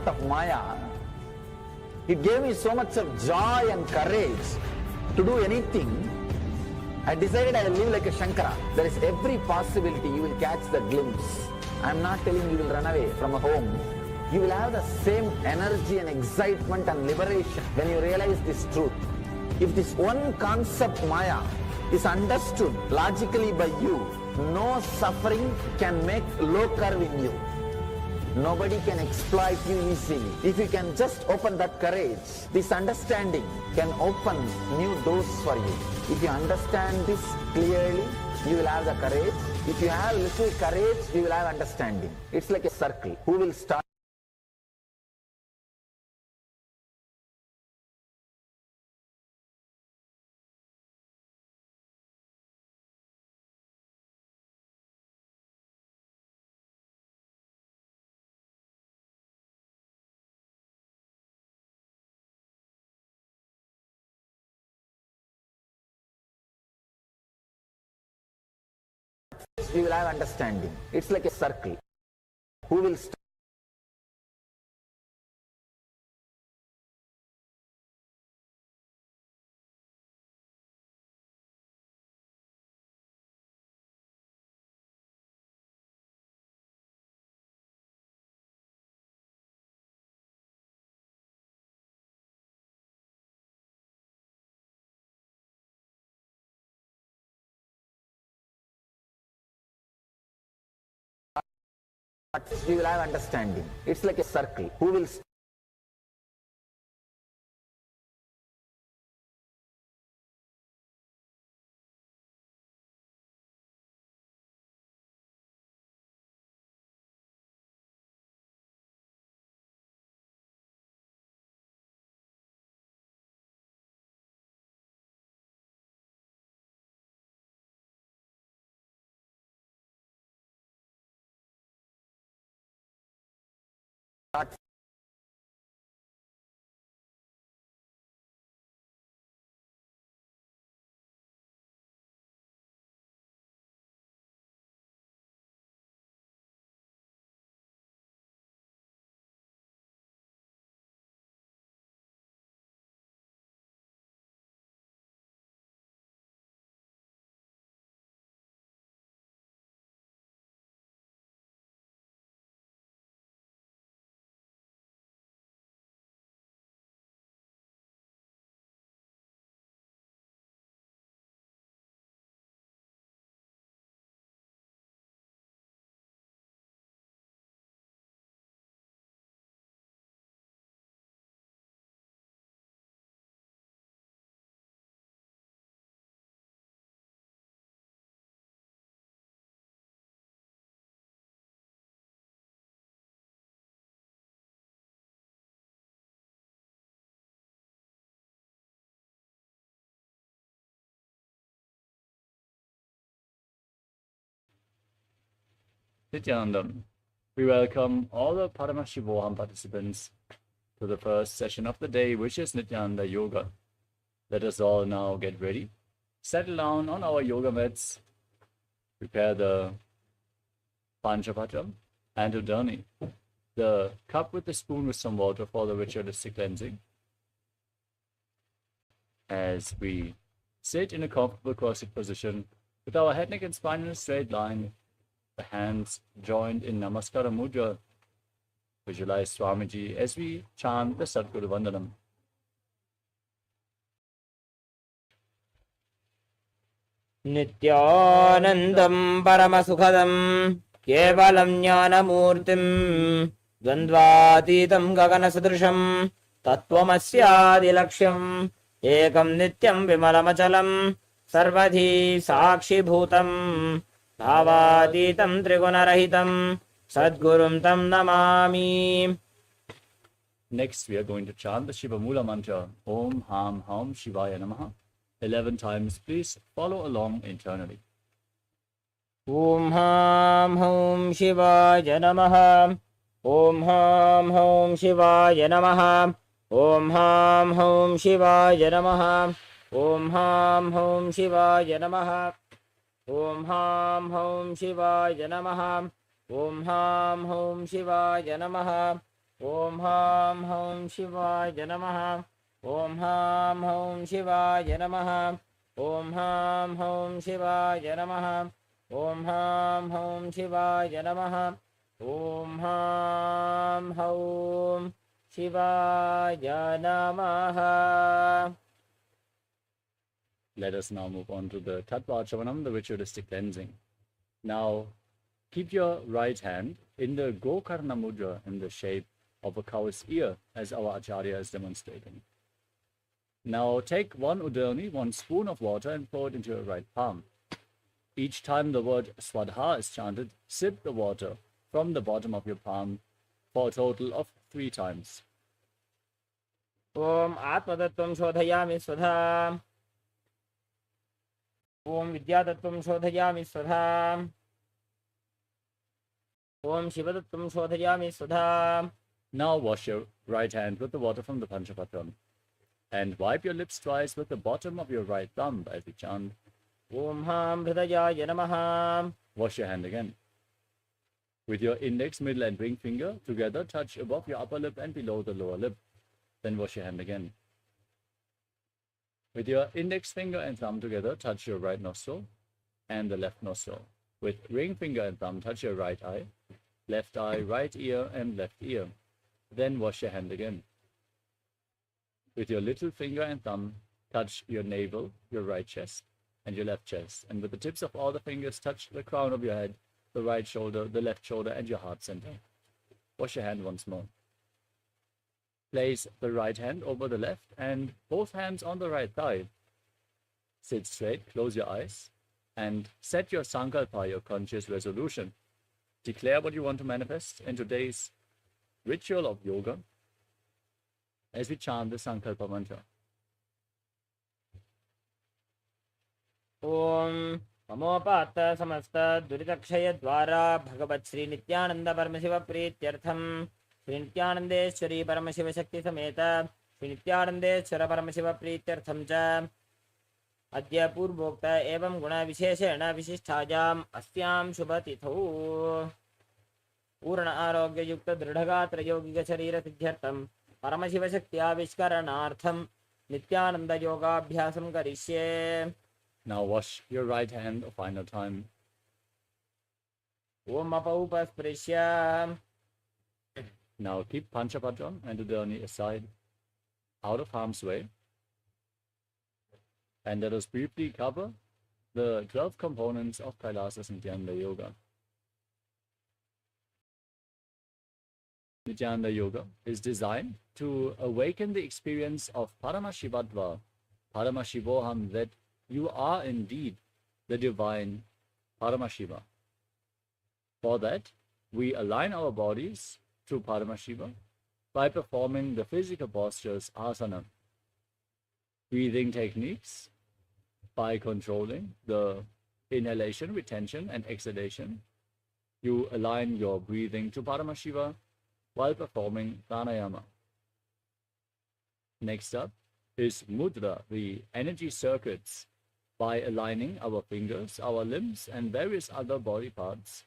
of Maya, it gave me so much of joy and courage to do anything. I decided I will live like a Shankara. There is every possibility you will catch the glimpse. I am not telling you will run away from a home. You will have the same energy and excitement and liberation when you realize this truth. If this one concept Maya is understood logically by you, no suffering can make low curve in you. Nobody can exploit you easily. If you can just open that courage, this understanding can open new doors for you. If you understand this clearly, you will have the courage. If you have little courage, you will have understanding. It's like a circle. Who will start? You will have understanding. It's like a circle. Who will start? You will have understanding. It's like a circle. Who will start? Nithyananda, we welcome all the Paramashivoham participants to the first session of the day, which is Nithyananda Yoga. Let us all now get ready, settle down on our yoga mats, prepare the Panchapatam and Udani, the cup with the spoon with some water for the ritualistic cleansing. As we sit in a comfortable cross-seated position with our head, neck and spine in a straight line, the hands joined in Namaskara Mudra. Visualize Swamiji as we chant the Sadguru Vandanam. Nithyanandam Paramasukhadam Kevalam Jnanamurtim Dvandvatitam Gaganasadrisham Tattvamasyaadilaksham Ekam Nityam Vimalamachalam Sarvadhi Sakshi Bhutam Bhavaditam Trigunarahitam Sadgurum Tam Namami. Next, we are going to chant the Shiva Mula mantra, Om Ham Ham Shivaya Namaha, 11 times. Please follow along internally. Om Ham Hum Shivaya Namaha. Om Ham Hum Shivaya Namaha. Om Ham Hum Shivaya Namaha. Om Ham Hum Shivaya Namaha. Om Ham Hum Shivaya Namaha. Om Ham Hum Shivaya Namaha. ॐ हां हौं शिवाय नमः ॐ हां हौं शिवाय नमः ॐ हां हौं शिवाय नमः ॐ हां हौं शिवाय नमः ॐ हां हौं शिवाय नमः. Let us now move on to the Tattvachavanam, the ritualistic cleansing. Now, keep your right hand in the Gokarna Mudra in the shape of a cow's ear, as our Acharya is demonstrating. Now, take one udalni, 1 spoon of water, and pour it into your right palm. Each time the word Swadha is chanted, sip the water from the bottom of your palm for a total of 3 times. ॐ आत्मतत्त्वं शोधयामि स्वधा ॐ विद्यातत्त्वं शोधयामि स्वधा ॐ शिवतत्त्वं शोधयामि स्वधा. Now wash your right hand with the water from the Panchapatram and wipe your lips twice with the bottom of your right thumb as we chant. ॐ हां हृदयाय नमः. Wash your hand again. With your index, middle and ring finger together touch above your upper lip and below the lower lip. Then wash your hand again. With your index finger and thumb together touch your right nostril and the left nostril. With ring finger and thumb touch your right eye, right ear and left ear. Then wash your hand again. With your little finger and thumb touch your navel, your right chest and your left chest. And with the tips of all the fingers touch the crown of your head, the right shoulder, the left shoulder and your heart center. Wash your hand once more. Place the right hand over the left and both hands on the right thigh. Sit straight, close your eyes, and set your sankalpa, your conscious resolution. Declare what you want to manifest in today's ritual of yoga as we chant the sankalpa mantra. ॐ ममोपात्त समस्त दुरितक्षय द्वारा भगवत् श्री नित्यानंद परमशिव प्रीत्यर्थम श्री नित्यानंदेश्वरी परमशिव शक्ति समेत श्री नित्यानंदेश्वर परमशिव प्रीत्यर्थम च अद्य पूर्वोक्त एवं गुण विशेषेण विशिष्टायाम् अस्यां शुभतिथौ पूर्ण आरोग्य युक्त दृढ़गात्र यौगिक शरीर सिद्ध्यर्थम परमशिव शक्ति आविष्करणार्थम नित्यानंद योगाभ्यासं करिष्ये. Now wash your right hand a final time. Om अपौपस्पृश्य. Now keep Panchapatram and Udalani aside, out of harm's way. And let us briefly cover the 12 components of KAILASA's Nithyananda Yoga. Nithyananda Yoga is designed to awaken the experience of Paramashivatva, Paramashivoham, that you are indeed the divine Paramashiva. For that, we align our bodies to Paramashiva by performing the physical postures asana, breathing techniques by controlling the inhalation, retention, and exhalation. You align your breathing to Paramashiva while performing pranayama. Next up is mudra, the energy circuits. By aligning our fingers, our limbs, and various other body parts,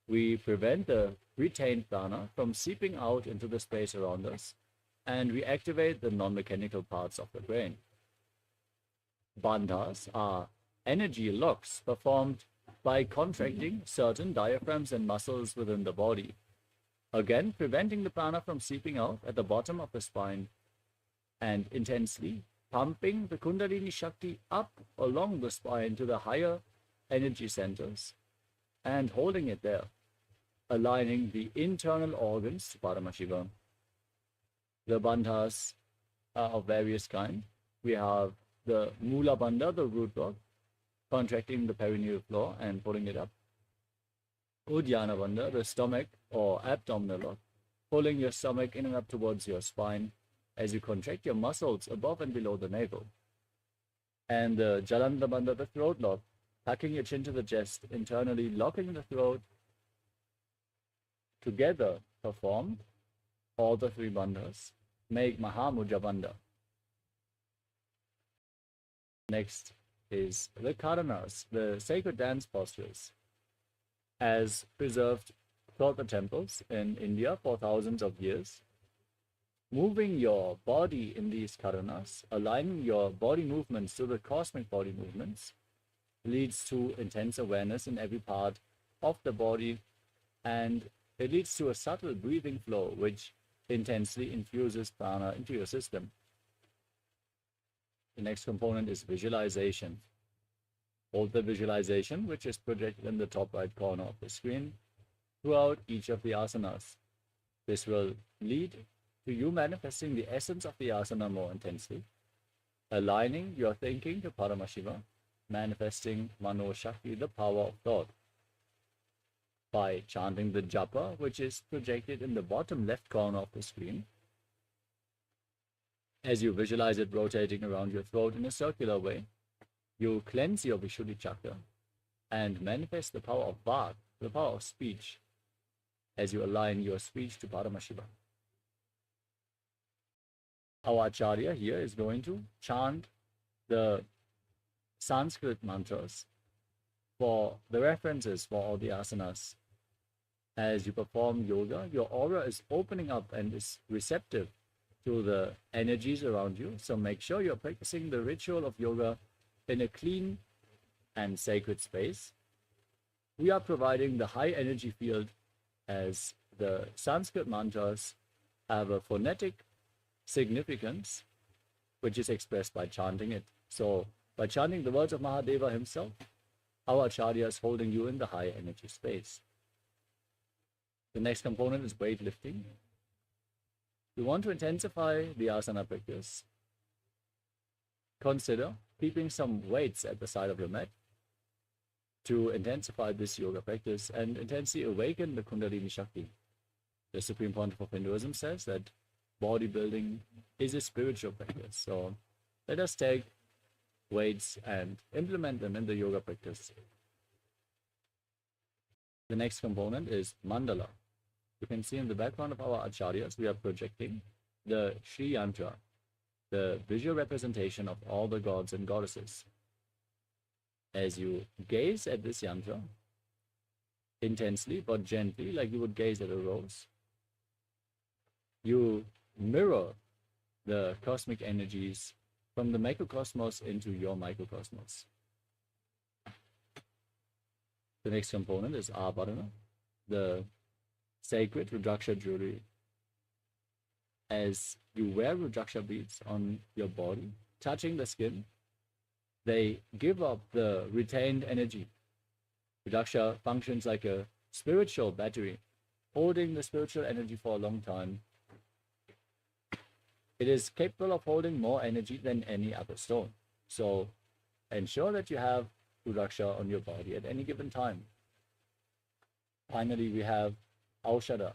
we prevent the retained prana from seeping out into the space around us, and we activate the non-mechanical parts of the brain. Bandhas are energy locks performed by contracting certain diaphragms and muscles within the body, again preventing the prana from seeping out at the bottom of the spine, and intensely pumping the Kundalini Shakti up along the spine to the higher energy centers and holding it there, aligning the internal organs to Paramashiva. The bandhas are of various kinds. We have the Mula Bandha, the root lock, contracting the perineal floor and pulling it up. Uddiyana Bandha, the stomach or abdominal lock, pulling your stomach in and up towards your spine as you contract your muscles above and below the navel. And the Jalanta Bandha, the throat lock, tucking your chin to the chest, internally locking the throat. Together performed, all the 3 bandhas make Mahamudra Bandha. Next is the Karanas, the sacred dance postures, as preserved throughout the temples in India for thousands of years. moving your body in these karanas, aligning your body movements to the cosmic body movements, leads to intense awareness in every part of the body, and it leads to a subtle breathing flow which intensely infuses prana into your system. The next component is visualization. Hold the visualization, which is projected in the top right corner of the screen, throughout each of the asanas. This will lead to you manifesting the essence of the asana more intensely, aligning your thinking to Paramashiva, manifesting Mano Shakti, the power of thought, by chanting the japa, which is projected in the bottom left corner of the screen. As you visualize it rotating around your throat in a circular way, you cleanse your Vishuddhi chakra and manifest the power of Vak, the power of speech, as you align your speech to Paramashiva. Our Acharya here is going to chant the Sanskrit mantras for the references for all the asanas. As you perform yoga, your aura is opening up and is receptive to the energies around you. So make sure you're practicing the ritual of yoga in a clean and sacred space. We are providing the high energy field as the Sanskrit mantras have a phonetic significance which is expressed by chanting it. So by chanting the words of Mahadeva himself, our Acharya is holding you in the high energy space. The next component is weightlifting. You want to intensify the asana practice. Consider keeping some weights at the side of your mat to intensify this yoga practice and intensely awaken the Kundalini Shakti. The Supreme Pontiff of Hinduism says that bodybuilding is a spiritual practice. So let us take weights and implement them in the yoga practice. The next component is mandala. You can see in the background of our acharyas, we are projecting the Shri Yantra, the visual representation of all the gods and goddesses. As you gaze at this yantra, intensely but gently, like you would gaze at a rose, you mirror the cosmic energies from the macrocosmos into your microcosmos. The next component is abharana, the sacred Rudraksha jewelry. As you wear Rudraksha beads on your body, touching the skin, they give up the retained energy. Rudraksha functions like a spiritual battery, holding the spiritual energy for a long time. It is capable of holding more energy than any other stone. So ensure that you have Rudraksha on your body at any given time. Finally, we have Aushadha,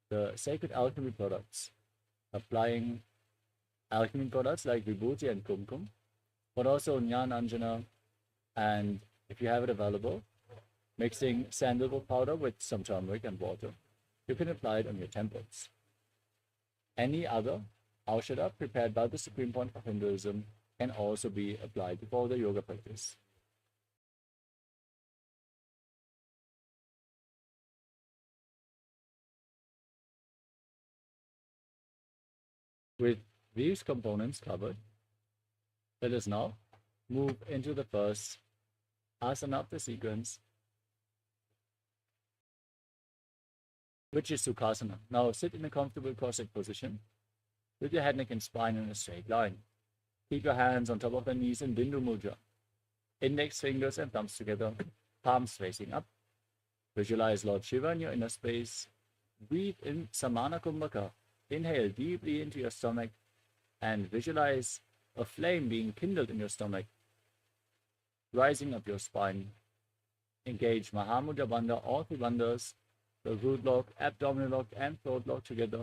the sacred alchemy products, applying alchemy products like Vibhuti and Kumkum, but also Jnana Anjana, and if you have it available, mixing sandalwood powder with some turmeric and water. You can apply it on your temples. Any other Aushadha prepared by the Supreme Pontiff of Hinduism can also be applied before the yoga practice. With these components covered, let us now move into the first asana of the sequence, which is Sukhasana. Now sit in a comfortable cross-legged position with your head, neck, and spine in a straight line. Keep your hands on top of the knees in Bindu Mudra. Index fingers and thumbs together, palms facing up. Visualize Lord Shiva in your inner space. Breathe in Samana Kumbhaka. Inhale deeply into your stomach and visualize a flame being kindled in your stomach, rising up your spine. Engage Mahamudra Bandha, all three bandhas, the root lock, abdominal lock, and throat lock together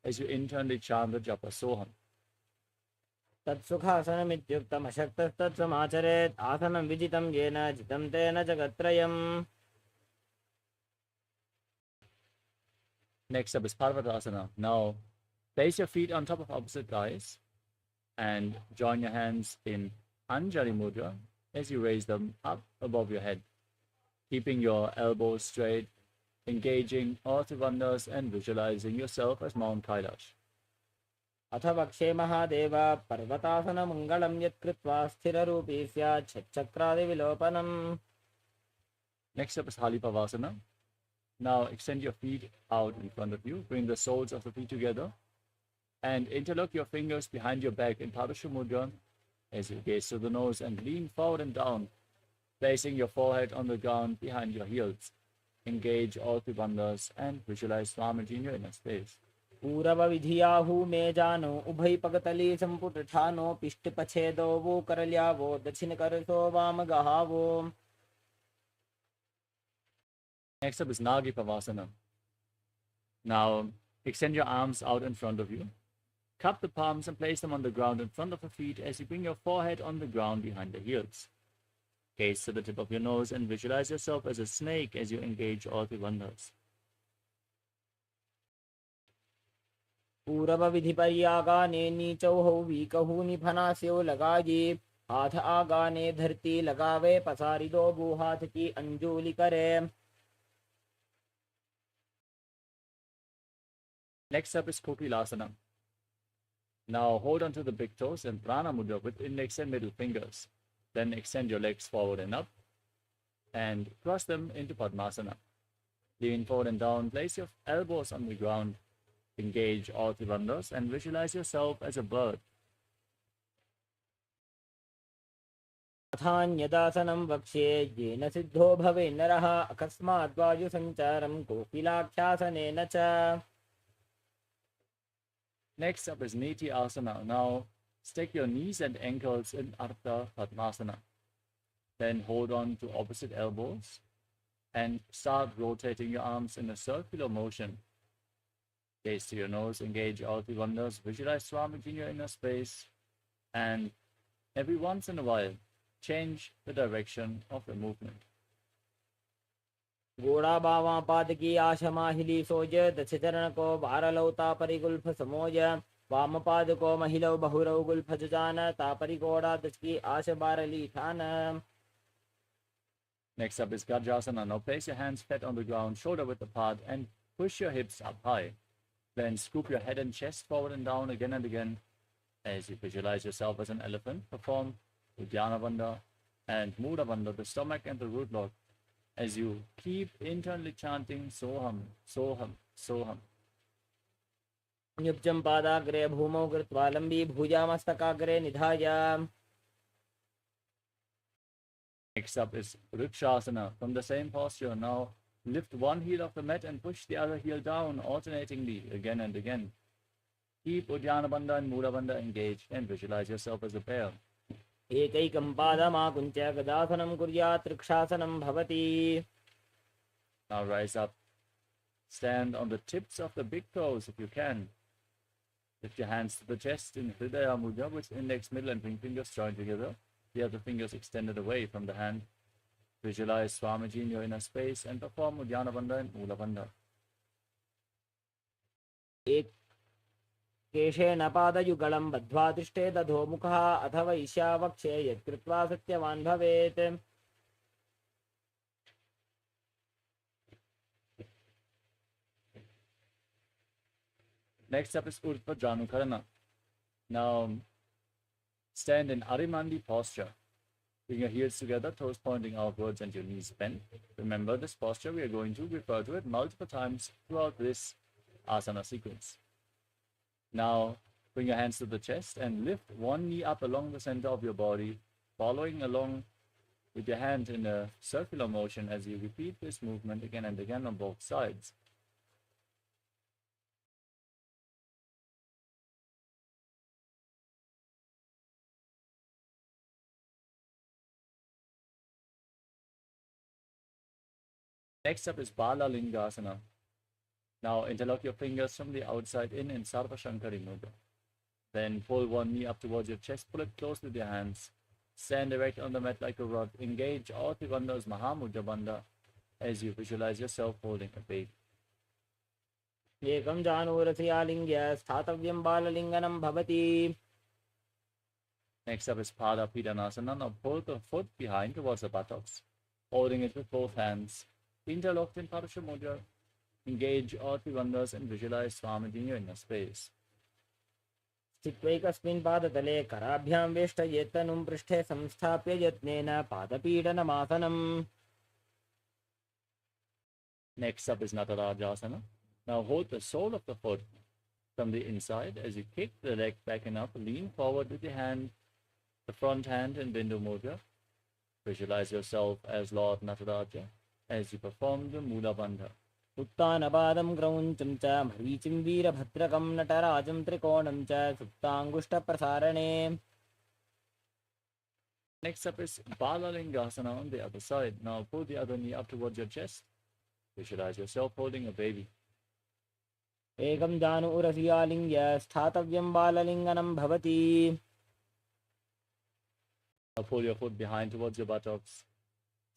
as you internally chant the japa Soham. तत्सुखासनमित्युक्तम् अशक्तस्तत्समाचरेत् आसनं विजितं येन जितं तेन जगत्त्रयम्. Next up is Parvatasana. Now, place your feet on top of opposite thighs and join your hands in Anjali Mudra as you raise them up above your head, keeping your elbows straight, engaging all three bandhas and visualizing yourself as Mount Kailash. अथ वक्षे महादेव पर्वतासनमङ्गलं यत्कृत्वा स्थिररूपी स्यात् षट्चक्रादिविलोपनम्. Next up is Halipavasana. Now extend your feet out in front of you. Bring the soles of the feet together and interlock your fingers behind your back in Padasha Mudra as you gaze to the nose and lean forward and down, placing your forehead on the ground behind your heels. Engage all three bandhas and visualize Swamiji in your inner space. पूरवविधियाहु मे जानो उभयपगतली सम्पुटठानो पिष्टपछेदो वो करल्यावो दक्षिणकरसो वामगहावो. Next up is Nagi Pavasana. Now extend your arms out in front of you. Cup the palms and place them on the ground in front of the feet as you bring your forehead on the ground behind the heels. Gaze to the tip of your nose and visualize yourself as a snake as you engage all three bandhas. पूरवविधिपर्यागाने नीचौहौ वीकहु निफनास्यो लगाये हाथ आगाने धरती लगावे पसारी दो बू हाथ की अंजुली करे. Next up is Kokilasana. Now hold on to the big toes and Prana Mudra with index and middle fingers. Then extend your legs forward and up and cross them into Padmasana. Lean forward and down, place your elbows on the ground. Engage all three bandhas and visualize yourself as a bird. अथान्यदासनं वक्ष्ये येन सिद्धो भवे नरः अकस्मात् वायुसञ्चारं कोकिलाख्यासनेन च. Next up is Nithyananda. Now stick your knees and ankles in Ardha Padmasana. Then hold on to opposite elbows and start rotating your arms in a circular motion. Gaze to your nose, engage all three bandhas, visualize Swamiji in your inner space, and every once in a while, change the direction of the movement. गोड़ा बावां पाद की आशमा हिली सोज दक्ष चरण को बारलौ तापरि Gulf समोज वाम पाद को महिलौ बहुरौ Gulf जान तापरि गोड़ा दक्ष की आश बारली ठान. Next up is Gajasana. Now place your hands flat on the ground, shoulder width apart, and push your hips up high. Then scoop your head and chest forward and down again and again as you visualize yourself as an elephant. Perform Uddiyana Bandha and Mudha Bandha, the stomach and the root lock, as you keep internally chanting Soham, Soham, Soham. युक्तं पादाग्रे भूमौ कृत्वा लम्बी भुजामस्तकाग्रे निधाय. Next up is Vrikshasana. From the same posture, now lift one heel off the mat and push the other heel down alternatingly again and again. Keep Uddiyana Bandha and Mudha Bandha engaged and visualize yourself as a bear. एकैकं पादमाकुञ्च्य गदासनं कुर्यात् वृक्षासनं भवति. Now rise up. Stand on the tips of the big toes if you can. Lift your hands to the chest in Hridaya Mudra with index, middle and ring fingers joined together. The other fingers extended away from the hand. Visualize Swamiji in your inner space and perform Uddiyana Bandha and Mula Bandha. केशेन पादयुगलं बद्ध्वा तिष्ठे दधोमुखः अथवा ईशावक्षे यत्कृत्वा सत्यवान् भवेत्. Next up is Urdhva Janukarana. Now stand in Arimandi posture. Bring your heels together, toes pointing outwards and your knees bent. Remember this posture, we are going to refer to it multiple times throughout this asana sequence. Now bring your hands to the chest and lift one knee up along the center of your body, following along with your hand in a circular motion as you repeat this movement again and again on both sides. Next up is Bala Lingasana. Now interlock your fingers from the outside in Sarva Shankari Mudra. Then pull one knee up towards your chest, pull it close with your hands. Stand erect on the mat like a rod. Engage all three bandhas, Mahamudra Bandha, as you visualize yourself holding a baby. एकं जानूरस्यालिङ्ग्य स्थातव्यं बाललिङ्गनं भवति. Next up is Pada Pidanasana. Now pull the foot behind towards the buttocks, holding it with both hands. Interlocked in Padasha Mudra. Engage all three bandhas and visualize Swamiji in your inner space. स्थित्वैकस्मिन् पादतले कराभ्यां वेष्टयेत् तनुं पृष्ठे संस्थाप्य यत्नेन पादपीडनमासनम्. Next up is Natarajasana. Now hold the sole of the foot from the inside as you kick the leg back and up. Lean forward with the front hand in Bindu Mudra. Visualize yourself as Lord Nataraja as you perform the Mula Bandha. उत्तानपादं क्रौञ्चं च मरीचिं वीरभद्रकं नटराजं त्रिकोणं च सुप्ताङ्गुष्ठप्रसारणे. Next up is Balalingasana on the other side. Now pull the other knee up towards your chest. Visualize yourself holding a baby. एकं जानु उरसि आलिङ्ग्य स्थातव्यं बाललिङ्गनं भवति. Now pull your foot behind towards your buttocks.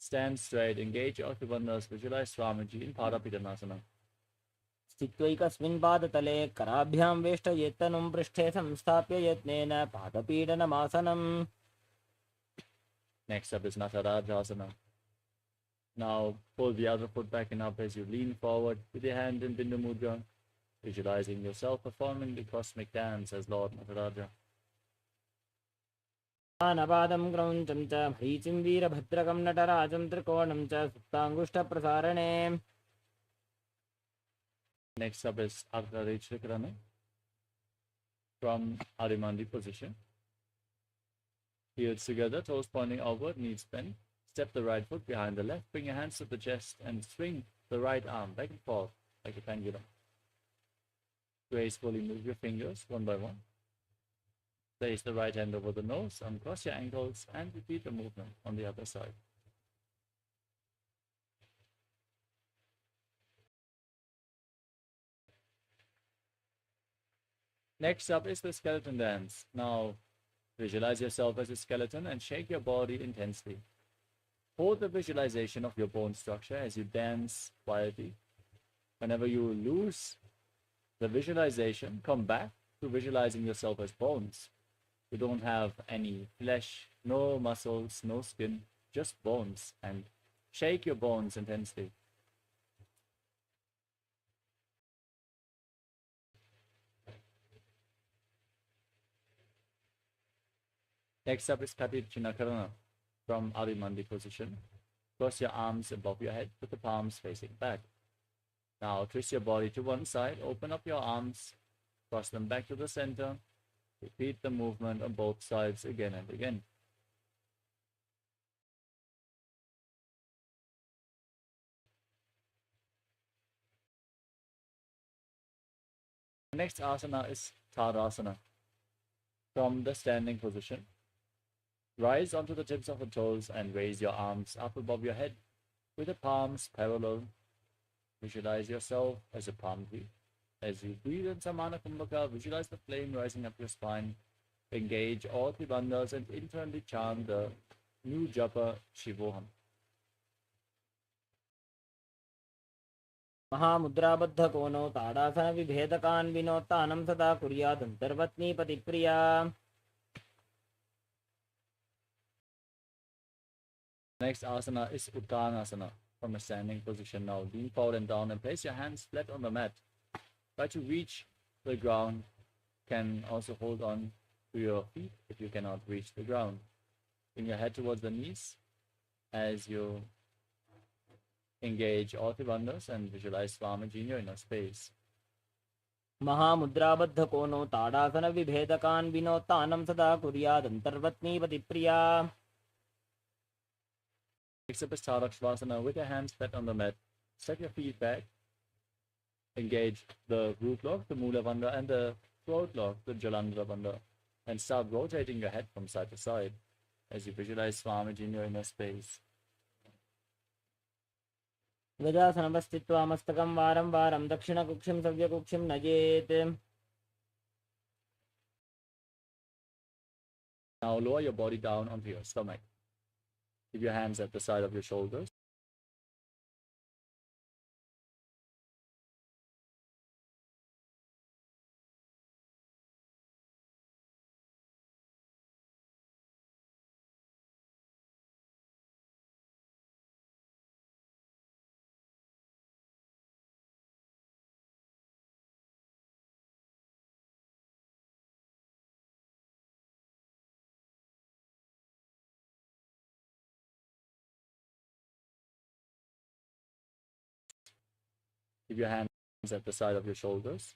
Stand straight, engage your bandhas, visualize Swamiji in Parapidanasana. स्थित्वैकस्मिन् पादतले कराभ्यां वेष्टयेत् तनुं पृष्ठे संस्थाप्य यत्नेन पादपीडनमासनम्. Next up is Natarajasana. Now pull the other foot back and up as you lean forward with your hand in Bindu Mudra, visualizing yourself performing the cosmic dance as Lord Nataraja. उत्तानपादं क्रौञ्चं च मरीचिं वीरभद्रकं नटराजं त्रिकोणं च सुप्ताङ्गुष्ठप्रसारणे. Next up is Ardha from Adimandi position. Heels together, toes pointing outward, knees bent. Step the right foot behind the left, bring your hands to the chest and swing the right arm back and forth like a pendulum. Gracefully move your fingers one by one. Place the right hand over the nose, uncross your ankles and repeat the movement on the other side. Next up is the skeleton dance. Now visualize yourself as a skeleton and shake your body intensely. Hold the visualization of your bone structure as you dance quietly. Whenever you lose the visualization, come back to visualizing yourself as bones. You don't have any flesh, no muscles, no skin, just bones, and shake your bones intensely. Next up is Katicinakarana from Adimandi position. Cross your arms above your head with the palms facing back. Now twist your body to one side, open up your arms, cross them back to the center. Repeat the movement on both sides again and again. The next asana is Tadasana. From the standing position, rise onto the tips of the toes and raise your arms up above your head with the palms parallel. Visualize yourself as a palm tree. As you breathe in Samana Kumbhaka, visualize the flame rising up your spine. Engage all the bandhas and internally chant the new japa Shivoham. महामुद्राबद्धकोनो ताडासनविभेदकान् विनोत्तानं सदा कुर्यादन्तर्पत्नीपतिप्रिया. Next asana is Uttanasana from a standing position. Now lean forward and down and place your hands flat on the mat. Try to reach the ground. Can also hold on to your feet if you cannot reach the ground. Bring your head towards the knees as you engage all the bandhas and visualize Swamiji in your inner space. महामुद्राबद्धकोनो ताडासनविभेदकान् विनोत्तानं सदा कुर्यादन्तर्पत्नीपतिप्रिया. Next up is Tadakshvasana with your hands flat on the mat. Step your feet back. Engage the root lock, the Mula Bandha, and the throat lock, the Jalandhara Bandha. And start rotating your head from side to side as you visualize Swamiji in your inner space. गजासनवस्थित्वा मस्तकं वारं वारं दक्षिणकुक्षिं सव्यकुक्षिं नयेत्. Now lower your body down onto your stomach. Keep your hands at the side of your shoulders. Keep your hands at the side of your shoulders.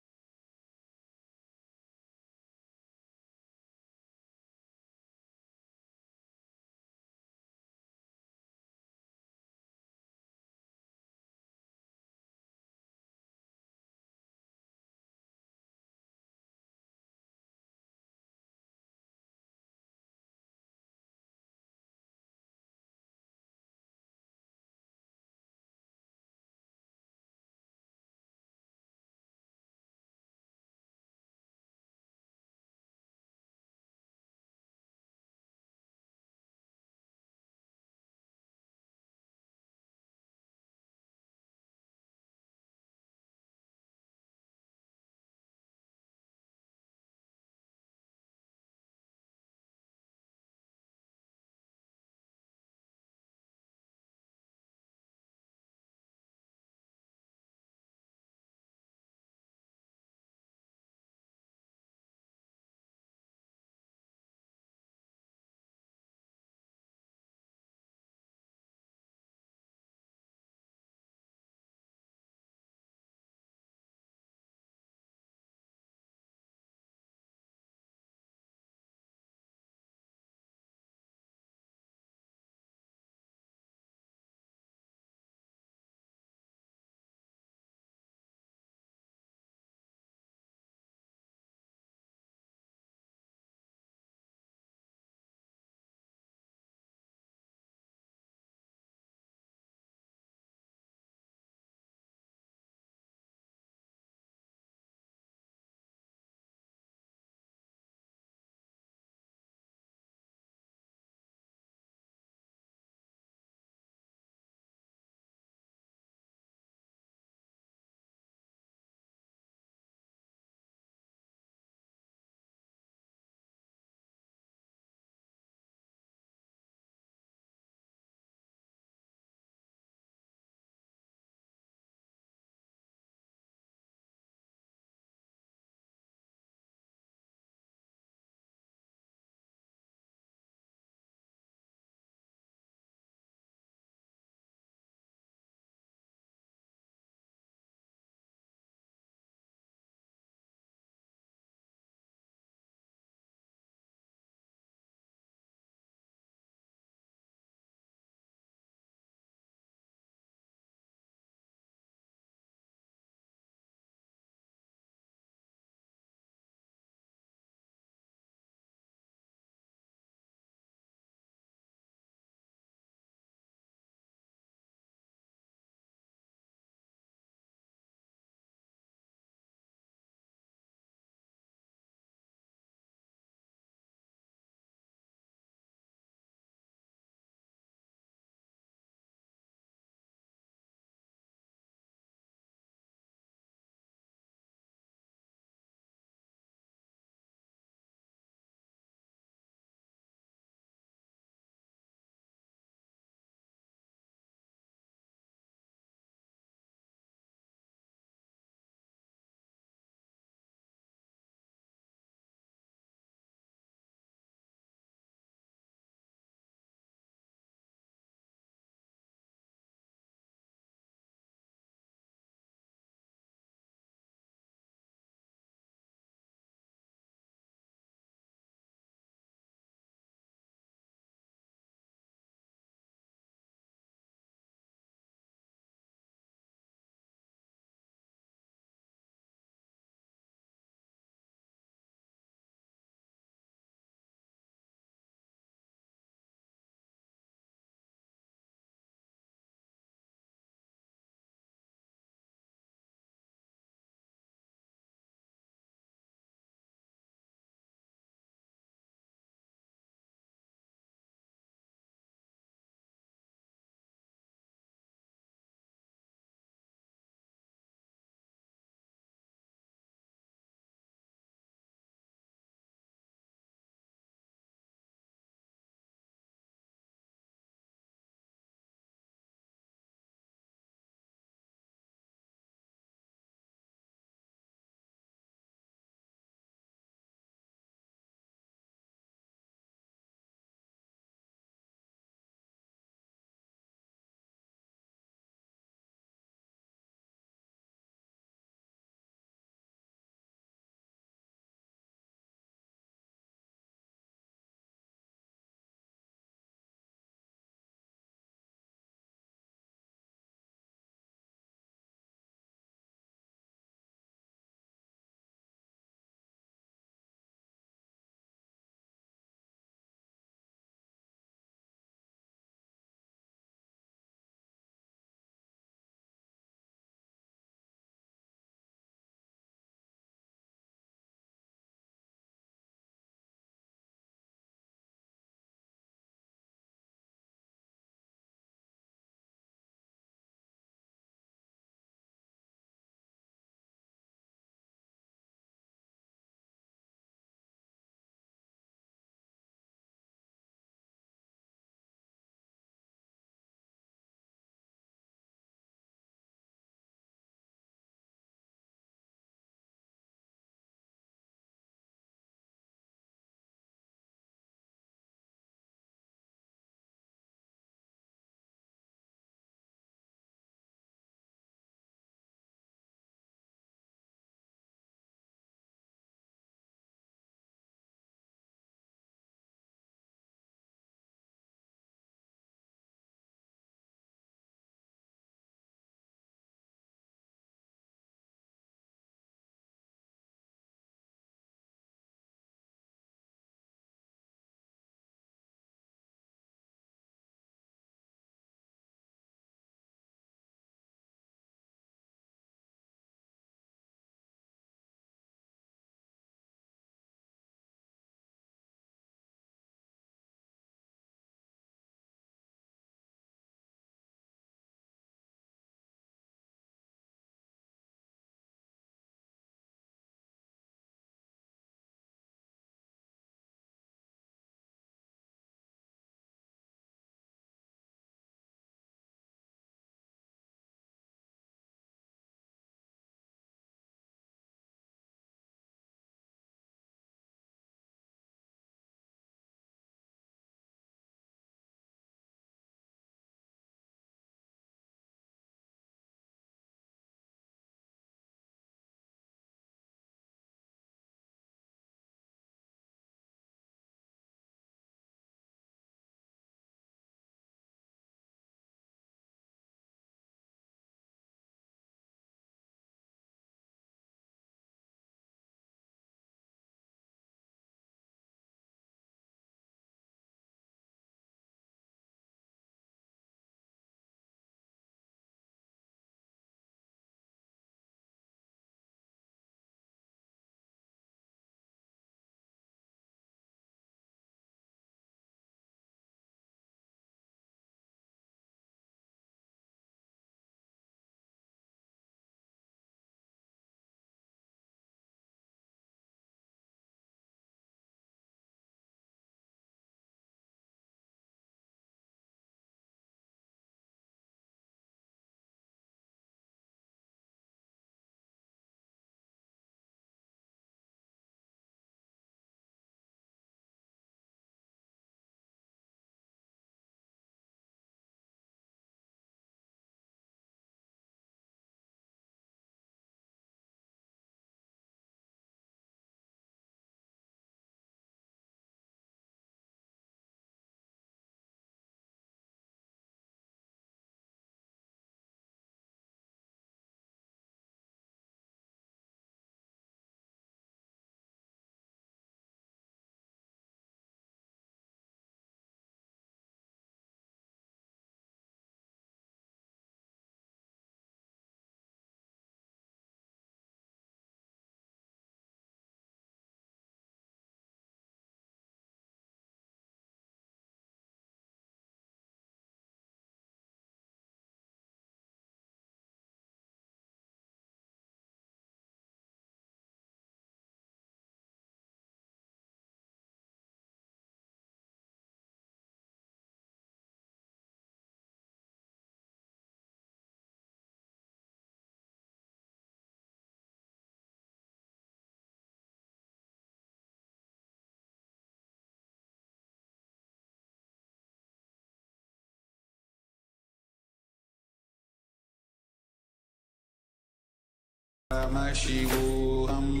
Paramashivoham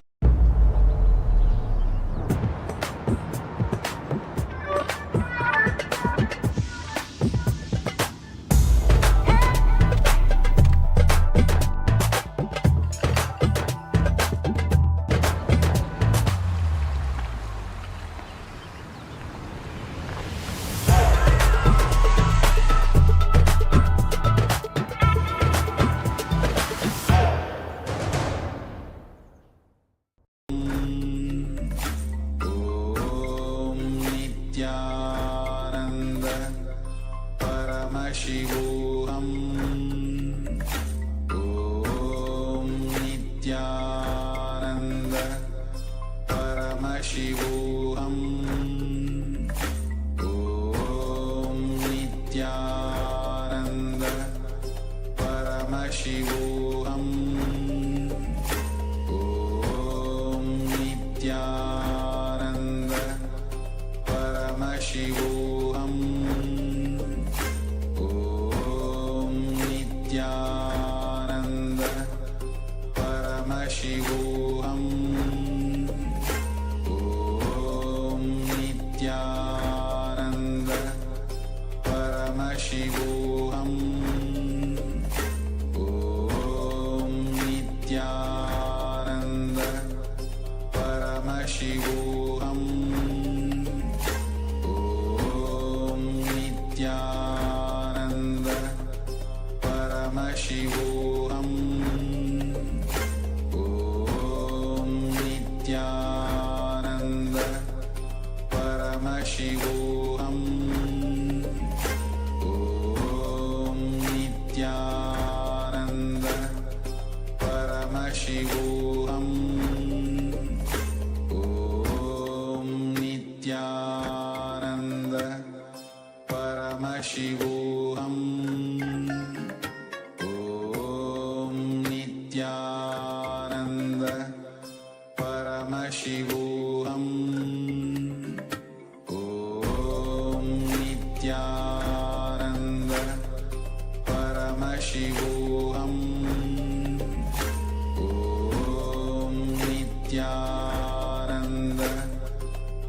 Om Nithyananda Paramashivoham Om Nithyananda Paramashivoham Om Nithyananda Paramashivoham Om Nithyananda Paramashivoham Om Nithyananda Paramashivoham Om Nithyananda Paramashivoham Om Nithyananda Paramashivoham Om Nithyananda Paramashivoham Om Nithyananda Paramashivoham Om Nithyananda Paramashivoham Om Nithyananda Paramashivoham Om Nithyananda Paramashivoham Om Nithyananda Paramashivoham Om Nithyananda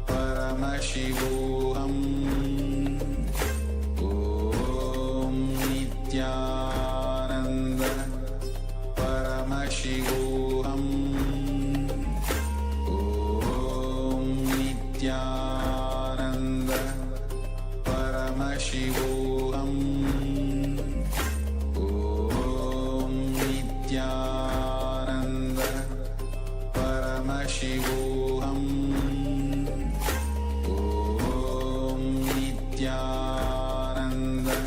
Paramashivoham Om Nithyananda Paramashivoham Om Nithyananda Paramashivoham Om Nithyananda Paramashivoham Om Nithyananda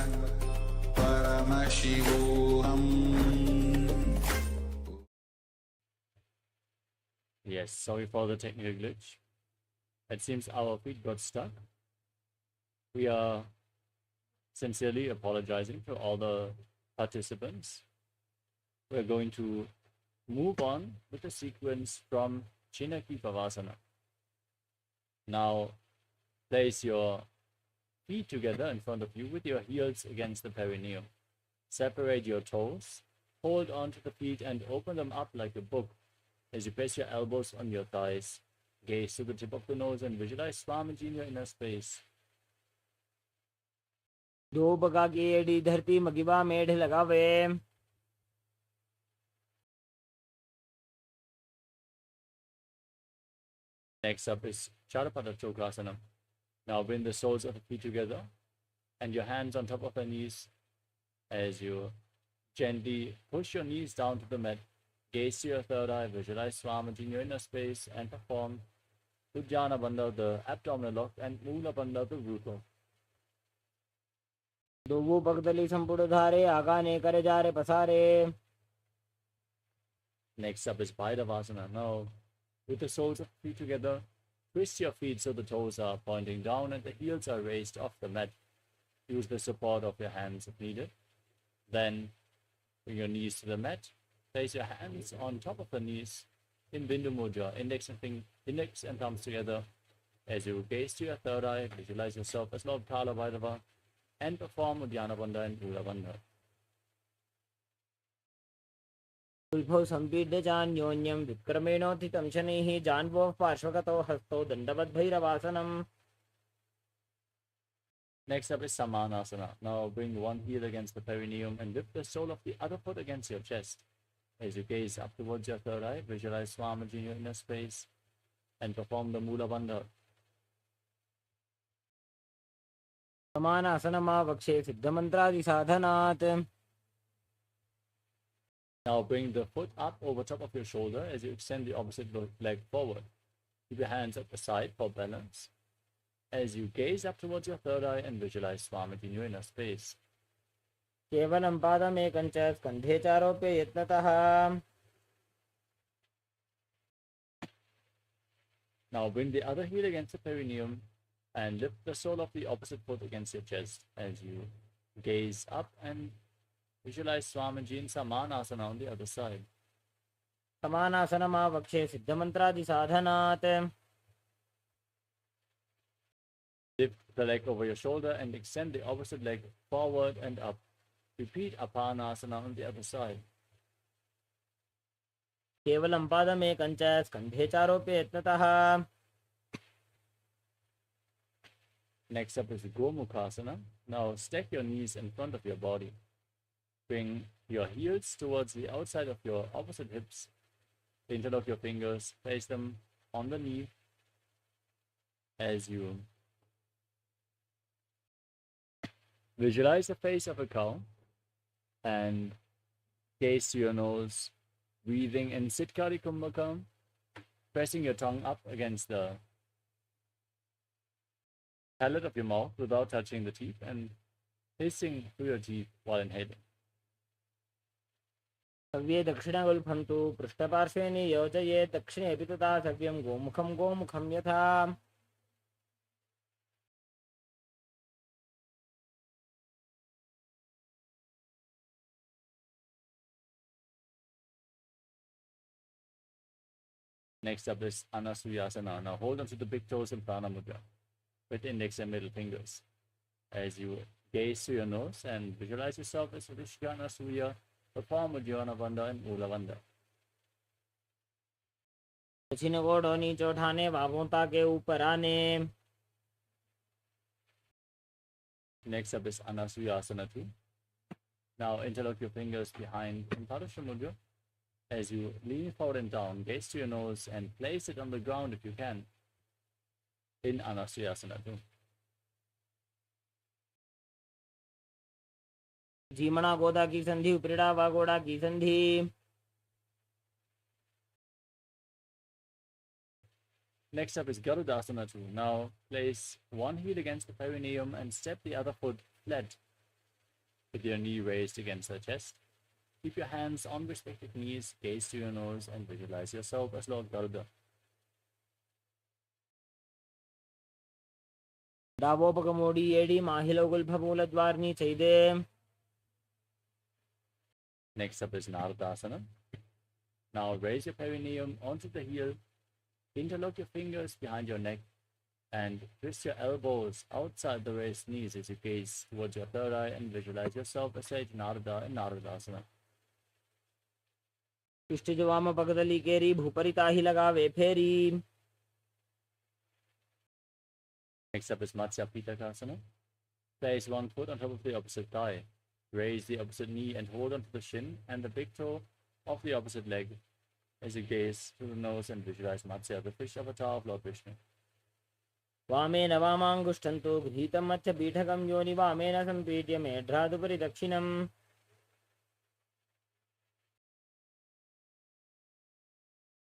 Paramashivoham. Yes, sorry for the technical glitch. It seems our feed got stuck. We are sincerely apologizing to all the participants. We're going to move on with the sequence from Chinaki Pavasana. Now, place your feet together in front of you with your heels against the perineum. Separate your toes, hold on to the feet and open them up like a book as you place your elbows on your thighs. Gaze to the tip of the nose and visualize Swamiji in your inner space. दो बगा की AD धरती मगिबा मेढ़ लगावे Next up is Charapada Chokrasana. Now bring the soles of the feet together and your hands on top of the knees as you gently push your knees down to the mat. Gaze to your third eye, visualize Swamiji in your inner space and perform Ujjana Bandha, the abdominal lock, and Mula Bandha, the root lock. दोवो पगदली संपूर्ण धारे आगाने करे जारे पसारे. Next up is Bhaidavasana. Now, with the soles of the feet together, twist your feet so the toes are pointing down and the heels are raised off the mat. Use the support of your hands if needed. Then, bring your knees to the mat. Place your hands on top of the knees in Bindu Mudra, index and thumbs together. As you gaze to your third eye, visualize yourself as Lord Kala Bhairava and perform Uddiyana Bandha and Mula Bandha. गुल्फौ सम्पीड्य चान्योन्यं विक्रमेणोत्थितं शनैः जान्वोः पार्श्वगतौ हस्तौ दण्डवद्भैरवासनम्. Next up is Samanasana. Now bring one heel against the perineum and lift the sole of the other foot against your chest. As you gaze up towards your third eye, visualize Swamiji in your inner space and perform the Mula Bandha. समानासनमावक्षे सिद्धमन्त्रादिसाधनात्. Now bring the foot up over top of your shoulder as you extend the opposite leg forward. Keep your hands at the side for balance. As you gaze up towards your third eye and visualize Swamiji in your inner space. केवलं पादमेकं च स्कन्धे चारोप्य यत्नतः. Now bring the other heel against the perineum and lift the sole of the opposite foot against your chest as you gaze up and visualize Swamiji in Samanasana on the other side. समानासनमावक्षे सिद्धमन्त्रादिसाधनात्. Lift the leg over your shoulder and extend the opposite leg forward and up. Repeat Apanasana on the other side. केवलं पादमेकं च स्कन्धे चारोप्य यत्नतः. Next up is Gomukhasana. Now stack your knees in front of your body. Bring your heels towards the outside of your opposite hips. Interlock your fingers, place them on the knee as you visualize the face of a cow and gaze to your nose, breathing in Sitkari Kumbhakam, pressing your tongue up against the palate of your mouth without touching the teeth and hissing through your teeth while inhaling. सव्ये दक्षिणगुल्फं तु पृष्ठपार्श्वे नियोजयेत्. दक्षिणेऽपि तथा सव्यं गोमुखं गोमुखं यथा. Next up is Anasuyasana. Now hold on to the big toes in Prana Mudra with index and middle fingers. As you gaze to your nose and visualize yourself as Rishika Anasuya, perform Uddiyana Bandha and Mula Bandha. दक्षिण गोड़ों नीचे उठाने, बाहों ताके ऊपर आने. Next up is Anasuyasana 2. Now interlock your fingers behind in Padasha Mudra. As you lean forward and down, gaze to your nose and place it on the ground if you can in Anasuyasana 2. जीमणा गोदा की संधि, उपरिड़ा वागोड़ा की संधि. Next up is Garudasana 2. Now place one heel against the perineum and step the other foot flat with your knee raised against the chest. Keep your hands on respective knees, gaze to your nose and visualize yourself as Lord Garuda. दावोपकमोडी येडी माहिलो गुल्फमूलद्वारनी चैदे. Next up is Nardasana. Now raise your perineum onto the heel, interlock your fingers behind your neck, and twist your elbows outside the raised knees as you gaze towards your third eye and visualize yourself as Sage Narada in Nardasana. पृष्ठज वाम पगदली केरी भूपरिता ही लगावे फेरी. Next up is Matsya Pitakasana. Place one foot on top of the opposite thigh. Raise the opposite knee and hold onto the shin and the big toe of the opposite leg as you gaze through the nose and visualize Matsya, the fish avatar of Lord Vishnu. वामेन वामाङ्गुष्ठन्तु गृहीतं मत्स्य पीठकं योनि वामेन सम्पीड्य मेढ्रादुपरि दक्षिणम्.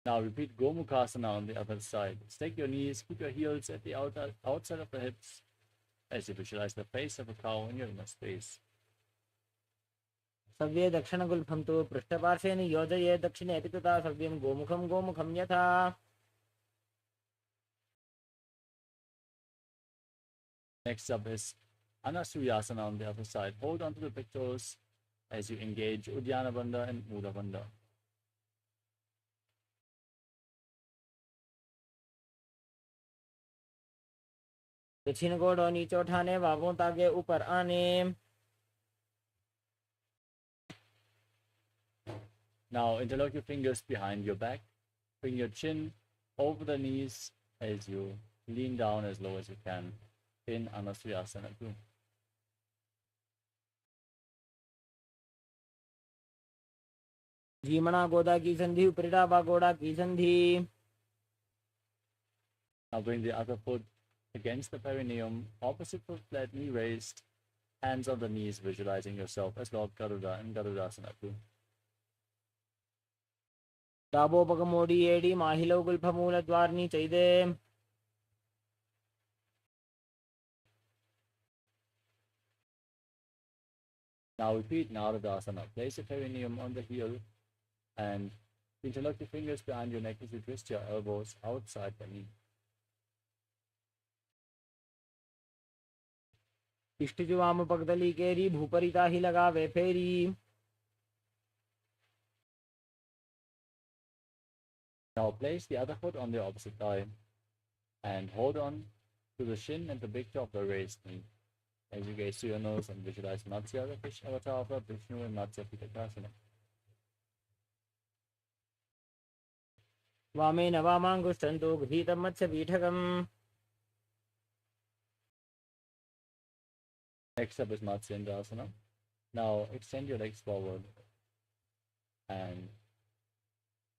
Now repeat Gomukhasana on the other side. Stake your knees, keep your heels at the outside of the hips as you visualize the face of a cow in your inner space. सव्ये दक्षिणगुल्फं तु पृष्ठपार्श्वे नियोजयेत्. दक्षिणेऽपि तथा सव्यं गोमुखं गोमुखं यथा. Next up is Anasuyasana on the other side. Hold on to the big toes as you engage Uddiyana Bandha and Mula Bandha. दक्षिण गोड़ों नीचे उठाने, बाहों ताके ऊपर आने. Now interlock your fingers behind your back. Bring your chin over the knees as you lean down as low as you can in Anasuyasana 2. जीमणा गोदा की संधि उपरिडाबा गोड़ा की संधि. Now bring the other foot against the perineum, opposite foot flat, knee raised, hands on the knees, visualizing yourself as Lord Garuda in Garudasana 2. डाबोपगमोडी एडी माहिलो गुल्फमूल द्वारनी चैदे. Now repeat Narudasana. Place your perineum on the heel and interlock your fingers behind your neck as you twist your elbows outside the knee. इष्टिजुवाम पगदली केरी भूपरिता ही लगावे फेरी. Now place the other foot on the opposite thigh and hold on to the shin and the big toe of the raised knee. As you gaze to your nose and visualize Matsya, the fish avatar of Lord Vishnu in Matsya Pitakasana. वामेन वामाङ्गुष्ठन्तो गृहीतं मत्स्यपीठकम्. Next up is Matsyendasana. Now extend your legs forward and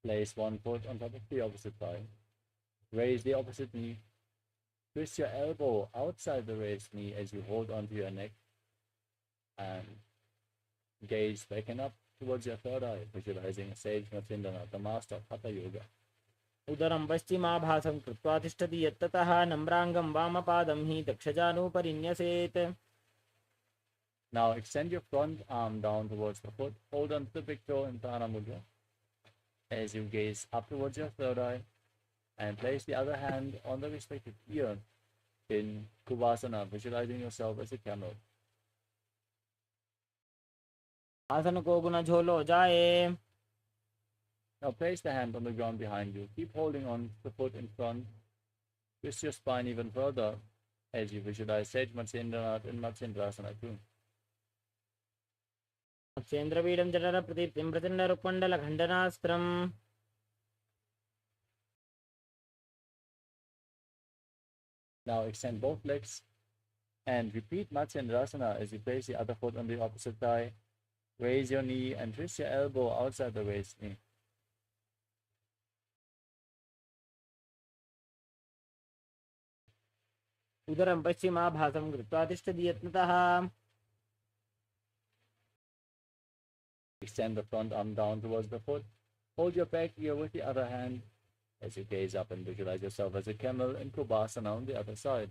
place one foot on top of the opposite thigh. Raise the opposite knee. Twist your elbow outside the raised knee as you hold onto your neck and gaze back and up towards your third eye, visualizing Sage Matsindana, the master of Hatha Yoga. उदरं पश्चिमाभासं कृत्वा तिष्ठति यत्ततः नम्राङ्गं वामपादं हि दक्षजानुपरिन्यसेत्. Now extend your front arm down towards the foot. Hold on to the big toe in Prana Mudra as you gaze up towards your third eye and place the other hand on the respective ear in Kubasana, visualizing yourself as a camel. आसन को गुना झोलो जाए. Now place the hand on the ground behind you. Keep holding on to the foot in front. Twist your spine even further as you visualize Sage Matsyendranath in Matsyendrasana 2. मत्स्येन्द्रपीडं जठर प्रदीप्तिं प्रचण्डरुक्मण्डलखण्डनास्त्रम्. Now extend both legs and repeat Matsyendrasana as you place the other foot on the opposite thigh. Raise your knee and twist your elbow outside the raised knee. उदरं पश्चिमाभासं कृत्वा तिष्ठति यत्नतः. Extend the front arm down towards the foot. Hold your back ear with the other hand as you gaze up and visualize yourself as a camel in Kubasana on the other side.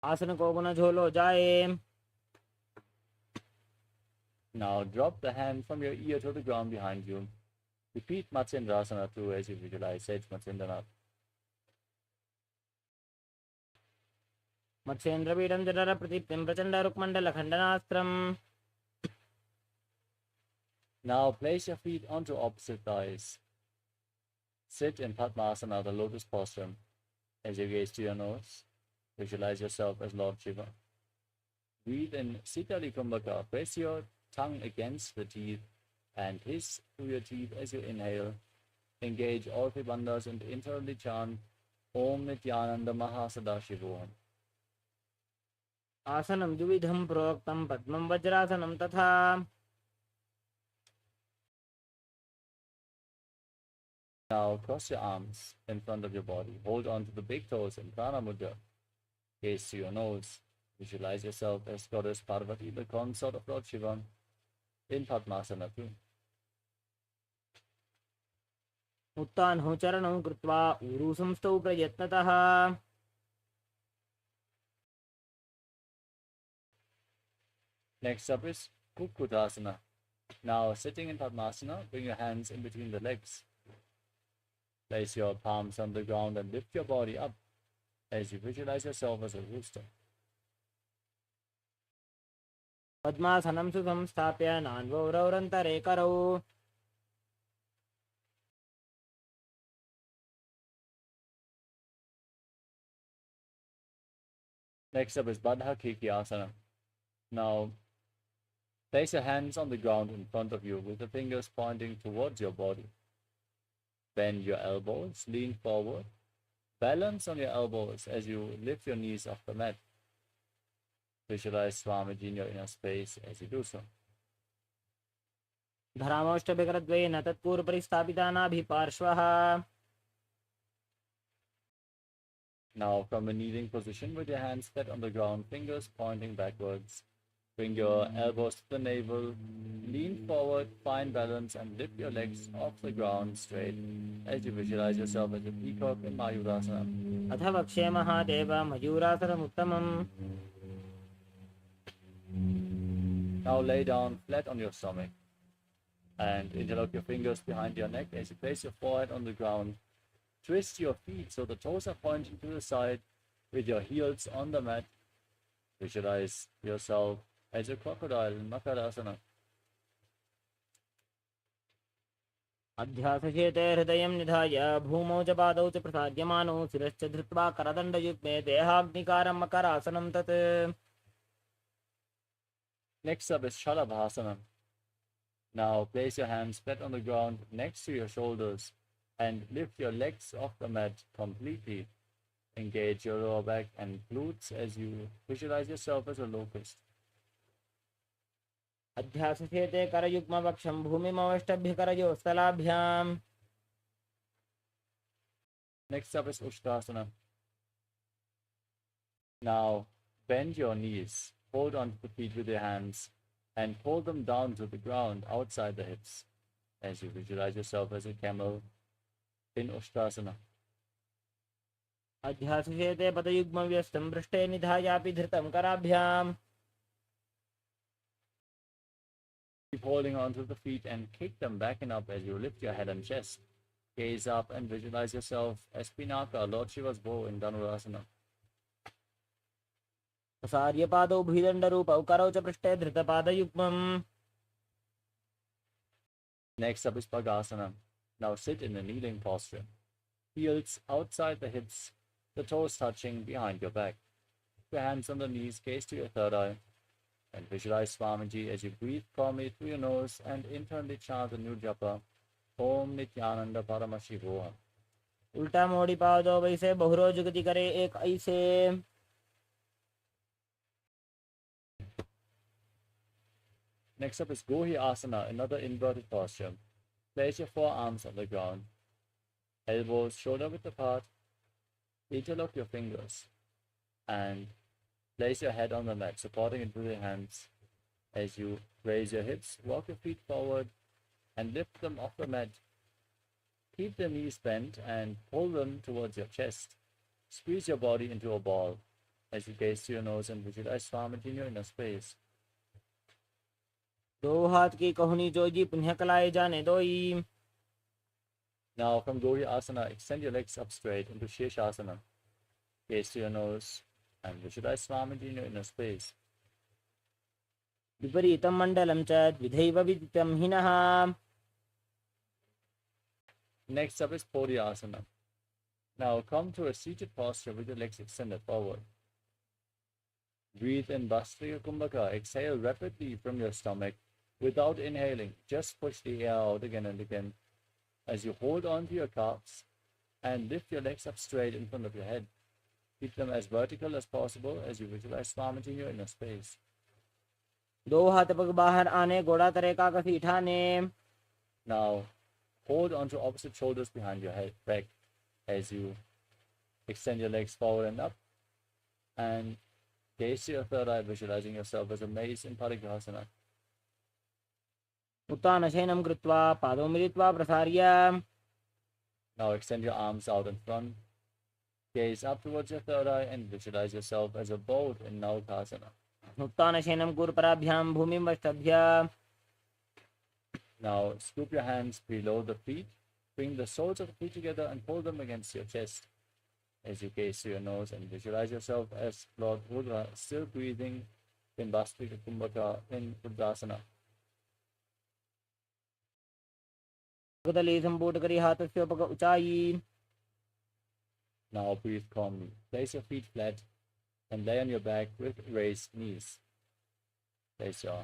आसन को गुना झोलो जाए. Now drop the hand from your ear to the ground behind you. Repeat Matsyendrasana 2 as you visualize Sage Matsyendranath. मत्स्येन्द्रपीडं जठर प्रदीप्तिं प्रचण्डरुक्मण्डलखण्डनास्त्रम्. Now place your feet onto opposite thighs. Sit in Padmasana, the lotus posture. As you gaze to your nose, visualize yourself as Lord Shiva. Breathe in Sitali Kumbhaka. Press your tongue against the teeth and hiss through your teeth as you inhale. Engage all three bandhas and internally chant Om Nithyananda Mahasadaशिवोहम. आसनं द्विविधं प्रोक्तं पद्मं वज्रासनं तथा. Now cross your arms in front of your body. Hold on to the big toes in Prana Mudra. Gaze to your nose. Visualize yourself as Goddess Parvati, the consort of Lord Shiva, in Padmasana 2. उत्तानौ चरणौ कृत्वा ऊरू संस्थौ प्रयत्नतः. Next up is Kukutasana. Now sitting in Padmasana, bring your hands in between the legs. Place your palms on the ground and lift your body up as you visualize yourself as a rooster. पद्मासनं सुसंस्थाप्य नान्वौरौरन्तरे करौ. Next up is Baddha Kikyasana. Now Place your hands on the ground in front of you with the fingers pointing towards your body. Bend your elbows, lean forward. Balance on your elbows as you lift your knees off the mat. Visualize Swamiji in your inner space as you do so. धरामोष्टभिकरद्वयेन तत्पूर्वपरि स्थापितानाभिपार्श्वः. Now, from a kneeling position with your hands flat on the ground, fingers pointing backwards, bring your elbows to the navel, lean forward, find balance, and lift your legs off the ground straight as you visualize yourself as a peacock in Mayurasana. अथ वक्षे Mahadev मयूरासनमुत्तमम्. Now lay down flat on your stomach and interlock your fingers behind your neck as you place your forehead on the ground. Twist your feet so the toes are pointing to the side with your heels on the mat. Visualize yourself as a crocodile in Makarasana. अध्यासचेते हृदयं निधाय भूमौ च पादौ च प्रसाद्यमानौ शिरश्च धृत्वा करदण्डयुग्मे देहाग्निकारं मकरासनं तत्. Next up is Shalabhasana. Now place your hands flat on the ground next to your shoulders and lift your legs off the mat completely. Engage your lower back and glutes as you visualize yourself as a locust. अध्यासचेते करयुग्मवक्षं भूमिमवष्टभ्यकरयोस्तलाभ्याम्. Next up is Ushtrasana. Now bend your knees, hold on to the feet with your hands, and pull them down to the ground outside the hips as you visualize yourself as a camel in Ushtrasana. अध्यासचेते पदयुग्मव्यस्तं पृष्ठे निधायापि धृतं कराभ्याम्. Keep holding onto the feet and kick them back and up as you lift your head and chest. Gaze up and visualize yourself as Pinaka, Lord Shiva's bow in Dhanurasana. प्रसार्यपादौ भुजदण्डरूपौ करौ च पृष्ठे धृतपादयुग्मम्. Next up is Pagasana. Now sit in a kneeling posture. Heels outside the hips, the toes touching behind your back. Your hands on the knees, gaze to your third eye, and visualize Swamiji as you breathe calmly through your nose and internally chant the new japa, Om Nithyananda Paramashivoham. उल्टा मोड़ी पादौ वैसे बहुरो जुगति करे एक ऐसे. Next up is Gohi Asana, another inverted posture. Place your forearms on the ground, elbows shoulder width apart, interlock your fingers, and place your head on the mat, supporting it with your hands. As you raise your hips, walk your feet forward, and lift them off the mat. Keep the knees bent and pull them towards your chest. Squeeze your body into a ball as you gaze to your nose and visualize Swamiji in your inner space. दो हाथ की कहुनी जोजी पुण्य कलाए जाने दोई. Now from Gohi Asana, extend your legs up straight into Shirshasana. Gaze to your nose and visualize Swamiji in your inner space. विपरीतं मण्डलं च द्विधैव विदितं हिनः. Next up is Asana. Now come to a seated posture with your legs extended forward. Breathe in Bhastrika Kumbhaka. Exhale rapidly from your stomach without inhaling. Just push the air out again and again as you hold on to your calves and lift your legs up straight in front of your head. Keep them as vertical as possible as you visualize Swamiji in your inner space. दो हाथ पग बाहर आने गोड़ा तरे का कसी ठाने. Now hold onto opposite shoulders behind your head back as you extend your legs forward and up, and gaze to your third eye, visualizing yourself as a mace in Parigrahasana. उत्तानशयनं कृत्वा पादौ मिलित्वा प्रसार्य. Now extend your arms out in front. Gaze up towards your third eye and visualize yourself as a boat in Naukasana. उत्तानशयनं कुर्पराभ्यां भूमिं वष्टभ्य. Now scoop your hands below the feet. Bring the soles of the feet together and pull them against your chest as you gaze to your nose and visualize yourself as Lord Rudra, still breathing in Bhastrika Kumbhaka in Rudrasana. Gadli संपूट करी हाथस्य उपग ऊंचाई. Now breathe calmly. Place your feet flat and lay on your back with raised knees. Place your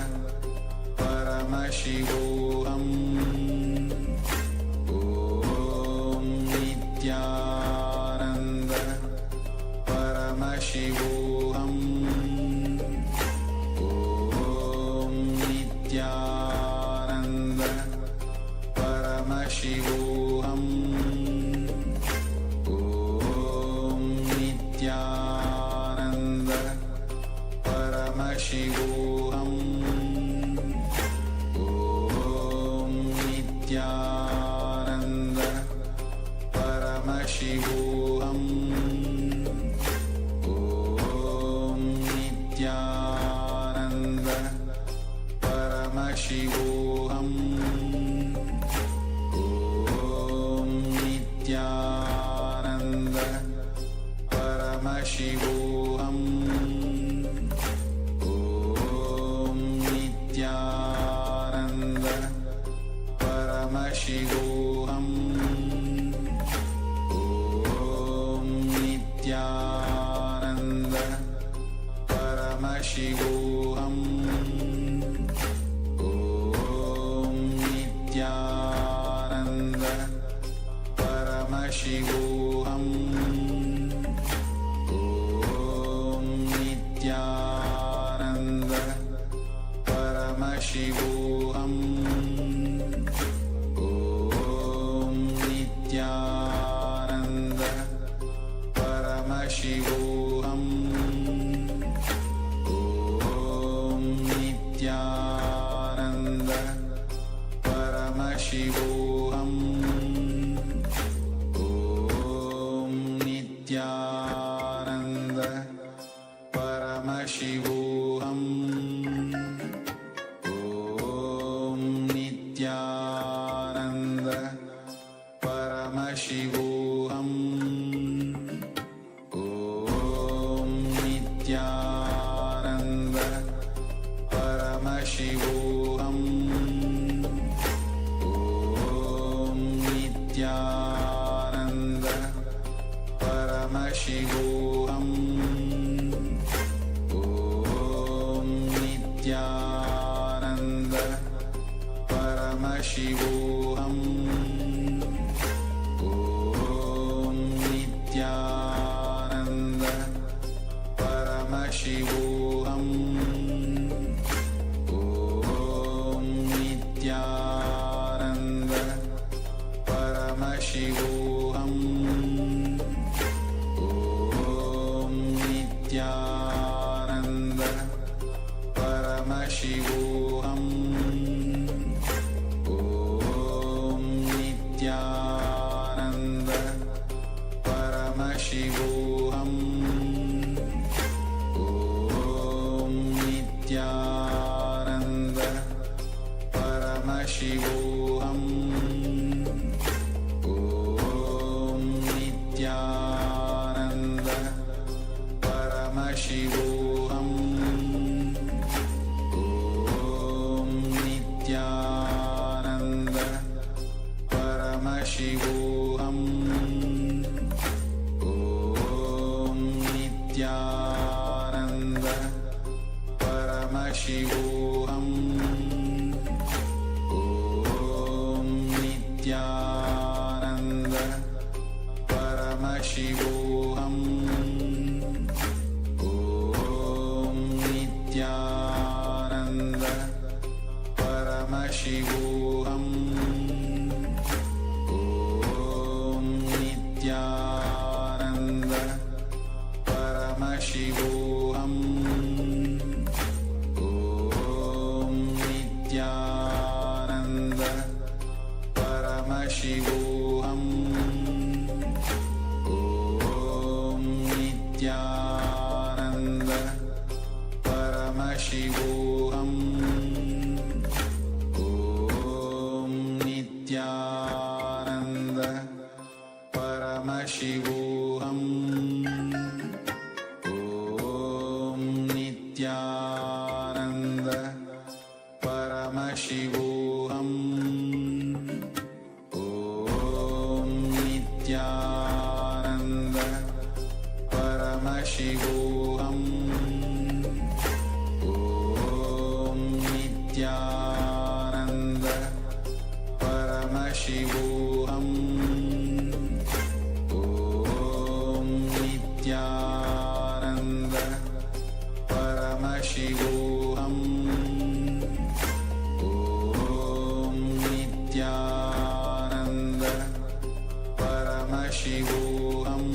Paramashivoham.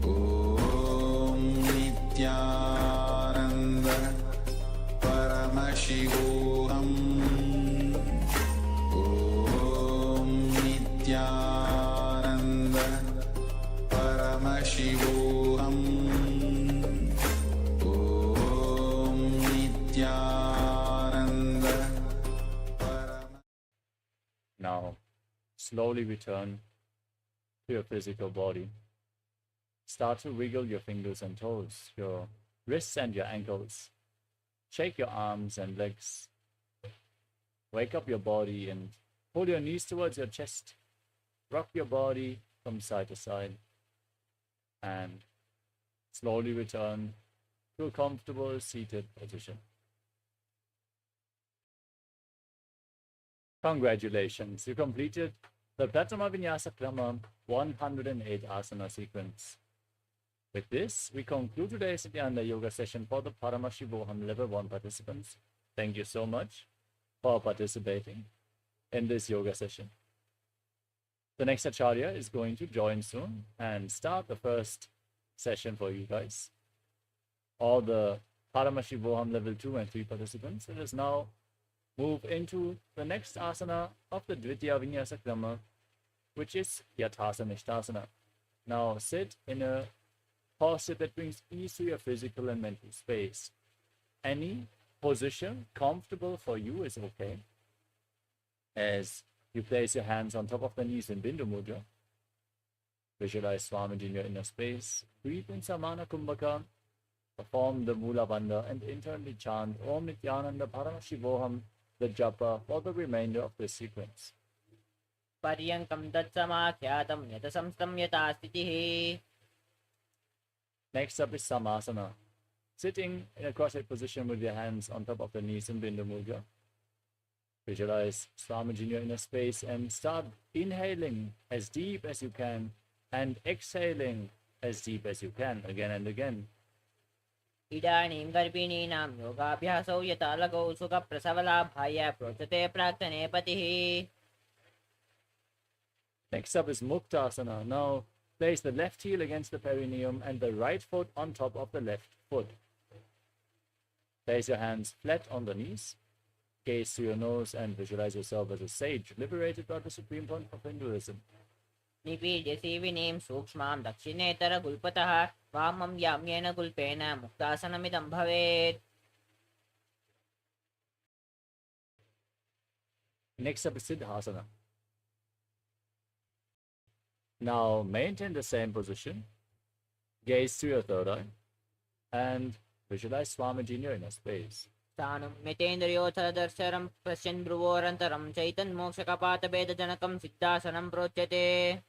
Om Nithyananda Paramashivoham. Om Nithyananda Paramashivoham. Om Nithyananda Now, slowly return to your physical body. Start to wiggle your fingers and toes, your wrists and your ankles. Shake your arms and legs. Wake up your body and pull your knees towards your chest. Rock your body from side to side. And slowly return to a comfortable seated position. Congratulations, you completed the Pratama Vinyasa Krama 108 asana sequence. With this, we conclude today's Nithyananda Yoga session for the Paramashivoham Level 1 participants. Thank you so much for participating in this yoga session. The next Acharya is going to join soon and start the first session for you guys. All the Paramashivoham Level 2 and 3 participants, let us now move into the next asana of the Dvitiya Vinyasa Krama, which is Yathasana Ishtasana. Now sit in a posture that brings ease to your physical and mental space. Any position comfortable for you is okay. As you place your hands on top of the knees in Bindu Mudra, visualize Swamiji in your inner space. Breathe in Samana Kumbhaka. Perform the Mula Bandha and internally chant Om Nithyananda Paramashivoham, the japa, for the remainder of this sequence. पर्यङ्कं तत्समाख्यातं यतसंस्थं यथा स्थितिः. Next up is Samasana. Sitting in a cross-legged position with your hands on top of the knees in Bindu Mudra. Visualize Swamiji in your inner space and start inhaling as deep as you can and exhaling as deep as you can again and again. इदानीं गर्भिणीनां योगाभ्यासौ यथा लगौ सुखप्रसवलाभाय प्रोचते प्राक्तने पतिः. Next up is Muktasana. Now place the left heel against the perineum and the right foot on top of the left foot. Place your hands flat on the knees. Gaze to your nose and visualize yourself as a sage liberated by the Supreme Pontiff of Hinduism. निपीड्य सीविनीं सूक्ष्मां दक्षिणेतरगुल्पतः वामं याम्येन गुल्पेन मुक्तासनमिदं भवेत्. Next up is Siddhasana. Now maintain the same position. Gaze to your third eye and visualize Swamiji in your inner space. स्थानं मितेन्द्रियोऽथदर्शनं पश्यन् भ्रुवोरन्तरं चैतन्मोक्षकपातभेदजनकं सिद्धासनं प्रोच्यते.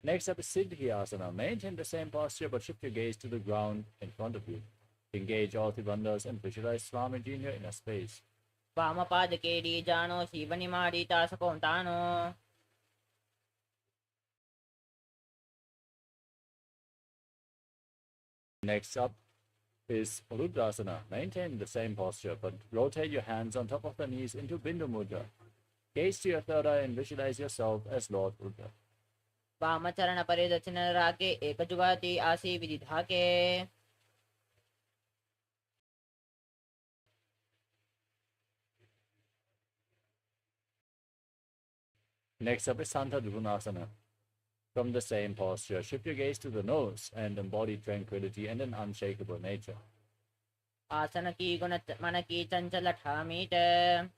Next up is Siddhyasana. Maintain the same posture but shift your gaze to the ground in front of you. Engage all three bandhas and visualize Swamiji in your inner space. वामपादकेडीजानो शिवनिमाडितासकोन्तानो. Next up is Rudrasana. Maintain the same posture but rotate your hands on top of the knees into Bindu Mudra. Gaze to your third eye and visualize yourself as Lord Rudra. वामचरणपरिदक्षिणराके एकजुगाति आसी विदिधाके. Next up is Santa Dvunasana. From the same posture, shift your gaze to the nose and embody tranquility and an unshakable nature. आसनकी गुण मनकी चंचल ठामीट.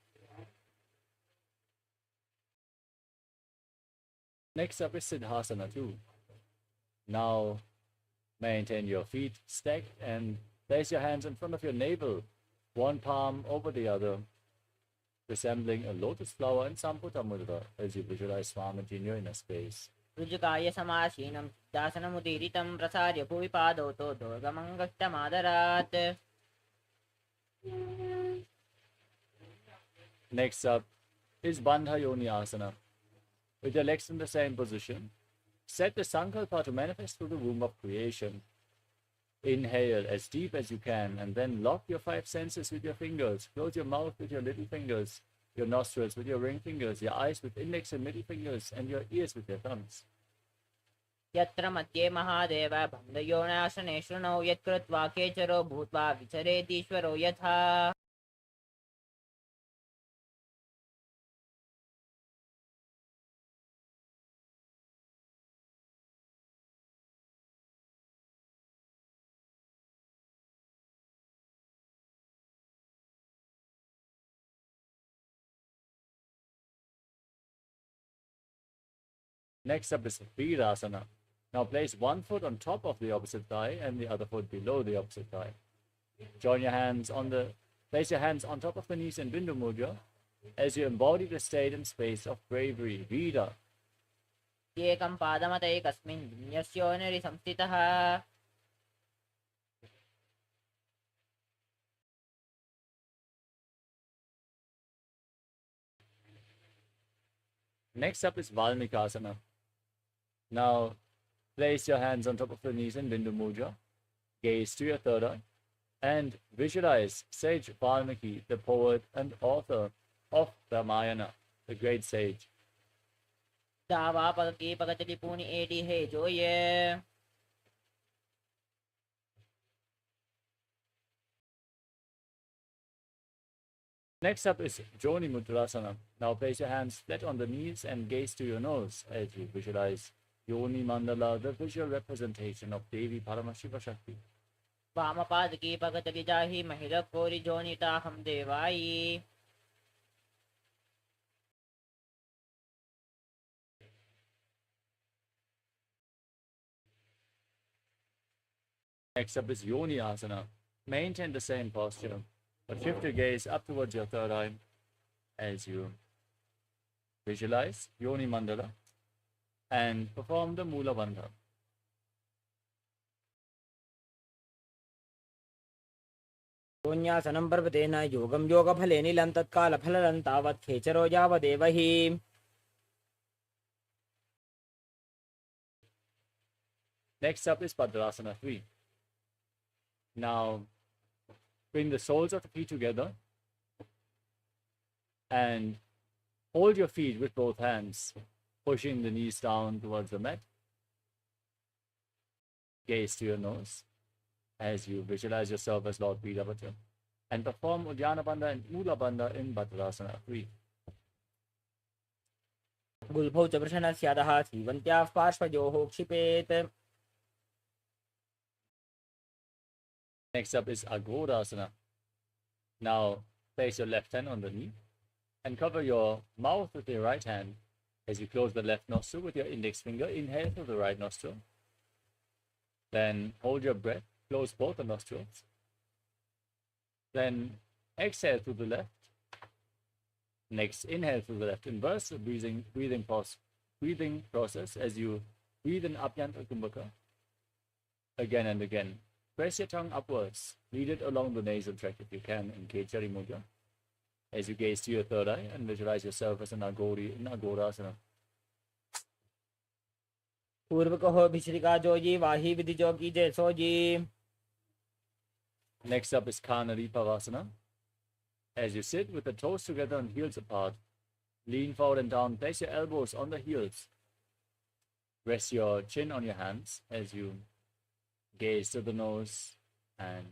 Next up is Siddhasana too. Now maintain your feet stacked and place your hands in front of your navel, one palm over the other, resembling a lotus flower in Samputa Mudra as you visualize Swamiji in your inner space. ऋजुकाय समासीनं दासनमुदीरितं प्रसार्य भुवि पादौ तो दोर्गमङ्गक्तमादरात्. Next up is Bandha Yoni Asana. With your legs in the same position, set the sankalpa to manifest through the womb of creation. Inhale as deep as you can and then lock your five senses with your fingers. Close your mouth with your little fingers. your nostrils with your ring fingers, your eyes with index and middle fingers, and your ears with your thumbs. यत्र मध्ये महादेव बन्धयोनाशने शृणौ यत्कृत्वा केचरो भूत्वा विचरेतीश्वरो यथा. Next up is Virasana. Now place one foot on top of the opposite thigh and the other foot below the opposite thigh. Place your hands on top of the knees in Bindu Mudra as you embody the state and space of bravery, Vira. एकं पादमतैकस्मिन् विन्यस्योनिरि संस्थितः. Next up is Valmikasana. Now place your hands on top of the knees in Bindu Mudra, gaze to your third eye, and visualize sage Valmiki, the poet and author of Ramayana, the great sage. दावा पगकी पगचली पूनी AD है जो ये. Next up is Joni Mudrasana. Now place your hands flat on the knees and gaze to your nose as you visualize Yoni Mandala, the visual representation of Devi Paramashiva Shakti. वामपाद की पगचली जाही महिला कोरी जोनिता हम देवाई. Next up is Yoni Asana. Maintain the same posture, but shift your gaze up towards your third eye as you visualize Yoni Mandala and perform the Mula Bandha. शून्यासनं पर्वतेन योगं योगफले नीलं तत्कालफलं तावत् खेचरो यावदेव हि. Next up is Padrasana 3. Now, bring the soles of the feet together and hold your feet with both hands, pushing the knees down towards the mat. Gaze to your nose as you visualize yourself as Lord Veerabhadra and perform Uddiyana Bandha and Mula Bandha in Padrasana 3. गुल्फौ च वृषणस्यादः सीवन्त्याः पार्श्वयोः क्षिपेत्. Next up is Agodasana. Now place your left hand on the knee and cover your mouth with your right hand as you close the left nostril with your index finger. Inhale through the right nostril. Then hold your breath, close both the nostrils. Then exhale through the left. Next, inhale through the left. Inverse the breathing process as you breathe in Abhyantara Kumbhaka again and again. Press your tongue upwards. Lead it along the nasal tract if you can in Kechari Mudra as you gaze to your third eye and visualize yourself as an Agori in Agorasana. पूर्व कहो भिश्रिका जोजी वाही विधि जोगी जैसो जी. Next up is Kanari Pavasana. As you sit with the toes together and heels apart, lean forward and down, place your elbows on the heels. Rest your chin on your hands as you gaze to the nose and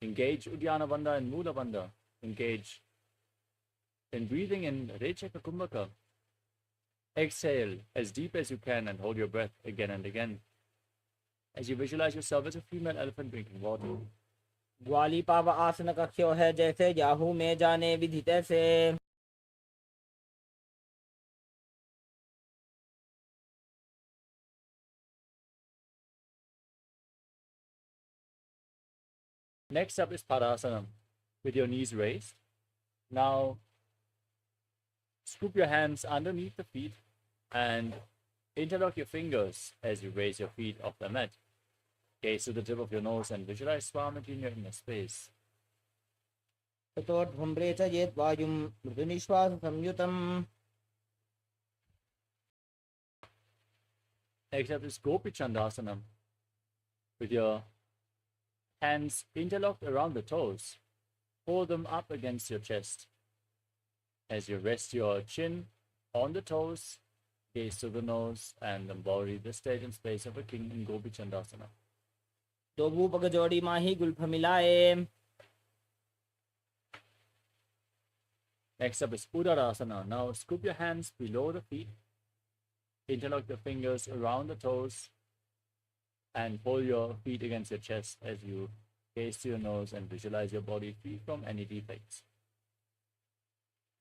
engage Uddiyana Bandha and Mula Bandha. Engage in breathing in Rechaka Kumbhaka. Exhale as deep as you can and hold your breath again and again as you visualize yourself as a female elephant drinking water. ग्वाली पाव आसन कक्ष्यो है जैसे Yahoo में जाने विधि तैसे. Next up is Padasana with your knees raised. Now scoop your hands underneath the feet and interlock your fingers as you raise your feet off the mat. Gaze to the tip of your nose and visualize Swamiji in your inner space. ततोर्ध्वम्रे च येत् वायुं मृदुनिश्वास संयुतम्. Next up is Gopi Chandasana with your hands interlocked around the toes. Pull them up against your chest. As you rest your chin on the toes, gaze to the nose, and embody the state and space of a king in Gopi Chandasana. दोबू पग जोड़ी माही Gulf मिलाए. Next up is Udarasana. Now scoop your hands below the feet, interlock your fingers around the toes, and pull your feet against your chest as you gaze to your nose and visualize your body free from any defects.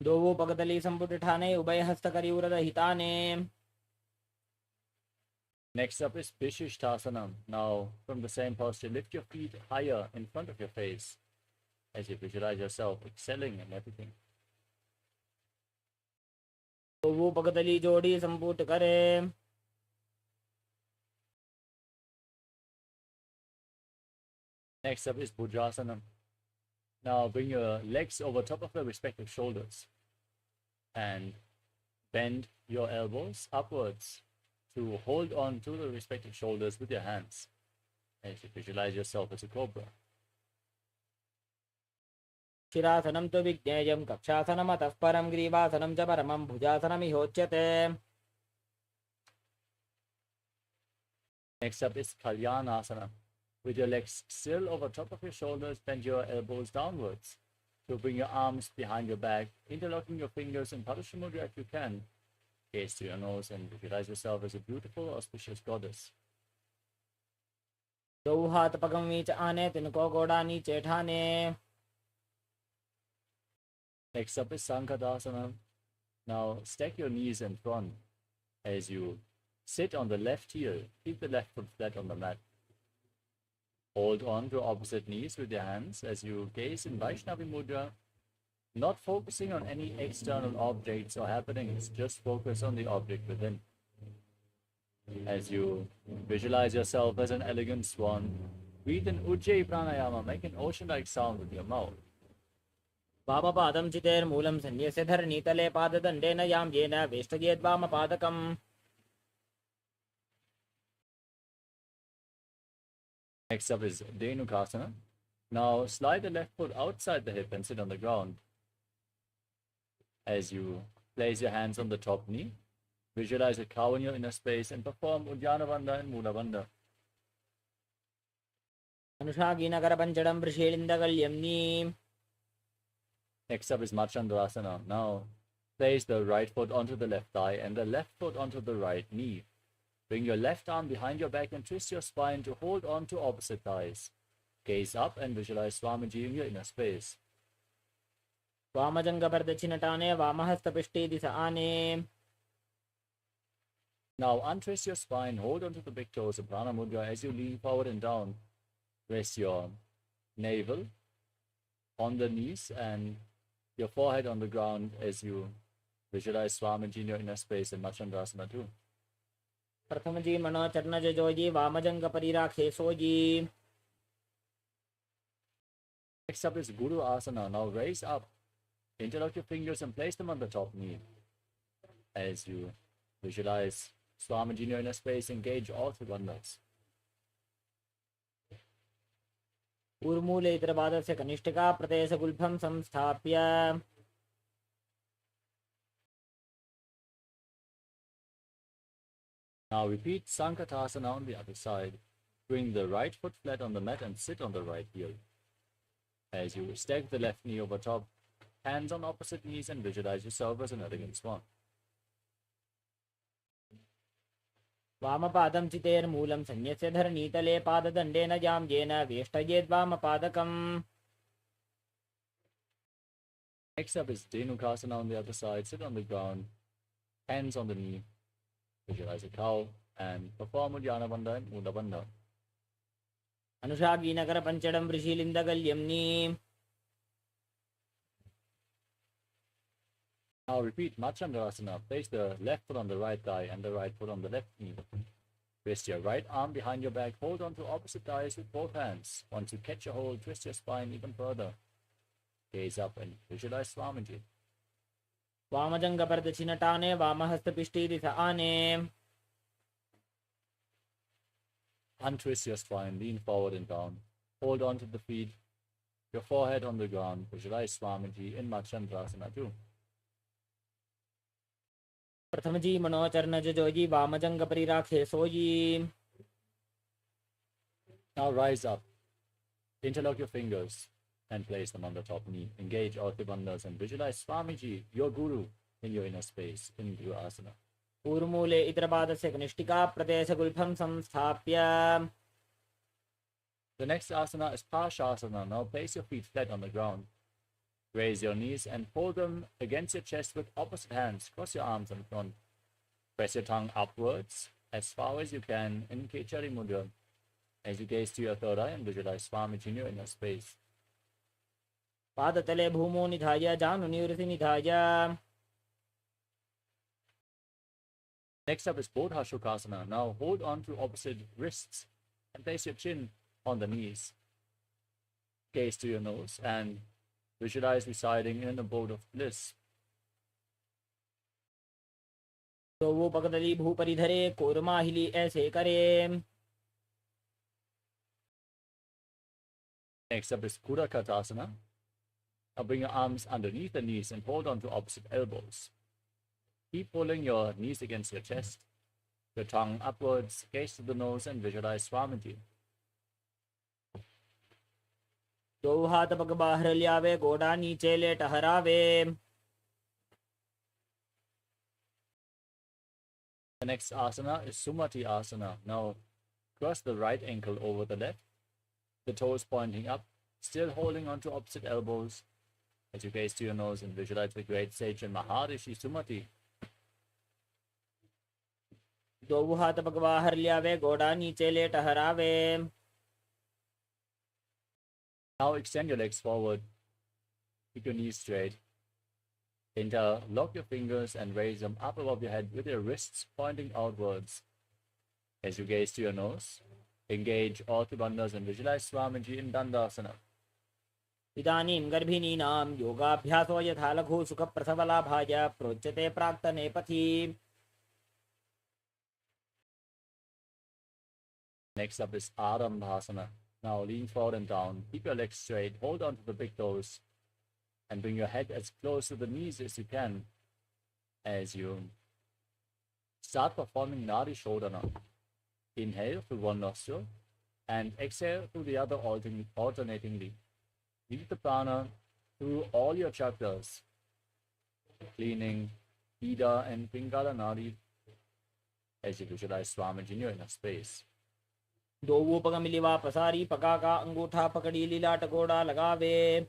दोबू पगतली संपुट ठाने उभय हस्त करी उरद हिताने. Next up is Vishishtasana. Now, from the same posture, lift your feet higher in front of your face as you visualize yourself excelling in everything. दोबू पगतली जोड़ी संपुट करे. Next up is Bhudrasana. Now, bring your legs over top of the respective shoulders and bend your elbows upwards to hold on to the respective shoulders with your hands as you visualize yourself as a cobra. शिरासनं तु विज्ञेयं कक्षासनमतः परं ग्रीवासनं च परमं भुजासनमिहोच्यते. Next up is Kalyanasana. With your legs still over top of your shoulders, bend your elbows downwards. So bring your arms behind your back, interlocking your fingers in Padusha Mudra if you can. Gaze to your nose and visualize yourself as a beautiful, auspicious goddess. दो हाथ पगम नीच आने तिनको गोड़ा नीचे ठाने. Next up is Sankadasana. Now stack your knees in front as you sit on the left heel. Keep the left foot flat on the mat. Hold on to opposite knees with your hands as you gaze in Vaishnavi Mudra, not focusing on any external objects or happenings, just focus on the object within. As you visualize yourself as an elegant swan, breathe in Ujjayi Pranayama, make an ocean-like sound with your mouth. वामपादं चितेर्मूलं सन्न्यस्य धरणीतले पाददण्डेन यां येन वेष्टयेद्वामपादकम्. Next up is Dhenukasana. Now slide the left foot outside the hip and sit on the ground. As you place your hands on the top knee, visualize a cow in your inner space and perform Uddiyana Bandha and Mula Bandha. अनुषागीनकरपञ्चडं वृषेलिन्दकल्यम्नि. Next up is Machandrasana. Now place the right foot onto the left thigh and the left foot onto the right knee. Bring your left arm behind your back and twist your spine to hold on to opposite thighs. Gaze up and visualize Swamiji in your inner space. वामजङ्गपर्दक्षिणटाने वामहस्तपिष्टे दिश आने. Now untwist your spine, hold onto the big toes of Prana Mudra as you lean forward and down. Rest your navel on the knees and your forehead on the ground as you visualize Swamiji in your inner space in Machandrasana too. प्रथमजी मनो चरणज Joji वामजङ्गपरिराखे sooji. Next up is Guru Asana. Now raise up, interlock your fingers and place them on the top knee. As you visualize Swamiji in your inner space, engage all three bandhas. ऊर्मूले इतरपादस्य कनिष्ठिका प्रदेशगुल्फं संस्थाप्य. Now repeat Sankatasana on the other side. Bring the right foot flat on the mat and sit on the right heel. As you stack the left knee over top, hands on opposite knees and visualize yourself as an elegant swan. वामपादं चितेर्मूलं सन्न्यस्य धरणीतले पाददण्डेन यां येन वेष्टयेद्वामपादकम्. Next up is Dhenukasana on the other side. Sit on the ground, hands on the knee. Visualize a cow and perform Uddiyana Bandha and Mula Bandha. अनुषागीनकरपञ्चडं वृषीलिन्दकल्यम्नि. Now repeat Machandrasana. Place the left foot on the right thigh and the right foot on the left knee. Rest your right arm behind your back. Hold on to opposite thighs with both hands. Once you catch a hold, twist your spine even further. Gaze up and visualize Swamiji. वामजङ्गपर्दक्षिणटाने वामहस्तपिष्टे दिश आने. Untwist your spine, lean forward and down. Hold on to the feet, your forehead on the ground. Visualize Swamiji in Machandrasana too. प्रथम जी मनोचरण Joji वामजंग परिराखे sooji. Now rise up, interlock your fingers and place them on the top knee. Engage all the bandhas and visualize Swamiji, your guru, in your inner space in Guru Asana. ऊर्मूले इतरपादस्य कनिष्ठिका प्रदेशगुल्फं संस्थाप्य. The next asana is Parshasana. Now place your feet flat on the ground. Raise your knees and hold them against your chest with opposite hands. Cross your arms in front. Press your tongue upwards as far as you can in Kechari Mudra as you gaze to your third eye and visualize Swamiji in your inner space. पादतले भूमो निधाय जानुनिवृत्ति निधाय. Next up is Bodha Shukasana. Now hold on to opposite wrists and place your chin on the knees. Gaze to your nose and visualize residing in an abode of bliss. तो वो पगदली भूपरि धरे कोरमाहिली ऐसे करे. Next up is Kudakatasana. Now bring your arms underneath the knees and hold on to opposite elbows. Keep pulling your knees against your chest, your tongue upwards, gaze to the nose and visualize Swamiji. दो हाथ पग बाहर लियावे गोड़ा नीचे ले टहरावे. The next asana is Sumati Asana. Now cross the right ankle over the left, the toes pointing up, still holding on to opposite elbows as you gaze to your nose and visualize the great sage and Maharishi Sumati. दो हाथ पग बाहर लियावे गोड़ा नीचे ले टहरावे. Now extend your legs forward, keep your knees straight. Interlock your fingers and raise them up above your head with your wrists pointing outwards. As you gaze to your nose, engage all the bandhas and visualize Swamiji in Dandasana. इदानीं गर्भिणीनां योगाभ्यासो यथा लघु सुखप्रसवलाभाय प्रोच्यते प्राक्तने पथि. Next up is Arambhasana. Now lean forward and down, keep your legs straight, hold on to the big toes, and bring your head as close to the knees as you can as you start performing Nadi Shodhana. Inhale through one nostril and exhale through the other alternatingly. Lead the prana through all your chakras, cleaning Ida and Pingala Nadi as you visualize Swamiji in your inner space. दो वो पग मिलिवा पसारी पका का अंगूठा पकड़ी लीला टकोड़ा लगावे.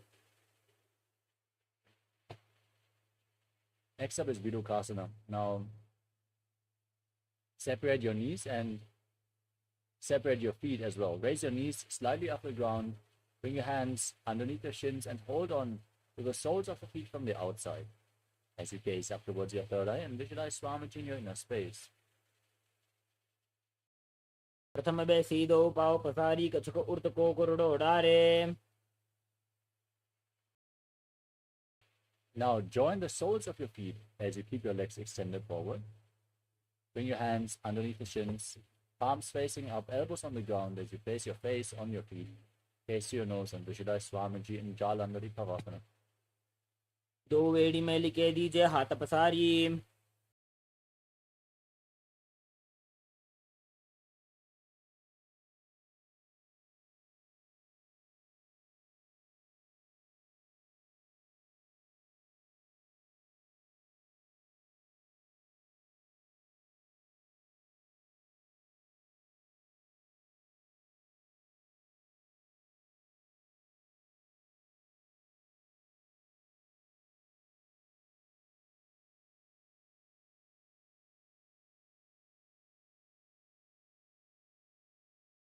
Next up is Vidukasana. Now separate your knees and separate your feet as well. Raise your knees slightly off the ground. Bring your hands underneath your shins and hold on to the soles of the feet from the outside as you gaze up towards your third eye and visualize Swamiji in your inner space. प्रथम बेसी दो पाव पसारी कछुक उर्त को कुरडो डारे. Now join the soles of your feet as you keep your legs extended forward. Bring your hands underneath the shins, palms facing up, elbows on the ground as you place your face on your feet. Gaze to your nose and visualize Swamiji in Jalandhari Pavasana. दो वेड़ी में लिखे दीजिए हाथ पसारी.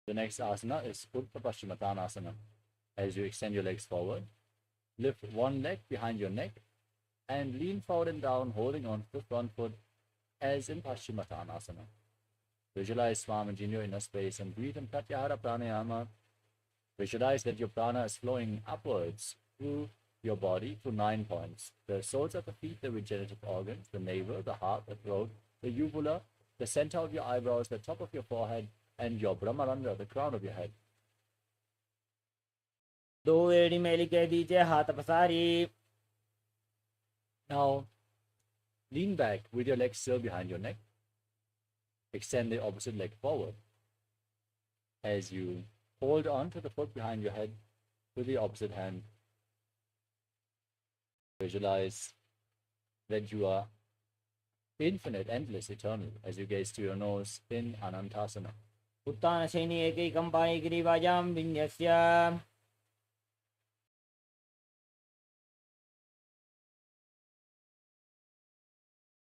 The next asana is Uttha Paschimottanasana. As you extend your legs forward, lift one leg behind your neck and lean forward and down, holding on to the front foot as in Paschimottanasana. Visualize Swamiji in your inner space and breathe in Pratyahara Pranayama. Visualize that your prana is flowing upwards through your body to 9 points. The soles of the feet, the regenerative organs, the navel, the heart, the throat, the uvula, the center of your eyebrows, the top of your forehead, and your Brahmarandra, the crown of your head. दो वेड़ी में लिखे दीजिए हाथ पसारी. Now, Lean back with your legs still behind your neck. Extend the opposite leg forward as you hold on to the foot behind your head with the opposite hand. Visualize that you are infinite, endless, eternal as you gaze to your nose in Anantasana. उत्तानशयनी एकैकं पाणिग्रीवायां विन्यस्य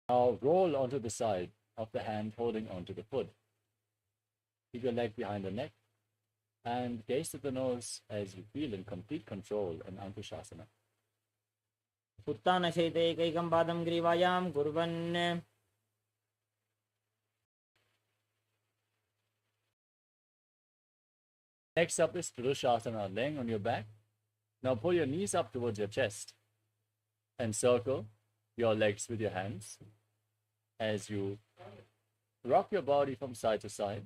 Now roll onto the side of the hand holding onto the foot. Keep your leg behind the neck and gaze to the nose as you feel in complete control in Ankushasana. उत्तानशयिते एकैकं पादं ग्रीवायां कुर्वन् Next up is Purushasana, laying on your back. Now pull your knees up towards your chest and circle your legs with your hands as you rock your body from side to side.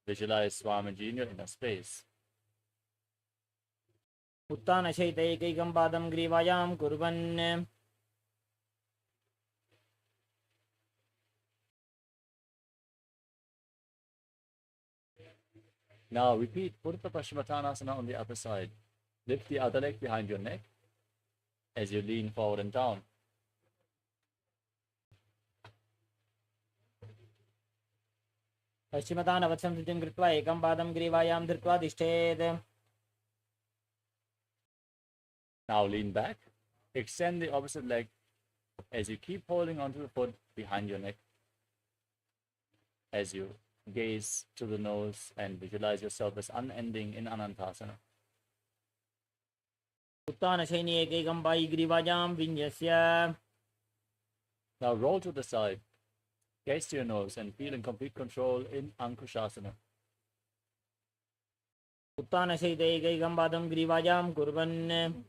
Visualize Swamiji in your inner space. उत्तानशयिते एकैकं पादं ग्रीवायां कुर्वन् Now repeat Purta Paschimottanasana on the other side. Lift the other leg behind your neck as you lean forward and down. पश्चिमतानवत्सं स्थितिं कृत्वा एकं पादं ग्रीवायां धृत्वा तिष्ठेत् Now lean back. Extend the opposite leg as you keep holding onto the foot behind your neck. As you gaze to the nose and visualize yourself as unending in Anantasana. उत्तानशयनी एकैकं पाणिग्रीवायां विन्यस्य Now roll to the side. Gaze to your nose and feel in complete control in Ankushasana. उत्तानशयिते एकैकं पादं ग्रीवायां कुर्वन्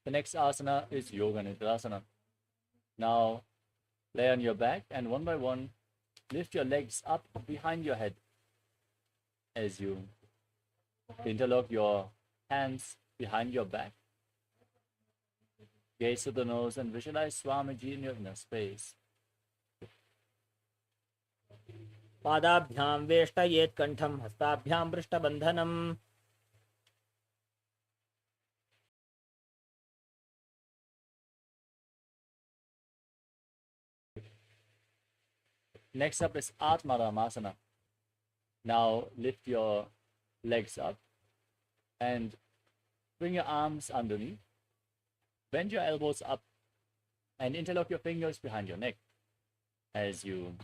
The next asana is Yoga Nidrasana. Now lay on your back and one by one lift your legs up behind your head as you interlock your hands behind your back. Gaze to the nose and visualize Swamiji in your inner space. पादाभ्यां वेष्टयेत् कण्ठं हस्ताभ्यां पृष्ठबन्धनम् Next up is Atmaramasana. Now lift your legs up and bring your arms underneath. Bend your elbows up and interlock your fingers behind your neck as you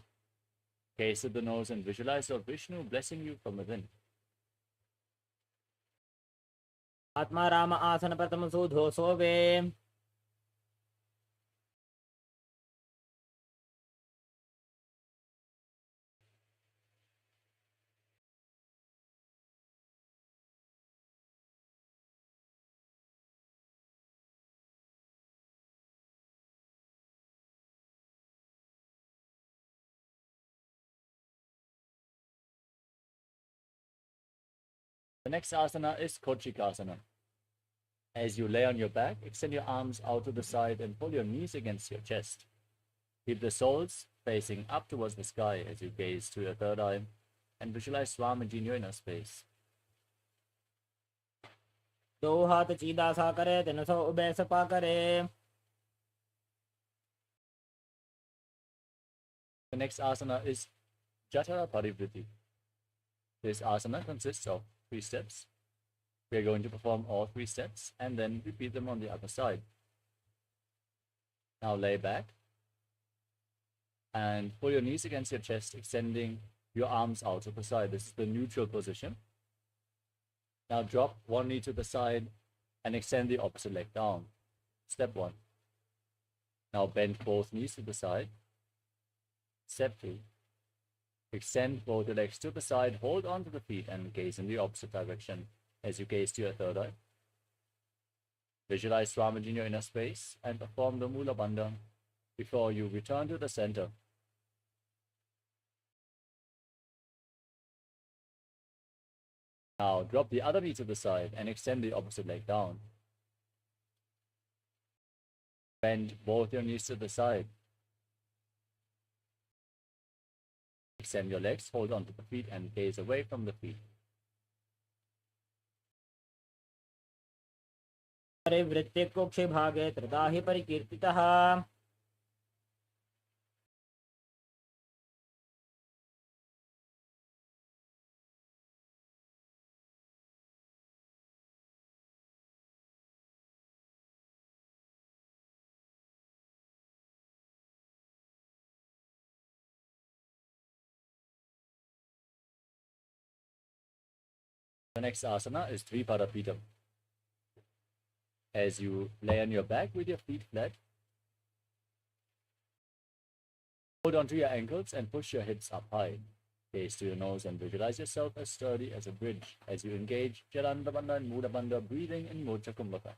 gaze at the nose and visualize Lord Vishnu blessing you from within. आत्मा राम आसन प्रथम सूधो सोवे The next asana is Kochikasana. As you lay on your back, extend your arms out to the side and pull your knees against your chest. Keep the soles facing up towards the sky as you gaze to your third eye and visualize Swamiji in your inner space. दो हाथ सीधा सा करे तीन सौ ube Sapa करे The next asana is Jatara Parivritti. This asana consists of 3 steps. We are going to perform all 3 steps and then repeat them on the other side. Now lay back and pull your knees against your chest, extending your arms out to the side. This is the neutral position. Now drop one knee to the side and extend the opposite leg down. Step 1. Now bend both knees to the side. Step 2. Extend both your legs to the side, hold on to the feet and gaze in the opposite direction as you gaze to your third eye. Visualize Swamiji in your inner space and perform the Mula Bandha before you return to the center. Now drop the other knee to the side and extend the opposite leg down. Bend both your knees to the side. Extend your legs, hold on to the feet and gaze away from the feet. वृत्तिकोक्षे भागे त्रिधा हि परिकीर्तितः The next asana is Dvipadapitam. As you lay on your back with your feet flat, hold onto your ankles and push your hips up high. Gaze to your nose and visualize yourself as sturdy as a bridge as you engage Jalanda Bandha and Muda Bandha, breathing in Mocha Kumbhaka.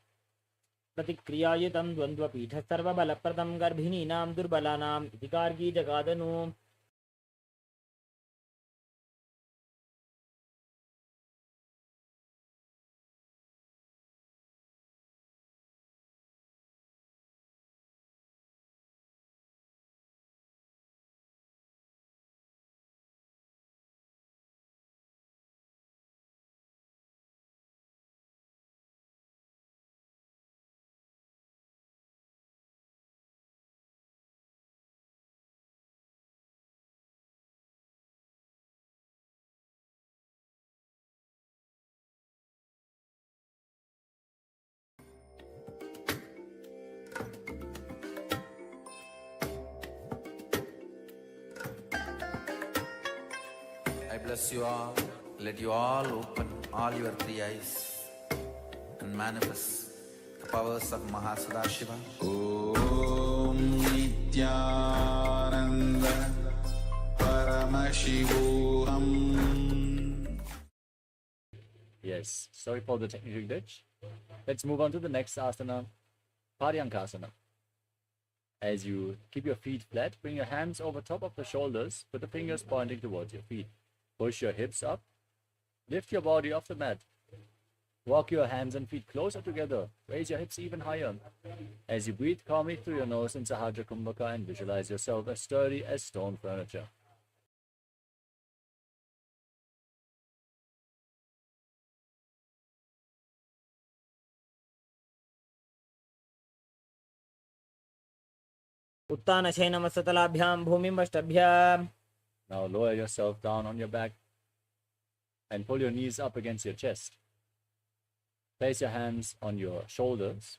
प्रतिक्रियायुतं द्वन्द्वपीठ सर्वबलप्रदं गर्भिणीनां दुर्बलानाम् इति Gargi जगादनु I bless you all. Let you all open all your three eyes and manifest the powers of Mahasadashiva. Om Nithyananda Paramashivoham. Yes, sorry for the technical glitch. Let's move on to the next asana, Paryankasana. As you keep your feet flat, bring your hands over top of the shoulders with the fingers pointing towards your feet. Push your hips up. Lift your body off the mat. Walk your hands and feet closer together. Raise your hips even higher. As you breathe calmly through your nose in Sahajra Kumbhaka and visualize yourself as sturdy as stone furniture. उत्तानशयनमस्ततलाभ्यां भूमिमष्टभ्य Now lower yourself down on your back and pull your knees up against your chest. Place your hands on your shoulders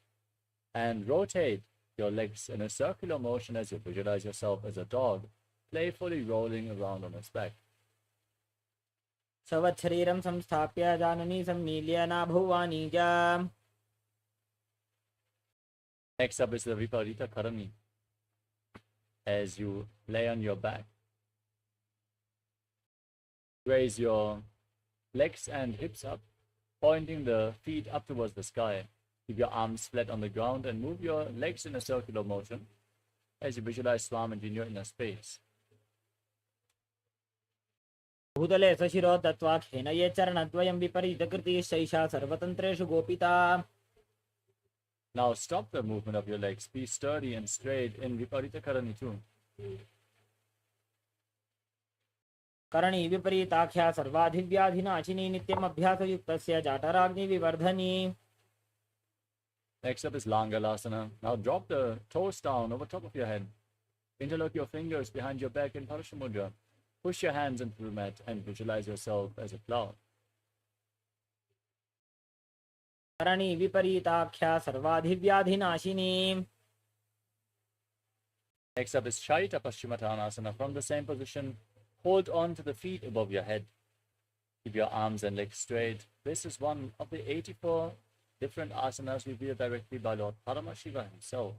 and rotate your legs in a circular motion as you visualize yourself as a dog, playfully rolling around on its back. सवच्छरीरं संस्थाप्य जाननी सम्मील्य नाभुवानी च Next up is the Viparita Karani. As you lay on your back, raise your legs and hips up, pointing the feet up towards the sky. Keep your arms flat on the ground and move your legs in a circular motion as you visualize Swamiji in your inner space. भूतले सशिरो दत्वा खेनये चरणद्वयं विपरीतकृतिः शैषा सर्वतन्त्रेषु गोपिता Now stop the movement of your legs. Be sturdy and straight in Viparita Karani too. करणी विपरीताख्या सर्वाधिव्याधिनाशिनी नित्यम् अभ्यासयुक्तस्य जाटराग्नि विवर्धनी. Next up is Langalasana. Now drop the toes down over top of your head. Interlock your fingers behind your back in Parashamudra. Push your hands into the mat and visualize yourself as a cloud. Karni विपरीताख्या सर्वाधिव्याधिनाशिनी. Next up is Shaita Paschimottanasana. From the same position, hold on to the feet above your head. Keep your arms and legs straight. This is one of the 84 different asanas revealed directly by Lord Paramashiva himself.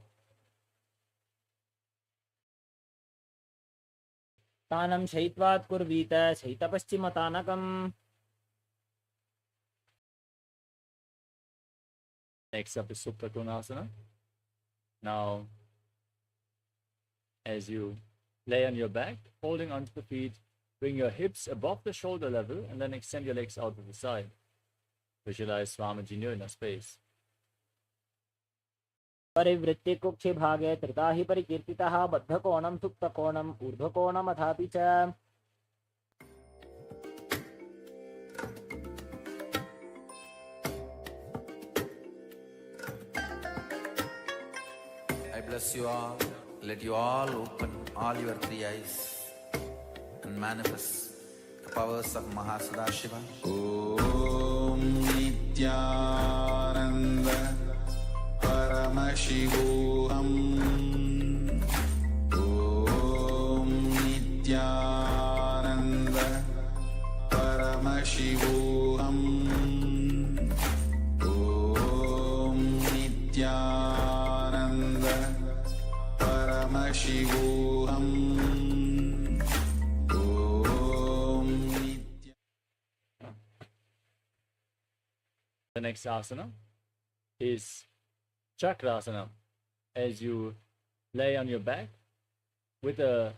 तानं शयित्वात् कुर्वीत शयितपश्चिमतानकम्. Next up is Supta Konasana. Now, as you lay on your back, holding onto the feet, Bring your hips above the shoulder level and then extend your legs out to the side. Visualize Swamiji in your inner space. परिवृत्ति कुक्षि भागे त्रिता हि परिकीर्तितः बद्धकोणं सुप्तकोणं ऊर्ध्वकोणमथापि च I bless you all. Let you all open all your three eyes and manifest the powers of Mahasadashiva. Om Nithyananda Paramashivoham. Om Nithyananda Paramashivoham. Om Nithyananda Paramashivoham. Om Nithyananda. The next asana is Chakrasana. As you lay on your back with the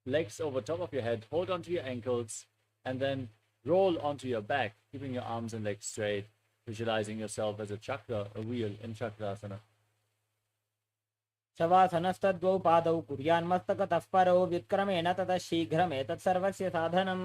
legs over top of your head, hold onto your ankles and then roll onto your back, keeping your arms and legs straight, visualizing yourself as a chakra, a wheel in Chakrasana. शवासनस्तद्वौ पादौ कुर्यान्मस्तकतः परौ व्युत्क्रमेण ततः शीघ्रमेतत् सर्वस्य साधनम्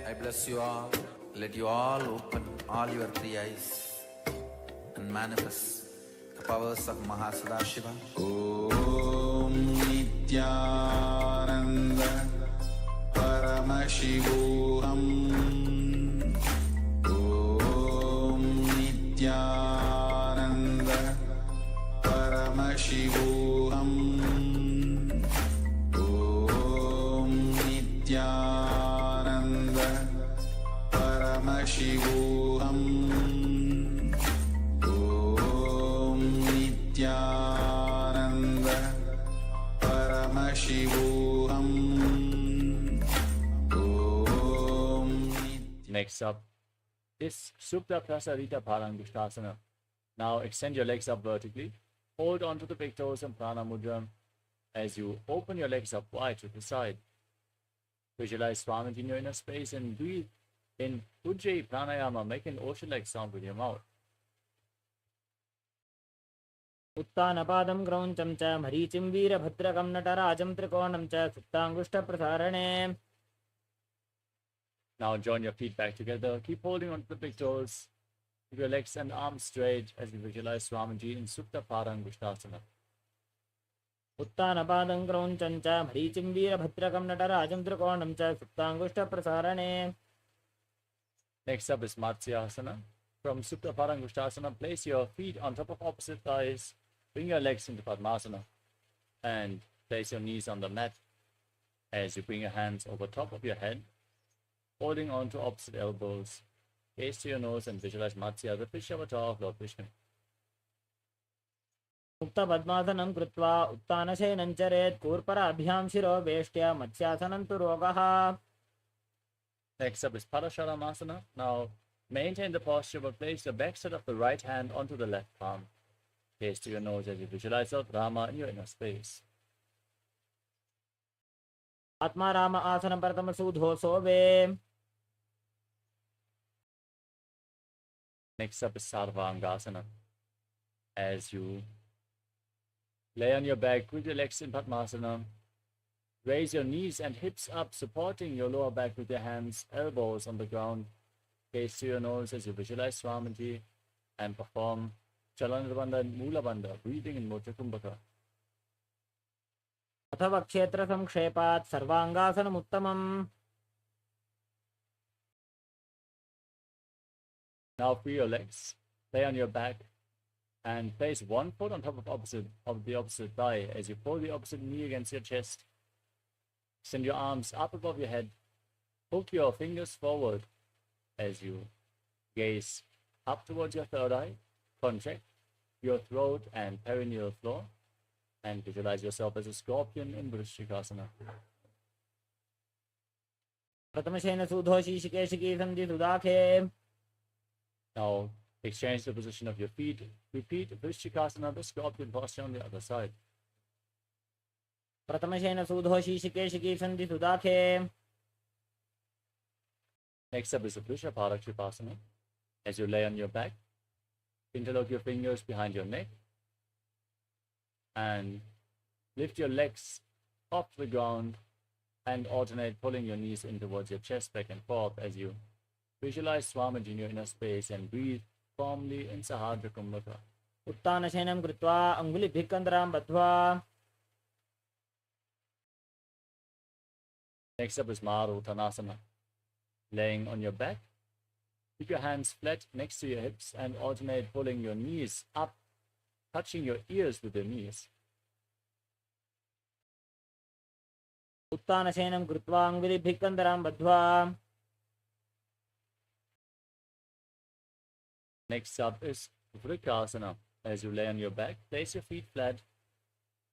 I bless you all. Let you all open all your three eyes and manifest the powers of Mahasadashiva. Om Nithyananda Paramashivoham. Om Nithyananda Paramashivoham. Om Nithyananda Paramashivoham. Om Nithyananda Paramashivoham. Om Next up is Supta Prasarita Parangushtasana. Now extend your legs up vertically. Hold on to the big toes and prana mudra as you open your legs up wide to the side. Visualize Swamiji in your inner space and breathe in Ujjayi Pranayama. Make an ocean-like sound with your mouth. उत्तानपादं क्रौञ्चं च मरीचिं वीरभद्रकं नटराजं त्रिकोणं च सुप्ताङ्गुष्ठप्रसारणे Now join your feet back together. Keep holding on to the big toes. Keep your legs and arms straight as you visualize Swamiji in Supta Parangushtasana. उत्तानपादं क्रौञ्चं च मरीचिं वीरभद्रकं नटराजं त्रिकोणं च सुप्ताङ्गुष्ठप्रसारणे Next up is Matsyasana. From Supta Parangushtasana, place your feet on top of opposite thighs. Bring your legs into Padmasana and place your knees on the mat as you bring your hands over top of your head, holding on to opposite elbows. Gaze to your nose and visualize Matsya, the fish avatar of Lord Vishnu. मुक्तपद्मासनं कृत्वा उत्तानशयनं चरेत् कूर्पराभ्यां शिरो वेष्ट्या मत्स्यासनं तु रोगः Next up is Parasharamasana. Now maintain the posture but place the back side of the right hand onto the left palm. Gaze to your nose as you visualize Lord Rama in your inner space. आत्मा राम आसनं प्रथमसूधो सोवे Next up is Sarvangasana. As you lay on your back with your legs in Padmasana, raise your knees and hips up, supporting your lower back with your hands, elbows on the ground. Gaze to your nose as you visualize Swamiji and perform Chalanabandha and Mulabandha, breathing in Mudra Kumbhaka. अथवा क्षेत्रसंक्षेपात् सर्वाङ्गासनमुत्तमम् Now free your legs, lay on your back, and place one foot on top of the opposite thigh as you pull the opposite knee against your chest. Send your arms up above your head. Hook your fingers forward as you gaze up towards your third eye. Contract your throat and perineal floor And visualize yourself as a scorpion in Vrishikasana. प्रथमशयन सुधोषी शिकेशिकी सन्धि सुदाखे. Now exchange the position of your feet. Repeat Vrishikasana, the scorpion posture on the other side. प्रथमशयन सुधोषी शिकेशिकी सन्धि सुदाखे. Next up is the Vrishabhara Tripasana. As you lay on your back, interlock your fingers behind your neck and lift your legs off the ground and alternate pulling your knees in towards your chest back and forth as you visualize Swamiji in your inner space and breathe firmly in Sahadra Kumbhaka. उत्तानशयनं कृत्वा अङ्गुलिभिः कन्दरां बद्ध्वा. Next up is Maruttanasana. Laying on your back, keep your hands flat next to your hips and alternate pulling your knees up, touching your ears with your knees. उत्तानशयनं कृत्वा अङ्गुलिभिः कन्दरां बद्ध्वा. Next up is Vrikasana. As you lay on your back, place your feet flat,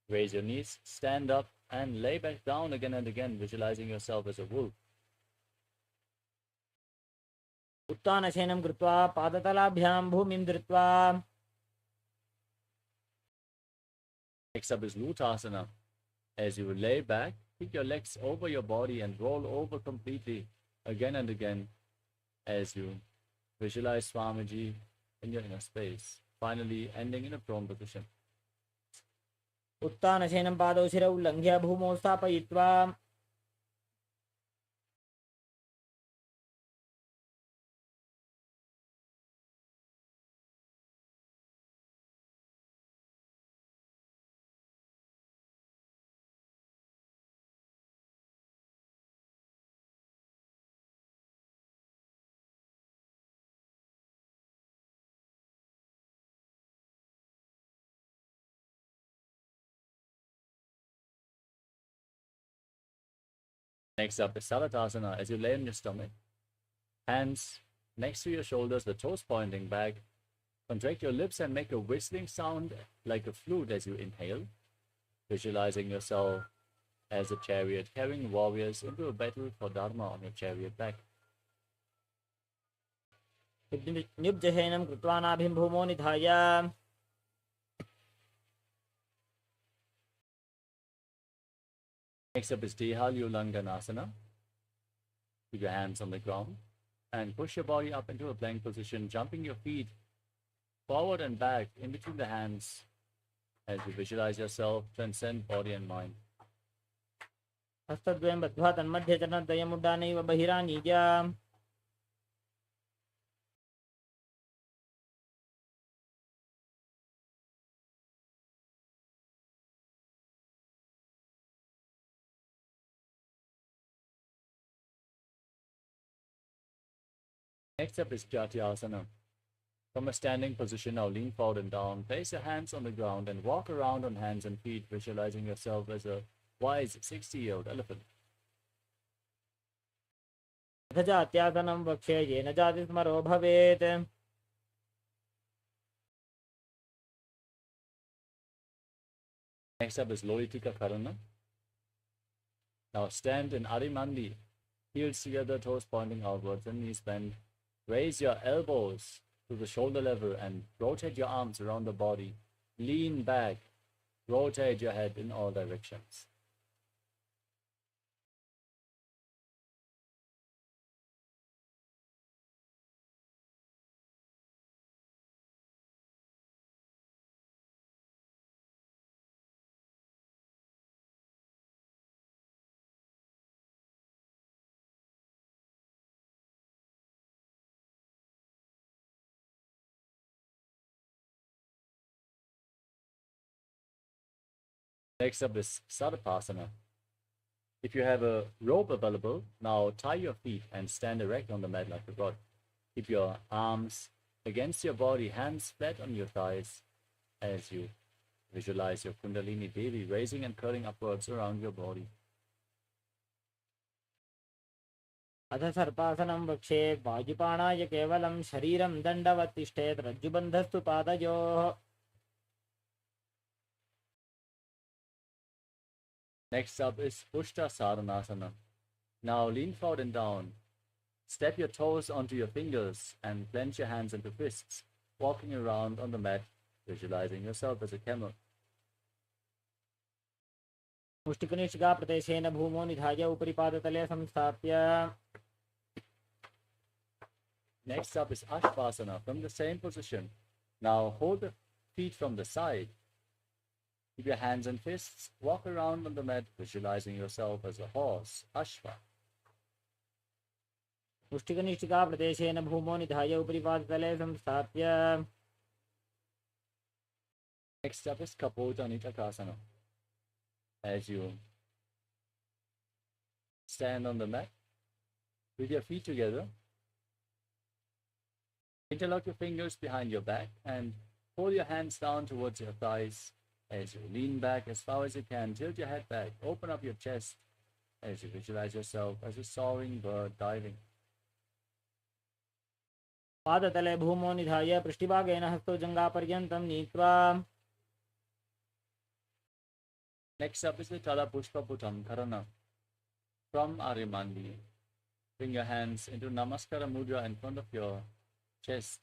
raise your knees, stand up and lay back down again and again, visualizing yourself as a wolf. उत्तानशयनं कृत्वा पादतलाभ्यां भूमिं धृत्वा. Next up is Lutasana. As you lay back, kick your legs over your body and roll over completely again and again as you visualize Swamiji in your inner space, finally ending in a prone position. उत्तानशयनं पादौ शिरौ उल्लङ्घ्य भूमौ स्थापयित्वा. Next up is Salatasana. As you lay on your stomach, hands next to your shoulders, the toes pointing back. Contract your lips and make a whistling sound like a flute as you inhale, visualizing yourself as a chariot carrying warriors into a battle for Dharma on your chariot back. निब्जशयनं कृत्वा नाभिं भूमौ निधाय. Next up is Dehalyulanganasana. Keep your hands on the ground and push your body up into a plank position, jumping your feet forward and back in between the hands as you visualize yourself transcend body and mind. हस्तद्वयं बद्ध्वा तन्मध्ये चरणद्वयम् उड्डानैव बहिरानीय. Next up is Jatyasana. From a standing position, now lean forward and down. Place your hands on the ground and walk around on hands and feet, visualizing yourself as a wise 60-year-old elephant. जात्यासनं वक्ष्ये येन जातिस्मरो भवेत्. Next up is Loitika Karana. Now stand in Arimandi, heels together, toes pointing outwards and knees bent. Raise your elbows to the shoulder level and rotate your arms around the body. Lean back, rotate your head in all directions. Next up is Sarapasana. If you have a rope available, now tie your feet and stand erect on the mat like a god. Keep your arms against your body, hands flat on your thighs as you visualize your Kundalini Devi raising and curling upwards around your body. अथ सर्पासनं वक्षे वायुपाणाय केवलं शरीरं दण्डवत् तिष्ठेत् रज्जुबन्धस्तु पादयोः. Next up is Pushta Sadhanasana. Now lean forward and down. Step your toes onto your fingers and clench your hands into fists, walking around on the mat, visualizing yourself as a camel. मुष्टिकनिष्ठिका प्रदेशेन भूमौ निधाय उपरि पादतले संस्थाप्य. Next up is Ashvasana from the same position. Now hold the feet from the side. Keep your hands and fists, walk around on the mat, visualizing yourself as a horse, Ashva. मुष्टिकनिष्ठिका प्रदेशेन भूमौ निधाय उपरि पादतले संस्थाप्य. Next up is Kapota Nithyananda. As you stand on the mat with your feet together, interlock your fingers behind your back and pull your hands down towards your thighs. As you lean back as far as you can, tilt your head back, open up your chest as you visualize yourself as a soaring bird diving. पादतले भूमौ निधाय पृष्ठभागेन हस्तो जङ्घापर्यन्तं नीत्वा. Next up is the Tala Pushpa Putam Karana from Arimandi. Bring your hands into Namaskara Mudra in front of your chest.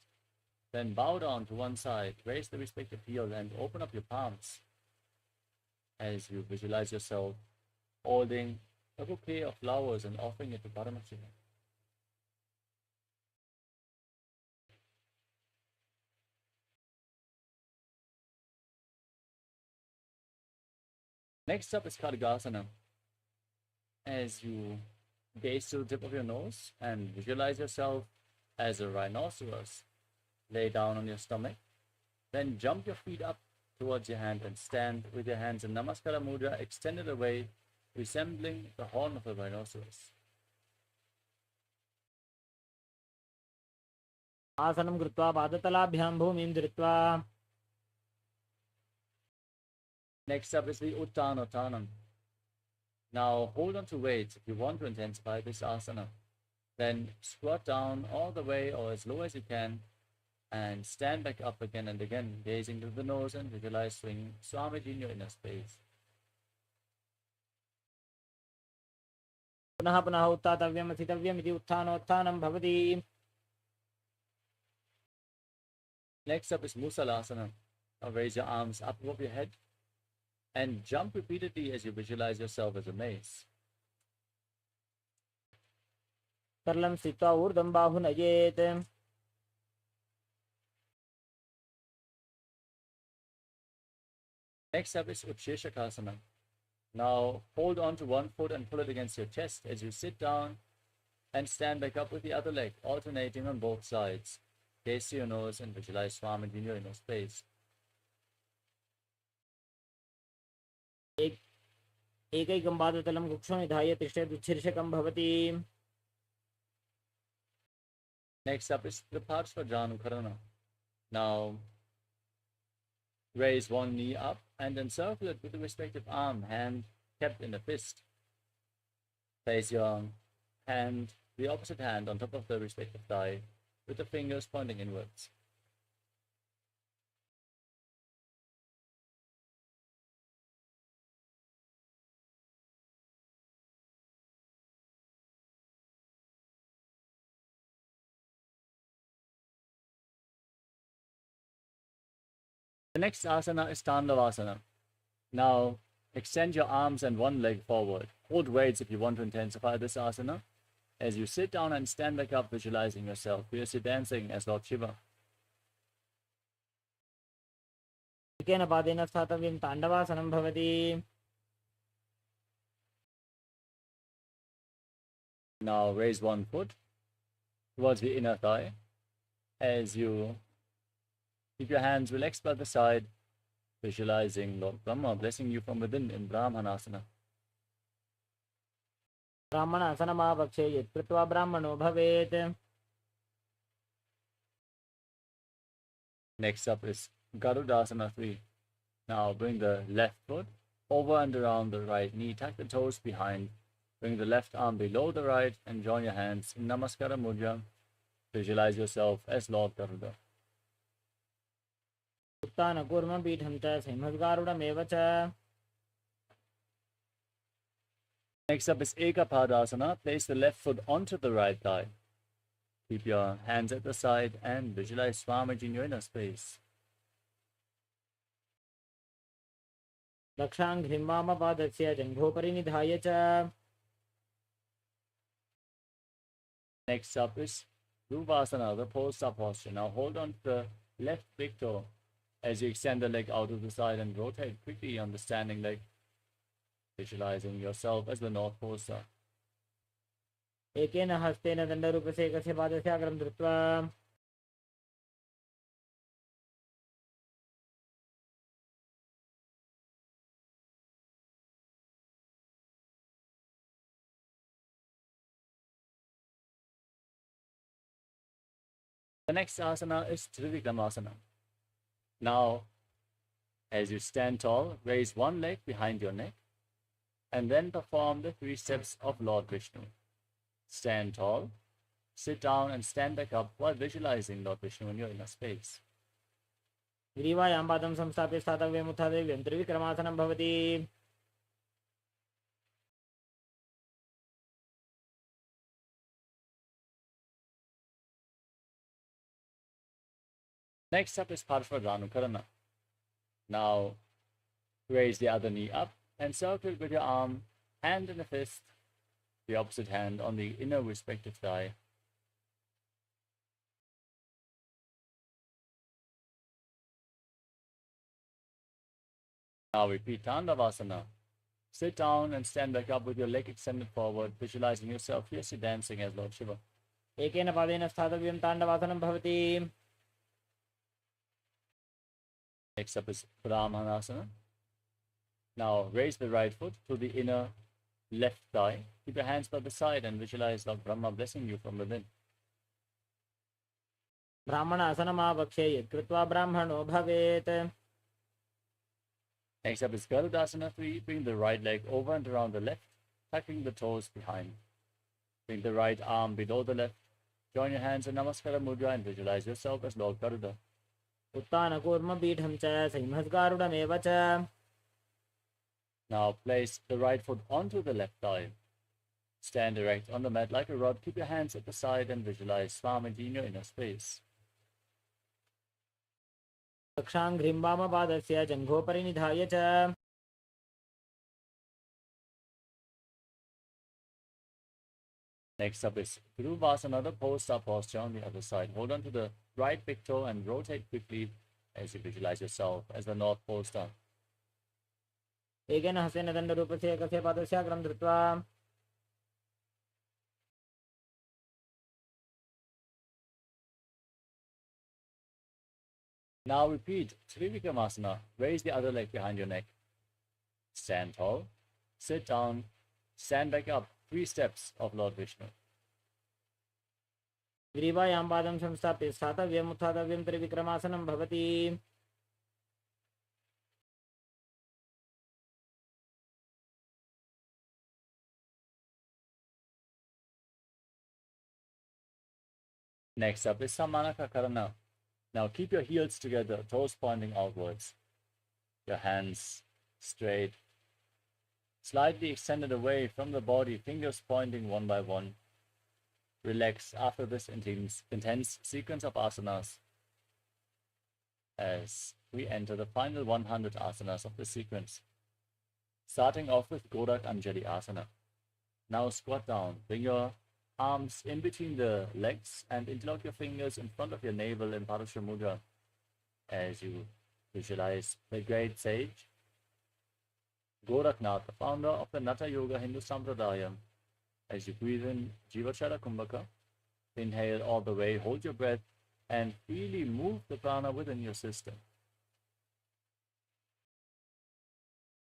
Then bow down to one side, raise the respective heel and open up your palms as you visualize yourself holding a bouquet of flowers and offering it to Paramashivoham. Next up is Khadgasana. As you gaze to the tip of your nose and visualize yourself as a rhinoceros, lay down on your stomach, then jump your feet up towards your hand and stand with your hands in Namaskara Mudra extended away, resembling the horn of a rhinoceros. आसनं कृत्वा पादतलाभ्यां भूमिं धृत्वा. Next up is the Uttanottanam. Now hold on to weights if you want to intensify this asana. Then squat down all the way or as low as you can and stand back up again and again, gazing to the nose and visualize swinging Swamiji in your inner space. पुनः पुनः उत्थातव्यम् अस्थितव्यम् इति उत्थानोत्थानं भवति. Next up is Musalasana. Now raise your arms up above your head and jump repeatedly as you visualize yourself as a mace. सरलं स्थित्वा ऊर्ध्वं बाहु नयेत्. Next up is Utsheshakasana. Now hold on to one foot and pull it against your chest as you sit down and stand back up with the other leg, alternating on both sides. Gaze to your nose and visualize Swamiji in your inner space. एकैकं पादतलं कुक्षौ निधाय तिष्ठेत् शीर्षकं भवति. Next up is the Parshvajanukarana. Now raise one knee up and encircle it with the respective arm, hand kept in a fist. Place your hand, the opposite hand, on top of the respective thigh with the fingers pointing inwards. The next asana is Tandavasana. Now extend your arms and one leg forward. Hold weights if you want to intensify this asana. As you sit down and stand back up, visualizing yourself fiercely dancing as Lord Shiva. एकेन पादेन स्थातव्यं ताण्डवासनं भवति. Now raise one foot towards the inner thigh as you keep your hands relaxed by the side, visualizing Lord Brahma blessing you from within in Brahmanasana. ब्राह्मणासनमावक्षे यत् कृत्वा ब्राह्मणो भवेत्. Next up is Garudasana 3. Now bring the left foot over and around the right knee, tuck the toes behind, bring the left arm below the right and join your hands in Namaskara Mudra. Visualize yourself as Lord Garuda. उत्तानकूर्मपीठं च सिंहद्गारुडमेव च. Next up is Ekapadasana. Place the left foot onto the right thigh. Keep your hands at the side and visualize Swamiji in your inner space. दक्षाङ्घ्रिं वामपादस्य जङ्घोपरि निधाय च. Next up is Dhruvasana, the pulsar posture. Now hold on to the left big toe as you extend the leg out to the side and rotate quickly on the standing leg, visualizing yourself as the North Pole Star. एकेन हस्तेन दण्डरूपस्य एकस्य पादस्य अग्रं धृत्वा. The next asana is Trivikramasana. Now, as you stand tall, raise one leg behind your neck and then perform the 3 steps of Lord Vishnu. Stand tall, sit down and stand back up while visualizing Lord Vishnu in your inner space. ग्रीवायां पादं संस्थाप्य स्थातव्यम् उत्थातव्यं त्रिविक्रमासनं भवति. Next up is Parshvadhanukarana. Now, raise the other knee up and circle it with your arm, hand in a fist, the opposite hand on the inner respective thigh. Now repeat Tandavasana. Sit down and stand back up with your leg extended forward, visualizing yourself fiercely dancing as Lord Shiva. एकेन पादेन स्थातव्यं ताण्डवासनं भवति. Next up is Brahmanasana. Now raise the right foot to the inner left thigh. Keep your hands by the side and visualize Lord Brahma blessing you from within. ब्राह्मणासनमावक्षे यत्कृत्वा ब्राह्मणो भवेत्. Next up is Garudasana 3. Bring the right leg over and around the left, tucking the toes behind. Bring the right arm below the left. Join your hands in Namaskara Mudra and visualize yourself as Lord Garuda. उत्तानकूर्मपीठं च सिंहस्गारुडमेव च. Now place the right foot onto the left thigh. Stand erect on the mat like a rod. Keep your hands at the side and visualize Swamiji in your inner space. दक्षाङ्घ्रिं वामपादस्य जङ्घोपरि निधाय च. Next up is Dhruvasana, the pulsar posture on the other side. Hold on to the right big toe and rotate quickly as you visualize yourself as the North Pole Star. एकेन हस्तेन दण्डरूपस्य एकस्य पादस्य अग्रं धृत्वा. Now repeat Trivikramasana. Raise the other leg behind your neck. Stand tall, sit down, stand back up. 3 steps of Lord Vishnu. ग्रीवायां पादं संस्थाप्य स्थातव्यम् उत्थातव्यं त्रिविक्रमासनं भवति. Next up is Samanaka Karana. Now keep your heels together, toes pointing outwards. Your hands straight, slightly extended away from the body, fingers pointing one by one. Relax after this intense sequence of asanas as we enter the final 100 asanas of the sequence. Starting off with Gorak Anjali Asana. Now squat down. Bring your arms in between the legs and interlock your fingers in front of your navel in Parashra Mudra as you visualize the great sage Goraknath, the founder of the Natha Yoga Hindu Sampradaya. As you breathe in Jivachara Kumbhaka, inhale all the way, hold your breath and freely move the prana within your system.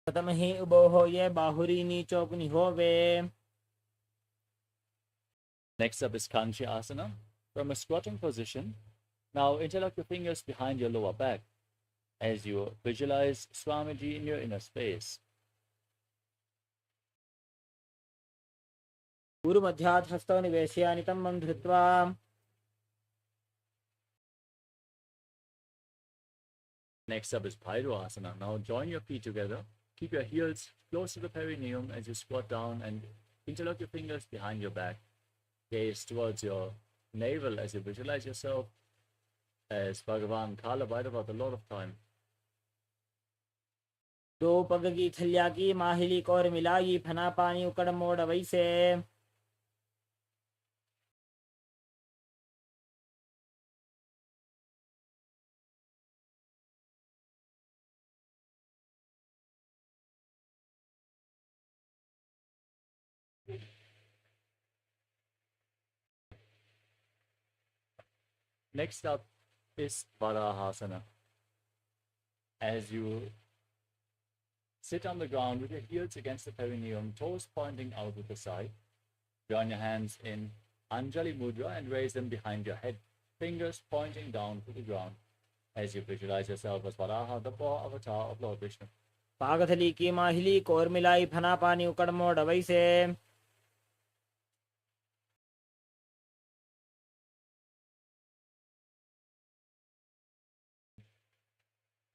ततमहि उभोः ये बाहुरीनि चोपनि होवे. Next up is Kanchi Asana. From a squatting position, now interlock your fingers behind your lower back as you visualize Swamiji in your inner space. गुरुमध्यात् हस्तौ निवेश्य नितम्बं धृत्वा. Next up is Bhairo Asana. Now join your feet together. Keep your heels close to the perineum as you squat down and interlock your fingers behind your back. Gaze towards your navel as you visualize yourself as Bhagavan Kala Bhairava, the Lord of Time. दो पग की थलिया की माहिली core मिलाई फना पानी उकड़ मोड़ वैसे Next up is Varahasana. As you sit on the ground with your heels against the perineum, toes pointing out to the side, join your hands in Anjali Mudra and raise them behind your head, fingers pointing down to the ground as you visualize yourself as Varaha, the boar avatar of Lord Vishnu. पागथली की माहिली core मिलाई फना पानी उकड़ मोड़ वैसे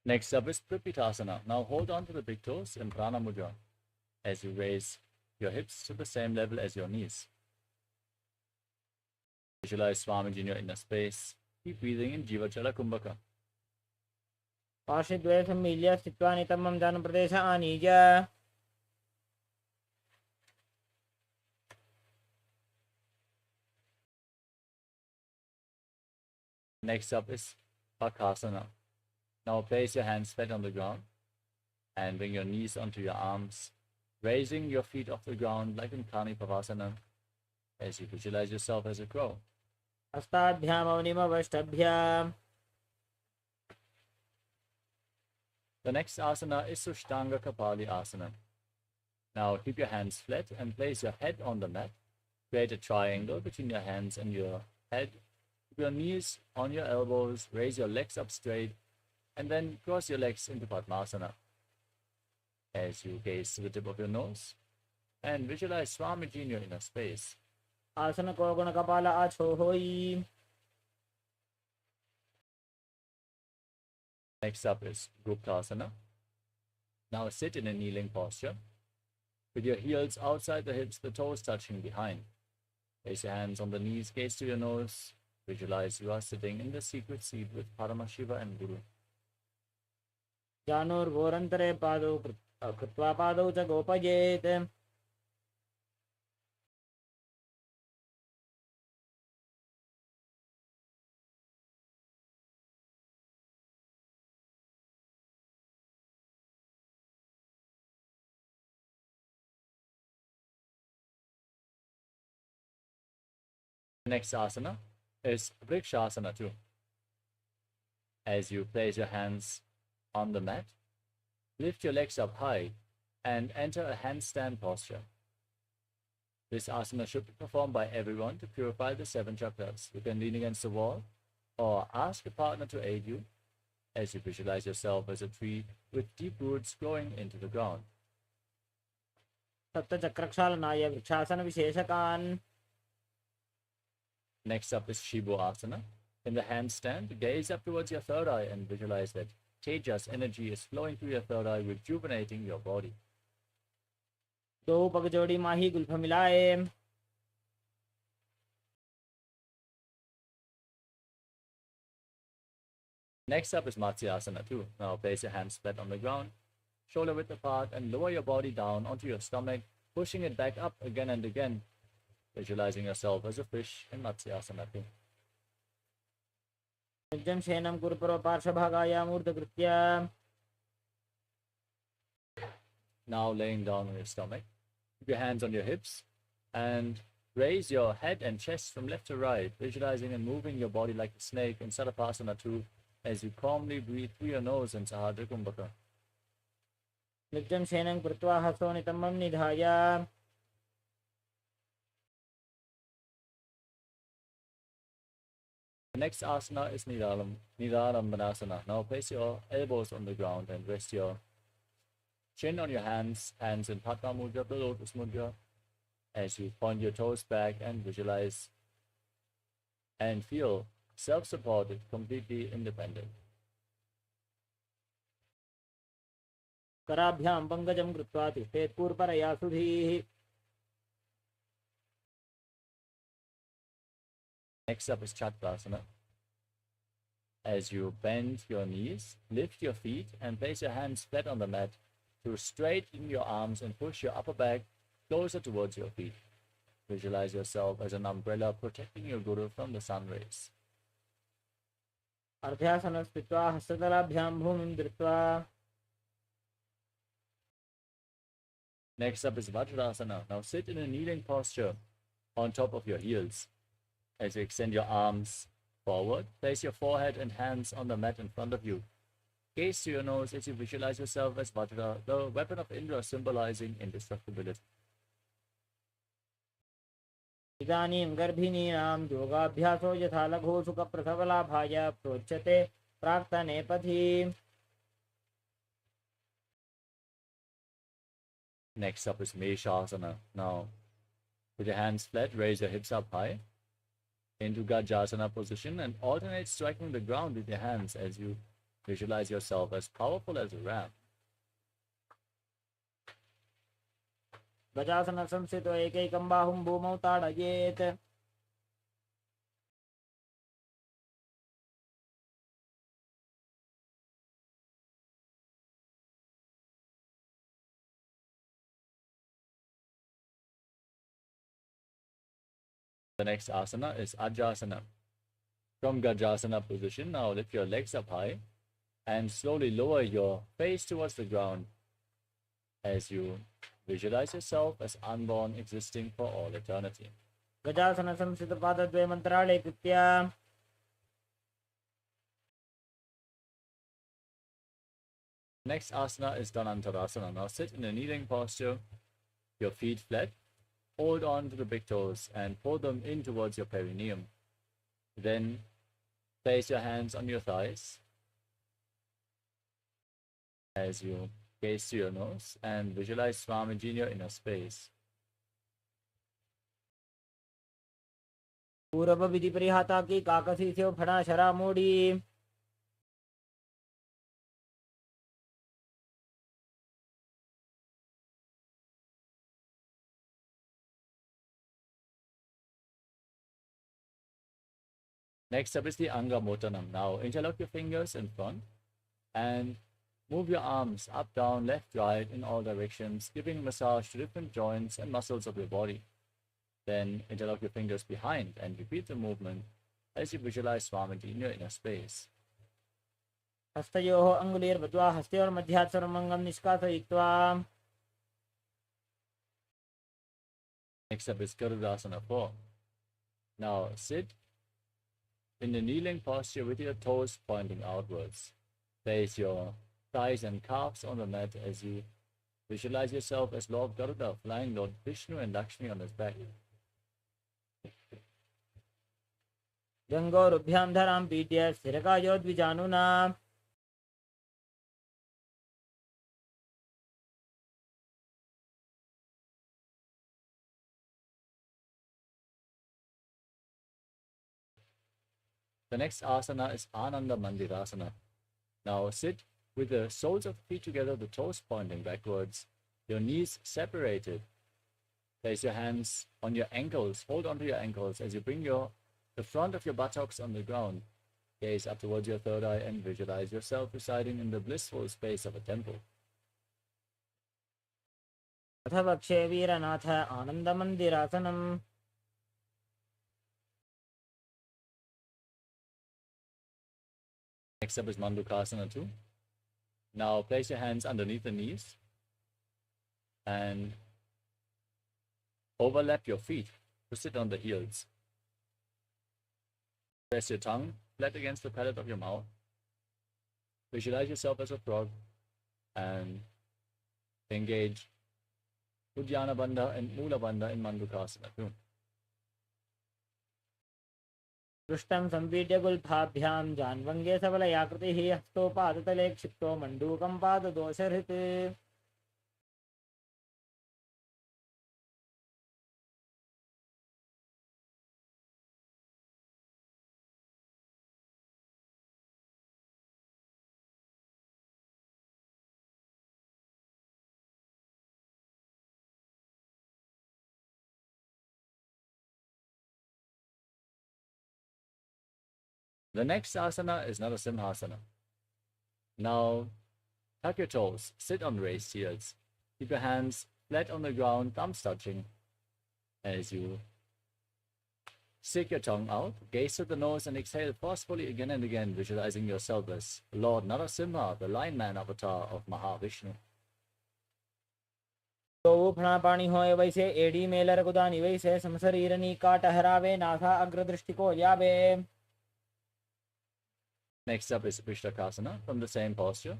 Next up is Prapitasana. Now hold on to the big toes in Prana Mudra as you raise your hips to the same level as your knees. Visualize Swamiji in your inner space. Keep breathing in Jivachala Kumbhaka. पार्श्वद्वय सम्मील्य स्थित्वा नितम्बं जानप्रदेश आनीय Next up is Bakasana. Now place your hands flat on the ground and bring your knees onto your arms, raising your feet off the ground like in Kani Pavasana as you visualize yourself as a crow. हस्ताभ्याम अवनिमवष्टभ्याम The next asana is Sushtanga Kapali Asana. Now keep your hands flat and place your head on the mat. Create a triangle between your hands and your head. Keep your knees on your elbows, raise your legs up straight, and then cross your legs into Padmasana. As you gaze to the tip of your nose and visualize Swamiji in your inner space. आसन को गुण कपाल आछो होई Next up is Guptasana. Now sit in a kneeling posture with your heels outside the hips, the toes touching behind. Place your hands on the knees, gaze to your nose. Visualize you are sitting in the secret seat with Paramashiva and Guru. जानोर्घोरन्तरे पादौ कृत्वा पादौ च गोपयेत् Next asana is Vrikshasana too. As you place your hands on the mat, lift your legs up high and enter a handstand posture. This asana should be performed by everyone to purify the 7 chakras. You can lean against the wall or ask a partner to aid you as you visualize yourself as a tree with deep roots growing into the ground. सप्तचक्रक्षालनाय vrikshasana विशेषकान् Next up is Shibo Asana. In the handstand, gaze up towards your third eye and visualize that Tejas energy is flowing through your third eye, rejuvenating your body. दो पग जोड़ी माही Gulf मिलाए Next up is Matsyasana too. Now place your hands flat on the ground, shoulder width apart, and lower your body down onto your stomach, pushing it back up again and again, visualizing yourself as a fish in Matsyasana too. निजं शयनं कुरुपुरो पार्श्वभागाय मूर्धकृत्य Now laying down on your stomach, keep your hands on your hips, and raise your head and chest from left to right, visualizing and moving your body like a snake in Sarapasana too, as you calmly breathe through your nose in Sahadra Kumbhaka. निजं शयनं कृत्वा हसो नितम्बं निधाय The next asana is Nidarambanasana. Now place your elbows on the ground and rest your chin on your hands in Padma Mudra, the Lotus Mudra, as you point your toes back and visualize and feel self-supported, completely independent. कराभ्यां पङ्कजं कृत्वा तिष्ठेत् पूर्वपरया सुधीः. Next up is Chakrasana. As you bend your knees, lift your feet and place your hands flat on the mat to straighten your arms and push your upper back closer towards your feet. Visualize yourself as an umbrella protecting your guru from the sun rays. अर्ध्यासनं स्थित्वा हस्ततलाभ्यां भूमिं धृत्वा. Next up is Vajrasana. Now sit in a kneeling posture on top of your heels. As you extend your arms forward, place your forehead and hands on the mat in front of you. Gaze to your nose as you visualize yourself as Vajra, the weapon of Indra symbolizing indestructibility. इदानीं गर्भिणीनां योगाभ्यासो यथा लघुसुखप्रसवलाभाय प्रोच्यते प्राक्तने पथि. Next up is Meshasana. Now, with your hands flat, raise your hips up high into Gajasana position and alternate striking the ground with your hands as you visualize yourself as powerful as a ram. गजासनं संस्थितो एकैकं बाहुं भूमौ ताडयेत्. The next asana is Ajasana. From Gajasana position, now lift your legs up high and slowly lower your face towards the ground as you visualize yourself as unborn, existing for all eternity. गजासनं संस्थितपादद्वये मन्त्रालये कृत्य. Next asana is Dhanantarasana. Now sit in a kneeling posture, your feet flat, hold on to the big toes and pull them in towards your perineum. Then place your hands on your thighs as you gaze to your nose and visualize Swamiji in your inner space. पूर्व विधि परिहाता की काकसी से फड़ा शरा मोड़ी. Next up is the Anga Motanam. Now interlock your fingers in front and move your arms up, down, left, right in all directions, giving massage to different joints and muscles of your body. Then interlock your fingers behind and repeat the movement as you visualize Swamiji in your inner space. हस्तयोः अङ्गुलीर्बद्ध्वा हस्तयोर्मध्यात् सर्वमङ्गं निष्कासयित्वा. Next up is Garudasana 4. Now sit in a kneeling posture with your toes pointing outwards. Place your thighs and calves on the mat as you visualize yourself as Lord Garuda flying Lord Vishnu and Lakshmi on his back. जङ्गोरुभ्यां धरां पीड्य स्थिरकायो द्विजानुना. The next asana is Ananda Mandirasana. Now sit with the soles of the feet together, the toes pointing backwards, your knees separated. Place your hands on your ankles, hold onto your ankles as you bring the front of your buttocks on the ground. Gaze up towards your third eye and visualize yourself residing in the blissful space of a temple. अथ वक्षे वीरनाथ आनन्दमन्दिरासनम्. Next up is Mandukasana 2. Now place your hands underneath the knees and overlap your feet to sit on the heels. Press your tongue flat against the palate of your mouth. Visualize yourself as a frog and engage Uddiyana Bandha and Mula Bandha in Mandukasana 2. पृष्ठं सम्पीड्य गुल्फाभ्यां जान्वङ्गे सबलयाकृतिः हस्तोपादतले क्षिप्तो मण्डूकं पाददोषहृत्. The next asana is Narasimhasana. Now, tuck your toes, sit on raised heels. Keep your hands flat on the ground, thumbs touching. As you stick your tongue out, gaze to the nose and exhale forcefully again and again, visualizing yourself as Lord Narasimha, the lion man avatar of Mahavishnu. तो फणापाणी होय वैसे AD Mailer गुदानी वैसे समशरीरनी का टहरावे नाथा अग्र दृष्टि को यावे. Next up is Vishlakasana from the same posture.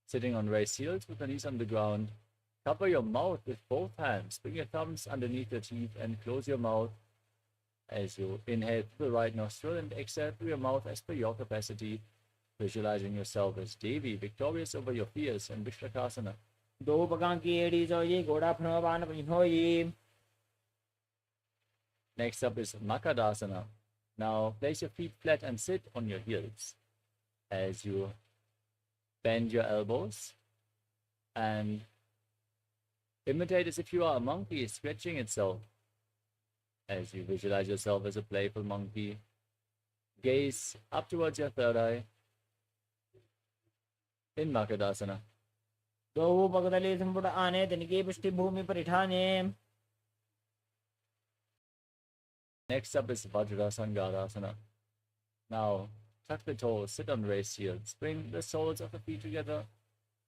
Sitting on raised heels with the knees on the ground. Cover your mouth with both hands. Bring your thumbs underneath your teeth and close your mouth as you inhale through the right nostril and exhale through your mouth as per your capacity, visualizing yourself as Devi, victorious over your fears in Vishlakasana. दो पगां की AD जोई घोड़ा फणपान होई. Next up is Makadasana. Now place your feet flat and sit on your heels as you bend your elbows and imitate as if you are a monkey stretching itself as you visualize yourself as a playful monkey. Gaze up towards your third eye in Makadasana. दो पगदली संपुट आने तिनकी पृष्ठि भूमि पर इठाने. Next up is Vajrasangadasana. Now, tuck the toes, sit on raised heels, bring the soles of the feet together,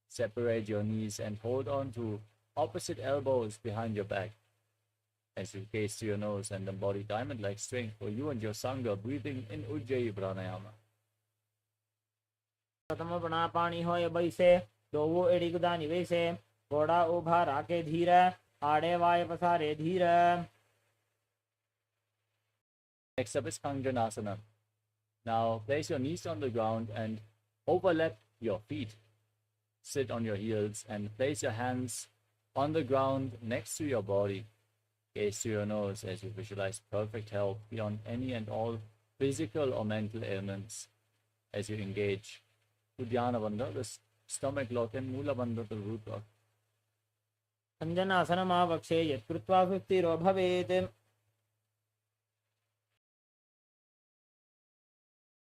separate your knees and hold on to opposite elbows behind your back as you gaze to your nose and embody diamond-like strength for you and your Sangha, breathing in Ujjayi Pranayama. प्रथम फणापाणी होय वैसे दो AD गुदानी वैसे घोड़ा उभा राके धीर आड़े वाय पसारे धीर. Next up is Kanjanasana. Now, place your knees on the ground and overlap your feet. Sit on your heels and place your hands on the ground next to your body. Gaze to your nose as you visualize perfect health beyond any and all physical or mental ailments as you engage Uddiyana Bandha, the stomach lock, and Mula Bandha, the root lock. अंजनासनमावक्षे यत्कृत्वा सुस्थिरो भवेत्.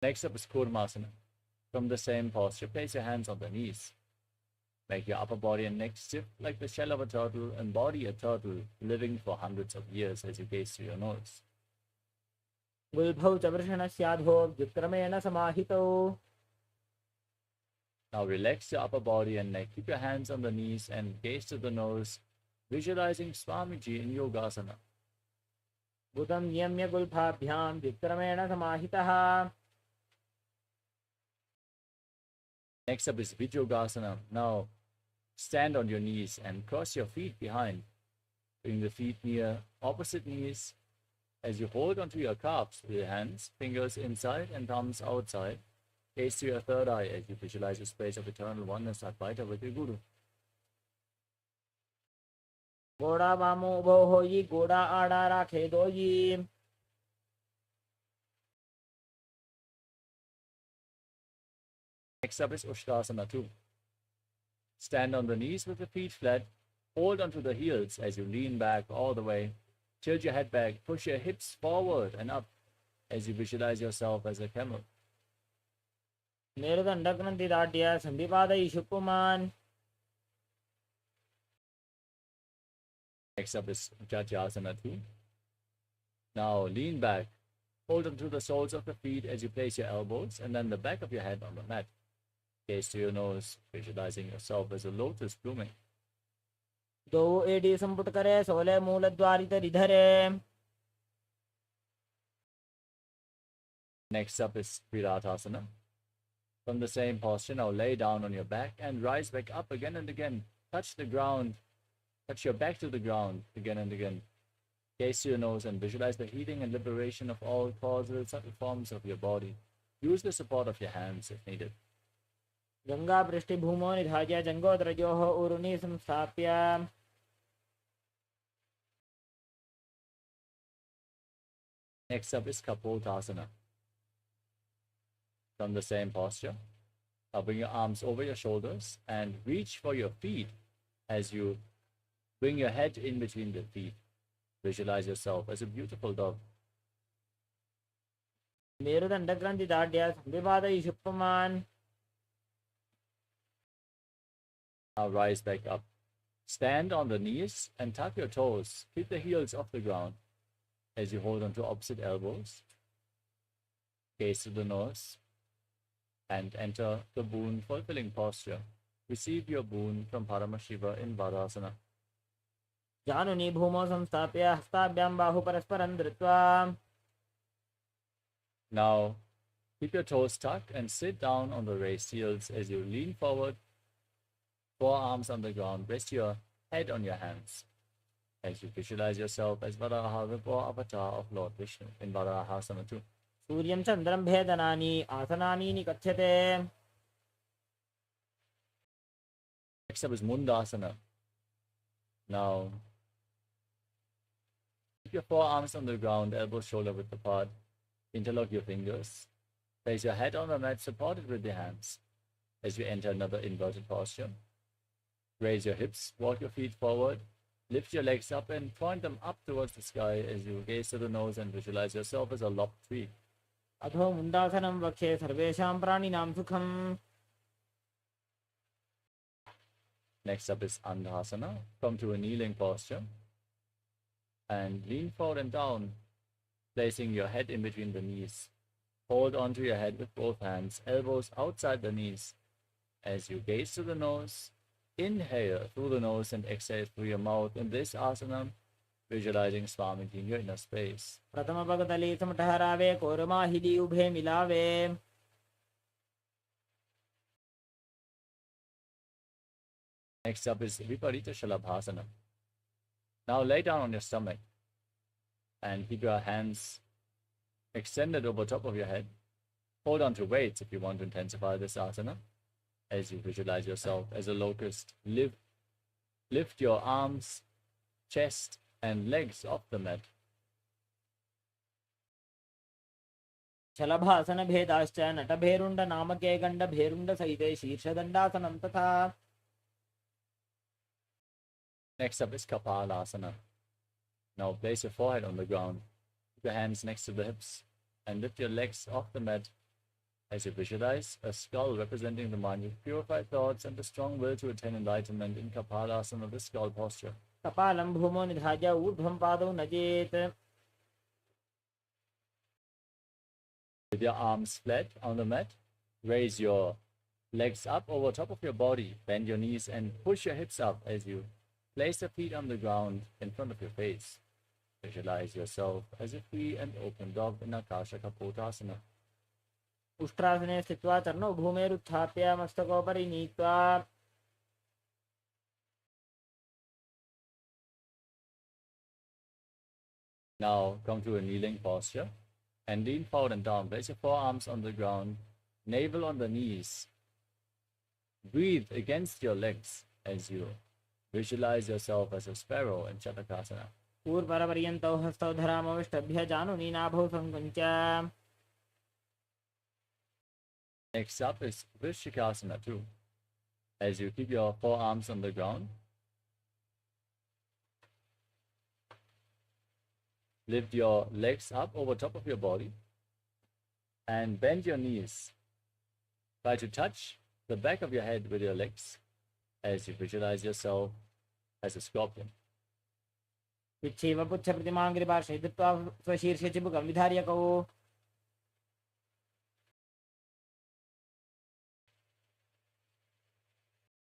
Next up is Kurmasana. From the same posture, place your hands on the knees. Make your upper body and neck stiff like the shell of a turtle, and embody a turtle living for hundreds of years as you gaze to your nose. गुल्भौ च वृषणस्याधो व्युत्क्रमेण समाहितौ. Now relax your upper body and neck. Keep your hands on the knees and gaze to the nose, visualizing Swamiji in Yogasana. बुधं नियम्य गुल्फाभ्यां व्युत्क्रमेण समाहितः. Next up is Vijyogasana. Now stand on your knees and cross your feet behind. Bring the feet near opposite knees as you hold onto your calves with your hands, fingers inside and thumbs outside. Gaze to your third eye as you visualize a space of eternal oneness Advaita with your Guru. घोड़ा वामो उभो होई घोड़ा आड़ा राखे दोई. Next up is Ushtrasana 2. Stand on the knees with the feet flat. Hold onto the heels as you lean back all the way. Tilt your head back. Push your hips forward and up as you visualize yourself as a camel. मेरुदण्डग्रन्थिदाढ्य सन्धिपादैषु पुमान्. Next up is Jajasana 2. Now lean back. Hold onto the soles of the feet as you place your elbows and then the back of your head on the mat. Gaze to your nose, visualizing yourself as a lotus blooming. दो AD संपुट करे सोले मूलद्वारित रिधरे. Next up is Viratasana. From the same posture, now lay down on your back and rise back up again and again. Touch the ground. Touch your back to the ground again and again. Gaze to your nose and visualize the healing and liberation of all causal subtle forms of your body. Use the support of your hands if needed. Ganga पृष्ठभूमो निधाय जंगोदरयोः ऊरुनि संस्थाप्य. Next up is Kapotasana. From the same posture, now bring your arms over your shoulders and reach for your feet as you bring your head in between the feet. Visualize yourself as a beautiful dove. मेरुदण्डग्रन्थिदाढ्य संविपादयिषुप्पमान्. Now rise back up. Stand on the knees and tuck your toes. Keep the heels off the ground as you hold onto opposite elbows. Gaze to the nose and enter the boon fulfilling posture. Receive your boon from Paramashiva in Vadasana. जानुनी भूमौ संस्थाप्य हस्ताभ्यां बाहु परस्परं धृत्वा. Now keep your toes tucked and sit down on the raised heels as you lean forward, forearms on the ground. Rest your head on your hands as you visualize yourself as Varaha, the boar avatar of Lord Vishnu in Varahasana 2. सूर्यं चन्द्रं भेदनानि आसनानि निकथ्यते. Next up is Mundasana. Now keep your forearms on the ground, elbows shoulder width apart. Interlock your fingers. Place your head on the mat, supported with your hands as you enter another inverted posture. Raise your hips, walk your feet forward, lift your legs up and point them up towards the sky as you gaze to the nose and visualize yourself as a lopped tree. अधो मुण्डासनं वक्षे सर्वेषां प्राणिनां सुखम्. Next up is Andhasana. Come to a kneeling posture and lean forward and down, placing your head in between the knees. Hold onto your head with both hands, elbows outside the knees. As you gaze to the nose, inhale through the nose and exhale through your mouth. In this asana, visualizing Swamiji in your inner space. प्रथम भगतली समटहरावे कोरमाहिली उभे मिलावे. Next up is Viparita Shalabhasana. Now lay down on your stomach and keep your hands extended over top of your head. Hold on to weights if you want to intensify this asana. As you visualize yourself as a locust, lift your arms, chest, and legs off the mat. शलभासन भेदाश्च नटभेरुण्ड नामके गण्ड भेरुण्ड सहिते शीर्षदण्डासनं तथा. Next up is KAILASA. Now place your forehead on the ground, keep your hands next to the hips, and lift your legs off the mat as you visualize a skull representing the mind with purified thoughts and the strong will to attain enlightenment in KAILASA, the skull posture. कपालं भूमौ निधाय ऊर्ध्वं पादौ नजेत्. With your arms flat on the mat, raise your legs up over top of your body, bend your knees and push your hips up as you place your feet on the ground in front of your face. Visualize yourself as a free and open dog in Akasha Kapotasana. उष्ट्रासने स्थित्वा चरणौ भूमेरुत्थाप्य मस्तकोपरि नीत्वा. Now come to a kneeling posture and lean forward and down. Place your forearms on the ground, navel on the knees. Breathe against your legs as you visualize yourself as a sparrow in Chatakasana. पूर्वपर्यन्तौ हस्तौ धरामविष्टभ्य जानुनी नाभौ संकुञ्च. Next up is Vrishikasana 2. As you keep your forearms on the ground, lift your legs up over top of your body and bend your knees. Try to touch the back of your head with your legs as you visualize yourself as a scorpion. विच्छेव पुच्छ प्रतिमाङ्गिरिपार्श्वे धृत्वा स्वशीर्षे चिबुकं विधार्यकौ.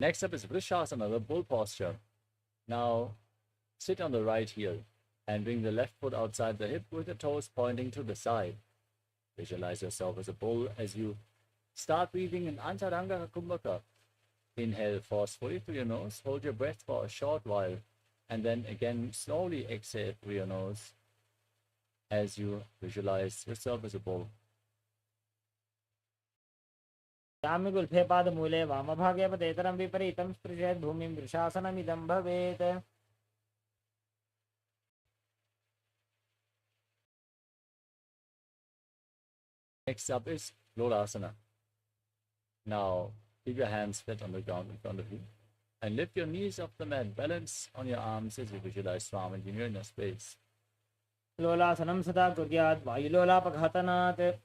Next up is Vrishasana, the bull posture. Now sit on the right heel and bring the left foot outside the hip with the toes pointing to the side. Visualize yourself as a bull as you start breathing in Antaranga Kumbhaka. Inhale forcefully through your nose, hold your breath for a short while, and then again slowly exhale through your nose as you visualize yourself as a bull. यामिगुल्फे पादमूले वामभागे पदेतरं विपरीतं स्पृशेत् भूमिं वृषासनमिदं भवेत्. Next up is Lolasana. Now keep your hands flat on the ground in front of you and lift your knees off the mat. Balance on your arms as you visualize Swamiji in your space. लोलासनं सदा कुर्यात् वायुलोलापघातनात्.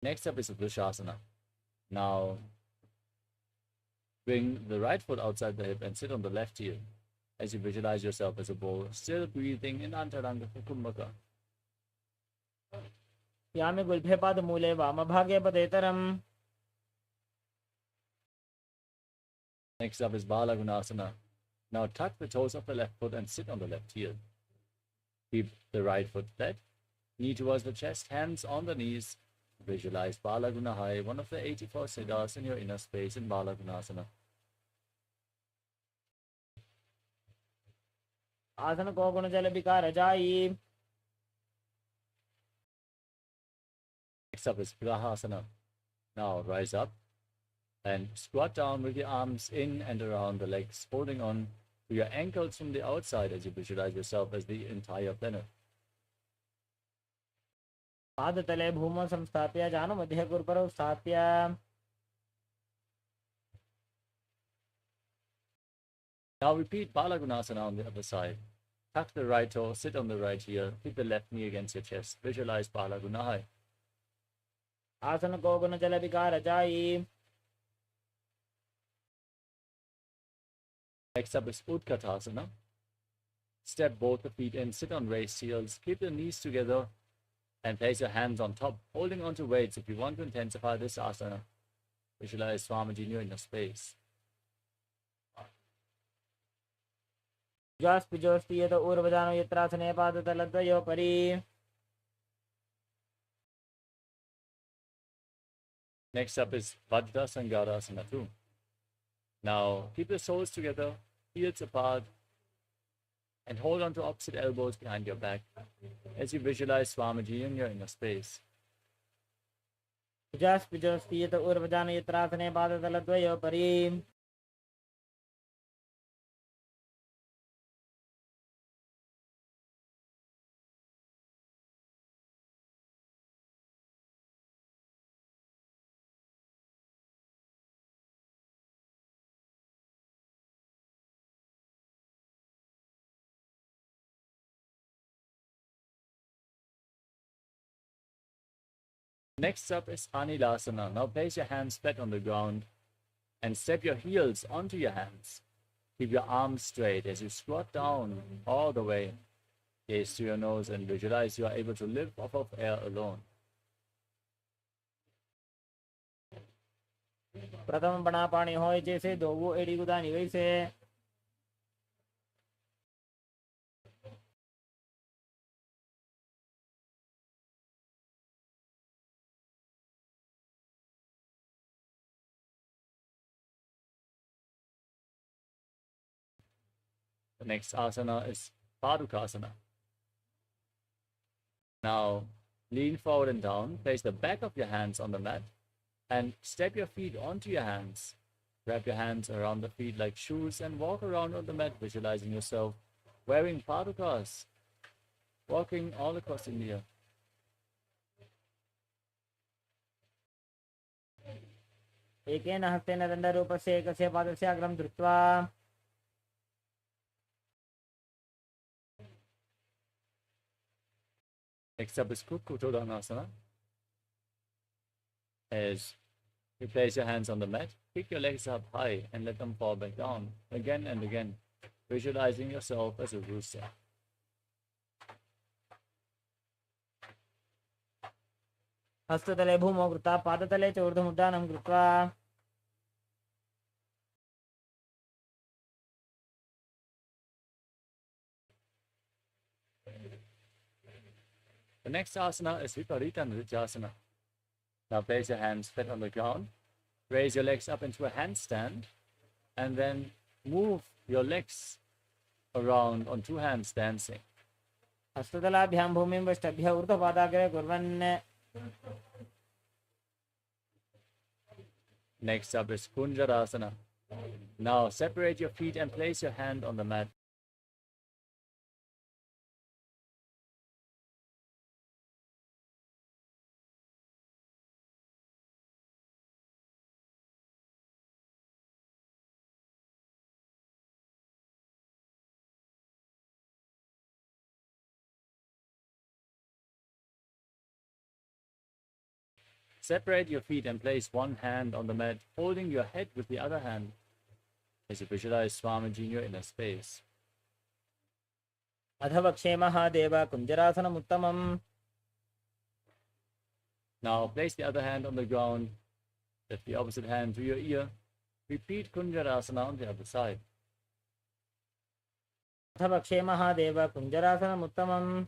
Next up is Vrishasana. Now, bring the right foot outside the hip and sit on the left heel as you visualize yourself as a bowl, still breathing in Antaranga Kumbhaka. यामि गुल्फे पादमूले वामभागे पदेतरम्. Next up is Balagunasana. Now tuck the toes of the left foot and sit on the left heel. Keep the right foot flat, knee towards the chest, hands on the knees. Visualize Balagunahai, one of the 84 siddhas in your inner space in Balagunasana. आसन को गुण जल विकार जाई. Next up is Grahasana. Now rise up and squat down with your arms in and around the legs, holding on to your ankles from the outside as you visualize yourself as the entire planet. पादतले भूमौ संस्थाप्य जानु मध्ये गुरुपरौ स्थाप्य. Now repeat Balagunasana on the other side. Tuck the right toe, sit on the right heel, keep the left knee against your chest. Visualize Balagunahai. आसन को गुण जल विकार जाई. Next up is Utkatasana. Step both the feet in, sit on raised heels, keep the knees together, and place your hands on top, holding onto weights if you want to intensify this asana. Visualize Swamiji in your inner space. जास् पिजोस्ति यत ऊर्वजानो यत्रासने पादतलद्वयो परि. Next up is Vajrasangarasana 2. Now keep the soles together, heels apart, and hold on to opposite elbows behind your back as you visualize Swamiji in your inner space. जास् पिजोस्ति यत ऊर्वजानो यत्रासने पादतलद्वयो परि. Next up is Anilasana. Now place your hands flat on the ground and step your heels onto your hands. Keep your arms straight as you squat down all the way. Gaze to your nose and visualize you are able to live off of air alone. प्रथम बना पानी होय जैसे दो वो एड़ी गुदानी वैसे. The next asana is Padukasana. Now lean forward and down, place the back of your hands on the mat and step your feet onto your hands. Wrap your hands around the feet like shoes and walk around on the mat, visualizing yourself wearing padukas, walking all across India. एकेन हस्तेन दण्डरूपस्य एकस्य पादस्य अग्रं धृत्वा. Next up is Kukkutodhanasana. As you place your hands on the mat, pick your legs up high and let them fall back down again and again, visualizing yourself as a rooster. हस्ततले भूमौ कृत्वा पादतले च ऊर्ध्वमुद्रानं कृत्वा. The next asana is Viparita Nrityasana. Now place your hands flat on the ground, raise your legs up into a handstand, and then move your legs around on two hands dancing. हस्ततलाभ्यां भूमिं वष्टभ्य ऊर्ध्वपादाग्रे कुर्वन्. Next up is Kunjarasana. Now separate your feet and place your hand on the mat. Separate your feet and place one hand on the mat, holding your head with the other hand as you visualize Swamiji in your inner space. अथ वक्षे Mahadev कुञ्जरासनमुत्तमम्. Now place the other hand on the ground, lift the opposite hand to your ear. Repeat Kunjarasana on the other side. अथ वक्षे Mahadev कुञ्जरासनमुत्तमम्.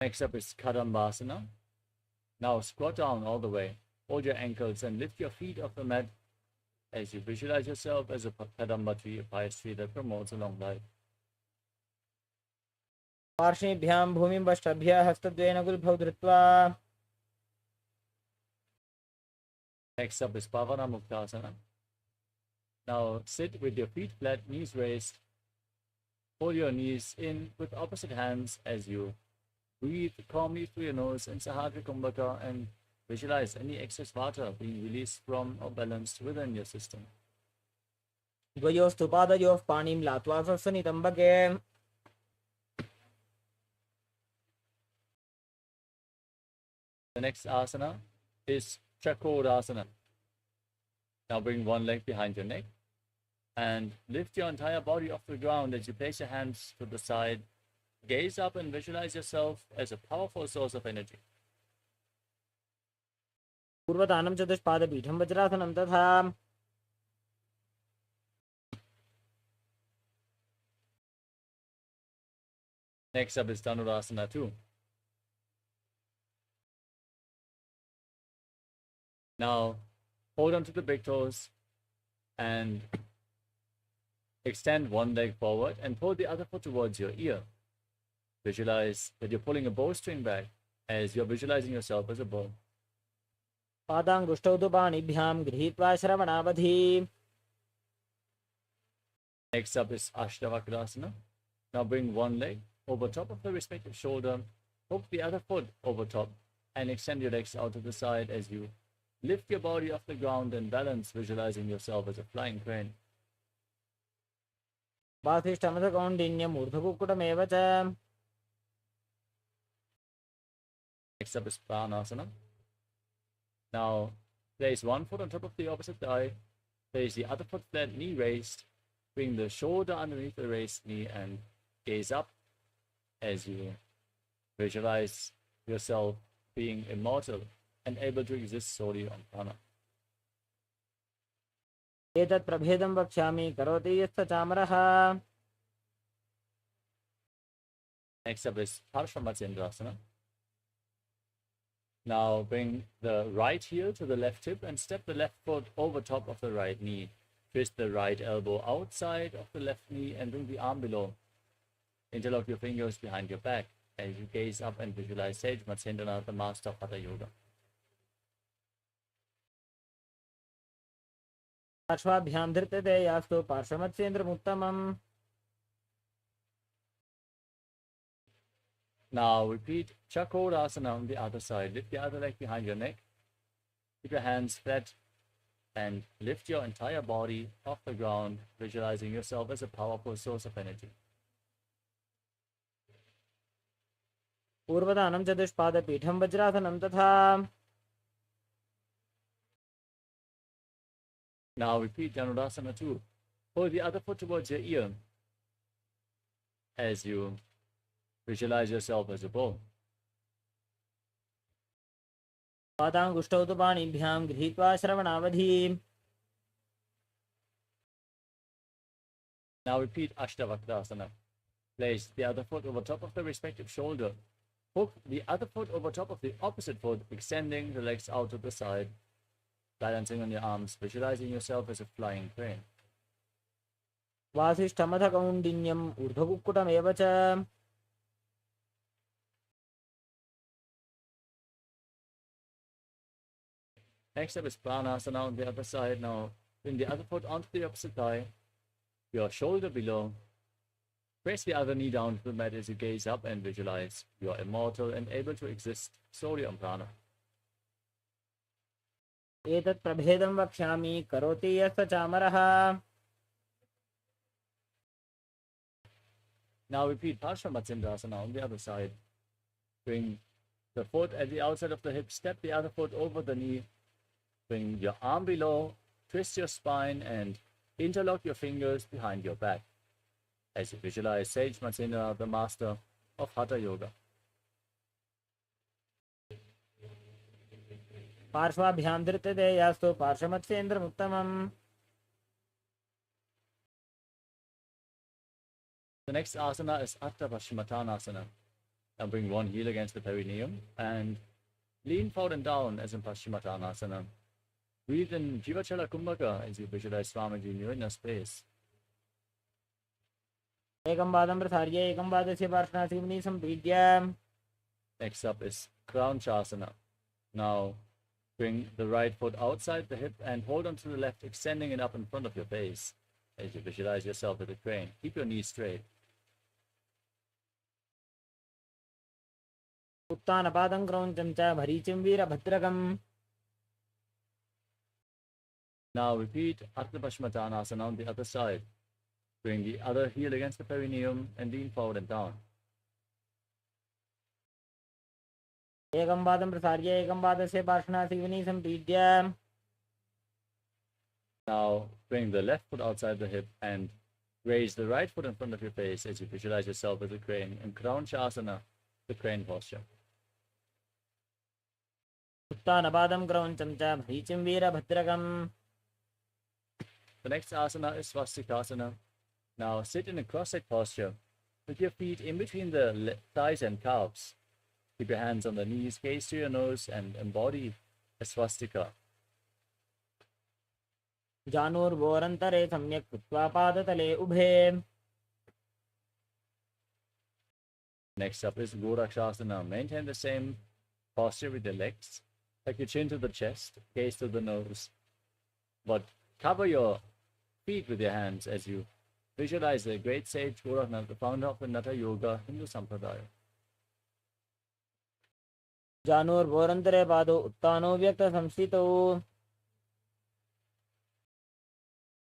Next up is Kadambasana. Now squat down all the way. Hold your ankles and lift your feet off the mat as you visualize yourself as a Kadamba tree, a pious tree that promotes a long life. पार्श्वेभ्यां भूमिं वष्ट्रभ्य हस्तद्वयेन गुल्फौ धृत्वा. Next up is Pavana Muktasana. Now sit with your feet flat, knees raised. Pull your knees in with opposite hands as you breathe calmly through your nose in Sahadri Kumbhaka and visualize any excess water being released from or balanced within your system. द्वयोस्तु पादयोः पाणिं लात्वा स्वस्वनितम्बके. The next asana is Chakorasana. Now bring one leg behind your neck and lift your entire body off the ground as you place your hands to the side. Gaze up and visualize yourself as a powerful source of energy. पूर्वतानं चतुष्पादपीठं वज्रासनं तथा. Next up is Dhanurasana 2. Now hold on to the big toes and extend one leg forward and pull the other foot towards your ear. Visualize that you're pulling a bowstring back as you're visualizing yourself as a bow. पादाङ्गुष्ठौ तु पाणिभ्यां गृहीत्वा श्रवणावधि. Next up is Ashtavakrasana. Now bring one leg over top of the respective shoulder, hook the other foot over top, and extend your legs out to the side as you lift your body off the ground and balance, visualizing yourself as a flying crane. वासिष्ठमथकौण्डिन्यम् ऊर्ध्वकुक्कुटमेव च. Next up is Pranasana. Now place one foot on top of the opposite thigh, place the other foot flat, knee raised, bring the shoulder underneath the raised knee and gaze up as you visualize yourself being immortal and able to exist solely on prana. एतत् प्रभेदं वक्ष्यामि करोति यस्य चामरः. Next up is Parshvamatyendrasana. Now bring the right heel to the left hip and step the left foot over top of the right knee. Twist the right elbow outside of the left knee and bring the arm below. Interlock your fingers behind your back as you gaze up and visualize Sage Matsyendranath, the master of Hatha Yoga. पार्श्वाभ्यां धृत्यते यास्तु पार्श्वमत्स्येन्द्रमुत्तमम्. Now repeat Chakorasana on the other side. Lift the other leg behind your neck. Keep your hands flat and lift your entire body off the ground, visualizing yourself as a powerful source of energy. पूर्वदानं चतुष्पादपीठं वज्रासनं तथा. Now repeat Dhanurasana 2. Pull the other foot towards your ear as you visualize yourself as a bow. पादाङ्गुष्ठौ तु पाणिभ्यां गृहीत्वा श्रवणावधि. Now repeat Ashtavakrasana. Place the other foot over top of the respective shoulder. Hook the other foot over top of the opposite foot, extending the legs out to the side, balancing on your arms, visualizing yourself as a flying crane. वासिष्ठमथकौण्डिन्यम् ऊर्ध्वकुक्कुटमेव च. Next up is Pranasana on the other side. Now bring the other foot onto the opposite thigh, your shoulder below. Press the other knee down to the mat as you gaze up and visualize you are immortal and able to exist solely on prana. एतत् प्रभेदं वक्ष्यामि करोति यस्य चामरः. Now repeat Parshvamatyendrasana on the other side. Bring the foot at the outside of the hip, step the other foot over the knee, bring your arm below, twist your spine and interlock your fingers behind your back as you visualize Sage Matsena, the master of Hatha Yoga. पार्श्वाभ्यां धृत्यते यास्तु पार्श्वमत्स्येन्द्रमुत्तमम्. The next asana is Atta Paschimottanasana. Now bring one heel against the perineum and lean forward and down as in Paschimottanasana. Breathe in Jivachala Kumbhaka as you visualize Swamiji in your inner space. एकं पादं प्रसार्य एकं पादस्य पार्श्वनासिकमणि सम्पीड्य. Next up is Kranchasana. Now bring the right foot outside the hip and hold on to the left, extending it up in front of your face as you visualize yourself as a crane. Keep your knees straight. उत्तानपादं क्रौञ्चं च भरीचिं वीरभद्रकम्. Now repeat Atta Paschimottanasana on the other side. Bring the other heel against the perineum and lean forward and down. एकं पादं प्रसार्य एकं पादस्य पार्श्वनासिकमणि सम्पीड्य. Now bring the left foot outside the hip and raise the right foot in front of your face as you visualize yourself as a crane in Kranchasana, the crane posture. उत्तानपादं क्रौञ्चं च भरीचिं वीरभद्रकम्. The next asana is Svastikasana. Now sit in a cross-legged posture with your feet in between the thighs and calves. Keep your hands on the knees, gaze to your nose, and embody a swastika. जानुर्वोरन्तरे सम्यक् कृत्वा पादतले उभे. Next up is Gorakshasana. Maintain the same posture with your legs. Take your chin to the chest, gaze to the nose. But cover your feet with your hands as you visualize the great sage Goraknath, the founder of the Natha Yoga Hindu Sampradaya. जानुर्वोरन्तरे पादौ उत्तानो व्यक्तसंस्थितौ.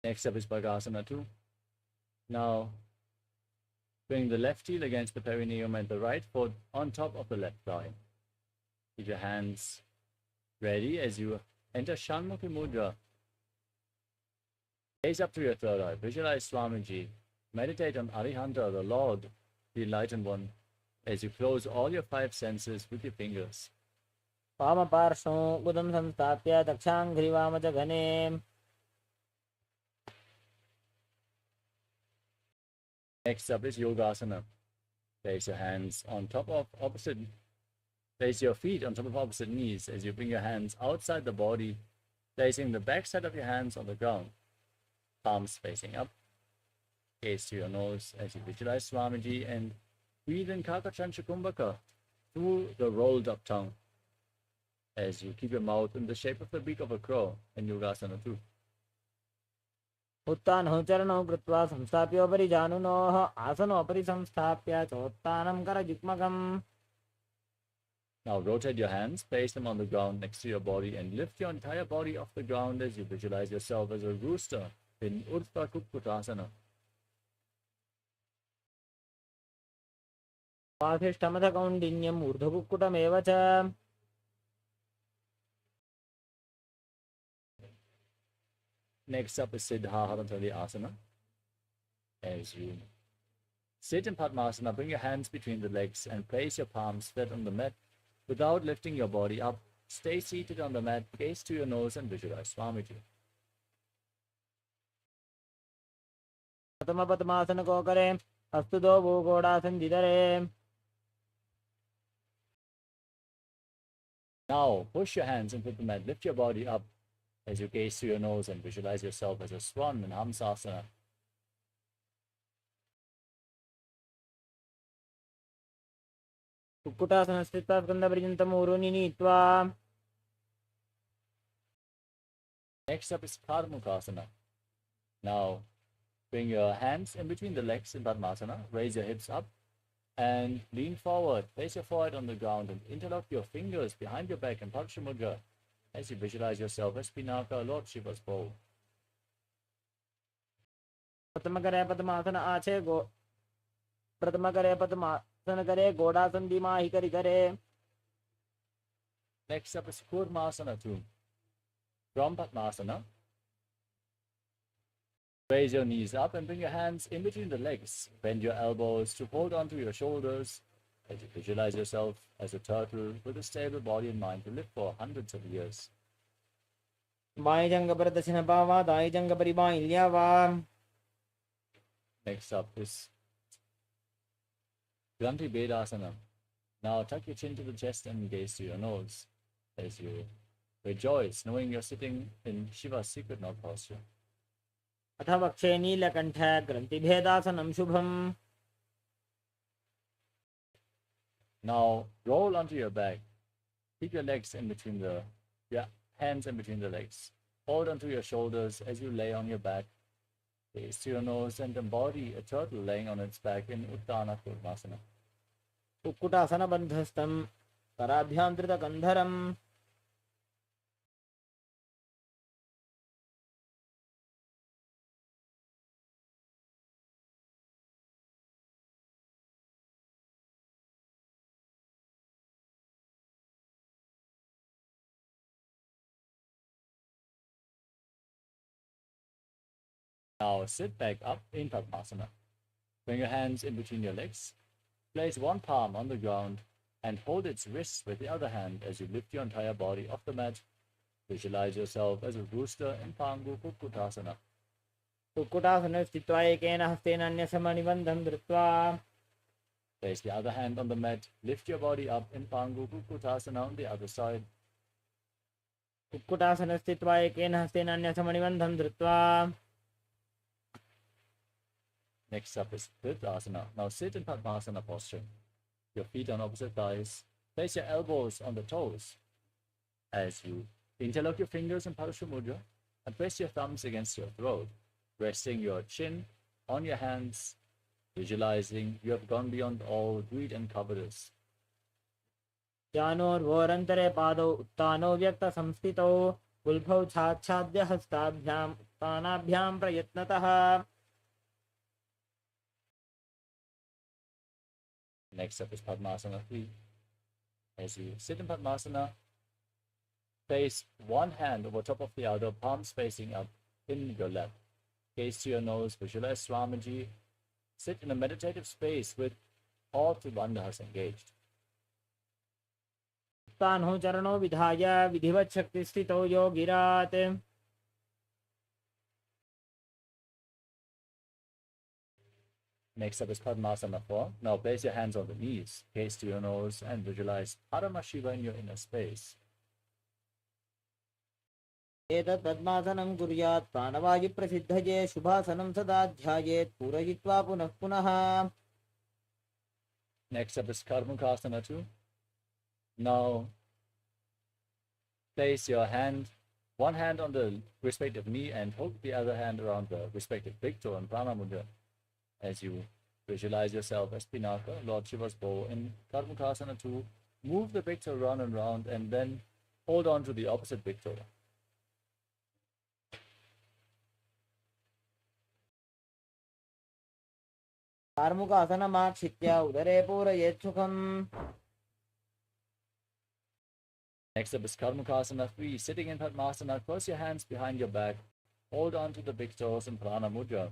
Next up is Bhagasana 2. Now bring the left heel against the perineum and the right foot on top of the left thigh. Keep your hands ready as you enter Shanmukhi Mudra. Gaze up to your third eye. Visualize Swamiji. Meditate on Arihanta, the Lord, the Enlightened One, as you close all your five senses with your fingers. वामपार्श्वं उदं संस्थाप्य दक्षाङ्घ्रिवामजघने. Next up is Yogasana. Place your hands on top of opposite. Place your feet on top of opposite knees as you bring your hands outside the body, placing the back side of your hands on the ground. Palms facing up. Gaze to your nose as you visualize Swamiji and breathe in Kakachancha Kumbhaka through the rolled up tongue as you keep your mouth in the shape of the beak of a crow in Yogasana 2. उत्तानौ चरणौ कृत्वा संस्थाप्योपरि जानुनोः आसनोपरि संस्थाप्य चोत्तानं करयुग्मकम्. Now rotate your hands, place them on the ground next to your body and lift your entire body off the ground as you visualize yourself as a rooster in Urdhva Kukkutasana. वासिष्ठमथ कौण्डिन्यम् ऊर्ध्वकुक्कुटमेव च. Next up is Siddhaharatali Asana. As you sit in Padmasana, bring your hands between the legs and place your palms flat on the mat without lifting your body up. Stay seated on the mat, gaze to your nose and visualize Swamiji. प्रथमपद्मासन को करे हस्तुदो भूगोडासन जिदरे. Now push your hands into the mat, lift your body up as you gaze to your nose and visualize yourself as a swan in Hamsasana. Kukkutasana स्थित्वा स्कन्दपर्यन्तं ऊरुनि नीत्वा. Next up is Padmukasana. Now bring your hands in between the legs in Padmasana, raise your hips up and lean forward. Place your forehead on the ground and interlock your fingers behind your back in Parshamudra as you visualize yourself as Pinaka, Lord Shiva's bow. प्रथमकरे पद्मासन आचे गो प्रथमकरे पद्मासन करे गोडासन दिमाहि करि करे. Next up is Kurmasana 2. From Padmasana, raise your knees up and bring your hands in between the legs. Bend your elbows to hold onto your shoulders as you visualize yourself as a turtle with a stable body and mind to live for hundreds of years. बाएं जंग पर दक्षिण पावा दाएं जंग पर बाएं लियावा. Next up is Granthi Bedasana. Now tuck your chin to the chest and gaze to your nose as you rejoice knowing you're sitting in Shiva's secret knot posture. अथ वक्षे नीलकण्ठ ग्रन्थिभेदासनं शुभम्. Now roll onto your back. Keep your legs in between your hands in between the legs. Hold onto your shoulders as you lay on your back. Gaze to your nose and embody a turtle laying on its back in Uttana Kurmasana. कुक्कुटासनबन्धस्थं कराभ्यां धृतकन्धरम्. Now sit back up in Padmasana. Bring your hands in between your legs. Place one palm on the ground and hold its wrist with the other hand as you lift your entire body off the mat. Visualize yourself as a rooster in Pangu Kukkutasana. कुक्कुटासने स्थित्वा एकेन हस्तेन अन्यसमनिबन्धं धृत्वा. Place the other hand on the mat. Lift your body up in Pangu Kukkutasana on the other side. कुक्कुटासने स्थित्वा एकेन हस्तेन अन्यसमनिबन्धं धृत्वा. Next up is Virtasana. Now sit in Padmasana posture. Your feet on opposite thighs. Place your elbows on the toes. As you interlock your fingers in Parashu Mudra and press your thumbs against your throat, resting your chin on your hands, visualizing you have gone beyond all greed and covetous. जानोर्वोरन्तरे पादौ उत्तानो व्यक्तसंस्थितौ उल्भौ छाच्छाद्य हस्ताभ्याम् उत्तानाभ्यां प्रयत्नतः. Next up is Padmasana 3. As you sit in Padmasana, place one hand over top of the other, palms facing up in your lap. Gaze to your nose, visualize Swamiji. Sit in a meditative space with all three bandhas engaged. उत्तानो चरणो विधाय विधिवत् शक्तिस्थितौ योगिरात्. Next up is Padmasana 4. Now place your hands on the knees, gaze to your nose, and visualize Paramashiva in your inner space. एतत् पद्मासनं कुर्यात् प्राणवायुप्रसिद्धये शुभासनं सदा ध्यायेत् पूरयित्वा पुनः पुनः. Next up is Karmukasana 2. Now place your one hand on the respective knee and hold the other hand around the respective big toe and Prana Mudra as you visualize yourself as Pinaka, Lord Shiva's bow. In Karmukasana 2, move the big toe round and round and then hold on to the opposite big toe. कार्मुकासनमाक्षित्य उदरे पूरयेत् सुखम्. Next up is Karmukasana 3. Sitting in Padmasana, cross your hands behind your back. Hold on to the big toes in Prana Mudra.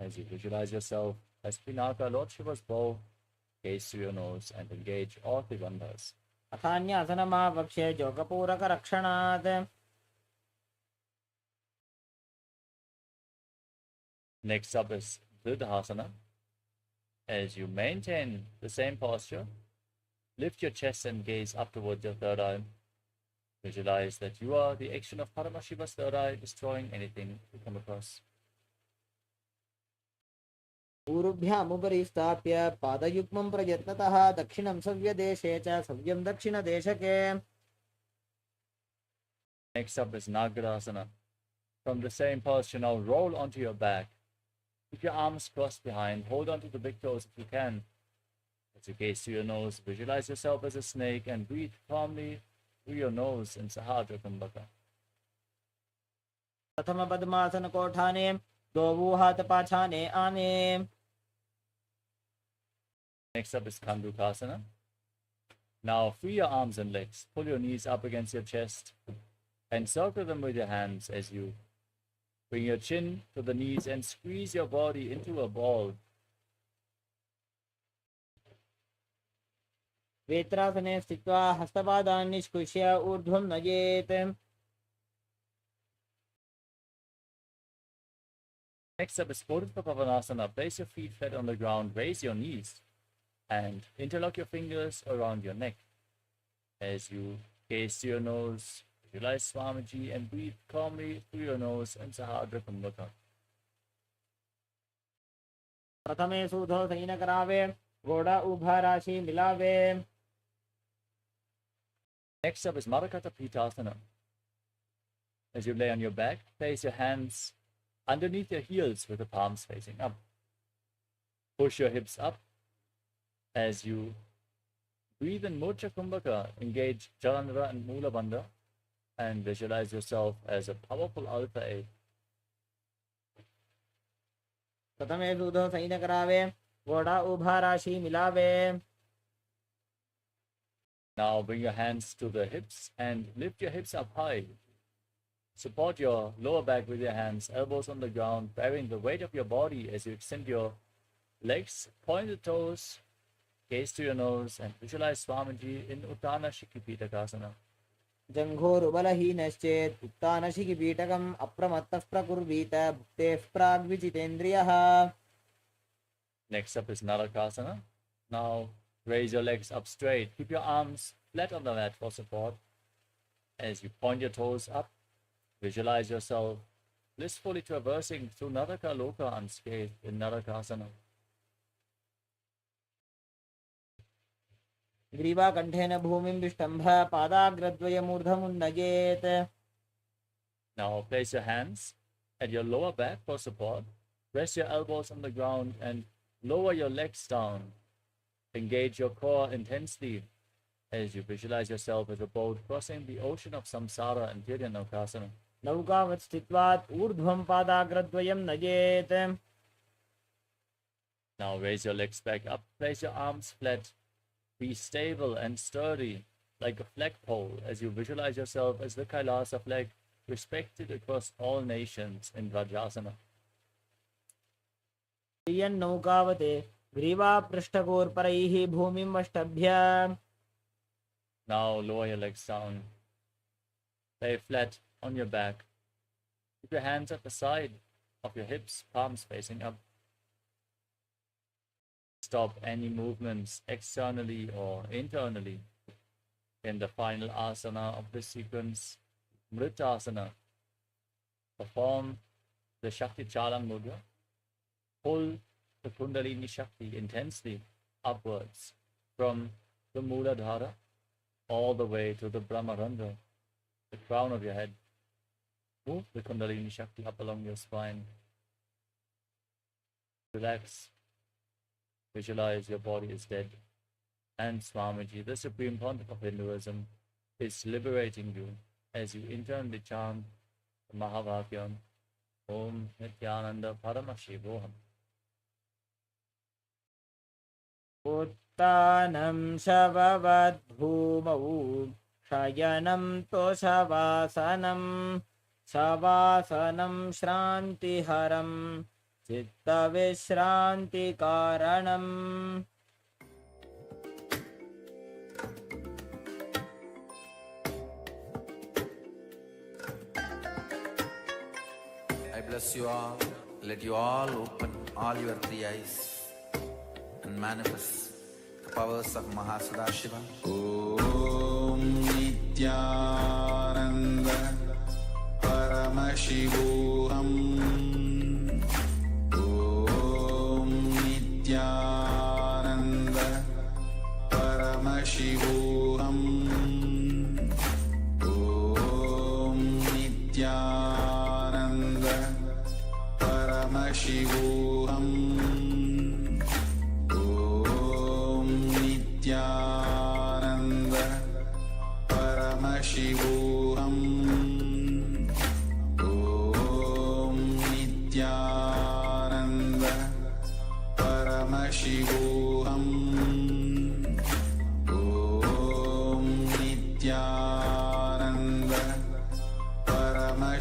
As you visualize yourself as Pinaka, Lord Shiva's bow, gaze to your nose and engage all the bandhas. अथान्यासनमावक्ष्य जोगपूरकरक्षणात्. Next up is Dridhasana. As you maintain the same posture, lift your chest and gaze up towards your third eye. Visualize that you are the action of Paramashiva's third eye, destroying anything you come across. ऊरुभ्यामुपरि स्थाप्य पादयुग्मं प्रयत्नतः दक्षिणं सव्यदेशे च सव्यं दक्षिणदेशके. Next up is Nagarasana. From the same posture, now roll onto your back. Keep your arms crossed behind. Hold onto the big toes if you can. As you gaze to your nose, visualize yourself as a snake and breathe calmly through your nose in Sahadra Kumbhaka. प्रथमपद्मासनकोठाने द्वौहातपाछाने आने. Next up is Kandukasana. Now free your arms and legs. Pull your knees up against your chest and circle them with your hands as you bring your chin to the knees and squeeze your body into a ball. वेत्रासने स्थित्वा हस्तपादान् निष्कुष्य ऊर्ध्वं नयेत्. Next up is Pavanasana. Place your feet flat on the ground, raise your knees, and interlock your fingers around your neck. As you gaze to your nose, visualize Swamiji and breathe calmly through your nose and Sahadra Kumbhaka. प्रथमे सूधो San करावे, घोड़ा उभा राशि मिलावे. Next up is Marakata Pitasana. As you lay on your back, place your hands underneath your heels with the palms facing up. Push your hips up as you breathe in Mocha Kumbhaka. Engage Jalandhara and Mula Bandha and visualize yourself as a powerful alpha egg. प्रथमे सूधो San करावे, घोड़ा उभा राशि मिलावे. Now bring your hands to the hips and lift your hips up high. Support your lower back with your hands, elbows on the ground, bearing the weight of your body as you extend your legs, point the toes, gaze to your nose, and visualize Swamiji in Uttana Shikipitakasana. जङ्घोरुबलहीनश्चेत् उत्तानशिखिपीठकम् अप्रमत्तः प्रकुर्वीत भुक्तेः प्राग्विजितेन्द्रियः. Next up is Narakasana. Now raise your legs up straight. Keep your arms flat on the mat for support. As you point your toes up, visualize yourself blissfully traversing through Naraka Loka unscathed in Narakasana. ग्रीवाकण्ठेन भूमिं विष्टम्भ पादाग्रद्वयमूर्धमुन्नयेत्. Now place your hands at your lower back for support. Press your elbows on the ground and lower your legs down. Engage your core intensely as you visualize yourself as a boat crossing the ocean of samsara in Tiryanokasana. नौकावत् स्थित्वात् ऊर्ध्वं पादाग्रद्वयं नयेत्. Now raise your legs back up. Place your arms flat. Be stable and sturdy like a flagpole as you visualize yourself as the Kailasa flag, respected across all nations in Vajrasana. नौकावते ग्रीवापृष्ठगोर्परैः भूमिं वष्टभ्य. Now lower your legs down. Lay flat on your back. Keep your hands at the side of your hips, palms facing up. Stop any movements externally or internally. In the final asana of this sequence, Mritasana, perform the Shakti Chalang Mudra. Pull the Kundalini Shakti intensely upwards from the Mooladhara all the way to the Brahmarandha, the crown of your head. Move the Kundalini Shakti up along your spine. Relax. Visualize your body is dead. And Swamiji, the Supreme Pontiff of Hinduism, is liberating you as you internally chant the Mahavakyam, Om Nithyananda Paramashivoham. उत्तानं शववद्भूमौ शयनं तोषवासनं शवासनं श्रान्तिहरं चित्तविश्रान्तिकारणम्. I bless you all. Let you all open all your three eyes and manifest the powers of Mahasadashiva. Om Nithyananda Paramashivoham. Om Nithyananda Paramashivoham. Om Nithyananda Paramashivoham. Nithyananda Paramashivoham. Om Nithyananda Paramashivoham. Om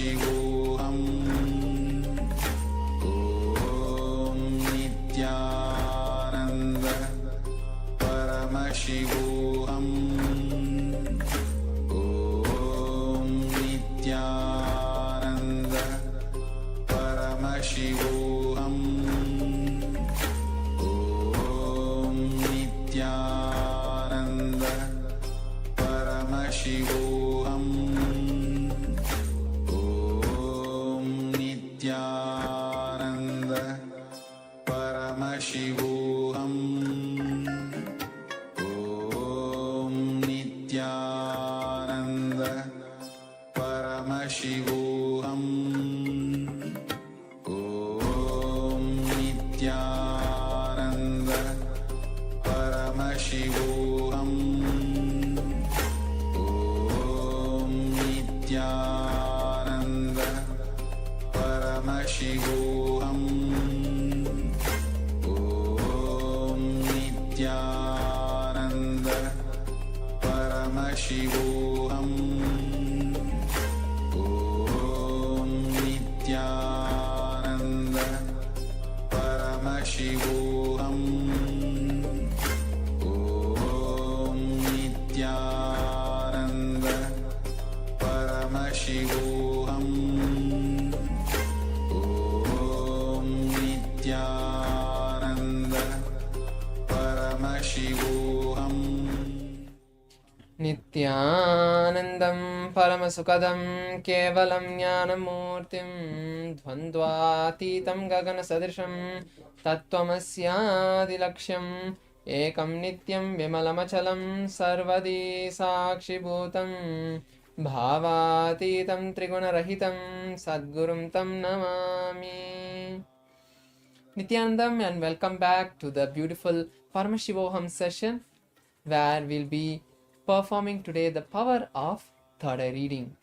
Paramashivoham Om Nithyananda Paramashivoham Om Nithyananda Paramashivoham Om Nithyananda Paramashivoham Om Nithyananda Paramashivoham Om Nithyananda Paramashivoham Om Nithyananda Paramashivoham Om Nithyananda Paramashivoham Om Nithyananda Paramashivoham Om Nithyananda Paramashivoham Om Nithyananda Paramashivoham Om Nithyananda Paramashivoham Nithyanandam Paramasukadam Kevalam Jnanamurtim Dvandvatitam Gagana Sadrisham Tattvamasyaadilaksham Ekam Nityam Vimalamachalam Sarvadi Sakshibhutam Bhavatitam Trigunarahitam Sadgurum Tam Namami. Nithyanandam, and welcome back to the beautiful Paramashivoham session, where we'll be performing today the power of third eye reading.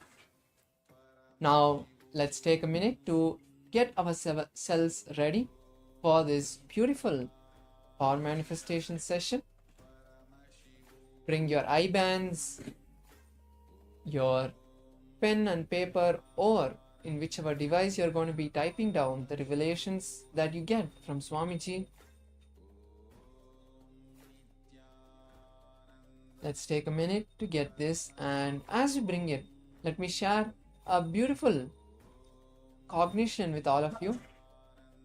Now let's take a minute to get ourselves ready for this beautiful power manifestation session. Bring your eye bands, your pen and paper, or in whichever device you're going to be typing down the revelations that you get from Swamiji. Let's take a minute to get this, and as you bring it, let me share a beautiful cognition with all of you.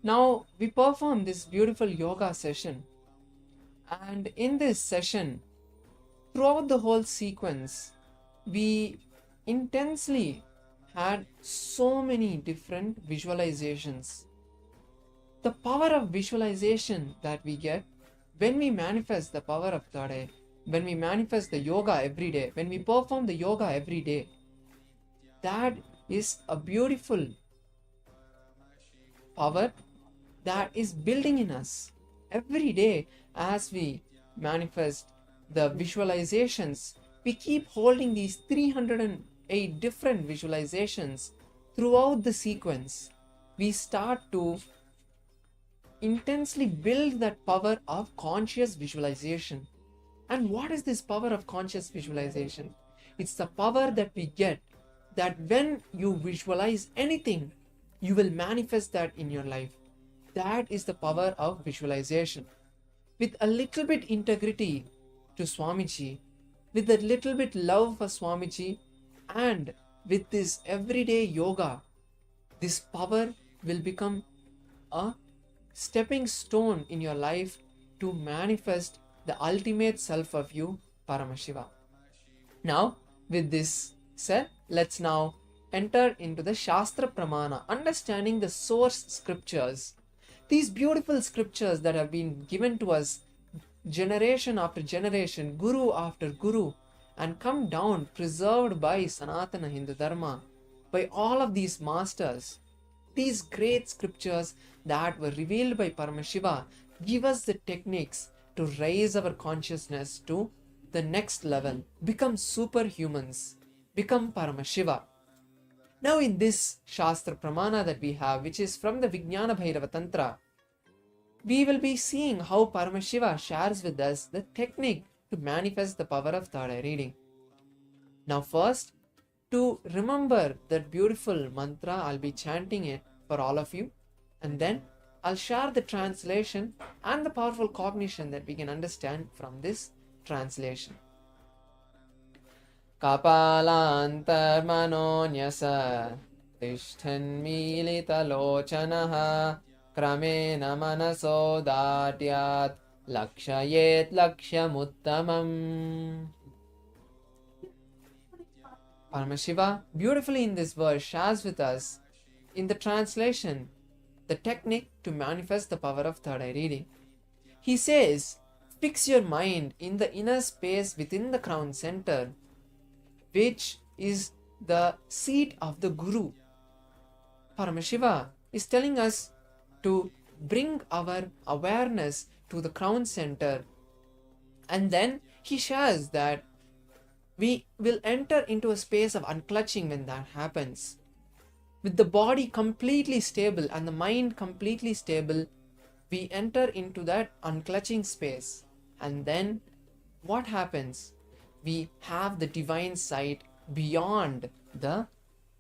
Now we perform this beautiful yoga session, and in this session, throughout the whole sequence, we intensely had so many different visualizations. The power of visualization that we get when we manifest the power of third eye, when we manifest the yoga every day, when we perform the yoga every day, that is a beautiful power that is building in us every day. As we manifest the visualizations, we keep holding these 308 different visualizations throughout the sequence. We start to intensely build that power of conscious visualization. And what is this power of conscious visualization? It's the power that we get, that when you visualize anything, you will manifest that in your life. That is the power of visualization. With a little bit integrity to Swamiji, with a little bit love for Swamiji, and with this everyday yoga, this power will become a stepping stone in your life to manifest the ultimate self of you, Paramashiva. Now, with this said, let's now enter into the Shastra Pramana, understanding the source scriptures. These beautiful scriptures that have been given to us generation after generation, Guru after Guru, and come down preserved by Sanatana Hindu Dharma, by all of these masters. These great scriptures that were revealed by Paramashiva give us the techniques to raise our consciousness to the next level, become superhumans, become Paramashiva. Now in this Shastra Pramana that we have, which is from the Vijnana Bhairava Tantra, we will be seeing how Paramashiva shares with us the technique to manifest the power of third eye reading. Now first, to remember that beautiful mantra, I'll be chanting it for all of you, and then I'll share the translation and the powerful cognition that we can understand from this translation. Kapalantarmanonyasa tishthanmilitalochanaha kramena manaso datyat lakshayet lakshyamuttamam. Paramashiva beautifully in this verse shares with us in the translation the technique to manifest the power of third eye reading. He says, fix your mind in the inner space within the crown center, which is the seat of the Guru. Paramashiva is telling us to bring our awareness to the crown center, and then he shares that we will enter into a space of unclutching when that happens. With the body completely stable and the mind completely stable, we enter into that unclutching space. And then what happens? We have the divine sight beyond the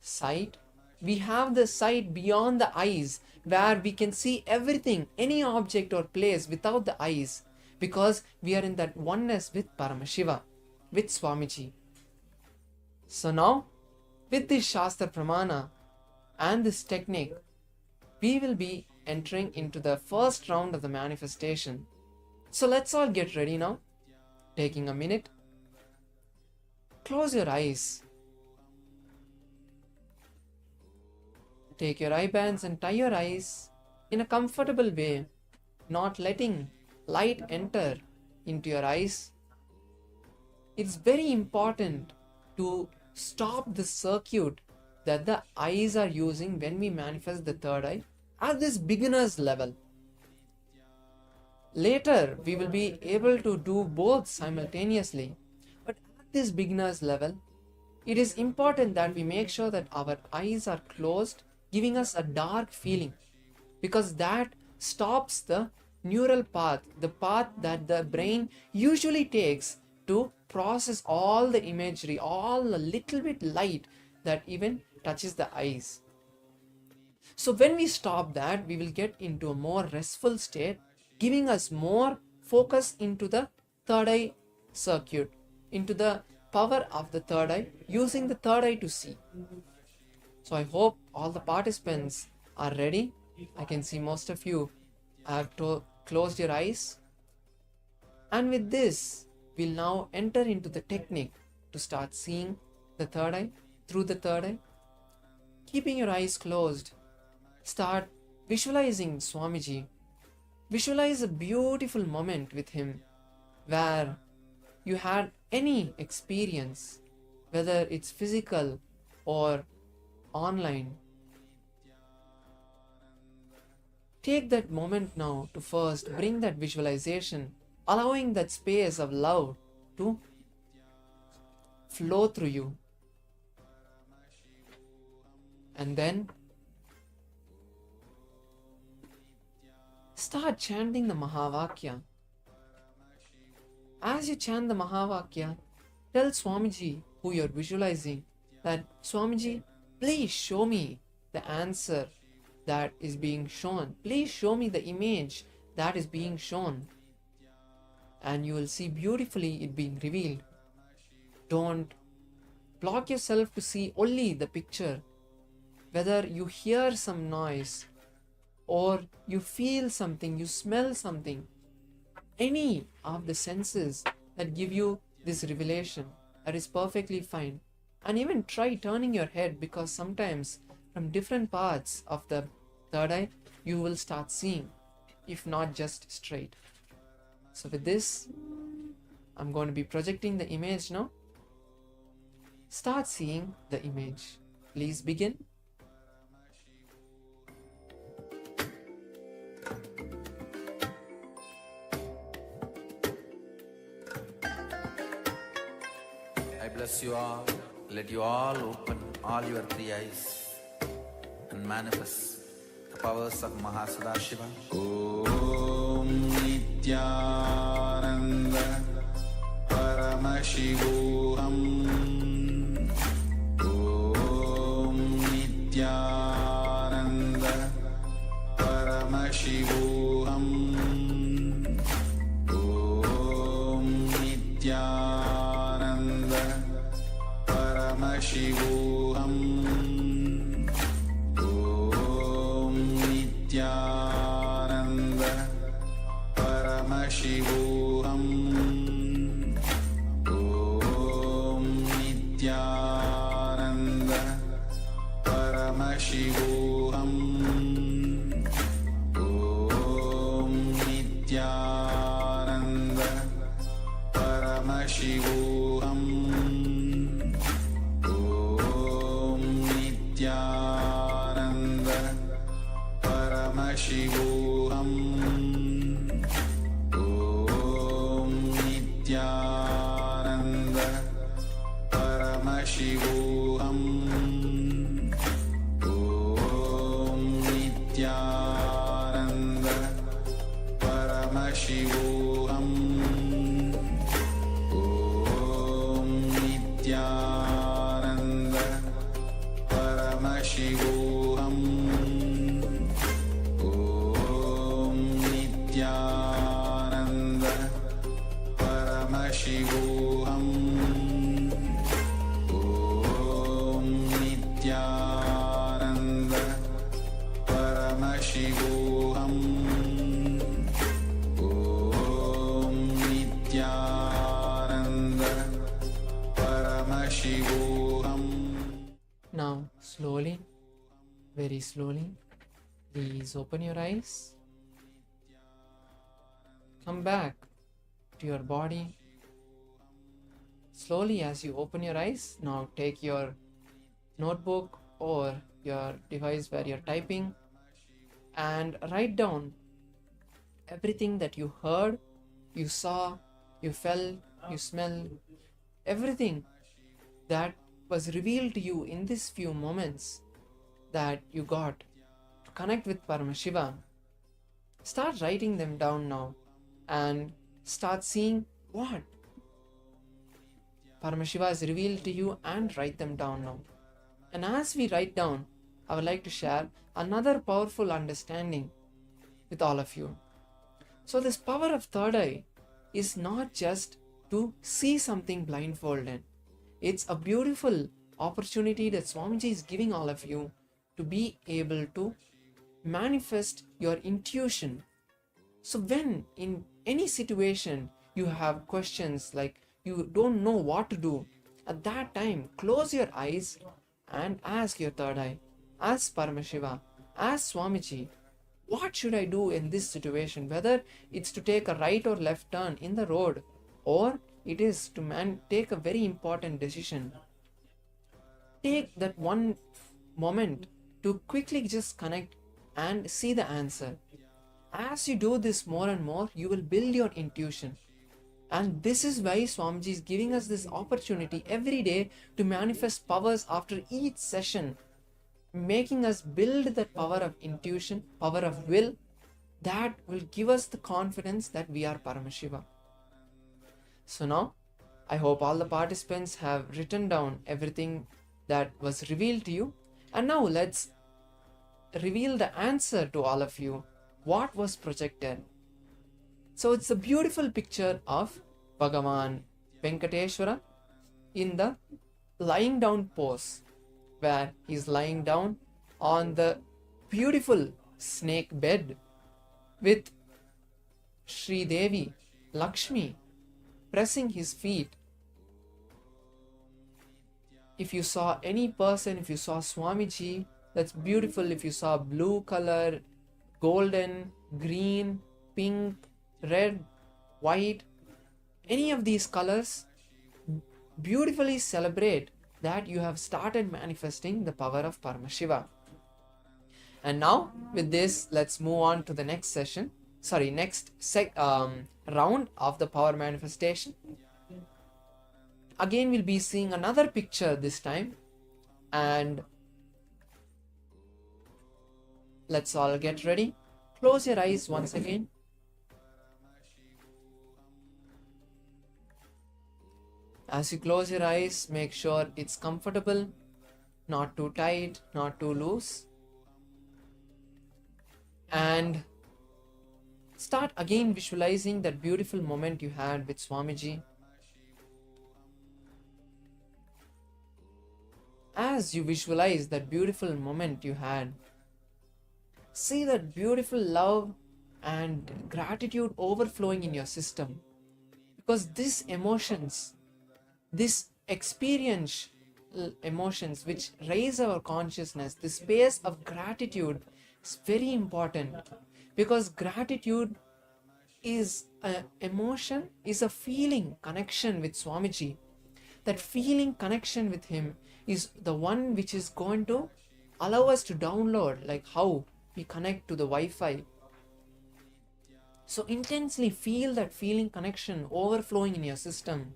sight. We have the sight beyond the eyes, where we can see everything, any object or place without the eyes, because we are in that oneness with Paramashiva, with Swamiji. So now, with this Shastra Pramana and this technique, we will be entering into the first round of the manifestation. So let's all get ready now. Taking a minute. Close your eyes. Take your eye bands and tie your eyes in a comfortable way, not letting light enter into your eyes. It's very important to stop the circuit that the eyes are using when we manifest the third eye at this beginner's level. Later, we will be able to do both simultaneously, but at this beginner's level, it is important that we make sure that our eyes are closed, giving us a dark feeling, because that stops the neural path, the path that the brain usually takes to process all the imagery, all the little bit light that even touches the eyes. So when we stop that, we will get into a more restful state, giving us more focus into the third eye circuit, into the power of the third eye, using the third eye to see. So I hope all the participants are ready. I can see most of you have closed your eyes. And with this, we'll now enter into the technique to start seeing the third eye, through the third eye. Keeping your eyes closed, start visualizing Swamiji. Visualize a beautiful moment with him where you had any experience, whether it's physical or online. Take that moment now to first bring that visualization, allowing that space of love to flow through you. And then start chanting the Mahavakya. As you chant the Mahavakya, tell Swamiji, who you're visualizing, that Swamiji, please show me the answer that is being shown. Please show me the image that is being shown. And you will see beautifully it being revealed. Don't block yourself to see only the picture. Whether you hear some noise, or you feel something, you smell something, any of the senses that give you this revelation, that is perfectly fine. And even try turning your head, because sometimes from different parts of the third eye, you will start seeing, if not just straight. So with this, I'm going to be projecting the image now. Start seeing the image. Please begin. I bless you all. Let you all open all your three eyes and manifest the powers of Mahasadashiva. Om Nithyananda Paramashivoham. Paramashivoham Om Nithyananda Paramashivoham Om Nithyananda Paramashivoham Om Nithyananda Paramashivoham Om Nithyananda Paramashivoham Om Nithyananda Paramashivoham Om Nithyananda Paramashivoham Om Nithyananda Paramashivoham Om Nithyananda Paramashivoham. Now, slowly, very slowly, please open your eyes. Come back to your body. Slowly, as you open your eyes, now take your notebook or your device where you're typing and write down everything that you heard, you saw, you felt, you smelled, everything that was revealed to you in these few moments that you got to connect with Paramashiva. Start writing them down now and start seeing what Paramashiva has revealed to you and write them down now. And as we write down, I would like to share another powerful understanding with all of you. So this power of third eye is not just to see something blindfolded. It's a beautiful opportunity that Swamiji is giving all of you to be able to manifest your intuition. So when in any situation you have questions like you don't know what to do, at that time close your eyes and ask your third eye, ask Paramashiva, ask Swamiji, what should I do in this situation? Whether it's to take a right or left turn in the road, or it is to take a very important decision. Take that one moment to quickly just connect and see the answer. As you do this more and more, you will build your intuition. And this is why Swamiji is giving us this opportunity every day to manifest powers after each session, making us build that power of intuition, power of will, that will give us the confidence that we are Paramashiva. So now, I hope all the participants have written down everything that was revealed to you. And now let's reveal the answer to all of you. What was projected? So it's a beautiful picture of Bhagavan Venkateshwara in the lying down pose, where he's lying down on the beautiful snake bed with Sri Devi, Lakshmi, pressing his feet. If you saw any person, if you saw Swamiji, that's beautiful. If you saw blue color, golden, green, pink, red, white, any of these colors, beautifully celebrate that you have started manifesting the power of Paramashiva. And now with this, let's move on to the next session. Next round of the power manifestation. Again, we'll be seeing another picture this time, and let's all get ready. Close your eyes once again. As you close your eyes, make sure it's comfortable, not too tight, not too loose. And start again visualizing that beautiful moment you had with Swamiji. As you visualize that beautiful moment you had, see that beautiful love and gratitude overflowing in your system. Because these emotions, this experience emotions which raise our consciousness, the space of gratitude is very important, because gratitude is an emotion, is a feeling connection with Swamiji. That feeling connection with him is the one which is going to allow us to download, like how we connect to the Wi-Fi. So intensely feel that feeling connection overflowing in your system.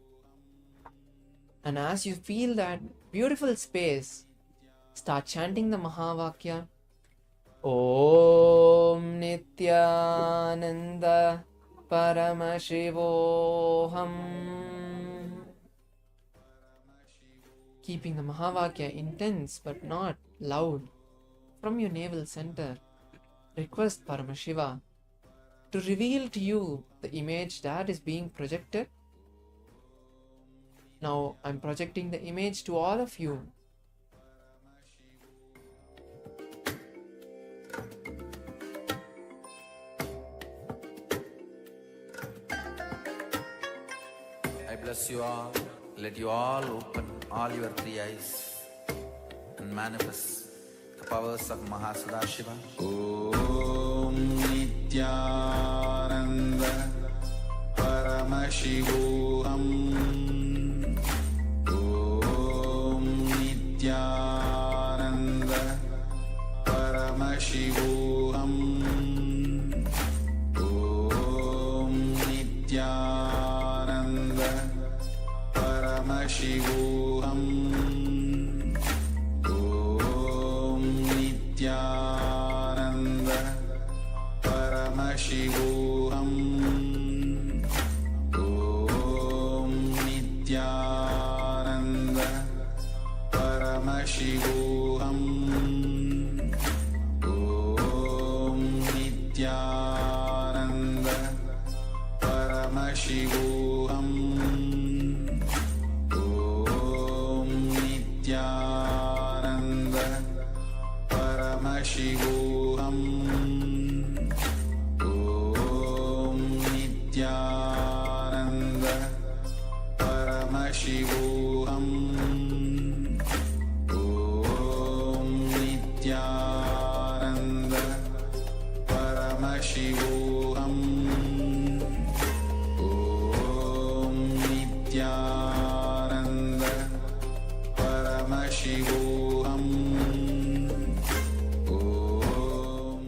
And as you feel that beautiful space, start chanting the Mahavakya. Om Nithyananda Paramashivoham. Keeping the Mahavakya intense but not loud. From your navel center, request Paramashiva to reveal to you the image that is being projected. Now I'm projecting the image to all of you. I bless you all. Let you all open all your three eyes and manifest the powers of Mahasudashiva. Om Nithyananda Paramashivoham. Om Nithyananda Paramashivoham. Om Nithyananda Paramashivoham. Om Nithyananda Paramashivoham. Om Nithyananda Paramashivoham. Om Nithyananda Paramashivoham. Om Nithyananda Paramashivoham. Om Nithyananda Paramashivoham. Om Nithyananda Paramashivoham. Om Nithyananda Paramashivoham. Om.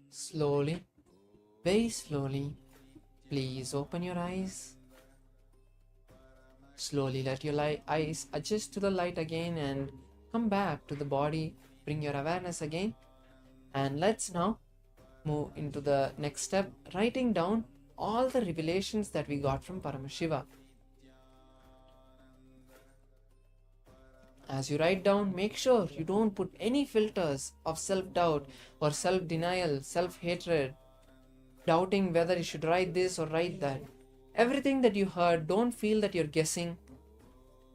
Slowly, very slowly, please open your eyes. Slowly let your eyes adjust to the light again and come back to the body. Bring your awareness again. And let's now move into the next step, writing down all the revelations that we got from Paramashiva. As you write down, make sure you don't put any filters of self-doubt or self-denial, self-hatred, doubting whether you should write this or write that. Everything that you heard, don't feel that you're guessing,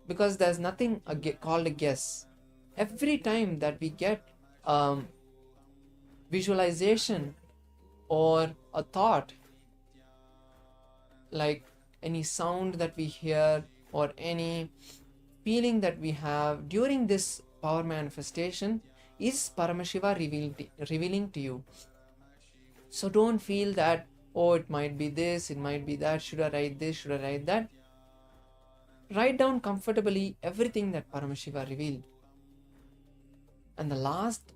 because there's nothing called a guess. Every time that we get visualization or a thought, like any sound that we hear or any feeling that we have during this power manifestation, is Paramashiva revealing to you. So don't feel that, oh, it might be this, it might be that, should I write this, should I write that? Write down comfortably everything that Paramashiva revealed. And the last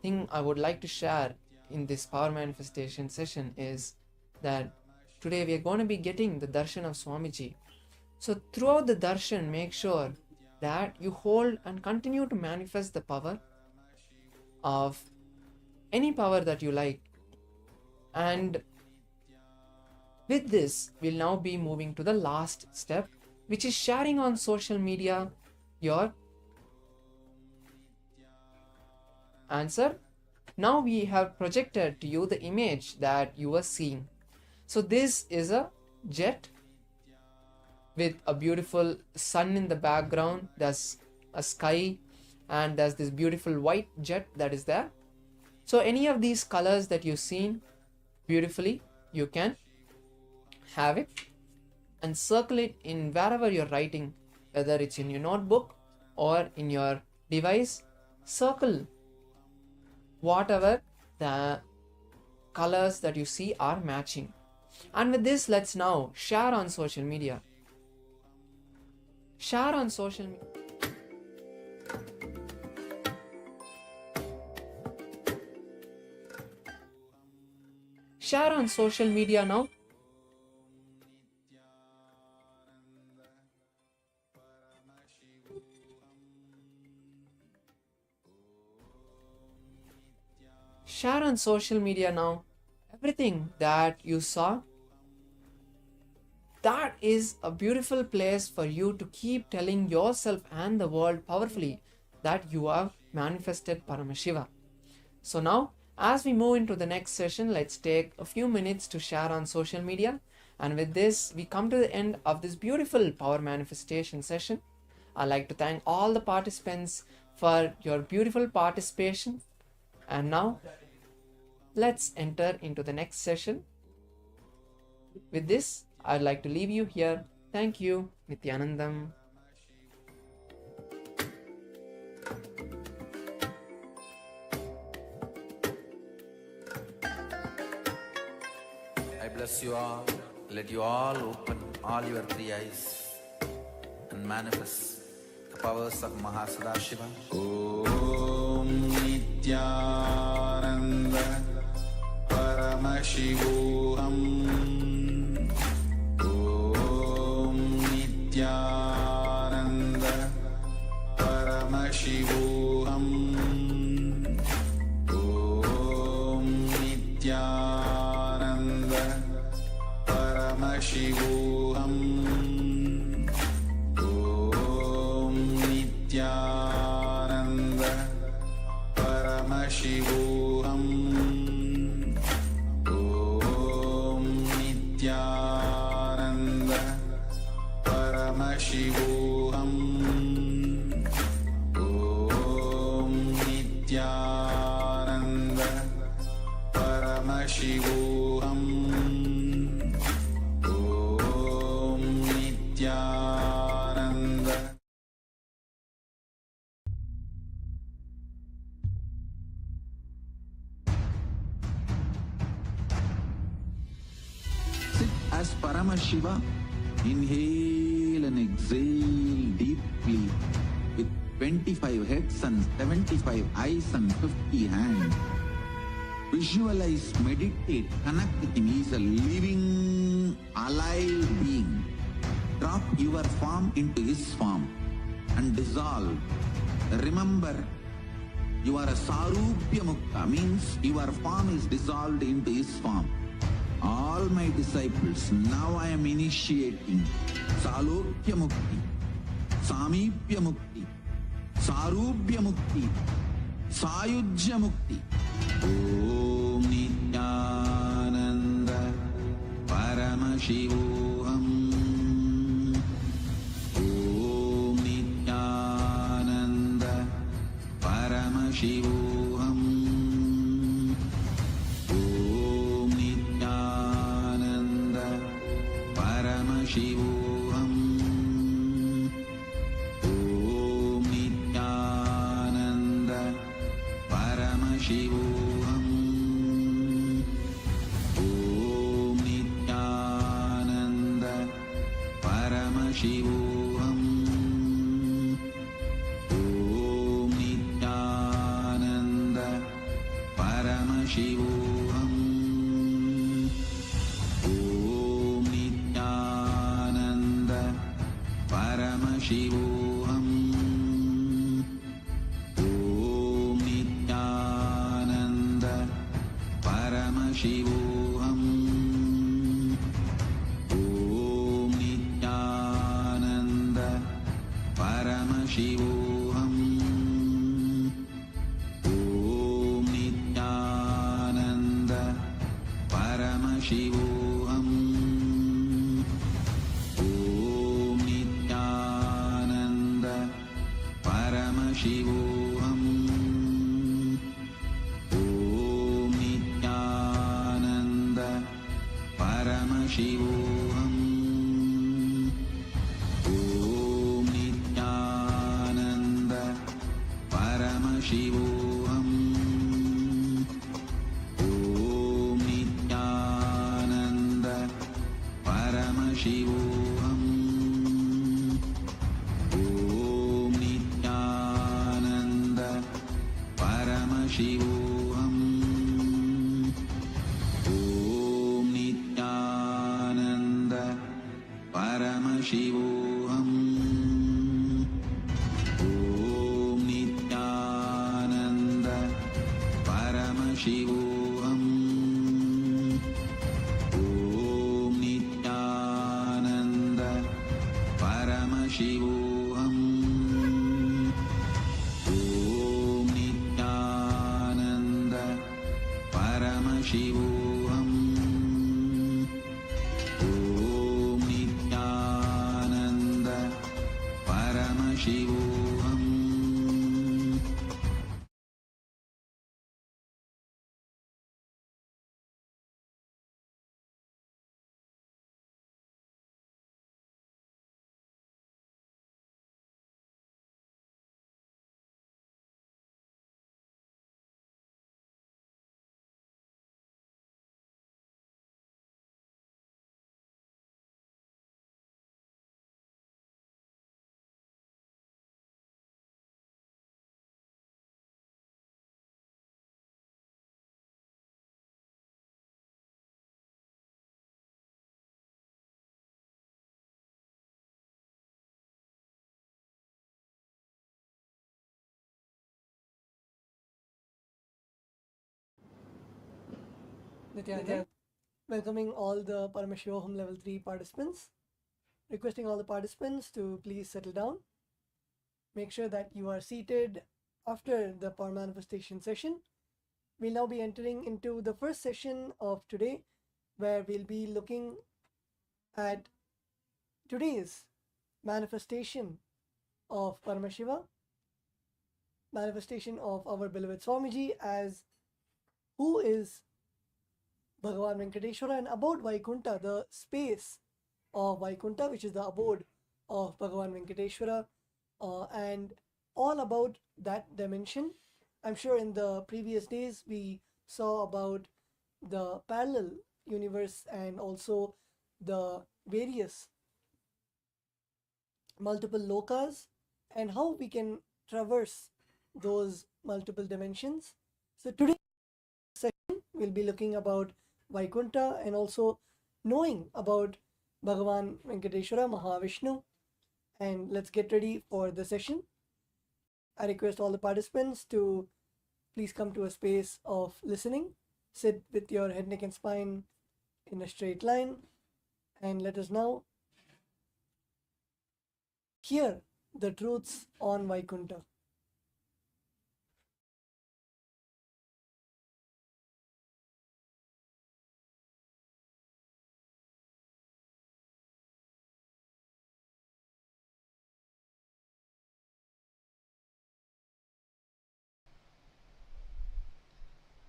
thing I would like to share in this power manifestation session is that today we are going to be getting the darshan of Swamiji. So throughout the darshan, make sure that you hold and continue to manifest the power of any power that you like. And with this, we'll now be moving to the last step, which is sharing on social media your answer. Now we have projected to you the image that you are seeing. So this is a jet with a beautiful sun in the background. There's a sky and there's this beautiful white jet that is there. So any of these colors that you've seen beautifully, you can have it and circle it in wherever you're writing, whether it's in your notebook or in your device, circle whatever the colors that you see are matching. And with this, let's now share on social media. Share on social media. Share on social media now. Share on social media now. Everything that you saw, that is a beautiful place for you to keep telling yourself and the world powerfully that you have manifested Paramashiva. So now, as we move into the next session, let's take a few minutes to share on social media. And with this, we come to the end of this beautiful power manifestation session. I'd like to thank all the participants for your beautiful participation. And now, let's enter into the next session. With this, I'd like to leave you here. Thank you. Nithyanandam. I bless you all. Let you all open all your three eyes and manifest the powers of Mahasadashiva. Om Nithyananda Paramashivoham. Om Nithyananda Paramashivoham. Om Nithyananda Paramashivoham. Om Nithyananda Paramashivoham. Om Nithyananda Paramashivoham. Om Nithyananda Paramashivoham. Om Nithyananda. Sit as Paramashiva. Inhale and exhale deeply with 25 heads and 75 eyes and 50 hands. Visualize, meditate, connect with him. He is a living, alive being. Drop your form into his form and dissolve. Remember, you are a Sarupya Mukta, means your form is dissolved into his form. All my disciples, now I am initiating Salokya Mukti, Samipya Mukti, Sarupya Mukti, Sayujya Mukti. Om Nithyananda Paramashivoham. Om Nithyananda Paramashivoham. Om Nithyananda Paramashivoham. Om Nithyananda Paramashivoham. Om Nithyananda Paramashivoham. Om Nithyananda Paramashivoham. Om Nithyananda Paramashivoham. Om Nithyananda Paramashivoham. Om Nithyananda Paramashivoham. Om Nithyananda Paramashivoham. Om Nithyananda Paramashivoham. Om Nithyananda Paramashivoham. Om Nithyananda Paramashivoham. Om Nithyananda Paramashivoham. Om Nithyananda Paramashivoham. Om Nithyananda Paramashivoham. Om Nithyananda Paramashivoham. Om Nithyananda Paramashivoham. Om Nithyananda Paramashivoham. Om Nithyananda Paramashivoham. Nithyananda, welcoming all the Paramashivoham Level 3 participants. Requesting all the participants to please settle down. Make sure that you are seated after the power manifestation session. We'll now be entering into the first session of today, where we'll be looking at today's manifestation of Paramashiva, manifestation of our beloved Swamiji as who is Bhagavan Venkateshwara, and about Vaikunta, the space of Vaikunta, which is the abode of Bhagavan Venkateshwara, and all about that dimension. I'm sure in the previous days we saw about the parallel universe and also the various multiple lokas and how we can traverse those multiple dimensions. So today session we'll be looking about Vaikunta and also knowing about Bhagavan Venkateshwara Mahavishnu. And let's get ready for the session. I request all the participants to please come to a space of listening. Sit with your head, neck and spine in a straight line, and let us now hear the truths on Vaikunta.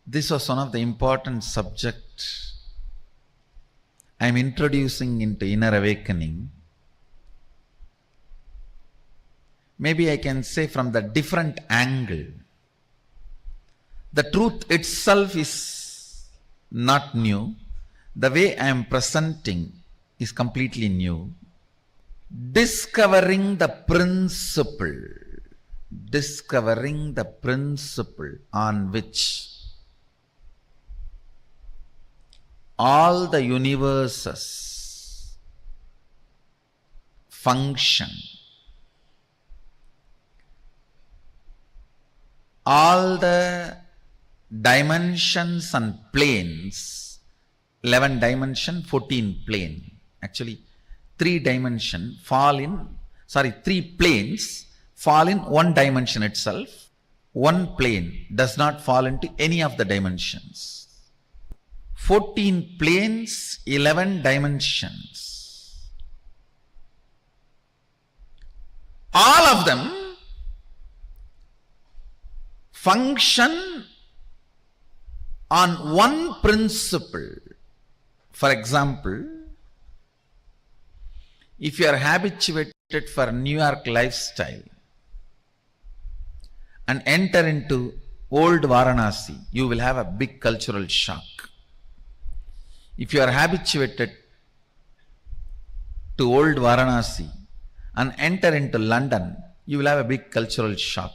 This was one of the important subjects I am introducing into inner awakening. Maybe I can say from the different angle. The truth itself is not new. The way I am presenting is completely new. Discovering the principle on which all the universes function, all the dimensions and planes, 11 dimension, 14 plane, actually 3 planes fall in one dimension itself. One plane does not fall into any of the dimensions. 14 planes, 11 dimensions. All of them function on one principle. For example, if you are habituated for New York lifestyle and enter into old Varanasi, you will have a big cultural shock. If you are habituated to old Varanasi and enter into London, you will have a big cultural shock.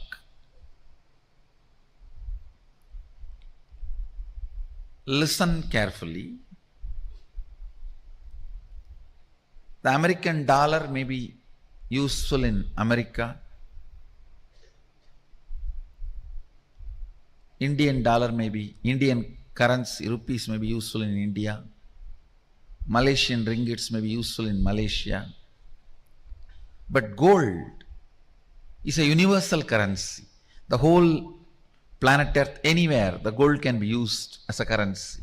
Listen carefully. The American dollar may be useful in America. Indian dollar may be, Indian currency, rupees may be useful in India. Malaysian ringgits may be useful in Malaysia. But gold is a universal currency. The whole planet Earth, anywhere, the gold can be used as a currency.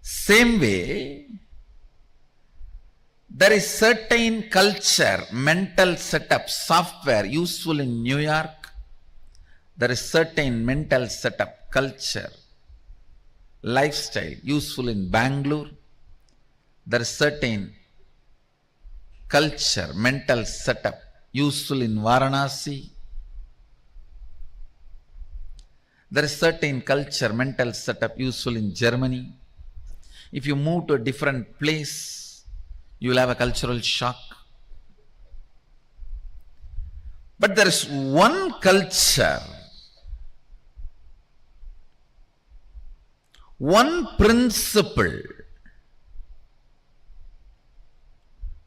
Same way, there is certain culture, mental setup, software useful in New York. There is certain mental setup, culture, lifestyle useful in Bangalore. There is certain culture, mental setup useful in Varanasi. There is certain culture, mental setup useful in Germany. If you move to a different place, you will have a cultural shock. But there is one culture, one principle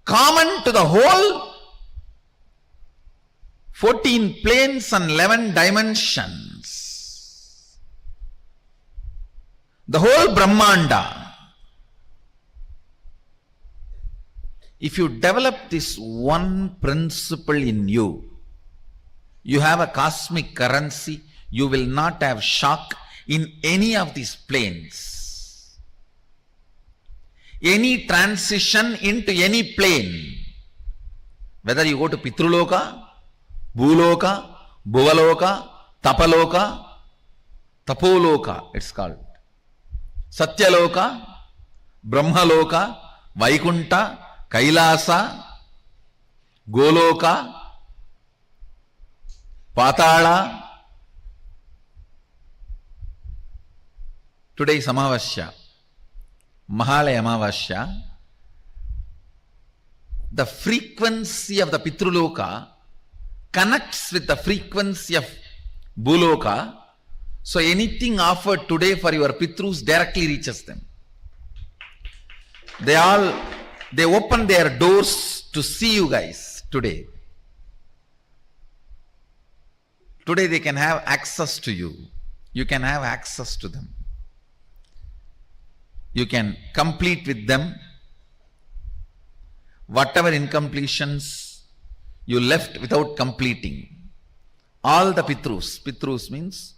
common to the whole 14 planes and 11 dimensions, the whole Brahmanda. If you develop this one principle in you, you have a cosmic currency. You will not have shock in any of these planes. Any transition into any plane, whether you go to Pitruloka, Bhuloka, Bhuvaloka, Tapaloka, Tapoloka, it's called, Satyaloka, Brahmaloka, Vaikunta, Kailasa, Goloka, Patala. Today is Amavasya, Mahalaya Amavasya. The frequency of the Pitruloka connects with the frequency of Bhuloka. So anything offered today for your Pitrus directly reaches them. They open their doors to see you guys today. Today they can have access to you. You can have access to them. You can complete with them whatever incompletions you left without completing. All the Pitrus. Pitrus means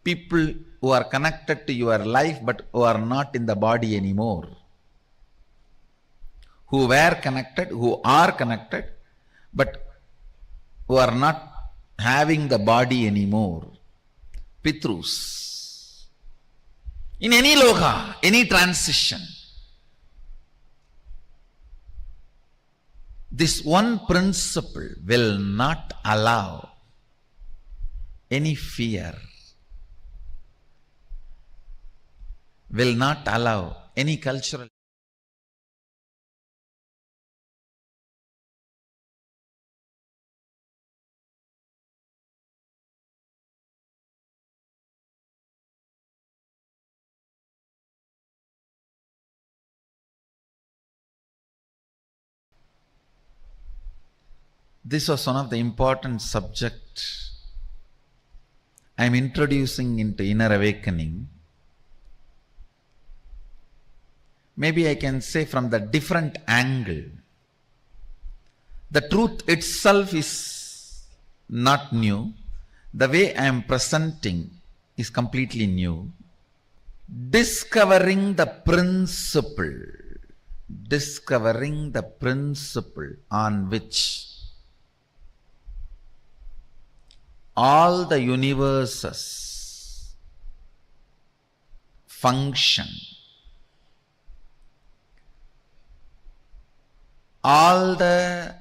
people who are connected to your life but who are not in the body anymore. Who were connected, who are connected, but who are not having the body anymore. Pitrus. In any loka, any transition, this one principle will not allow any fear, will not allow any cultural. This was one of the important subjects I am introducing into inner awakening. Maybe I can say from the different angle. The truth itself is not new. The way I am presenting is completely new. Discovering the principle on which all the universes function, all the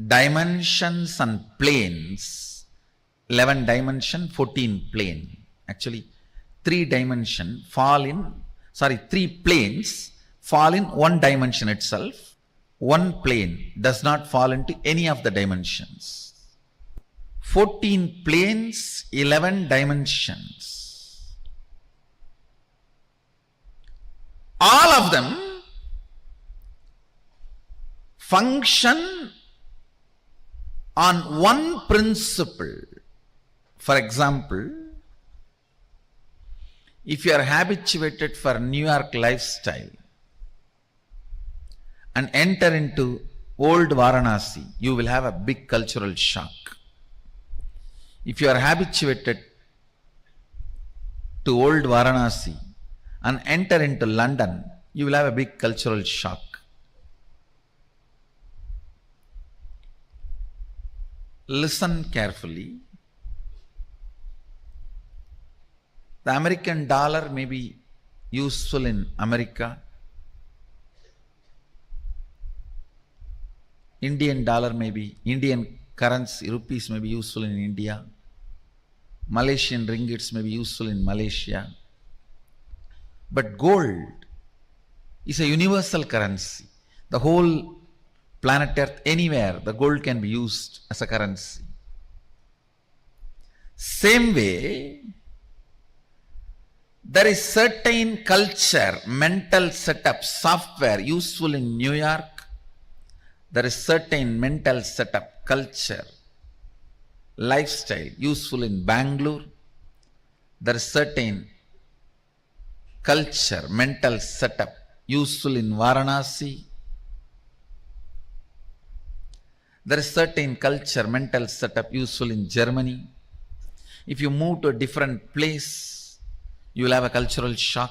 dimensions and planes 11 dimension, 14 plane. Actually, 3 planes fall in one dimension itself. One plane does not fall into any of the dimensions. 14 planes, 11 dimensions. All of them function on one principle. For example, if you are habituated for New York lifestyle and enter into old Varanasi, you will have a big cultural shock. If you are habituated to old Varanasi and enter into London, you will have a big cultural shock. Listen carefully. The American dollar may be useful in America. Indian dollar may be, Indian currency, rupees may be useful in India. Malaysian ringgits may be useful in Malaysia. But gold is a universal currency. The whole planet Earth, anywhere, the gold can be used as a currency. Same way, there is certain culture, mental setup, software useful in New York. There is certain mental setup, culture, lifestyle useful in Bangalore. There is certain culture, mental setup useful in Varanasi. There is certain culture, mental setup useful in Germany. If you move to a different place, you will have a cultural shock.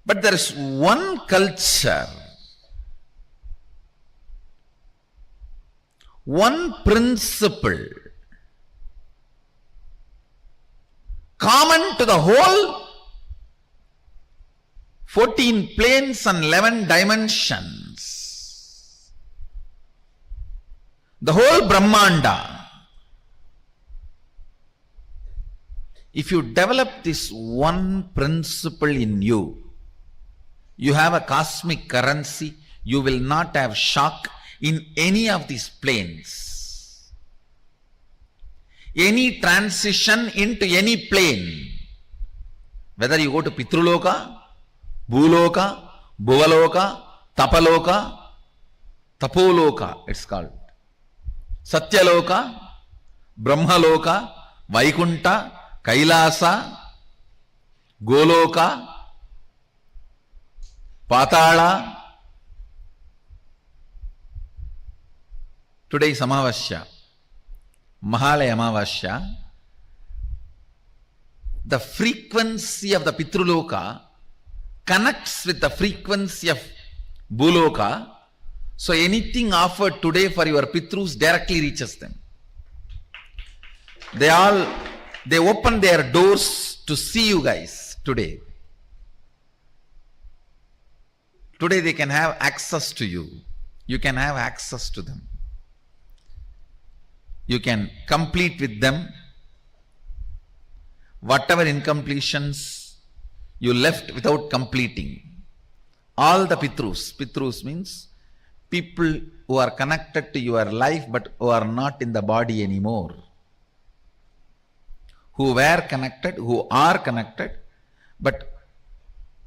But there is one culture, one principle common to the whole 14 planes and 11 dimensions. The whole Brahmanda. If you develop this one principle in you, you have a cosmic currency, you will not have shock in any of these planes. Any transition into any plane, whether you go to Pitruloka, Bhuloka, Bhuvaloka, Tapaloka, Tapoloka, it's called, Satyaloka, Brahmaloka, Vaikunta, KAILASA, Goloka, Patala. Today is Amavasya, Mahalaya Amavasya. The frequency of the Pitruloka connects with the frequency of Bhuloka. So anything offered today for your Pitrus directly reaches them. They open their doors to see you guys today. Today they can have access to you. You can have access to them. You can complete with them whatever incompletions you left without completing. All the Pitrus means people who are connected to your life but who are not in the body anymore. Who were connected, who are connected, but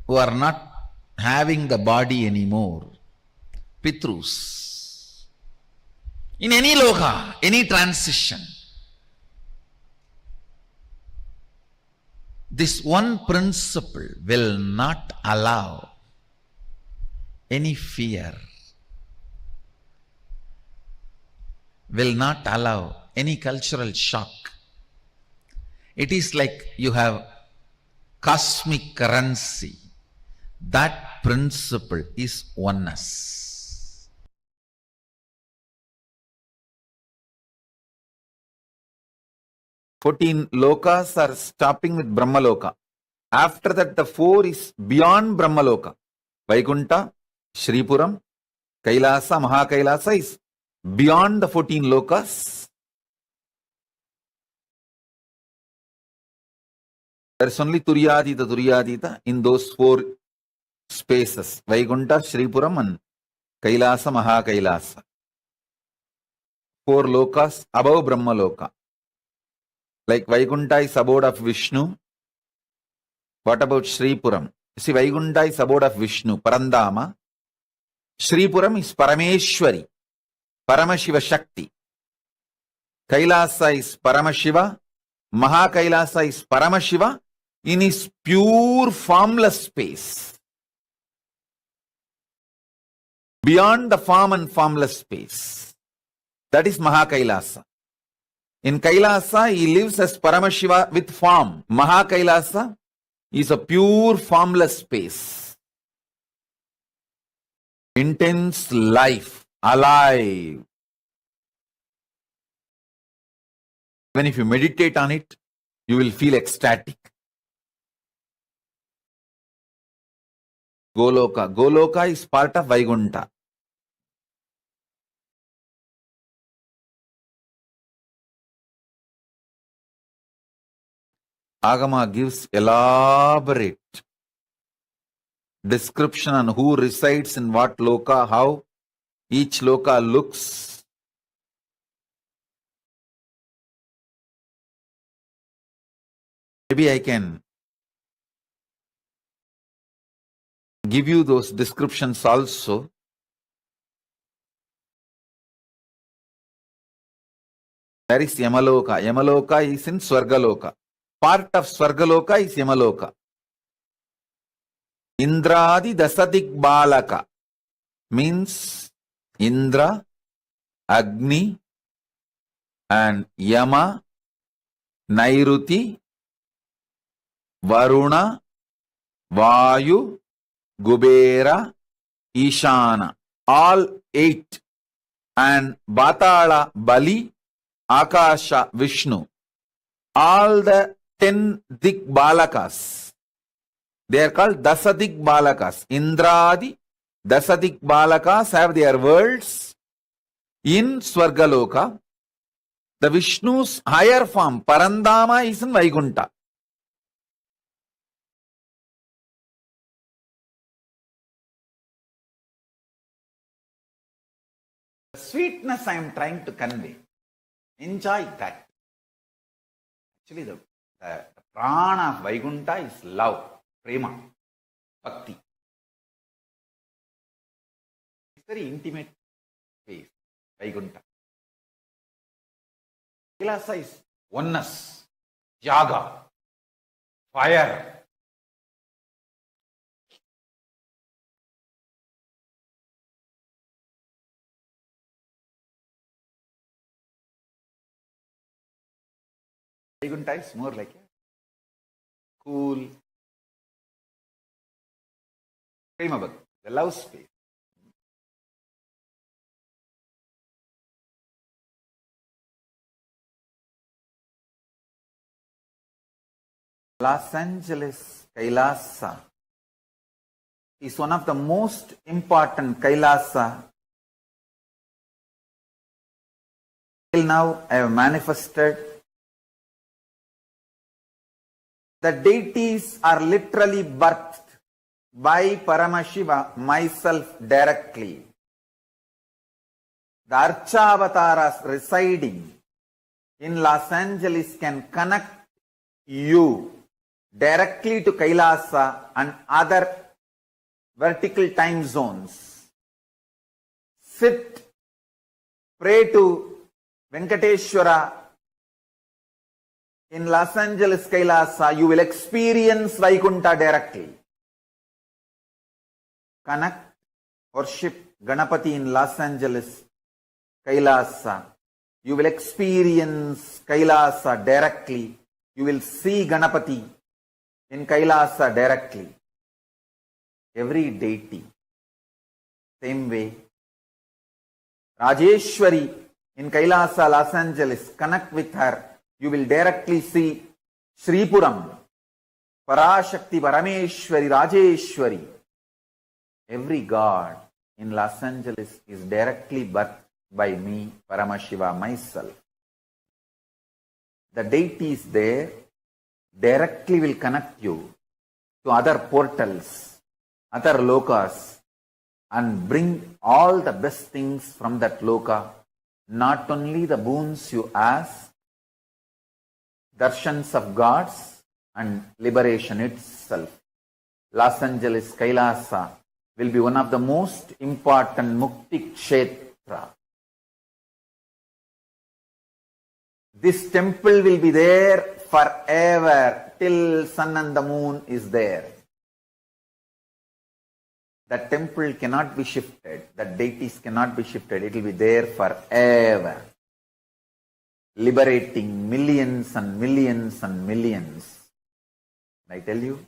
who are not having the body anymore. Pitrus. In any loka, any transition, this one principle will not allow any fear, will not allow any cultural shock. It is like you have cosmic currency. That principle is oneness. 14 lokas are stopping with Brahmaloka. After that, the 4 is beyond Brahmaloka. Vaikunta, Shripuram, Kailasa, Mahakailasa is beyond the 14 lokas. There is only Turyatita in those four spaces. Vaikunta, Shripuram and Kailasa, Mahakailasa. Four lokas above Brahma Loka. Like Vaikunta is abode of Vishnu. What about Shripuram? See, Vaikunta is abode of Vishnu, Parandama. Shripuram is Parameshwari, Paramashiva Shakti. Kailasa is Paramashiva. Mahakailasa is Paramashiva in his pure formless space. Beyond the form and formless space. That is Mahakailasa. In Kailasa, he lives as Paramashiva with form. Mahakailasa is a pure formless space. Intense life, alive. Even if you meditate on it, you will feel ecstatic. Goloka. Goloka is part of Vaikunta. Agama gives elaborate description on who resides in what loka, how each loka looks. Maybe I can give you those descriptions also. There is Yamaloka. Yamaloka is in Swargaloka. Part of Swargaloka is Yamaloka. Indradi Dasadik Balaka means Indra, Agni, and Yama, Nairuti, Varuna, Vayu, Gubera, Ishana. All 8. And Batala, Bali, Akasha, Vishnu. All the 10 Dik Balakas. They are called Dasadik Balakas. Indradi, Dasadik Balakas have their worlds in Swargaloka. The Vishnu's higher form, Parandama, is in Vaikunta. The sweetness I am trying to convey. Enjoy that. Actually, the prana of Vaikunta is love, prema, bhakti. It's very intimate space, Vaikunta. Kailasa is oneness, yaga, fire. Vaikunta is more like a cool prema bhakti, the love space. Los Angeles Kailasa is one of the most important Kailasa. Till now I have manifested. The deities are literally birthed by Paramashiva, myself directly. The Archavataras residing in Los Angeles can connect you directly to Kailasa and other vertical time zones. Sit, pray to Venkateshwara in Los Angeles Kailasa, you will experience Vaikunta directly. Connect, worship Ganapati in Los Angeles Kailasa. You will experience Kailasa directly. You will see Ganapati in Kailasa directly. Every deity. Same way. Rajeshwari in Kailasa, Los Angeles. Connect with her. You will directly see Shripuram, Parashakti, Parameshwari, Rajeshwari. Every god in Los Angeles is directly birthed by me, Paramashiva, myself. The deity is there. directly will connect you to other portals, other lokas, and bring all the best things from that loka, not only the boons you ask, darshans of gods, and liberation itself. Los Angeles Kailasa will be one of the most important Mukti Kshetra. This temple will be there forever till sun and the moon is there. That temple cannot be shifted. That deities cannot be shifted. It will be there forever, liberating millions and millions and millions. I tell you,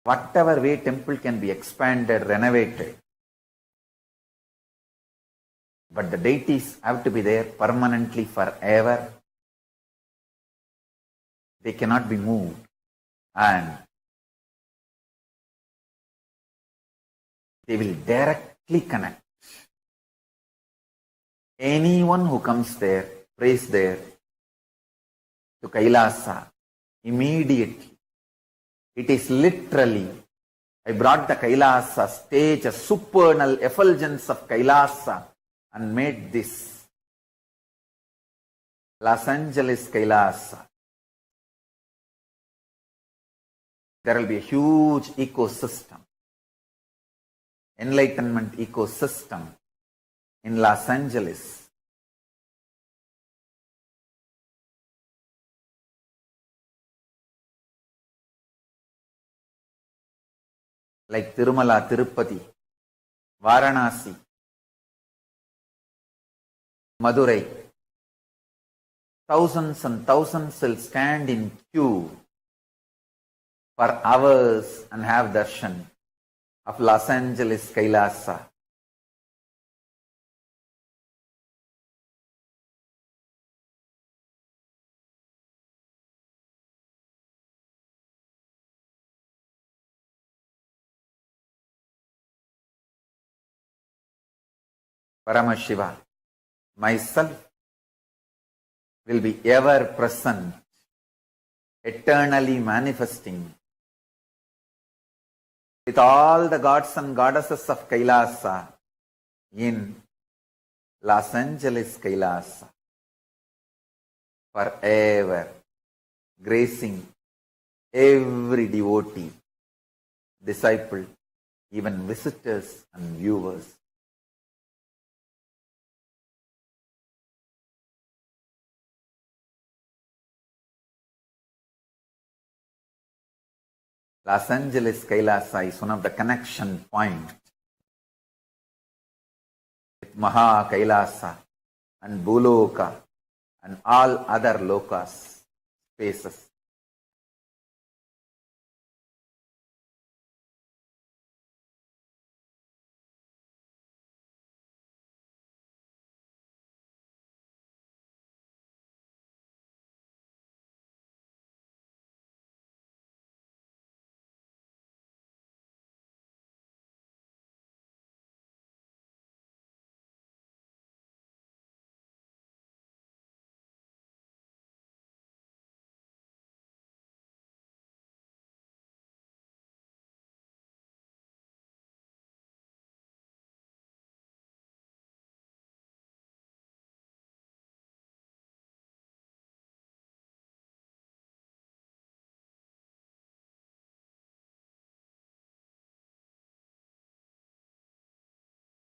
whatever way temple can be expanded, renovated, but the deities have to be there permanently forever. They cannot be moved, and they will directly connect. Anyone who comes there, prays there, to Kailasa, immediately. It is literally, I brought the Kailasa stage, a supernal effulgence of Kailasa, and made this Los Angeles Kailasa. There will be a huge ecosystem, enlightenment ecosystem in Los Angeles. Like Tirumala, Tirupati, Varanasi, Madurai. Thousands and thousands will stand in queue for hours and have darshan of Los Angeles Kailasa. Paramashiva, myself, will be ever present, eternally manifesting with all the gods and goddesses of Kailasa in Los Angeles Kailasa forever, gracing every devotee, disciple, even visitors and viewers. Los Angeles Kailasa is one of the connection points with Maha Kailasa and Bhuloka and all other lokas, spaces.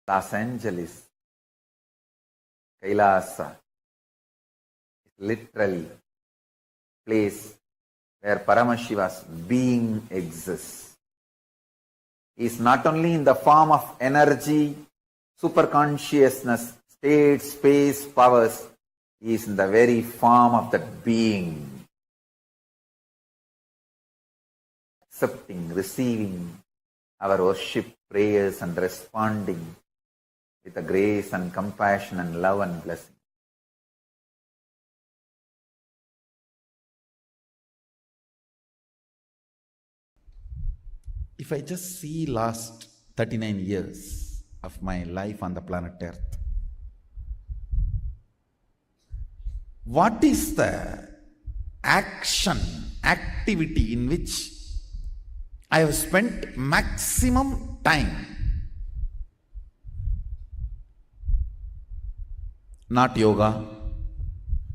Los Angeles Kailasa is literally place where Paramashiva's being exists. He is not only in the form of energy, superconsciousness, state, space, powers. He is in the very form of that being. Accepting, receiving our worship, prayers, and responding with a grace and compassion and love and blessing. If I just see last 39 years of my life on the planet Earth, what is the activity in which I have spent maximum time? Not yoga,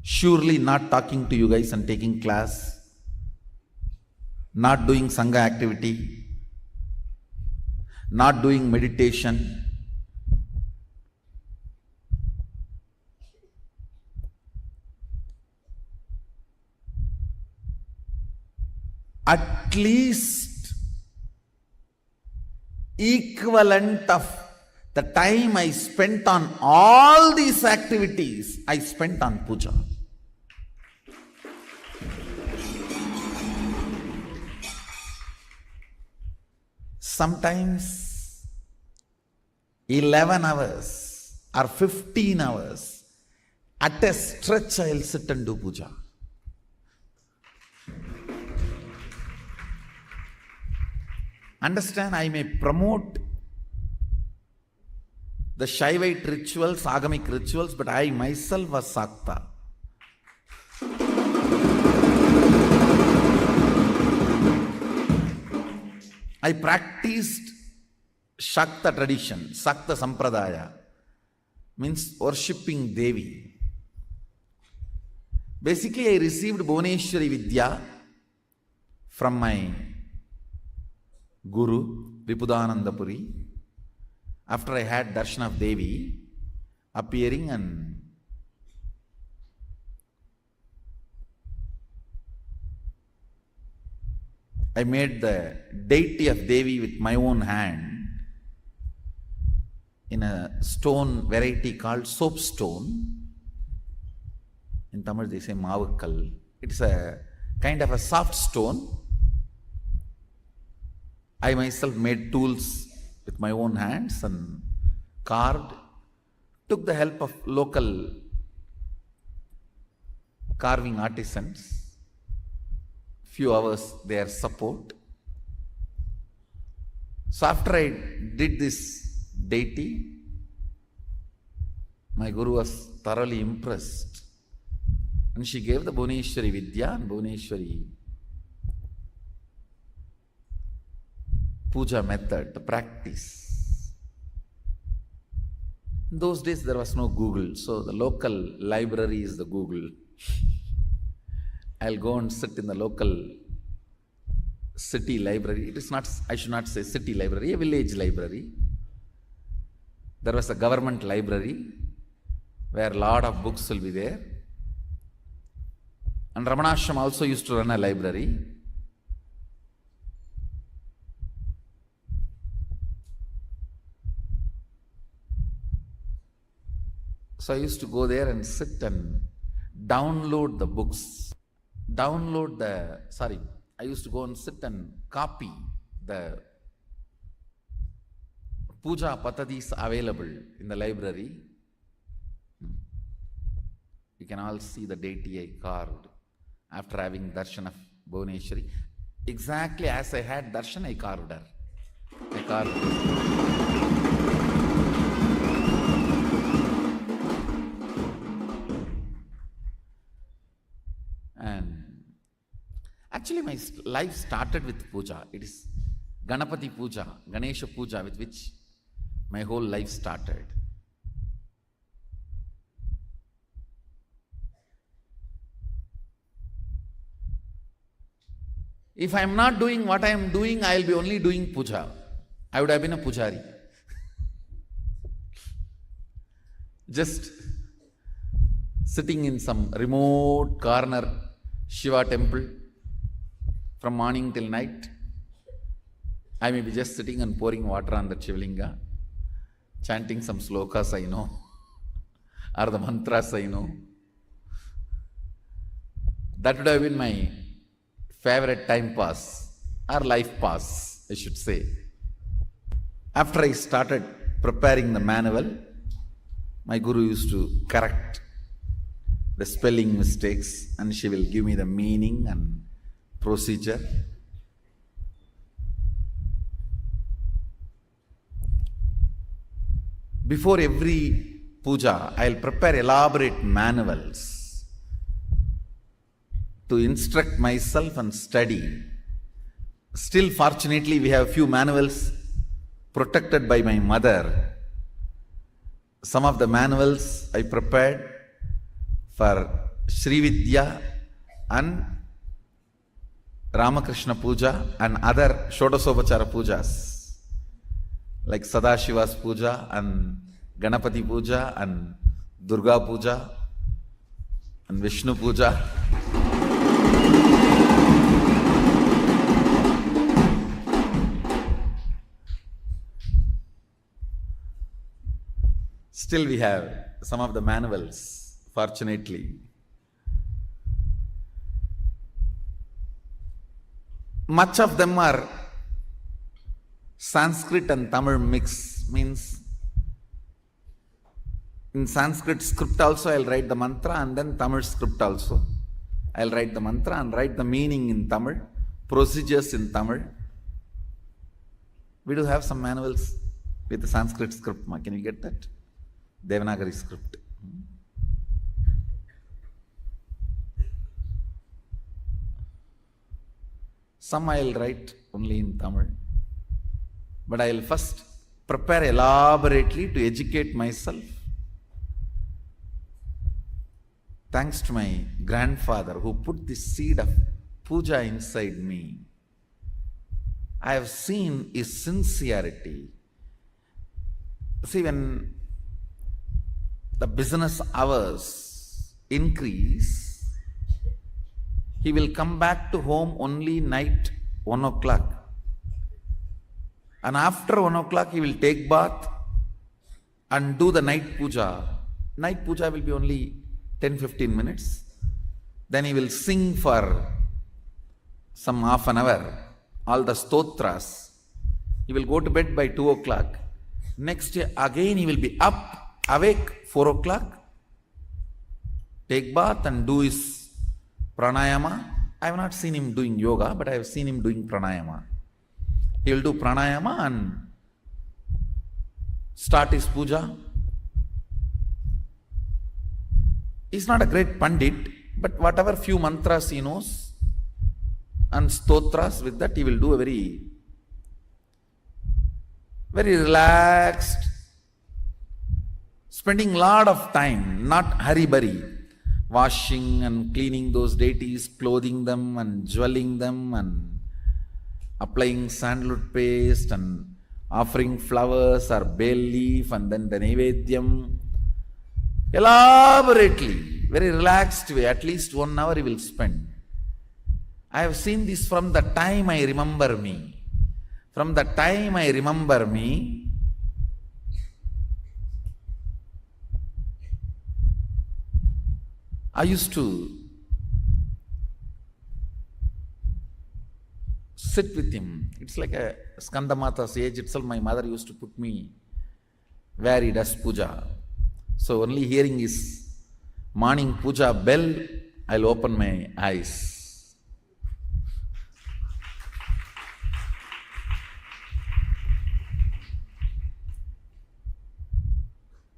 surely not talking to you guys and taking class, not doing Sangha activity, not doing meditation. At least equivalent of the time I spent on all these activities, I spent on puja. Sometimes 11 hours or 15 hours at a stretch I'll sit and do puja. Understand, I may promote the Shaivite rituals, Agamic rituals, but I myself was Sakta. I practiced Shakta tradition, Sakta Sampradaya, means worshipping Devi. Basically, I received Bhuvaneshwari Vidya from my Guru, Vipudanandapuri, after I had darshan of Devi appearing, and I made the deity of Devi with my own hand in a stone variety called soapstone. In Tamil they say Mavakkal. It's a kind of a soft stone. I myself made tools with my own hands and carved. Took the help of local carving artisans. Few hours their support. So after I did this deity, my Guru was thoroughly impressed. And she gave the Bhuvaneshwari Vidya and Bhuvaneshwari puja method, the practice. In those days there was no Google, so the local library is the Google. I'll go and sit in the local city library. It is not, I should not say city library, a village library. There was a government library where a lot of books will be there. And Ramanashram also used to run a library. So I used to go there and sit and download the books. I used to go and sit and copy the puja patadis available in the library. You can all see the deity I carved after having darshan of Bhuvaneshwari. Exactly as I had darshan, I carved her. And actually my life started with puja. It is Ganapati puja, Ganesha puja, with which my whole life started. If I am not doing what I am doing, I will be only doing puja. I would have been a pujari. Just sitting in some remote corner Shiva temple from morning till night. I may be just sitting and pouring water on the Shivalinga, chanting some slokas I know, or the mantras I know. That would have been my favorite time pass, or life pass, I should say. After I started preparing the manual, my Guru used to correct the spelling mistakes, and she will give me the meaning and procedure. Before every puja, I'll prepare elaborate manuals to instruct myself and study. Still, fortunately, we have few manuals protected by my mother. Some of the manuals I prepared for Sri Vidya and Ramakrishna Puja and other Shodasobachara Pujas like Sadashiva's Puja and Ganapati Puja and Durga Puja and Vishnu Puja. Still we have some of the manuals, fortunately. Much of them are Sanskrit and Tamil mix, means in Sanskrit script also I'll write the mantra, and then Tamil script also. I'll write the mantra and write the meaning in Tamil, procedures in Tamil. We do have some manuals with the Sanskrit script. Can you get that? Devanagari script. Some I'll write only in Tamil. But I'll first prepare elaborately to educate myself. Thanks to my grandfather who put the seed of puja inside me, I have seen his sincerity. See, when the business hours increase, he will come back to home only night 1 o'clock. And after 1 o'clock, he will take bath and do the night puja. Night puja will be only 10-15 minutes. Then he will sing for some half an hour, all the stotras. He will go to bed by 2 o'clock. Next day again he will be awake 4 o'clock, take bath and do his pranayama. I have not seen him doing yoga, but I have seen him doing pranayama. He will do pranayama and start his puja. He's not a great pandit, but whatever few mantras he knows and stotras, with that he will do a very relaxed, spending lot of time, not hurry-burry, washing and cleaning those deities, clothing them and jewelling them and applying sandalwood paste and offering flowers or bay leaf and then the Naivedyam. Elaborately, very relaxed way, at least 1 hour he will spend. I have seen this from the time I remember me. From the time I remember me, I used to sit with him. It's like a Skandamata's age itself. My mother used to put me where he does puja. So only hearing his morning puja bell, I'll open my eyes.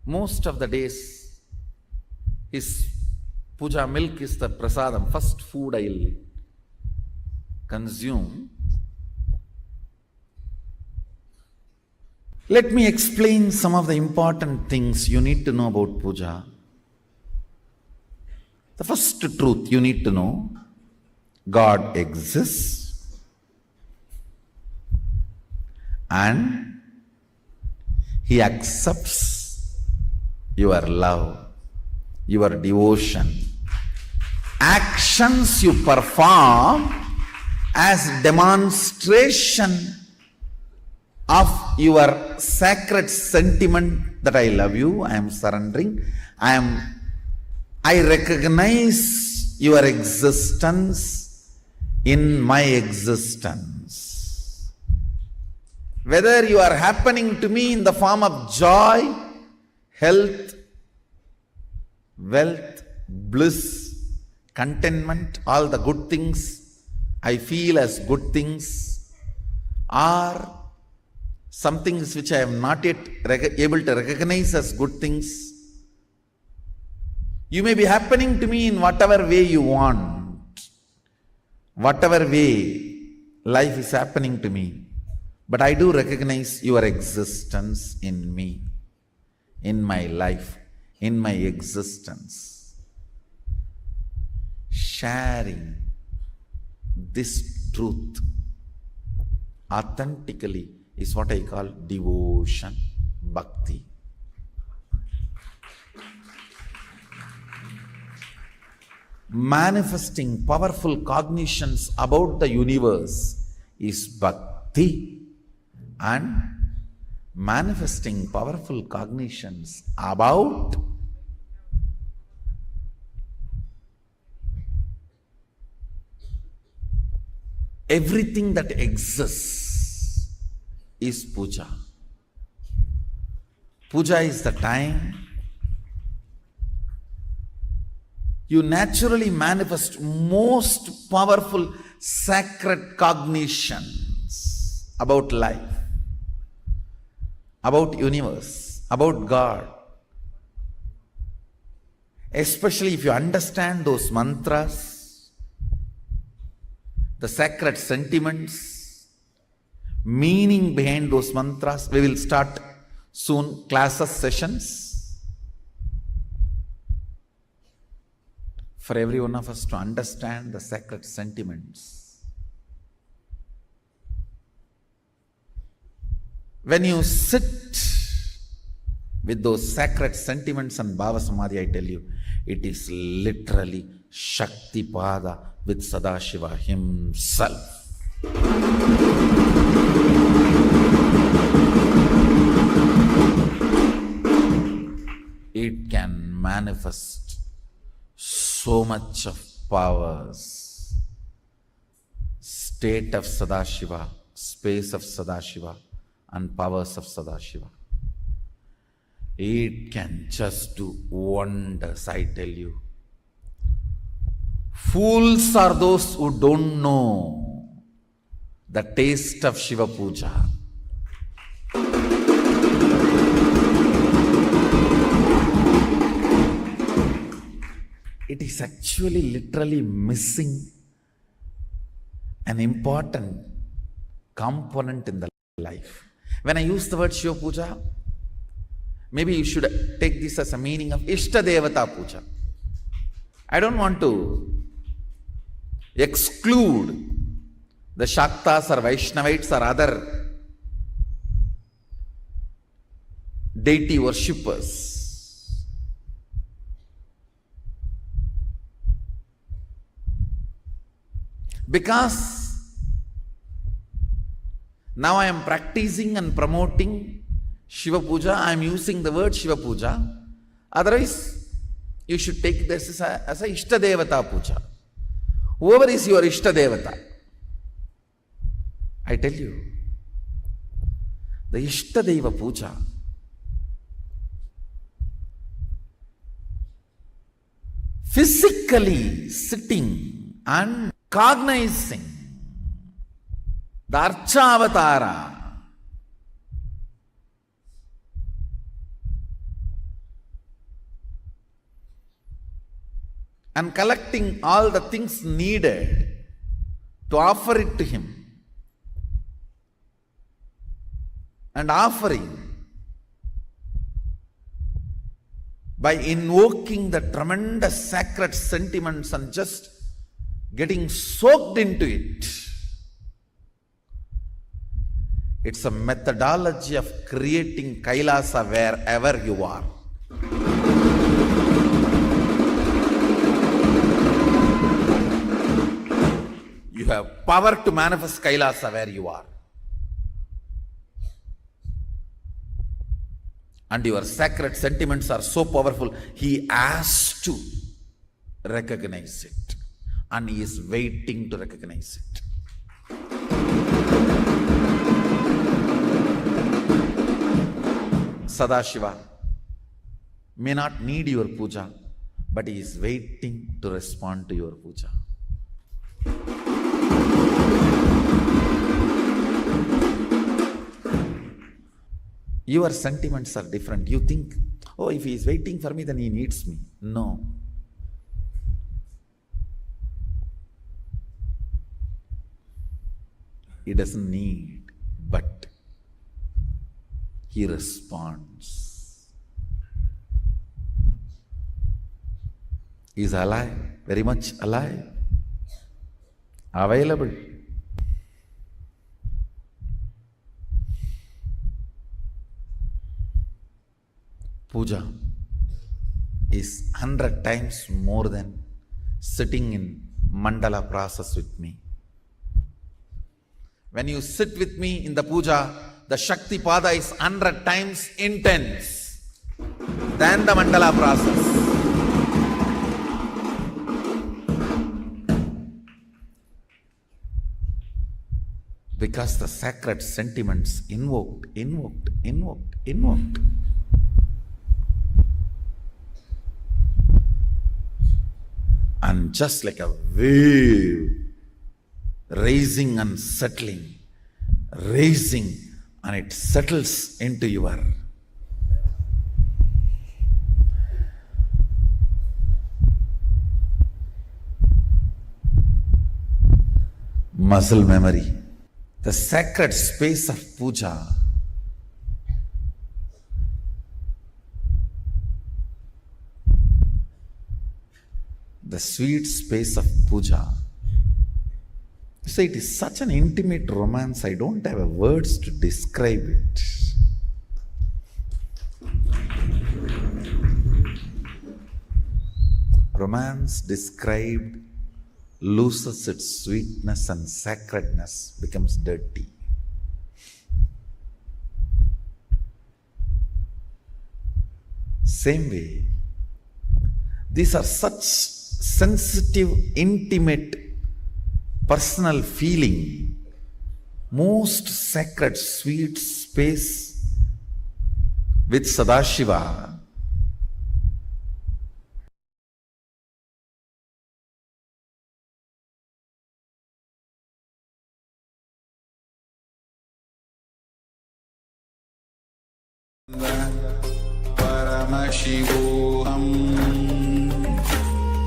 Most of the days, his puja milk is the prasadam, first food I'll consume. Let me explain some of the important things you need to know about puja. The first truth you need to know, God exists and He accepts your love, your devotion. Actions you perform as demonstration of your sacred sentiment that I love you, I am surrendering, I recognize your existence in my existence. Whether you are happening to me in the form of joy, health, wealth, bliss, contentment, all the good things I feel as good things, or some things which I am not yet able to recognize as good things. You may be happening to me in whatever way you want. whatever way life is happening to me, but I do recognize your existence in me, in my life, in my existence. Sharing this truth authentically is what I call devotion, bhakti. Manifesting powerful cognitions about the universe is bhakti, and manifesting powerful cognitions about everything that exists is puja. Puja is the time you naturally manifest most powerful sacred cognitions about life, about universe, about God. Especially if you understand those mantras, the sacred sentiments, meaning behind those mantras. We will start soon classes sessions for every one of us to understand the sacred sentiments. When you sit with those sacred sentiments and Bhava Samadhi, I tell you, it is literally Shakti Pada with Sadashiva himself. It can manifest so much of powers, state of Sadashiva, space of Sadashiva, and powers of Sadashiva. It can just do wonders, I tell you. Fools are those who don't know the taste of Shiva Puja. It is actually literally missing an important component in the life. When I use the word Shiva Puja, maybe you should take this as a meaning of Ishta Devata Puja. I don't want to exclude the Shaktas or Vaishnavites or other deity worshippers. Because now I am practicing and promoting Shiva Puja, I am using the word Shiva Puja. Otherwise, you should take this as a Ishta Devata Puja. Whoever is your Ishta Devata, I tell you, the Ishta Deva Puja physically sitting and cognizing the Archavatara and collecting all the things needed to offer it to him, and offering by invoking the tremendous sacred sentiments and just getting soaked into it. It's a methodology of creating Kailasa wherever you are. You have power to manifest Kailasa where you are. And your sacred sentiments are so powerful, he has to recognize it. And he is waiting to recognize it. Sadashiva may not need your puja, but he is waiting to respond to your puja. Your sentiments are different. You think, oh, if he is waiting for me, then he needs me. No. He doesn't need, but he responds. He is alive, very much alive, available. Puja is 100 times more than sitting in mandala process with me. When you sit with me in the puja, the Shakti Pada is 100 times intense than the mandala process. Because the sacred sentiments invoked. And just like a wave, rising and settling, raising, and it settles into your muscle memory. The sacred space of puja the sweet space of puja. So it is such an intimate romance, I don't have words to describe it. Romance described loses its sweetness and sacredness, becomes dirty. Same way, these are such sensitive, intimate, personal feeling, most sacred, sweet space with Sadashiva. Paramashivoham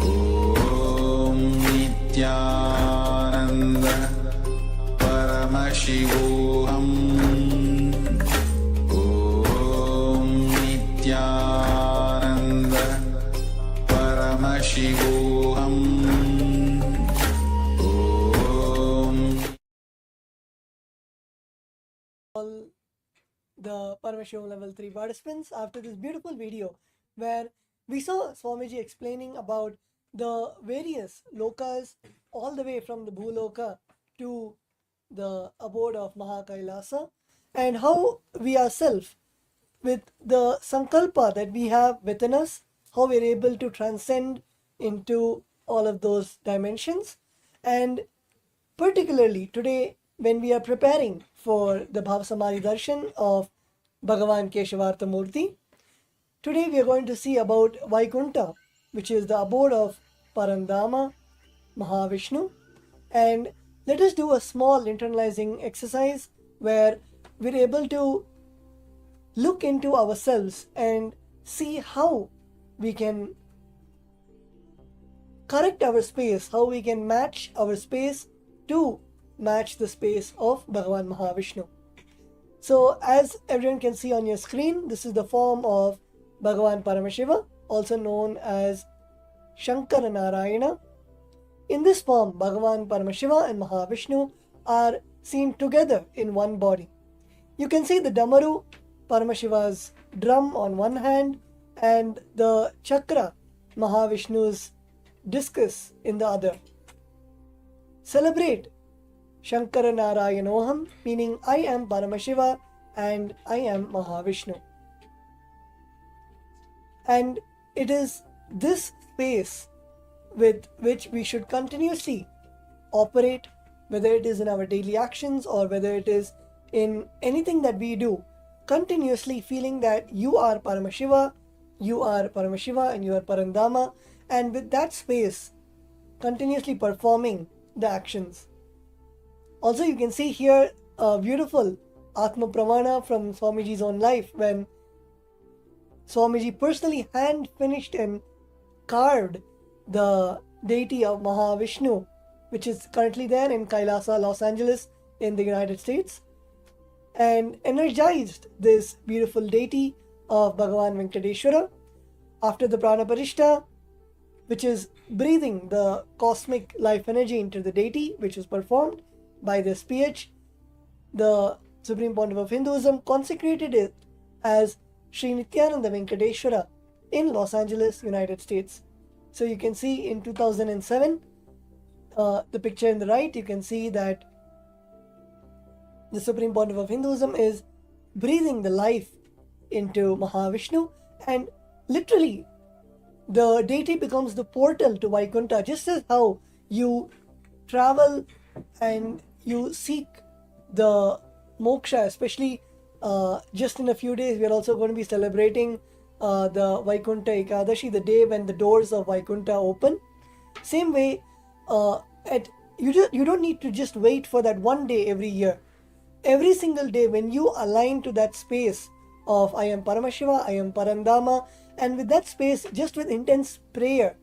Om Nithyananda Paramashivoham Om Nithyananda Paramashivoham Om. All the Paramashivoham Level 3 participants after this beautiful video where we saw Swamiji explaining about the various lokas all the way from the Bhuloka to the abode of KAILASA, and how we ourselves, with the sankalpa that we have within us, how we're able to transcend into all of those dimensions. And particularly today, when we are preparing for the Bhavasamadhi Darshan of Bhagavan Keshavartha Murti, today we are going to see about Vaikunta, which is the abode of Parandama, Mahavishnu. And let us do a small internalizing exercise where we're able to look into ourselves and see how we can correct our space, how we can match our space to match the space of Bhagavan Mahavishnu. So as everyone can see on your screen, this is the form of Bhagavan Paramashiva, also known as Shankara Narayana. In this form, Bhagavan Paramashiva and Mahavishnu are seen together in one body. You can see the Damaru, Paramashiva's drum on one hand, and the Chakra, Mahavishnu's discus in the other. Celebrate Shankara Narayanoham, meaning I am Paramashiva and I am Mahavishnu. And it is this space with which we should continuously operate, whether it is in our daily actions or whether it is in anything that we do, continuously feeling that you are Paramashiva, you are Paramashiva and you are Parandama, and with that space, continuously performing the actions. Also, you can see here a beautiful Atma Pramana from Swamiji's own life when Swamiji personally hand finished and carved the deity of Mahavishnu, which is currently there in Kailasa, Los Angeles, in the United States and energized this beautiful deity of Bhagavan Venkateshwara after the Prana Parishta, which is breathing the cosmic life energy into the deity, which is performed by this PH. The Supreme Pontiff of Hinduism consecrated it as Sri Nithyananda Venkateshwara in Los Angeles, United States. So you can see in 2007, the picture in the right, you can see that the Supreme Pontiff of Hinduism is breathing the life into Mahavishnu, and literally the deity becomes the portal to Vaikuntha, just as how you travel and you seek the moksha, especially just in a few days we are also going to be celebrating the Vaikuntha Ekadashi, the day when the doors of Vaikuntha open. Same way, you don't need to just wait for that one day every year. Every single day when you align to that space of I am Paramashiva, I am Parandama, and with that space, just with intense prayer,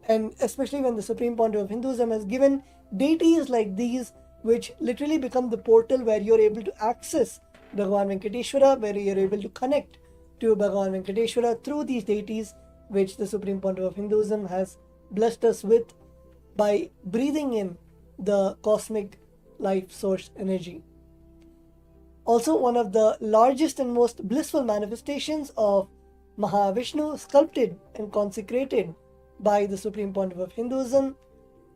and especially when the Supreme Pontiff of Hinduism has given deities like these, which literally become the portal where you're able to access Bhagavan Venkateshwara, where you're able to connect to Bhagavan Venkateshwara through these deities, which the Supreme Pontiff of Hinduism has blessed us with by breathing in the cosmic life source energy. Also, one of the largest and most blissful manifestations of Mahavishnu, sculpted and consecrated by the Supreme Pontiff of Hinduism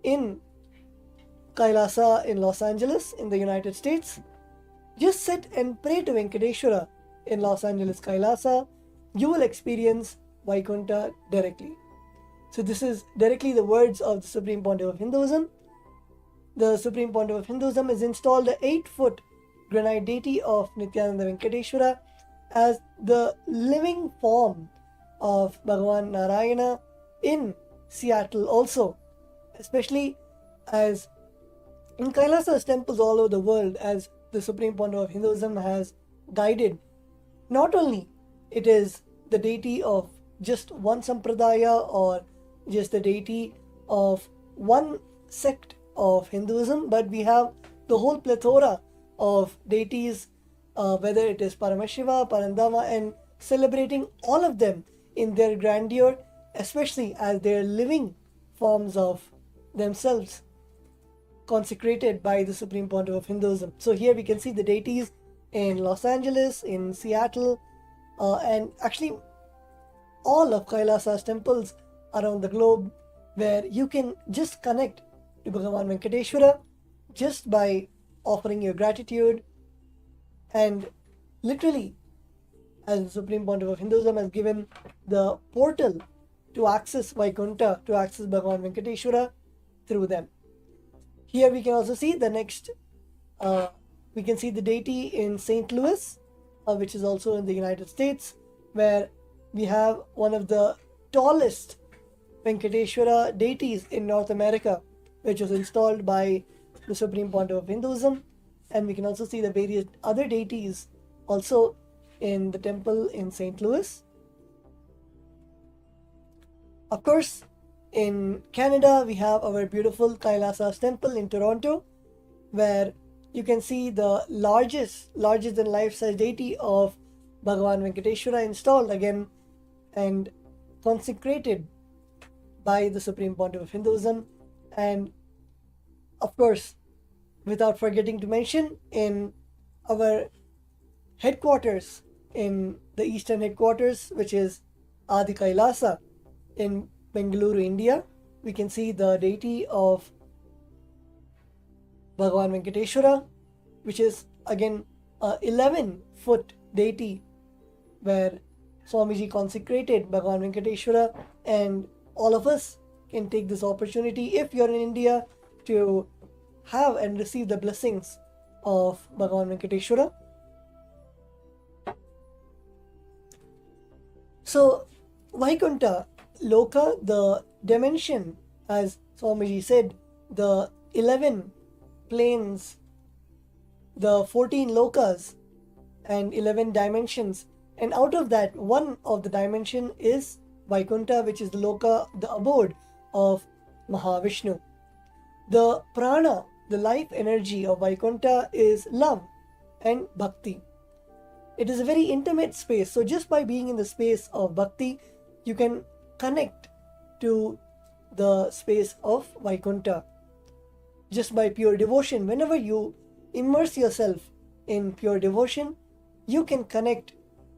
in KAILASA in Los Angeles in the United States. Just sit and pray to Venkateshwara in Los Angeles KAILASA. You will experience Vaikuntha directly. So this is directly the words of the Supreme Pontiff of Hinduism. The Supreme Pontiff of Hinduism has installed the 8-foot granite deity of Nithyananda Venkateshwara as the living form of Bhagavan Narayana in Seattle also, especially as in Kailasa's temples all over the world, as the Supreme Pontiff of Hinduism has guided. Not only it is the deity of just one sampradaya or just the deity of one sect of Hinduism, but we have the whole plethora of deities, whether it is Paramashiva, Parandama, and celebrating all of them in their grandeur, especially as their living forms of themselves consecrated by the Supreme Pontiff of Hinduism. So here we can see the deities in Los Angeles, in Seattle, and actually all of Kailasa's temples around the globe, where you can just connect to Bhagavan Venkateshwara just by offering your gratitude. And literally, as the Supreme Pontiff of Hinduism has given the portal to access Vaikuntha, to access Bhagavan Venkateshwara through them. Here we can also see the next, we can see the deity in St. Louis, which is also in the United States, where we have one of the tallest Venkateshwara deities in North America, which was installed by the Supreme Pontiff of Hinduism. And we can also see the various other deities also in the temple in St. Louis. Of course, in Canada, we have our beautiful Kailasa's temple in Toronto, where you can see the larger than life-size deity of Bhagavan Venkateshwara installed again and consecrated by the Supreme Pontiff of Hinduism. And of course, without forgetting to mention, in our headquarters, in the eastern headquarters, which is Adi Kailasa in Bengaluru, India, we can see the deity of Bhagavan Venkateshwara, which is again a 11-foot deity where Swamiji consecrated Bhagavan Venkateshwara, and all of us can take this opportunity, if you're in India, to have and receive the blessings of Bhagavan Venkateshwara. So, Vaikuntha, Loka, the dimension, as Swamiji said, the 11 planes, the 14 lokas, and 11 dimensions, and out of that, one of the dimension is Vaikuntha, which is the loka, the abode of Mahavishnu. The prana the life energy of Vaikuntha is love and bhakti. It is a very intimate space. So just by being in the space of bhakti, you can connect to the space of Vaikuntha. Just by pure devotion, whenever you immerse yourself in pure devotion, you can connect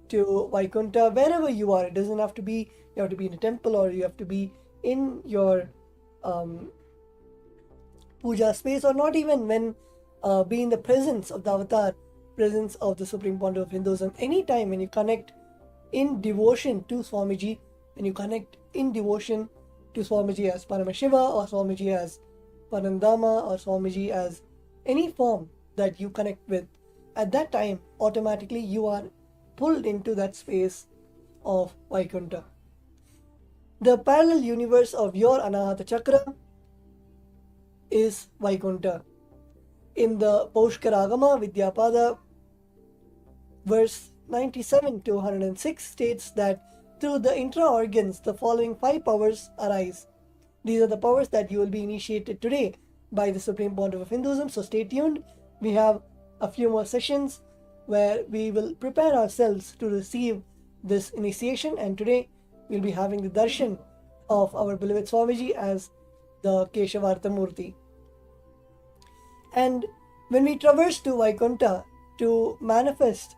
to Vaikuntha wherever you are. It doesn't have to be, you have to be in a temple, or you have to be in your puja space, or not even when be in the presence of the avatar, presence of the Supreme Pontiff of Hinduism. Anytime when you connect in devotion to Swamiji, when you connect in devotion to Swamiji as Paramashiva, or Swamiji as Parandama, or Swamiji as any form that you connect with, at that time automatically you are pulled into that space of Vaikuntha. The parallel universe of your Anahata Chakra is Vaikuntha. In the Paushkaragama Vidyapada, verse 97 to 106 states that through the intra-organs the following 5 powers arise. These are the powers that you will be initiated today by the Supreme Pontiff of Hinduism. So stay tuned. We have a few more sessions where we will prepare ourselves to receive this initiation, and today we'll be having the darshan of our beloved Swamiji as the Keshavartha Murti. And when we traverse to Vaikuntha to manifest,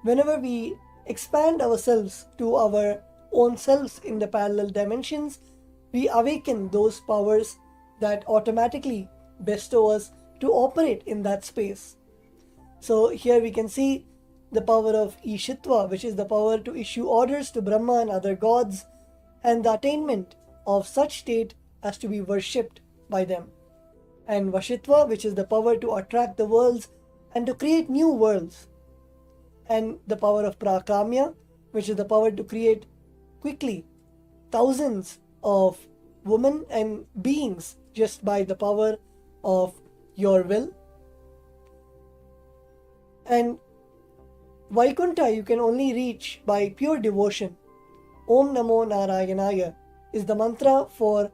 whenever we expand ourselves to our own selves in the parallel dimensions, we awaken those powers that automatically bestow us to operate in that space. So here we can see the power of Ishitva, which is the power to issue orders to Brahma and other gods, and the attainment of such state as to be worshipped by them. And Vashitva, which is the power to attract the worlds and to create new worlds. And the power of Prakamya, which is the power to create quickly thousands of women and beings just by the power of your will. And Vaikuntha you can only reach by pure devotion. Om Namo Narayanaya is the mantra for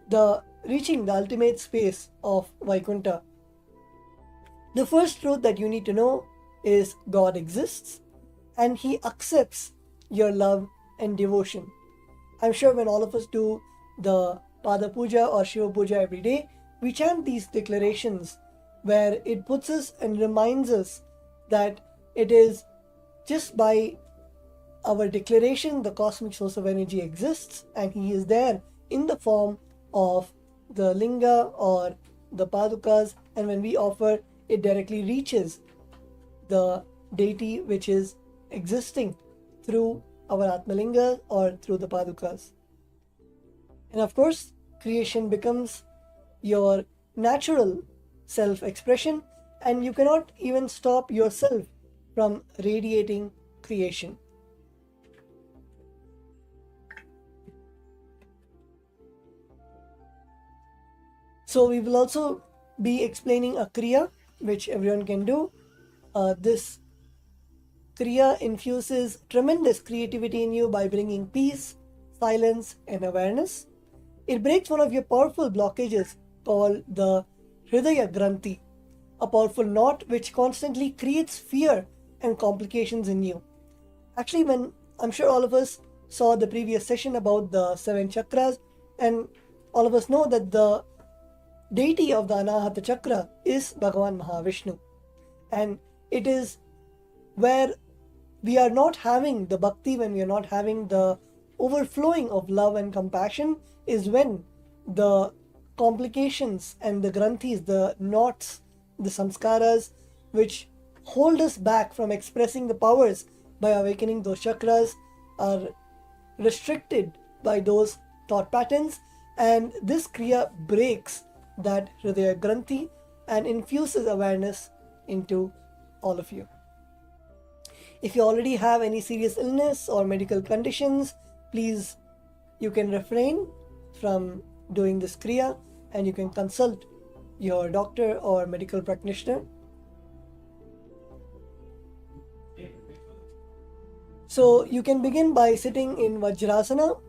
the reaching the ultimate space of Vaikuntha. The first truth that you need to know is God exists and He accepts your love and devotion. I'm sure when all of us do the Pada Puja or Shiva Puja every day, we chant these declarations where it puts us and reminds us that it is just by our declaration the cosmic source of energy exists, and He is there in the form of the linga or the padukas, and when we offer, it directly reaches the deity which is existing through our Atmalinga or through the padukas. And of course, creation becomes your natural self-expression, and you cannot even stop yourself from radiating creation. So we will also be explaining a Kriya which everyone can do. This Kriya infuses tremendous creativity in you by bringing peace, silence and awareness. It breaks one of your powerful blockages called the Hridaya Granthi, a powerful knot which constantly creates fear and complications in you. Actually, when I'm sure all of us saw the previous session about the 7 chakras, and all of us know that the deity of the Anahata Chakra is Bhagavan Mahavishnu, and it is where we are not having the bhakti, when we are not having the overflowing of love and compassion, is when the complications and the granthis, the knots, the samskaras which hold us back from expressing the powers by awakening those chakras are restricted by those thought patterns, and this Kriya breaks that Hridaya Granthi and infuses awareness into all of you. If you already have any serious illness or medical conditions, please, you can refrain from doing this Kriya and you can consult your doctor or medical practitioner. So you can begin by sitting in Vajrasana,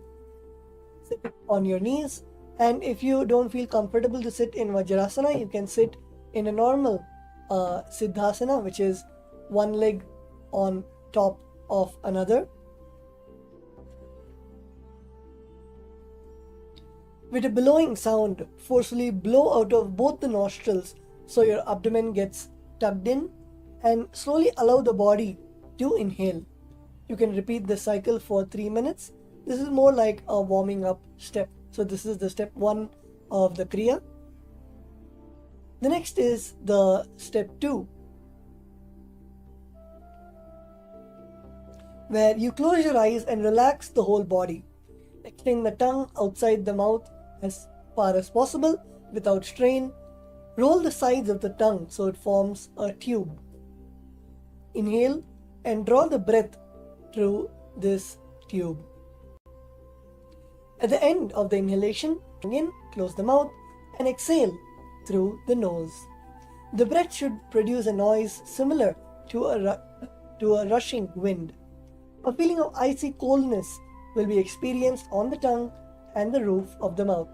sitting on your knees, And if you don't feel comfortable to sit in Vajrasana, you can sit in a normal Siddhasana, which is one leg on top of another. With a bellowing sound, forcefully blow out of both the nostrils so your abdomen gets tucked in, and slowly allow the body to inhale. You can repeat the cycle for 3 minutes. This is more like a warming up step. So this is the step 1 of the Kriya. The next is the step 2, where you close your eyes and relax the whole body. Extend the tongue outside the mouth as far as possible without strain. Roll the sides of the tongue so it forms a tube. Inhale and draw the breath through this tube. At the end of the inhalation, in, close the mouth and exhale through the nose. The breath should produce a noise similar to a rushing wind. A feeling of icy coldness will be experienced on the tongue and the roof of the mouth.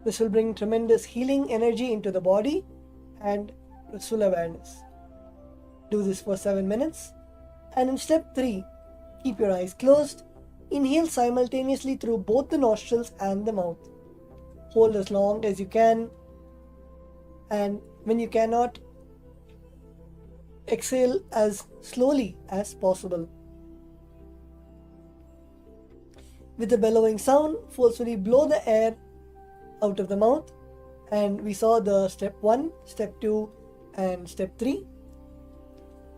This will bring tremendous healing energy into the body and blissful awareness. Do this for 7 minutes. And in step 3, keep your eyes closed. Inhale simultaneously through both the nostrils and the mouth. Hold as long as you can, and when you cannot, exhale as slowly as possible. With a bellowing sound, forcefully blow the air out of the mouth, and we saw the step 1, step 2 and step 3.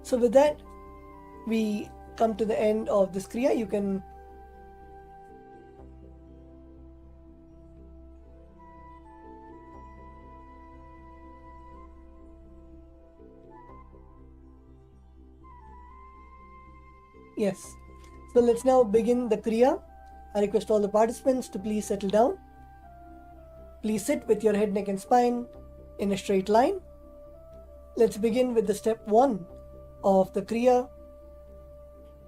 So with that, we come to the end of this Kriya. You can Yes. So let's now begin the Kriya. I request all the participants to please settle down. Please sit with your head, neck and spine in a straight line. Let's begin with the step 1 of the Kriya.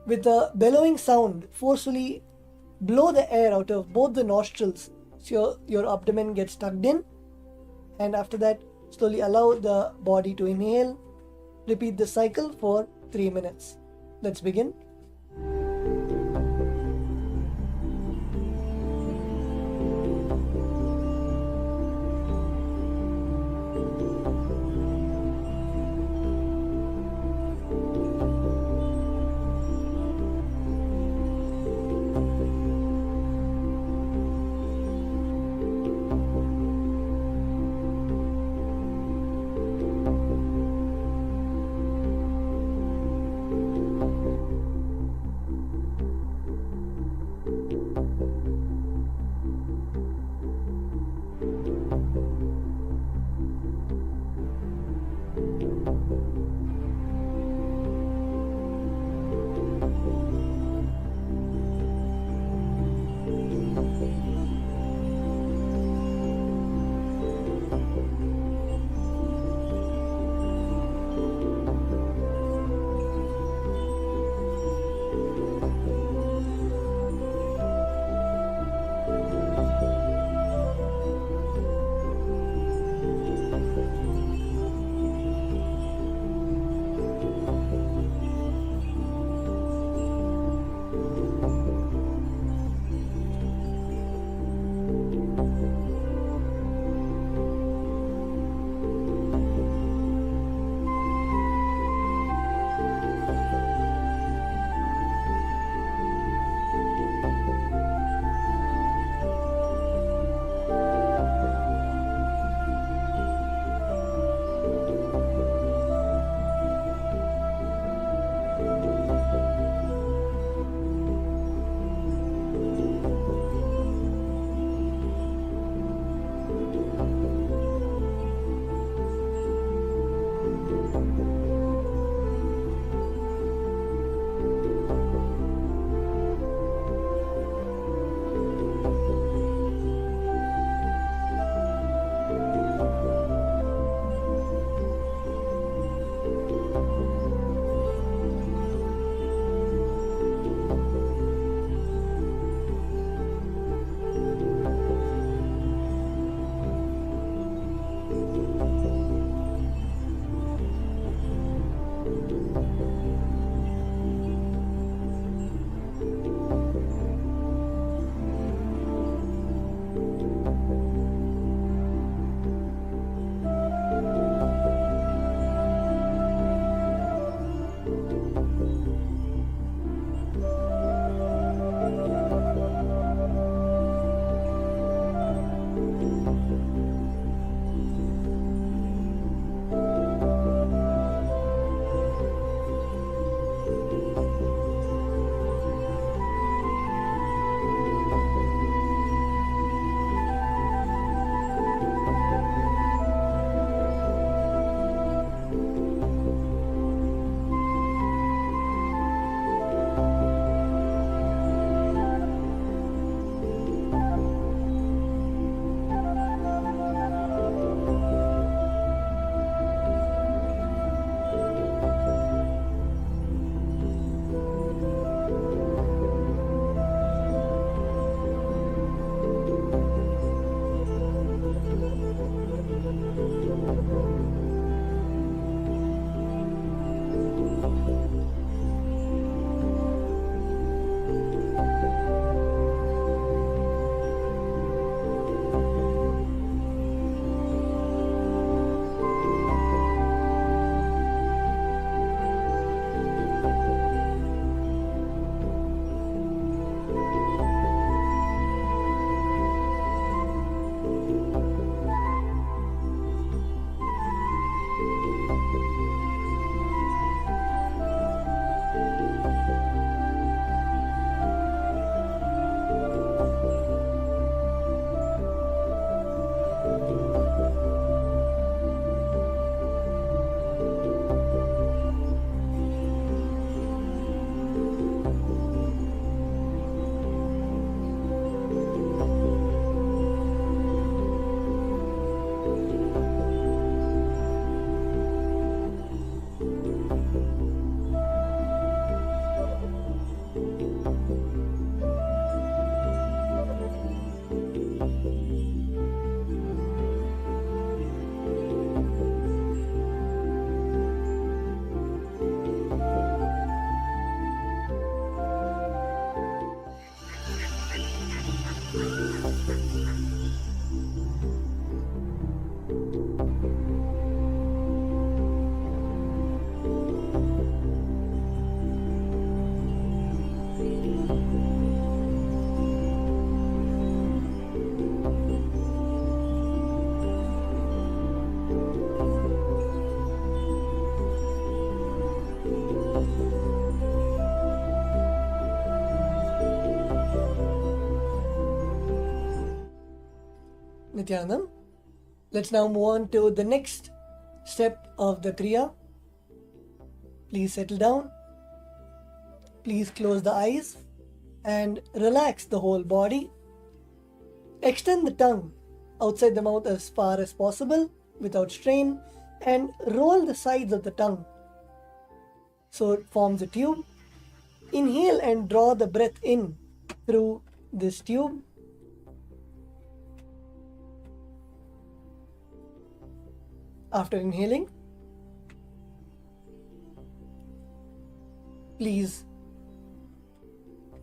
With a bellowing sound, forcefully blow the air out of both the nostrils so your abdomen gets tucked in. And after that, slowly allow the body to inhale. Repeat the cycle for 3 minutes. Let's begin. Nithyananda. Let's now move on to the next step of the Kriya. Please settle down. Please close the eyes and relax the whole body. Extend the tongue outside the mouth as far as possible without strain and roll the sides of the tongue so it forms a tube. Inhale and draw the breath in through this tube. After inhaling, please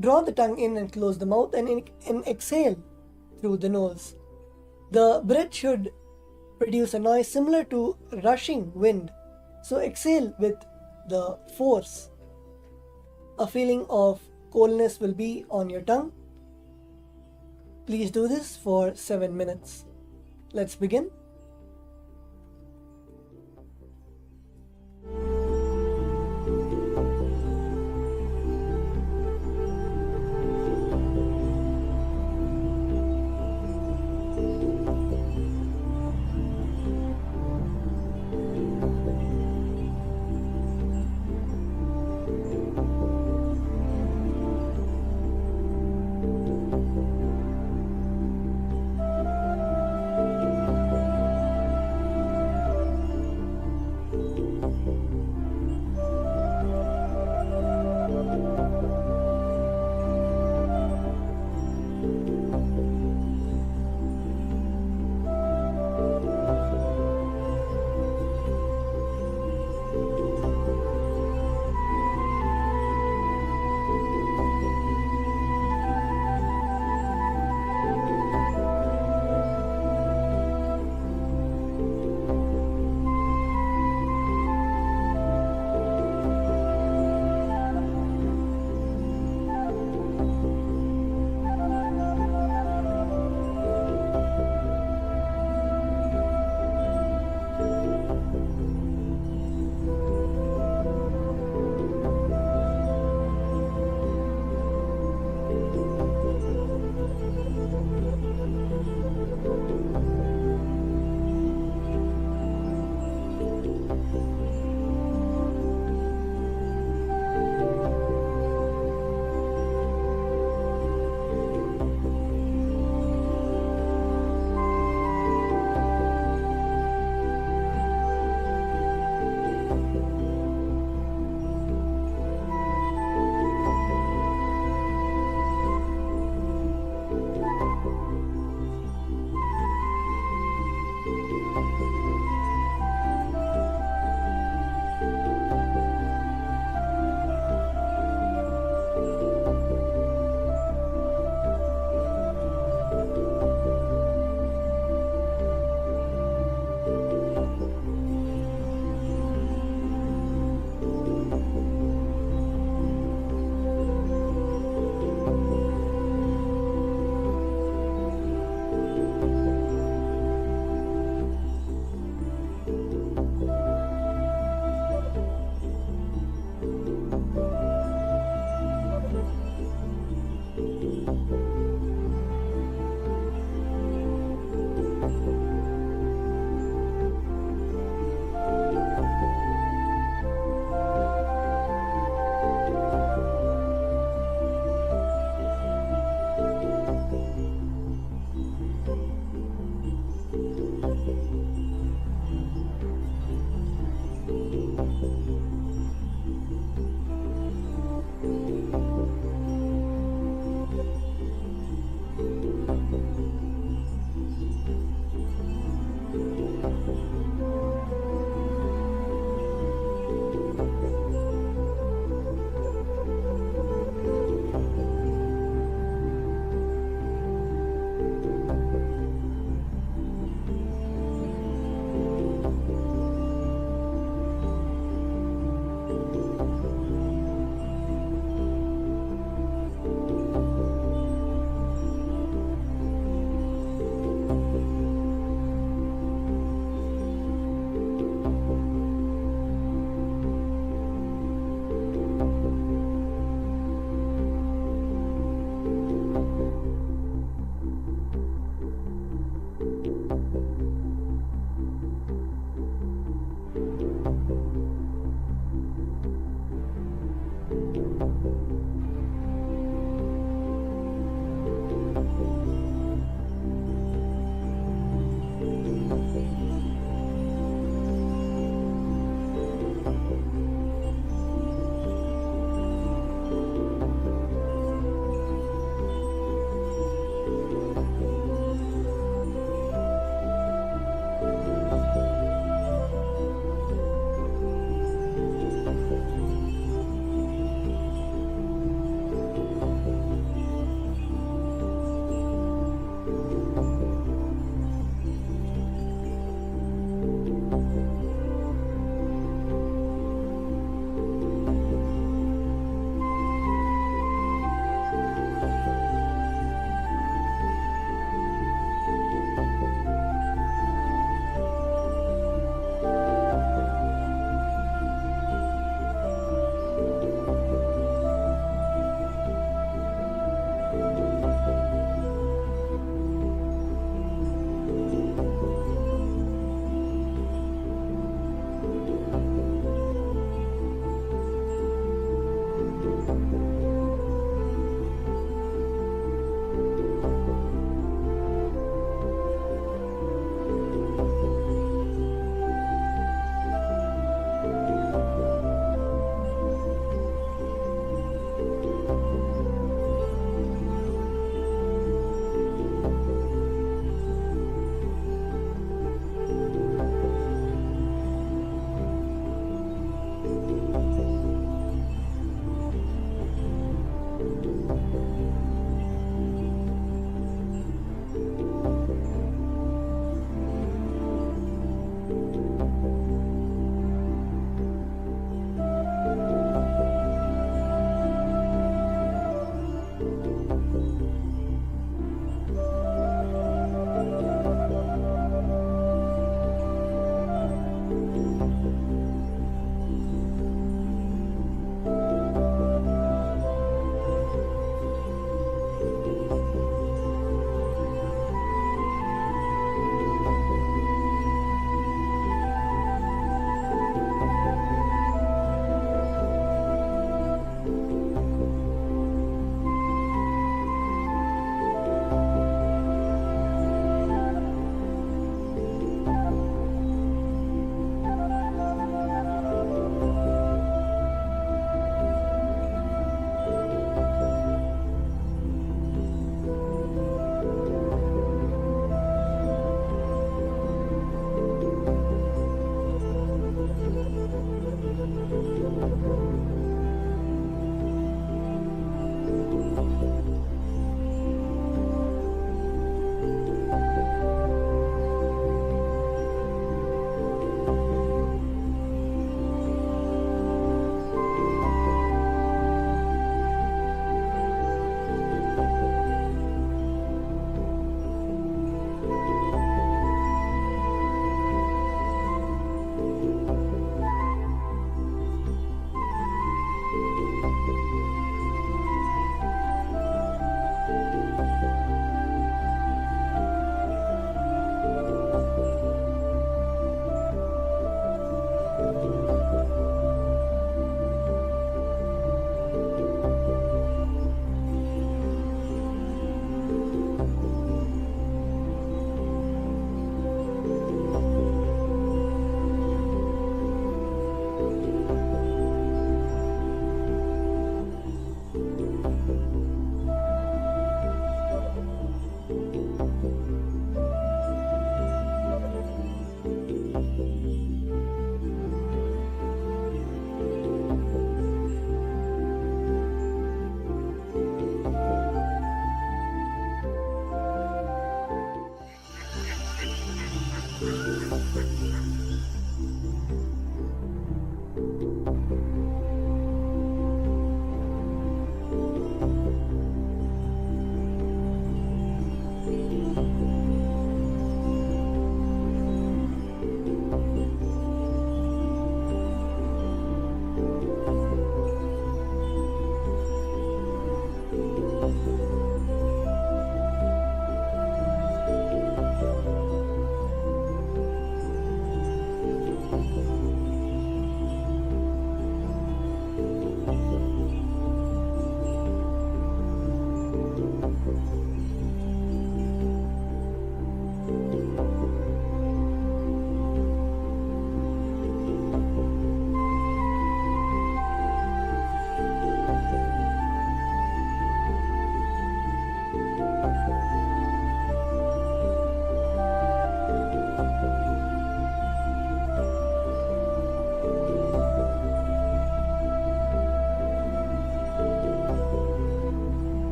draw the tongue in and close the mouth and exhale through the nose. The breath should produce a noise similar to rushing wind. So exhale with the force. A feeling of coldness will be on your tongue. Please do this for 7 minutes. Let's begin.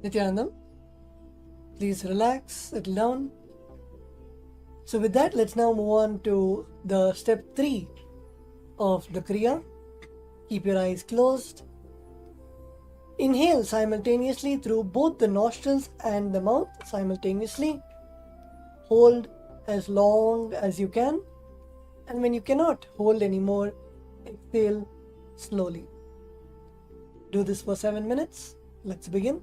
Nithyananda, please relax, settle down. So with that, let's now move on to the step 3 of the Kriya. Keep your eyes closed. Inhale simultaneously through both the nostrils and the mouth simultaneously. Hold as long as you can, and when you cannot hold anymore, exhale slowly. Do this for 7 minutes. Let's begin.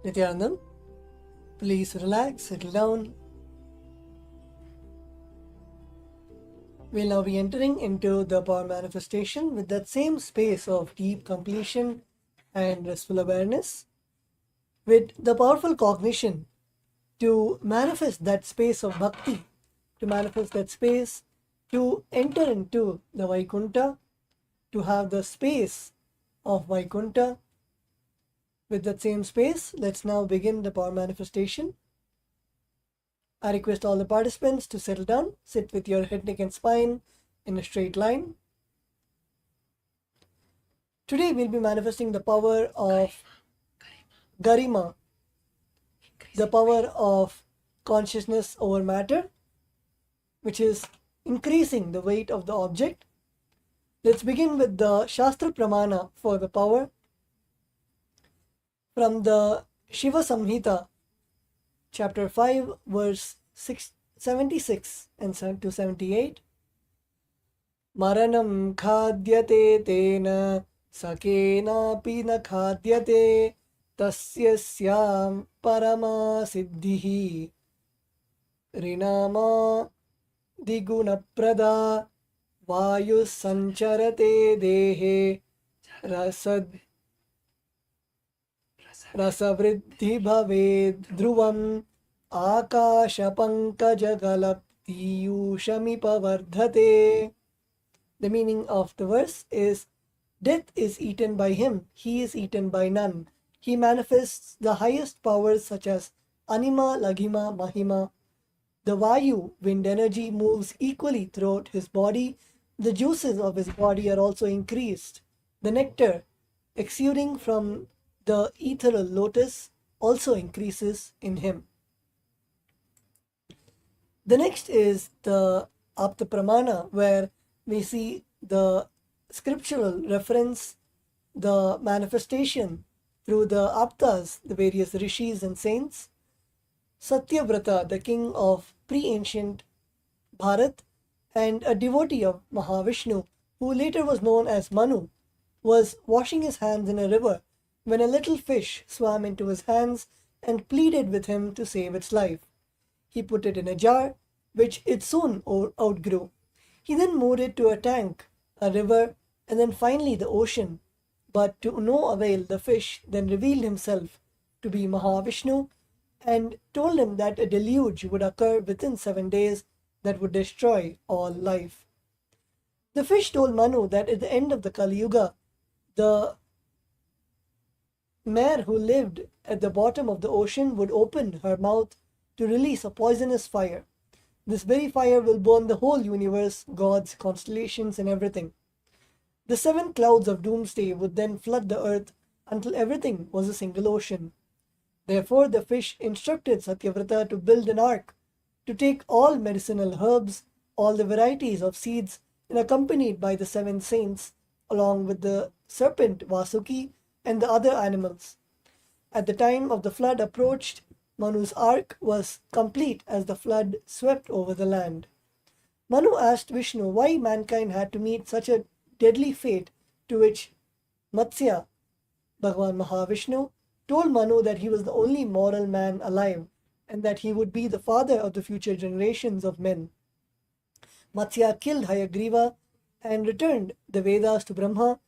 Nithyananda, please relax, settle down. We'll now be entering into the power manifestation with that same space of deep completion and restful awareness, with the powerful cognition to manifest that space of bhakti, to manifest that space to enter into the Vaikuntha, to have the space of Vaikuntha. With that same space, let's now begin the power manifestation. I request all the participants to settle down, sit with your head, neck and spine in a straight line. Today we'll be manifesting the power of Garima, the power of consciousness over matter, which is increasing the weight of the object. Let's begin with the Shastra Pramana for the power. From the Shiva Samhita, chapter 5, verse 76 and to 78. Maranam khadyate tena sakena pina khadyate tasyasyam parama siddhihi rinama diguna prada vayu sancharate dehe rasad rasavriddhi bhaved dhruvam akasha pankaja galaptiyushamipavardhate. The meaning of the verse is, death is eaten by him, he is eaten by none. He manifests the highest powers such as Anima, Laghima, Mahima. The Vayu, wind energy, moves equally throughout his body. The juices of his body are also increased. The nectar exuding from the ethereal lotus also increases in him. The next is the Apta Pramana, where we see the scriptural reference, the manifestation through the Aptas, the various rishis and saints. Satyavrata, the king of pre-ancient Bharat and a devotee of Mahavishnu, who later was known as Manu, was washing his hands in a river when a little fish swam into his hands and pleaded with him to save its life. He put it in a jar, which it soon outgrew. He then moved it to a tank, a river, and then finally the ocean. But to no avail, the fish then revealed himself to be Mahavishnu and told him that a deluge would occur within 7 days that would destroy all life. The fish told Manu that at the end of the Kali Yuga, the mare who lived at the bottom of the ocean would open her mouth to release a poisonous fire. This very fire will burn the whole universe, gods, constellations, and everything. The 7 clouds of doomsday would then flood the earth until everything was a single ocean. Therefore, the fish instructed Satyavrata to build an ark, to take all medicinal herbs, all the varieties of seeds, and accompanied by the 7 saints, along with the serpent Vasuki and the other animals. At the time of the flood approached, Manu's ark was complete as the flood swept over the land. Manu asked Vishnu why mankind had to meet such a deadly fate, to which Matsya, Bhagavan Mahavishnu, told Manu that he was the only moral man alive and that he would be the father of the future generations of men. Matsya killed Hayagriva and returned the Vedas to Brahma.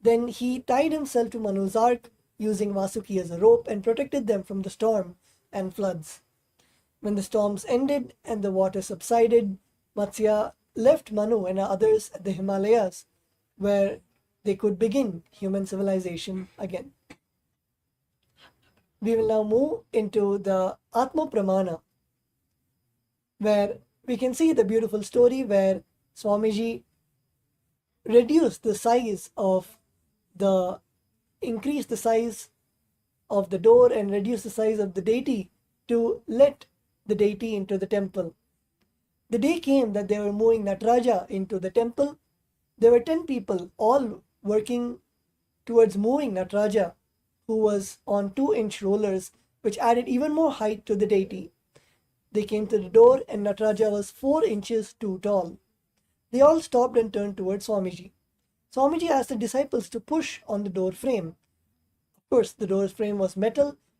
Then he tied himself to Manu's ark using Vasuki as a rope and protected them from the storm and floods. When the storms ended and the water subsided, Matsya left Manu and others at the Himalayas, where they could begin human civilization again. We will now move into the Atma Pramana, where we can see the beautiful story where Swamiji reduced the size of increased the size of the door and reduced the size of the deity to let the deity into the temple. The day came that they were moving Nataraja into the temple. There were 10 people, all working towards moving Nataraja, who was on 2-inch rollers, which added even more height to the deity. They came to the door and Nataraja was 4 inches too tall. They all stopped and turned towards Swamiji. Swamiji asked the disciples to push on the door frame. Of course, the door frame was metal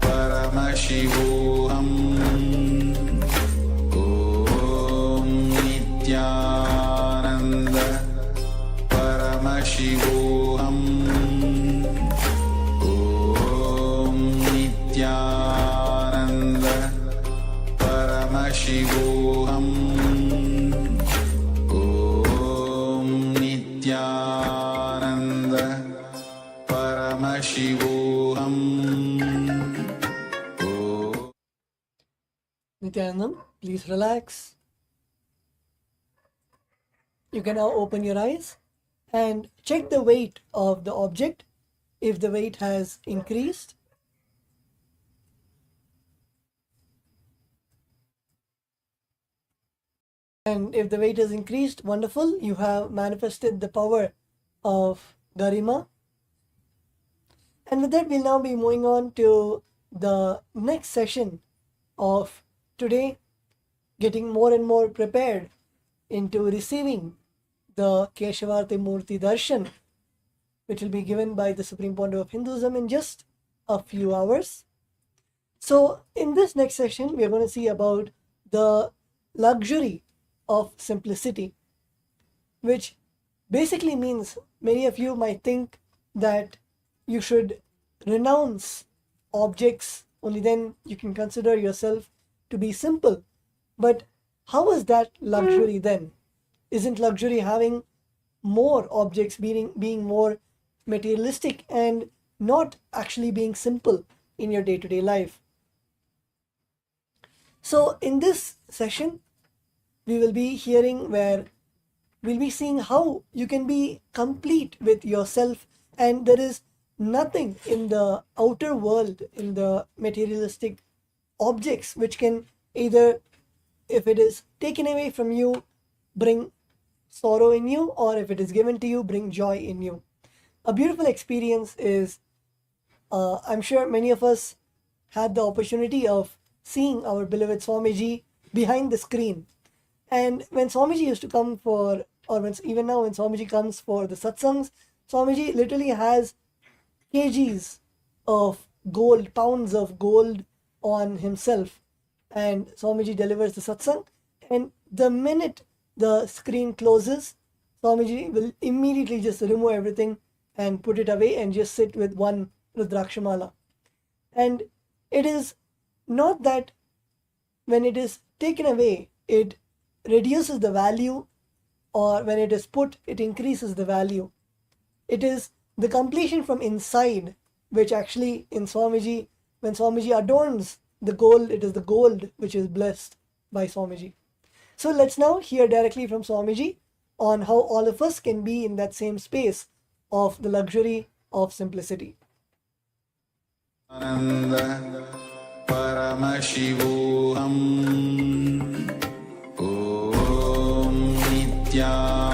Paramashivoham Om Nithyananda Paramashivoham Om Nithyananda Paramashivoham Om Nithyananda Paramashivoham. Nithyanandam, please relax. You can now open your eyes and check the weight of the object. If the weight has increased, and if the weight has increased, wonderful, you have manifested the power of Garima. And with that, we'll now be moving on to the next session of today, getting more and more prepared into receiving the Keshavarti Murti Darshan, which will be given by the Supreme Pontiff of Hinduism in just a few hours. So in this next session, we are going to see about the luxury of simplicity, which basically means many of you might think that you should renounce objects, only then you can consider yourself to be simple. But how is that luxury then? Isn't luxury having more objects, being more materialistic and not actually being simple in your day-to-day life? So in this session, we will be hearing where we'll be seeing how you can be complete with yourself, and there is nothing in the outer world, in the materialistic objects, which can either, if it is taken away from you, bring sorrow in you, or if it is given to you, bring joy in you. A beautiful experience is, I'm sure many of us had the opportunity of seeing our beloved Swamiji behind the screen. And when Swamiji used to come for, or even now when Swamiji comes for the satsangs, Swamiji literally has kgs of gold, pounds of gold on himself. And Swamiji delivers the satsang. And the minute the screen closes, Swamiji will immediately just remove everything and put it away and just sit with one Rudrakshamala. And it is not that when it is taken away, it reduces the value, or when it is put, it increases the value. It is the completion from inside, which actually in Swamiji, when Swamiji adorns the gold, it is the gold which is blessed by Swamiji. So let's now hear directly from Swamiji on how all of us can be in that same space of the luxury of simplicity. Ananda Paramashivoham Om Nithyananda.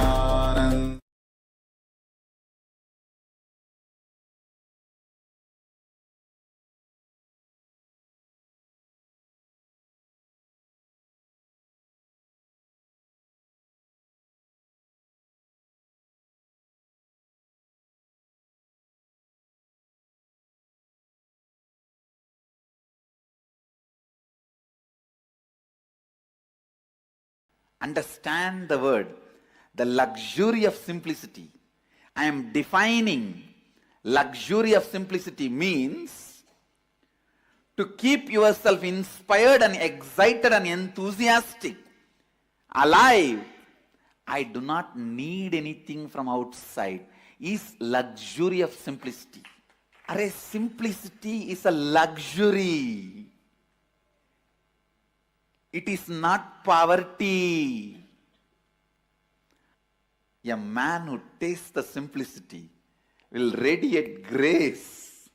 Understand the word, the luxury of simplicity. I am defining luxury of simplicity means to keep yourself inspired and excited and enthusiastic, alive. I do not need anything from outside, is luxury of simplicity. Array, simplicity is a luxury. It is not poverty. A man who tastes the simplicity will radiate grace.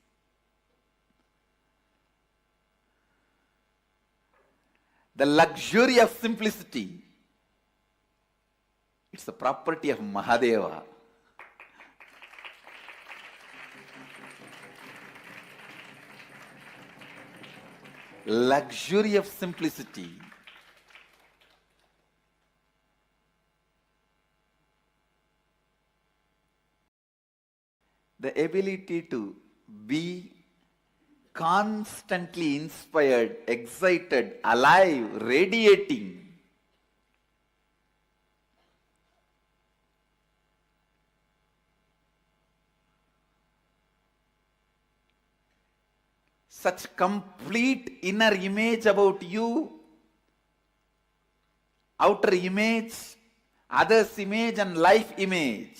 The luxury of simplicity, it's the property of Mahadeva. Luxury of simplicity. The ability to be constantly inspired, excited, alive, radiating. Such complete inner image about you, outer image, others' image, and life image.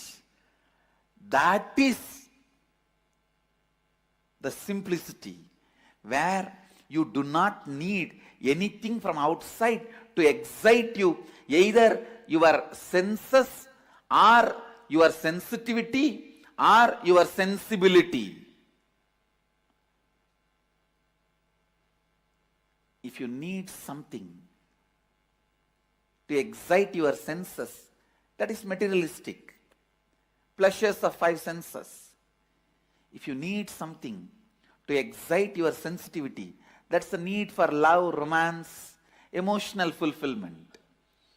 That is the simplicity, where you do not need anything from outside to excite you, either your senses or your sensitivity or your sensibility. If you need something to excite your senses, that is materialistic. Pleasures of five senses. If you need something to excite your sensitivity, that's the need for love, romance, emotional fulfillment.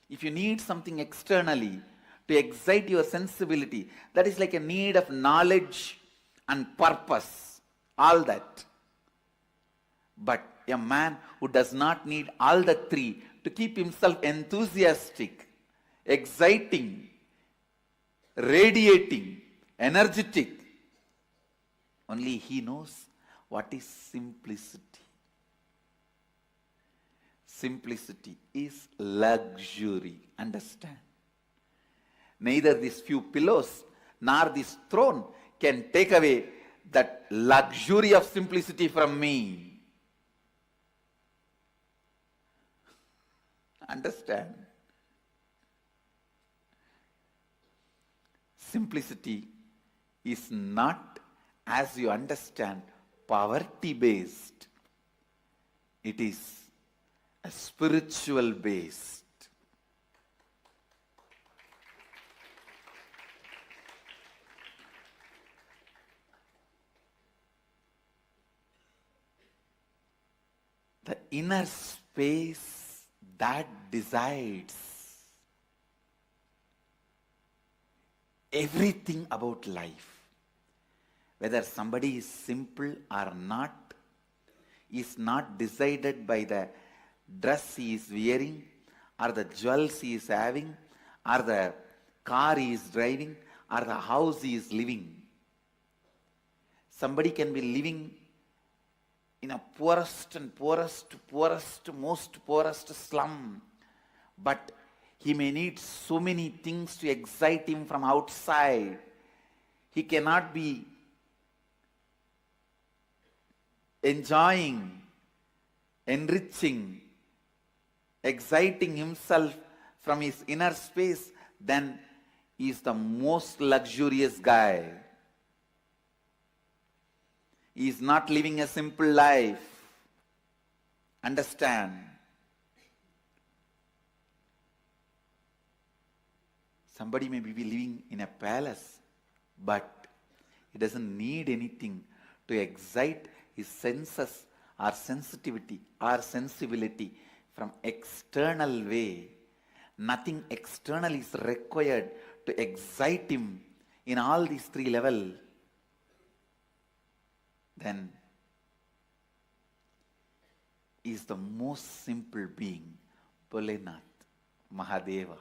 If you need something externally to excite your sensibility, that is like a need of knowledge and purpose, all that. But a man who does not need all the three to keep himself enthusiastic, exciting, radiating, energetic, only he knows what is simplicity. Simplicity is luxury. Understand? Neither these few pillows nor this throne can take away that luxury of simplicity from me. Understand? Simplicity is not, as you understand, poverty based. It is a spiritual based. The inner space that decides everything about life. Whether somebody is simple or not is not decided by the dress he is wearing, or the jewels he is having, or the car he is driving, or the house he is living. Somebody can be living in a poorest, most poorest slum, but he may need so many things to excite him from outside. He cannot be enjoying, enriching, exciting himself from his inner space. Then he is the most luxurious guy. He is not living a simple life. Understand? Somebody may be living in a palace, but he doesn't need anything to excite his senses or sensitivity or sensibility from external way. Nothing external is required to excite him in all these three levels. Then is the most simple being, Bholenath, Mahadeva.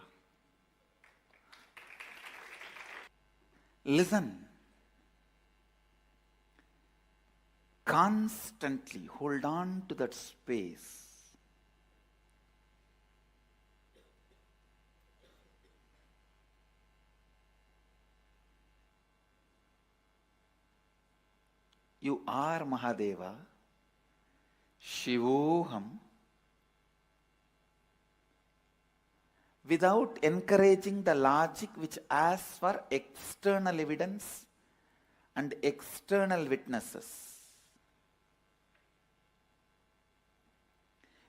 Listen. Constantly hold on to that space. You are Mahadeva, Shivoham, without encouraging the logic which asks for external evidence and external witnesses.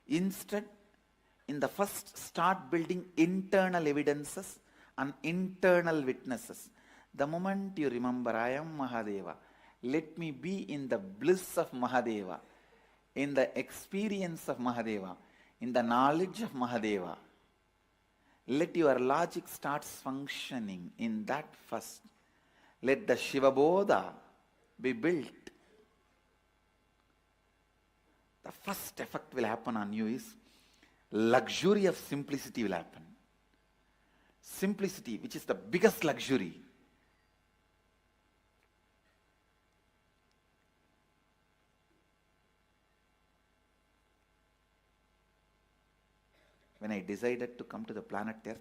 Instead, in the first, start building internal evidences and internal witnesses. The moment you remember, I am Mahadeva, let me be in the bliss of Mahadeva, in the experience of Mahadeva, in the knowledge of Mahadeva. Let your logic start functioning in that first. Let the Shiva Bodha be built. the first effect will happen on you is luxury of simplicity will happen. Simplicity, which is the biggest luxury. When I decided to come to the planet Earth,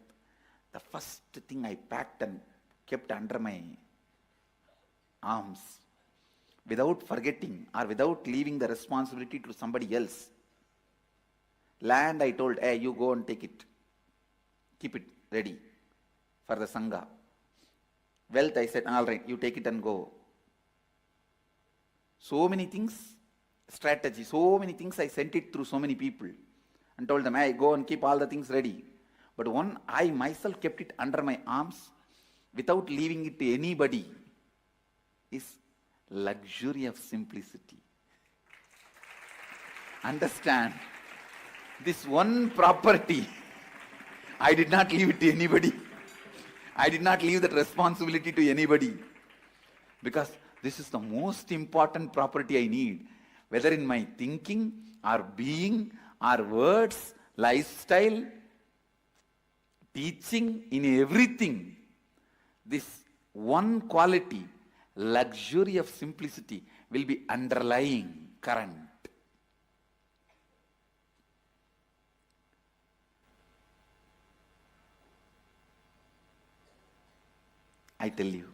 the first thing I packed and kept under my arms, without forgetting or without leaving the responsibility to somebody else. Land, I told, hey, you go and take it. Keep it ready for the Sangha. Wealth, I said, all right, you take it and go. So many things, strategy, so many things I sent it through so many people and told them, hey, go and keep all the things ready. But one, I myself kept it under my arms without leaving it to anybody, is luxury of simplicity. Understand, this one property, I did not leave it to anybody. I did not leave that responsibility to anybody. Because this is the most important property I need. Whether in my thinking, or being, or words, lifestyle, teaching, in everything. This one quality, luxury of simplicity, will be underlying current. I tell you,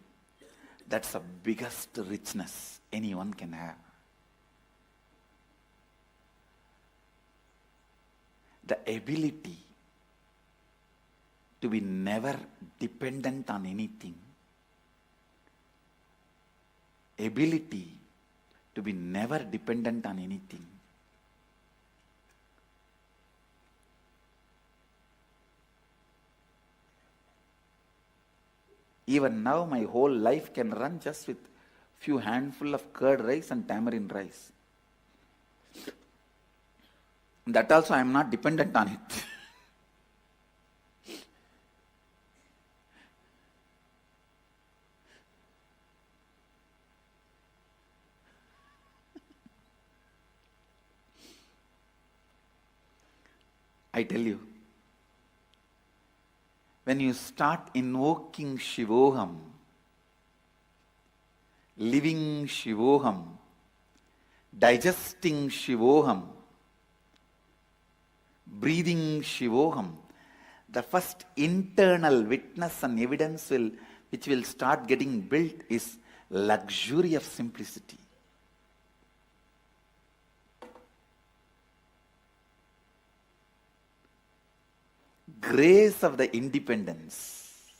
that's the biggest richness anyone can have. The ability to be never dependent on anything. Ability to be never dependent on anything. Even now, my whole life can run just with few handful of curd rice and tamarind rice. That also I am not dependent on it. I tell you, when you start invoking Shivoham, living Shivoham, digesting Shivoham, breathing Shivoham, the first internal witness and evidence which will start getting built is luxury of simplicity. Grace of the independence.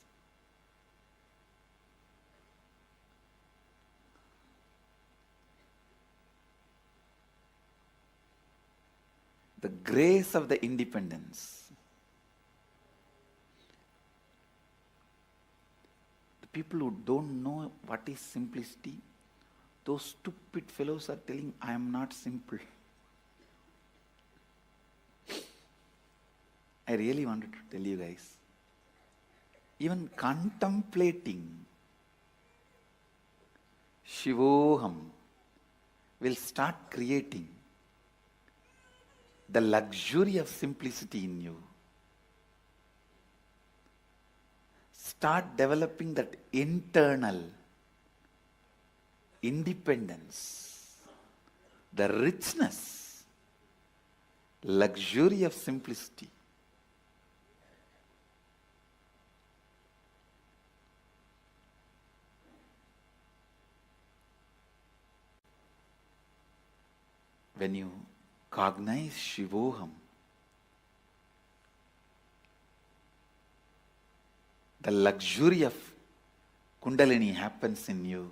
The grace of the independence. The people who don't know what is simplicity, those stupid fellows are telling, I am not simple. I really wanted to tell you guys, even contemplating Shivoham will start creating the luxury of simplicity in you. Start developing that internal independence, the richness, luxury of simplicity. When you cognize Shivoham, the luxury of Kundalini happens in you.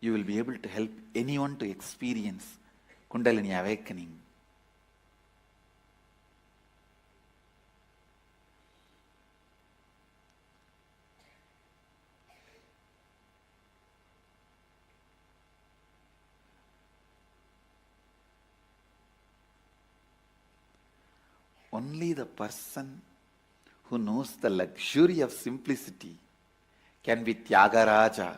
You will be able to help anyone to experience Kundalini awakening. Only the person who knows the luxury of simplicity can be Tyagaraja.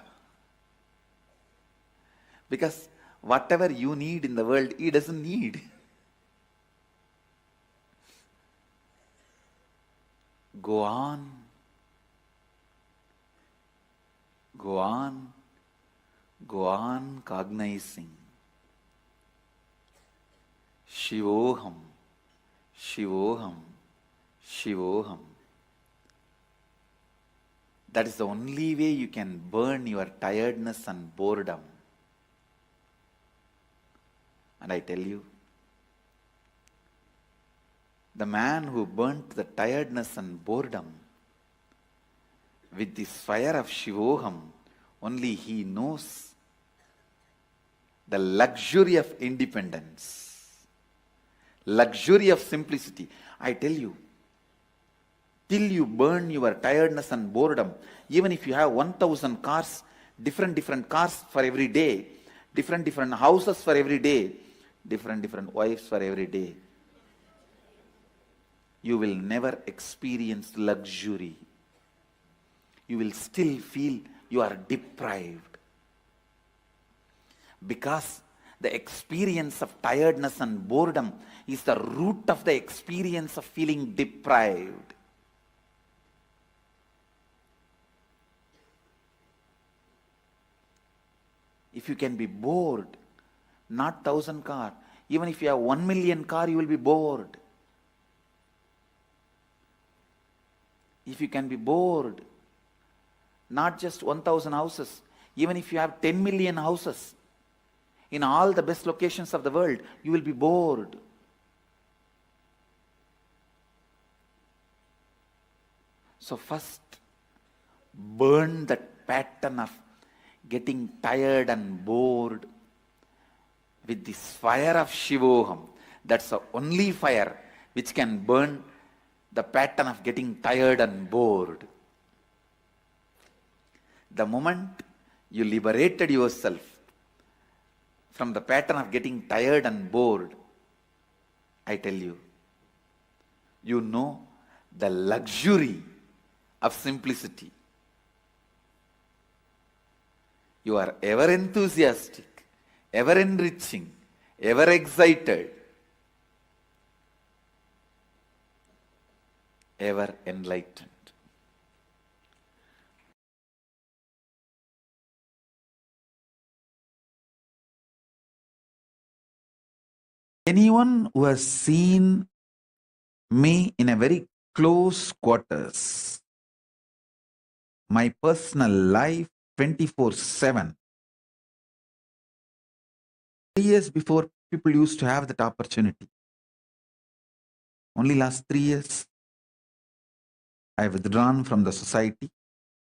Because whatever you need in the world, he doesn't need. Go on. Go on. Go on cognizing. Shivoham. Shivoham. Shivoham. That is the only way you can burn your tiredness and boredom. And I tell you, the man who burnt the tiredness and boredom with this fire of Shivoham, only he knows the luxury of independence, luxury of simplicity. I tell you, till you burn your tiredness and boredom, even if you have 1,000 cars, different cars for every day, different houses for every day, different wives for every day, you will never experience luxury. You will still feel you are deprived. Because the experience of tiredness and boredom is the root of the experience of feeling deprived. If you can be bored, not 1,000 car, even if you have 1 million car, you will be bored. If you can be bored, not just 1,000 houses, even if you have 10 million houses in all the best locations of the world, you will be bored. So first, burn that pattern of getting tired and bored with this fire of Shivoham. That's the only fire which can burn the pattern of getting tired and bored. The moment you liberated yourself from the pattern of getting tired and bored, I tell you, you know the luxury of simplicity. You are ever enthusiastic, ever enriching, ever excited, ever enlightened. Anyone who has seen me in a very close quarters, my personal life 24/7. 3 years before, people used to have that opportunity. Only last 3 years, I have withdrawn from the society,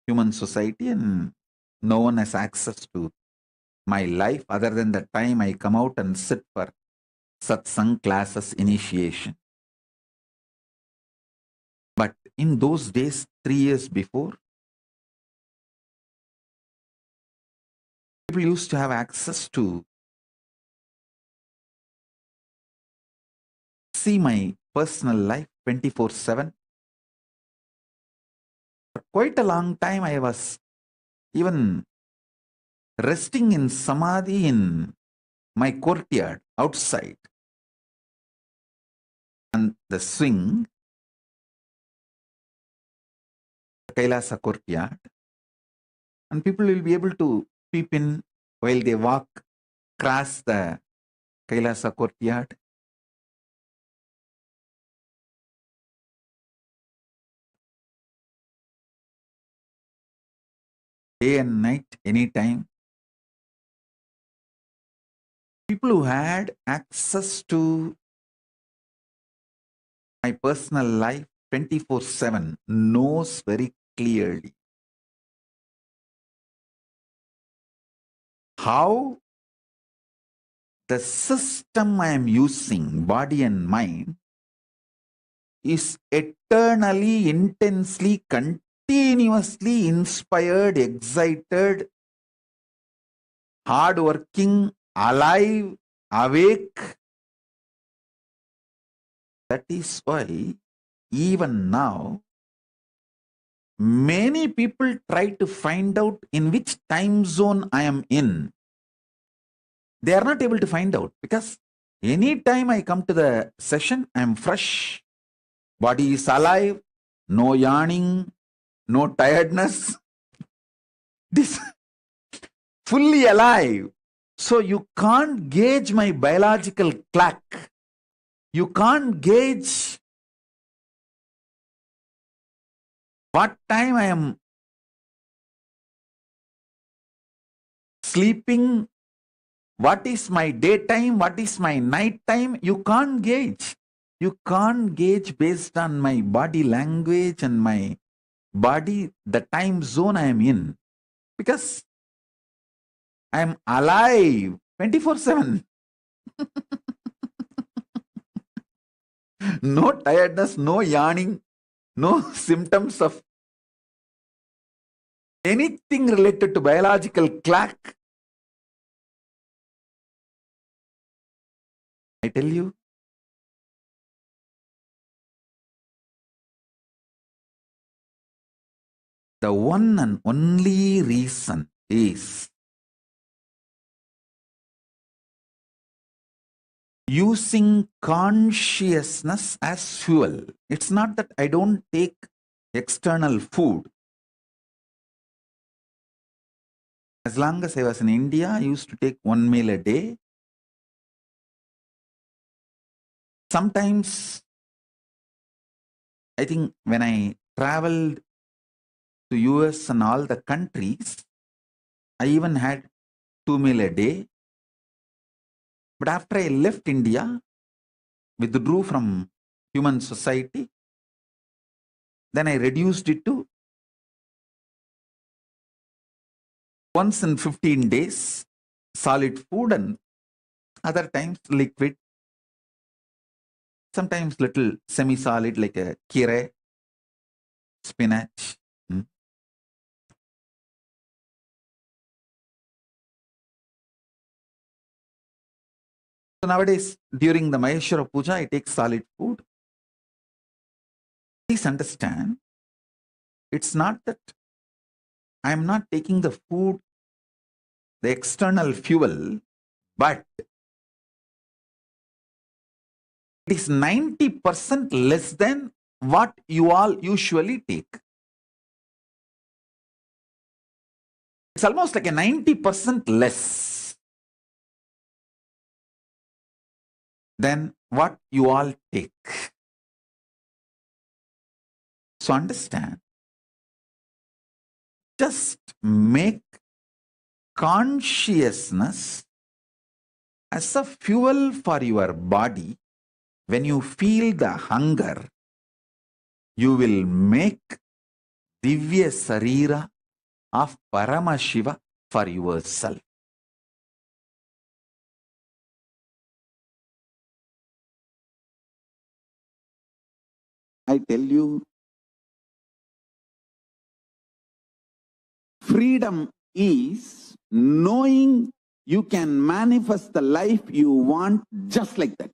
human society, and no one has access to my life other than the time I come out and sit for satsang classes initiation. But in those days, 3 years before, people used to have access to see my personal life 24/7. For quite a long time, I was even resting in samadhi in my courtyard outside. And the swing, KAILASA courtyard, and people will be able to peep in while they walk across the KAILASA courtyard. Day and night, anytime. People who had access to my personal life 24/7 knows very clearly how the system I am using, body and mind, is eternally, intensely, continuously inspired, excited, hardworking, alive, awake. That is why even now, many people try to find out in which time zone I am in. They are not able to find out because anytime I come to the session, I am fresh. Body is alive, no yawning, no tiredness. This fully alive. So you can't gauge my biological clock. You can't gauge what time I am sleeping, what is my daytime, what is my night time. You can't gauge. You can't gauge based on my body language and my body, the time zone I am in. Because I am alive 24/7. No tiredness, no yawning, no symptoms of anything related to biological clock. I tell you, the one and only reason is using consciousness as fuel. It's not that I don't take external food. As long as I was in India, I used to take 1 meal a day. Sometimes, I think when I traveled to US and all the countries, I even had 2 meal a day. But after I left India, withdrew from human society, then I reduced it to once in 15 days, solid food, and other times liquid, sometimes little semi-solid like a kire, spinach. So nowadays, during the Maheshwara Puja, I take solid food. Please understand, it's not that I am not taking the food, the external fuel, but it is 90% less than what you all usually take. It's almost like a 90% less than what you all take. So understand, just make consciousness as a fuel for your body. When you feel the hunger, you will make Divya Sarira of Paramashiva for yourself. I tell you, freedom is knowing you can manifest the life you want just like that.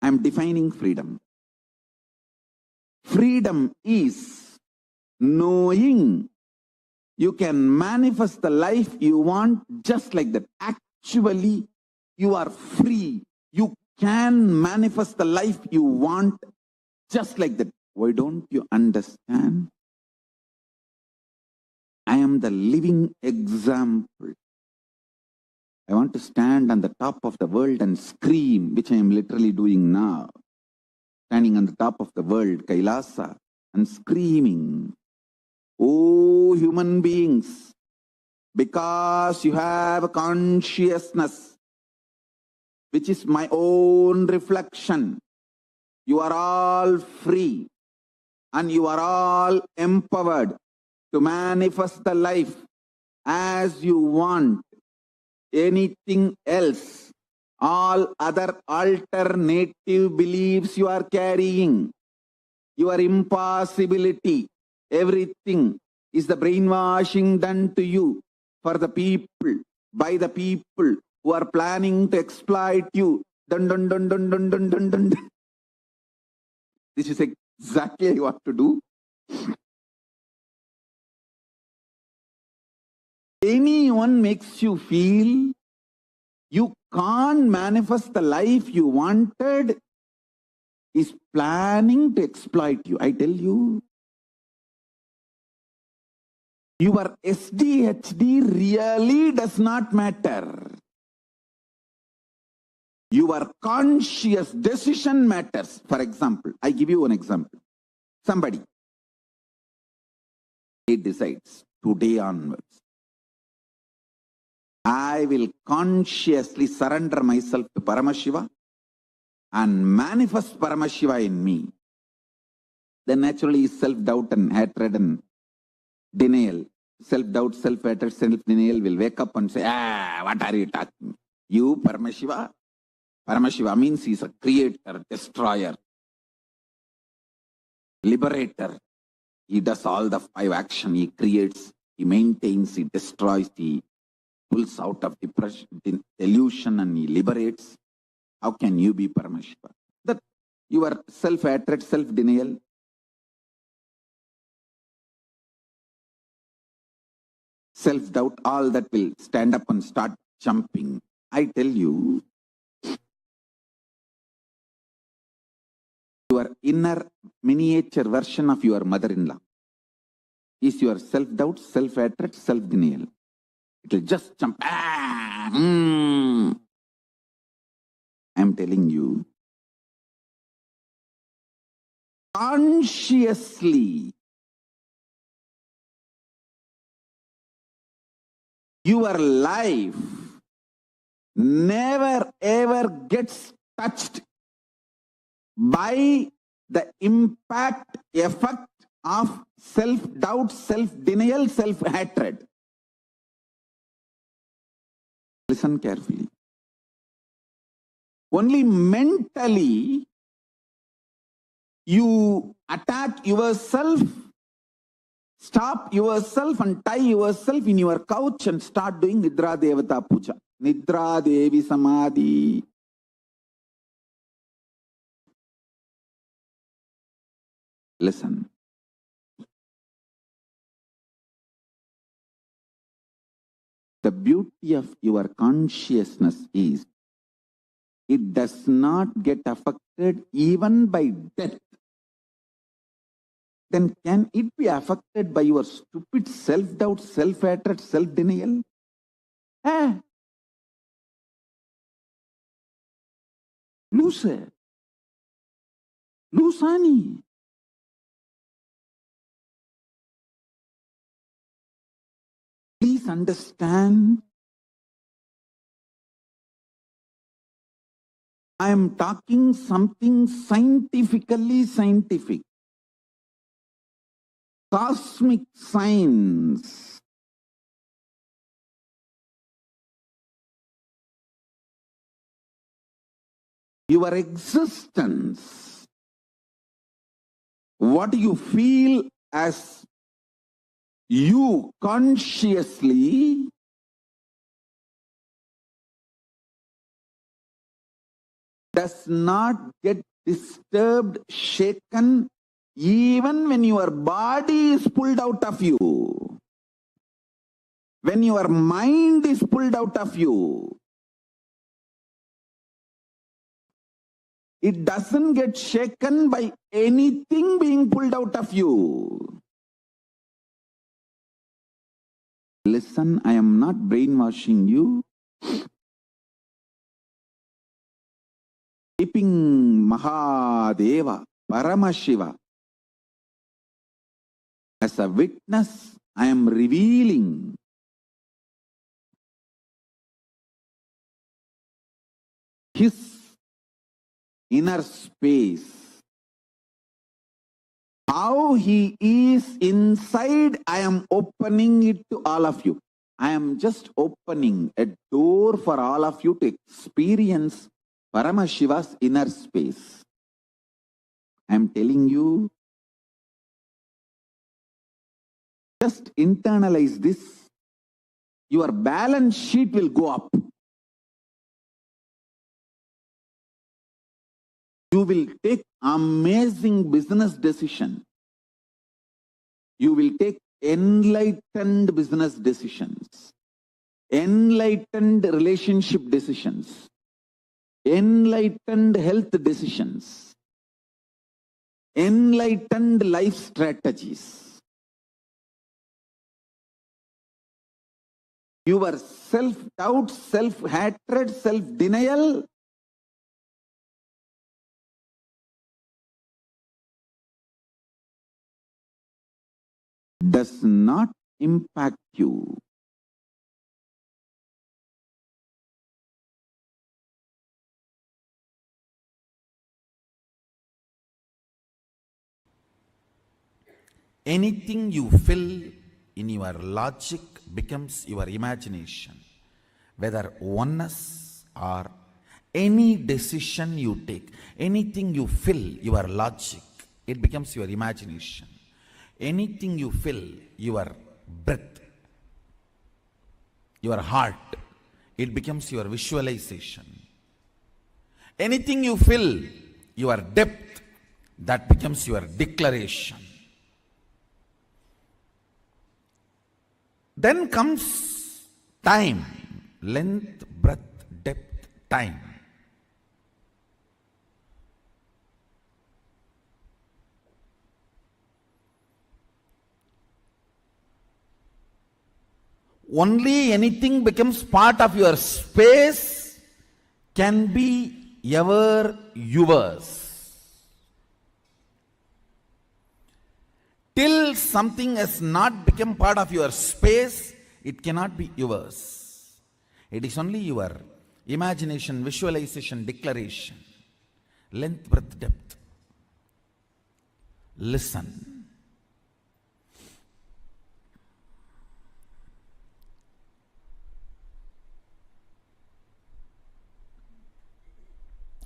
I'm defining freedom. Freedom is knowing you can manifest the life you want just like that. Actually, you are free. You can manifest the life you want just like that. Why don't you understand? I am the living example. I want to stand on the top of the world and scream, which I am literally doing now. Standing on the top of the world, KAILASA, and screaming, "Oh, human beings, because you have a consciousness, which is my own reflection, you are all free and you are all empowered to manifest the life as you want. Anything else, all other alternative beliefs you are carrying, your impossibility, everything is the brainwashing done to you for the people, by the people who are planning to exploit you. Dun, dun, dun, dun, dun, dun, dun, dun. This is exactly what to do. anyone makes you feel you can't manifest the life you wanted is planning to exploit you. I tell you, your SDHD really does not matter. Your conscious decision matters. For example, I give you an example. Somebody, he decides today onwards, I will consciously surrender myself to Paramashiva and manifest Paramashiva in me. Then naturally self-doubt and hatred and denial, self-doubt, self-hatred, self-denial will wake up and say, what are you talking? You, Paramashiva? Paramashiva means he's a creator, destroyer, liberator. He does all the 5 actions. He creates, he maintains, he destroys, he pulls out of depression, delusion, and he liberates. How can you be Paramashiva? That your self-hatred, self-denial, self-doubt, all that will stand up and start jumping. I tell you, your inner miniature version of your mother-in-law is your self-doubt, self-hatred, self-denial. It will just jump. I'm telling you, consciously, your life never ever gets touched by the impact, effect of self-doubt, self-denial, self-hatred. Listen carefully. Only mentally you attack yourself, stop yourself and tie yourself in your couch and start doing Nidra Devata Puja. Nidra Devi Samadhi. Listen. The beauty of your consciousness is it does not get affected even by death. Then can it be affected by your stupid self-doubt, self-hatred, self-denial? Loose. Loosani. Please understand, I am talking something scientifically scientific. Cosmic science. Your existence, what you feel as you consciously, does not get disturbed, shaken, even when your body is pulled out of you. When your mind is pulled out of you, it doesn't get shaken by anything being pulled out of you. Listen, I am not brainwashing you. Keeping Mahadeva, Paramashiva as a witness, I am revealing his inner space. How he is inside, I am opening it to all of you. I am just opening a door for all of you to experience Paramashiva's inner space. I am telling you, just internalize this. Your balance sheet will go up. You will take amazing business decision. You will take enlightened business decisions, enlightened relationship decisions, enlightened health decisions, enlightened life strategies. Your self-doubt, self-hatred, self-denial does not impact you. Anything you fill in your logic becomes your imagination. Whether oneness or any decision you take, anything you fill your logic, it becomes your imagination. Anything you fill your breath, your heart, it becomes your visualization. Anything you fill your depth, that becomes your declaration. Then comes time, length, breadth, depth, time. Only anything becomes part of your space can be ever yours. Till something has not become part of your space, it cannot be yours. It is only your imagination, visualization, declaration. Length, breadth, depth. Listen.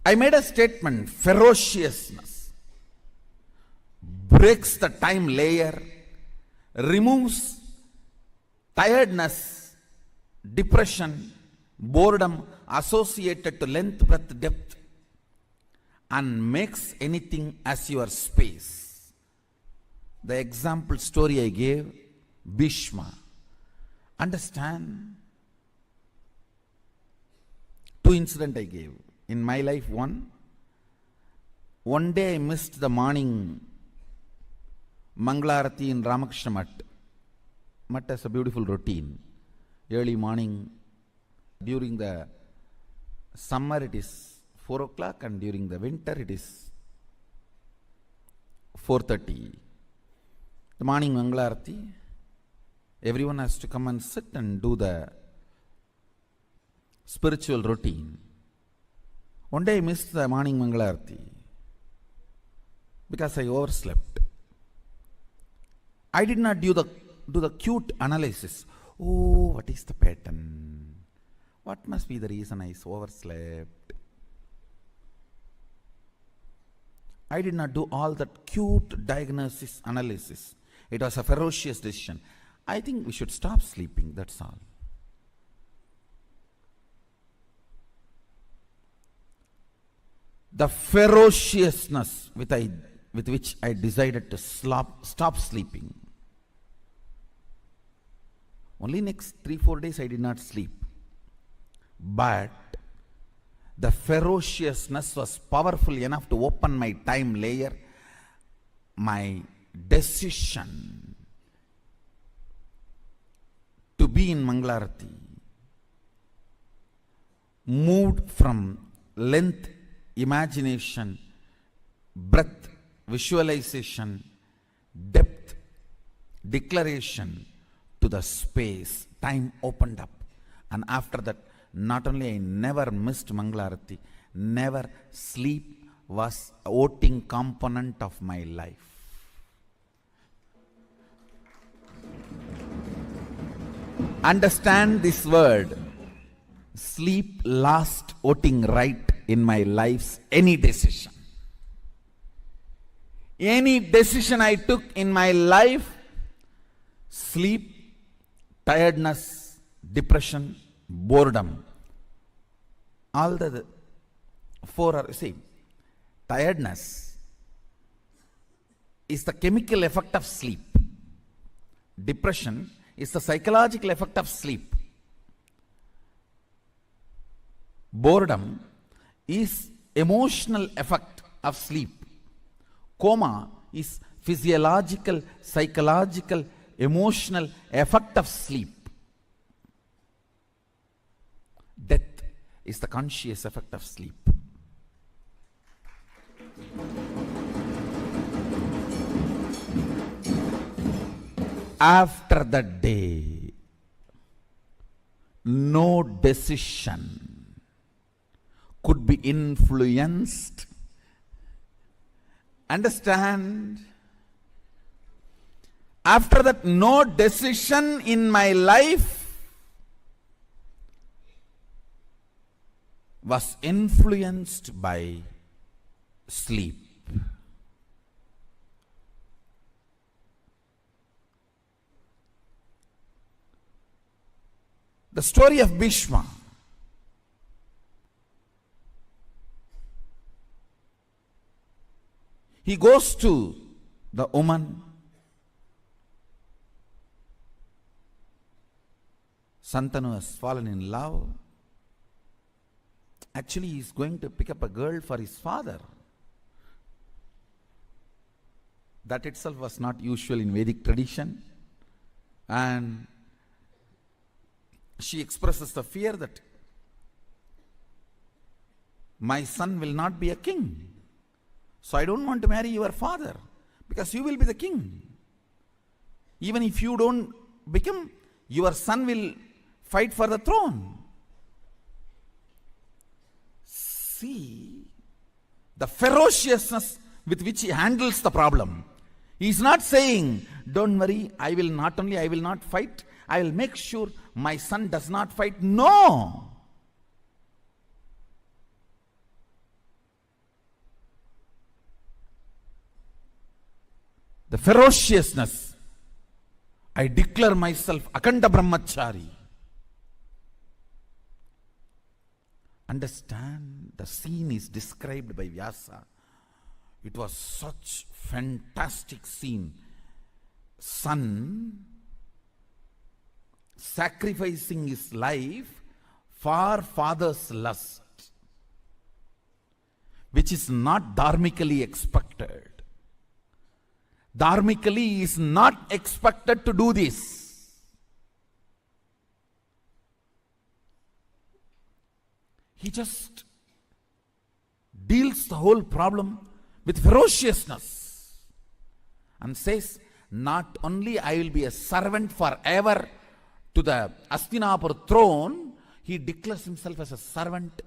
I made a statement, ferociousness breaks the time layer, removes tiredness, depression, boredom associated to length, breadth, depth, and makes anything as your space. The example story I gave, Bhishma. Understand? Two incidents I gave. In my life, one day I missed the morning Manglarati in Ramakrishna Mutt. Mutt has a beautiful routine. Early morning, during the summer it is 4 o'clock and during the winter it is 4:30. The morning Manglarati, everyone has to come and sit and do the spiritual routine. One day I missed the morning Mangalarti because I overslept. I did not do the cute analysis. Oh, what is the pattern? What must be the reason I overslept? I did not do all that cute diagnosis analysis. It was a ferocious decision. I think we should stop sleeping, that's all. The ferociousness with which I decided to stop sleeping. Only next 3-4 days I did not sleep. But the ferociousness was powerful enough to open my time layer. My decision to be in Mangalarati moved from length, imagination, breadth, visualization, depth, declaration to the space. Time opened up. And after that, not only I never missed Mangalarati, never sleep was a voting component of my life. Understand this word. Sleep lost voting right in my life's any decision. Any decision I took in my life, sleep, tiredness, depression, boredom, all the four are, see, tiredness is the chemical effect of sleep. depression is the psychological effect of sleep. Boredom is emotional effect of sleep. Coma is physiological, psychological, emotional effect of sleep. Death is the conscious effect of sleep. After that day, no decision could be influenced. Understand? After that, no decision in my life was influenced by sleep. The story of Bhishma. He goes to the woman. Santanu has fallen in love. Actually, he is going to pick up a girl for his father. That itself was not usual in Vedic tradition. And she expresses the fear that my son will not be a king. So I don't want to marry your father because you will be the king. Even if you don't become, your son will fight for the throne. See the ferociousness with which he handles the problem. He is not saying, don't worry, I will not fight, I will make sure my son does not fight. No. The ferociousness. I declare myself Akanda Brahmachari. Understand, the scene is described by Vyasa. It was such fantastic scene. Son sacrificing his life for father's lust, which is not dharmically expected. Dharmically, he is not expected to do this. He just deals the whole problem with ferociousness and says, not only I will be a servant forever to the Hastinapur throne, he declares himself as a servant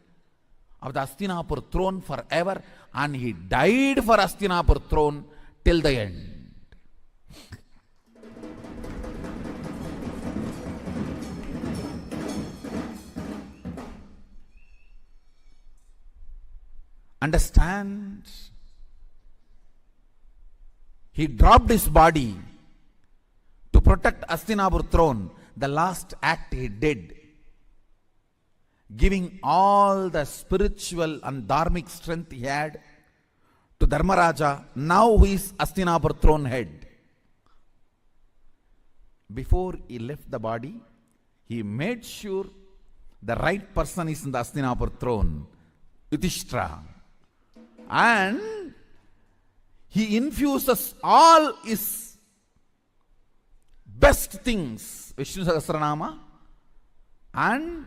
of the Hastinapur throne forever, and he died for Hastinapur throne till the end. Understand? He dropped his body to protect Hastinapur throne. The last act he did, giving all the spiritual and dharmic strength he had to Dharmaraja, now who is Hastinapur throne head. Before he left the body, he made sure the right person is in the Hastinapur throne, Yudhishthira. And he infuses all his best things, Vishnu Sahasranama, and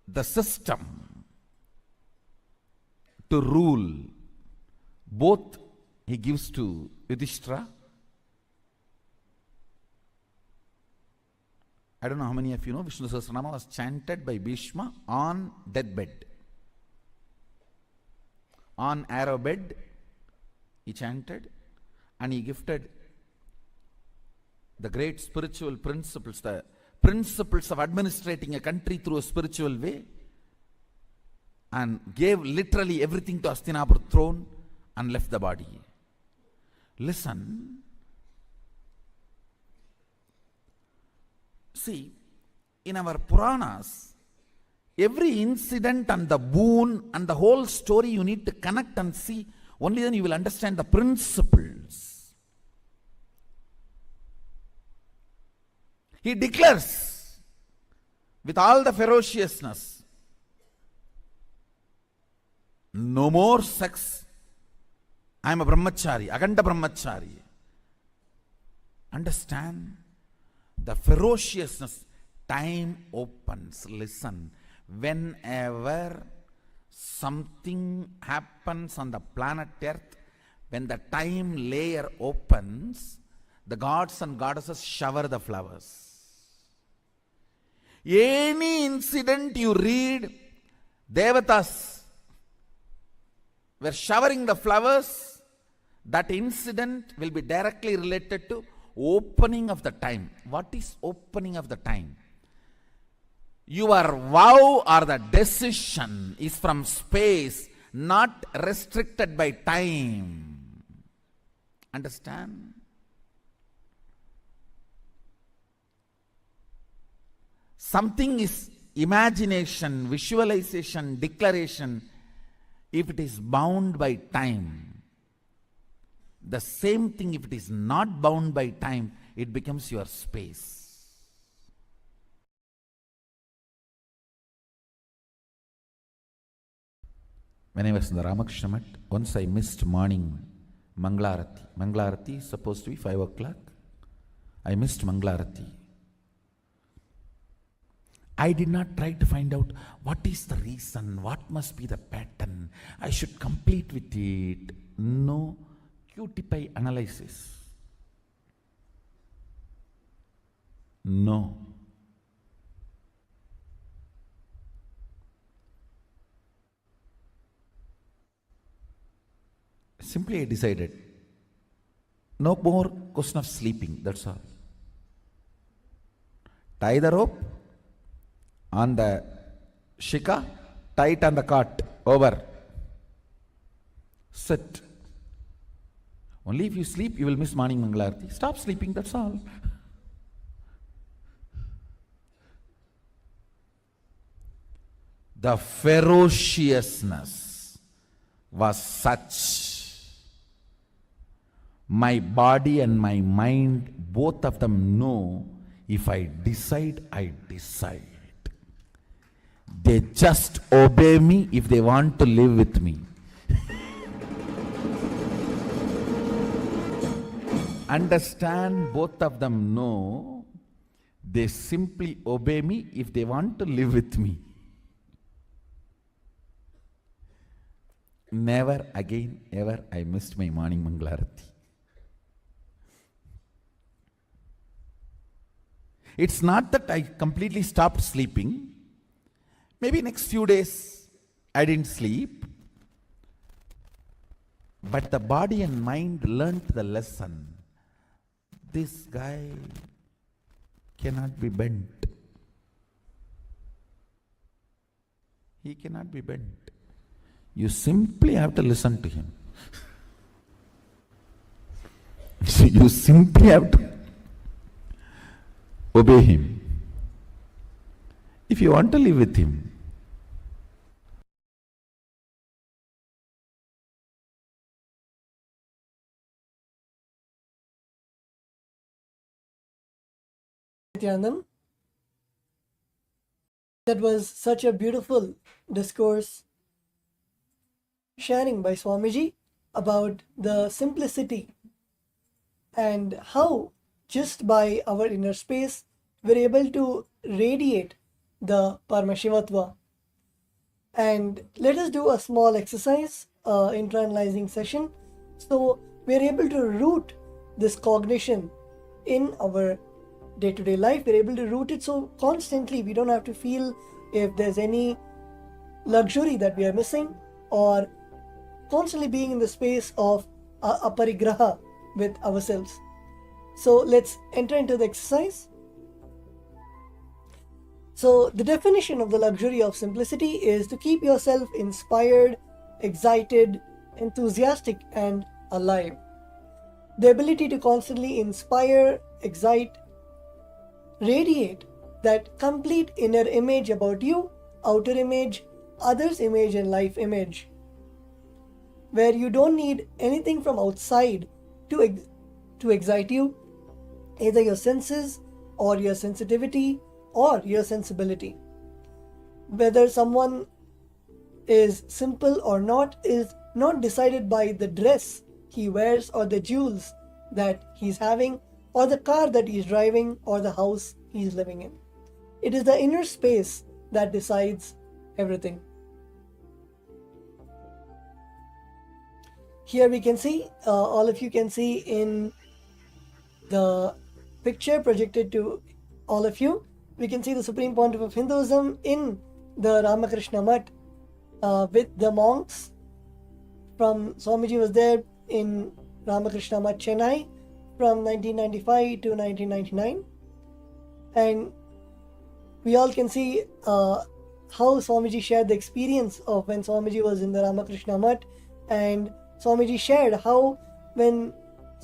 the system to rule. Both he gives to Yudhishthira. I don't know how many of you know, Vishnu Sahasranama was chanted by Bhishma on deathbed. On arrow bed, he chanted, and he gifted the great spiritual principles, the principles of administrating a country through a spiritual way, and gave literally everything to Hastinapur throne and left the body. Listen. See, in our Puranas, every incident and the boon and the whole story you need to connect and see. Only then you will understand the principles. He declares with all the ferociousness, no more sex. I am a brahmachari, Aganda brahmachari. Understand the ferociousness. Time opens. Listen, whenever something happens on the planet Earth, when the time layer opens, the gods and goddesses shower the flowers. Any incident you read, Devatas were showering the flowers, that incident will be directly related to opening of the time. What is opening of the time? Your vow or the decision is from space, not restricted by time. Understand? Something is imagination, visualization, declaration, if it is bound by time. The same thing, if it is not bound by time, it becomes your space. When I was in the Ramakrishna Mat, once I missed morning Manglarati. Manglarati is supposed to be 5 o'clock. I missed Manglarati. I did not try to find out what is the reason, what must be the pattern. I should complete with it. No QTPI analysis. No. Simply I decided, no more question of sleeping, that's all. Tie the rope on the shika, tie it on the cart, over. Sit. Only if you sleep, you will miss morning Mangalarti. Stop sleeping, that's all. The ferociousness was such. My body and my mind, both of them know, if I decide, I decide. They just obey me if they want to live with me. Understand, both of them know, they simply obey me if they want to live with me. Never again, ever, I missed my morning Mangalarati. It's not that I completely stopped sleeping. Maybe next few days I didn't sleep. But the body and mind learnt the lesson. This guy cannot be bent. He cannot be bent. You simply have to listen to him. You simply have to obey him. If you want to live with him, Nithyananda, that was such a beautiful discourse sharing by Swamiji about the simplicity and how just by our inner space we're able to radiate the Paramashivatva. And let us do a small exercise, internalizing session. So we're able to root this cognition in our day-to-day life. We're able to root it so constantly we don't have to feel if there's any luxury that we are missing, or constantly being in the space of a parigraha with ourselves. So let's enter into the exercise. So the definition of the luxury of simplicity is to keep yourself inspired, excited, enthusiastic, and alive. The ability to constantly inspire, excite, radiate that complete inner image about you, outer image, others' image, and life image, where you don't need anything from outside to excite you, either your senses, or your sensitivity or your sensibility. Whether someone is simple or not is not decided by the dress he wears or the jewels that he's having or the car that he's driving or the house he's living in. It is the inner space that decides everything. Here we can see, all of you can see in the picture projected to all of you, we can see the Supreme Pontiff of Hinduism in the Ramakrishna Mutt with the monks. From Swamiji was there in Ramakrishna Mutt, Chennai from 1995 to 1999. And we all can see how Swamiji shared the experience of when Swamiji was in the Ramakrishna Mutt, and Swamiji shared how when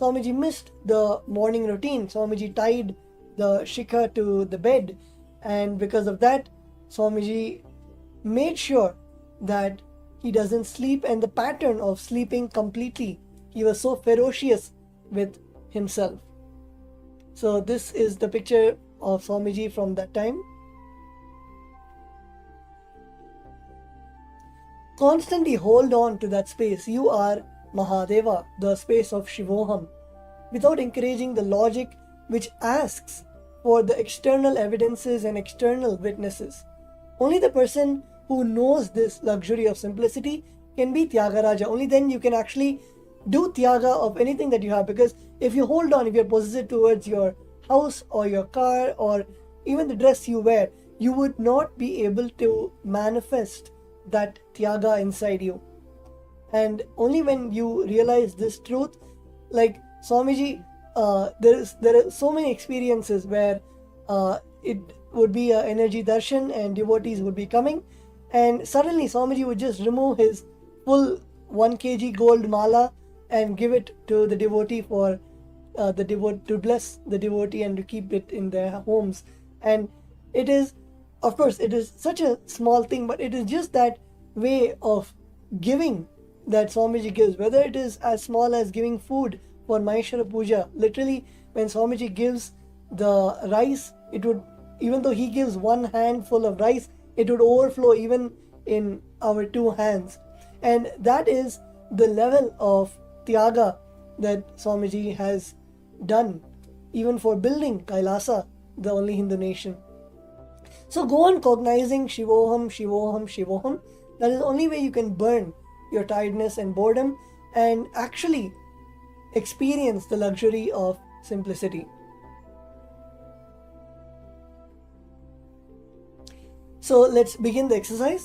Swamiji missed the morning routine, Swamiji tied the shikha to the bed, and because of that, Swamiji made sure that he doesn't sleep, and the pattern of sleeping completely, he was so ferocious with himself. So this is the picture of Swamiji from that time. Constantly hold on to that space. You are Mahadeva, the space of Shivoham, without encouraging the logic which asks for the external evidences and external witnesses. Only the person who knows this luxury of simplicity can be Tyagaraja. Only then you can actually do Tyaga of anything that you have, because if you hold on, if you're possessive towards your house or your car or even the dress you wear, you would not be able to manifest that Tyaga inside you. And only when you realize this truth, like Swamiji, there are so many experiences where it would be an energy darshan and devotees would be coming, and suddenly Swamiji would just remove his full 1 kg gold mala and give it to the devotee for to bless the devotee and to keep it in their homes. And it is, of course, it is such a small thing, but it is just that way of giving that Swamiji gives, whether it is as small as giving food for Maheshwara Puja. Literally, when Swamiji gives the rice, it would, even though he gives one handful of rice, it would overflow even in our 2 hands. And that is the level of Tyaga that Swamiji has done, even for building Kailasa, the only Hindu nation. So go on cognizing Shivoham, Shivoham, Shivoham. That is the only way you can burn your tiredness and boredom and actually experience the luxury of simplicity. So let's begin the exercise.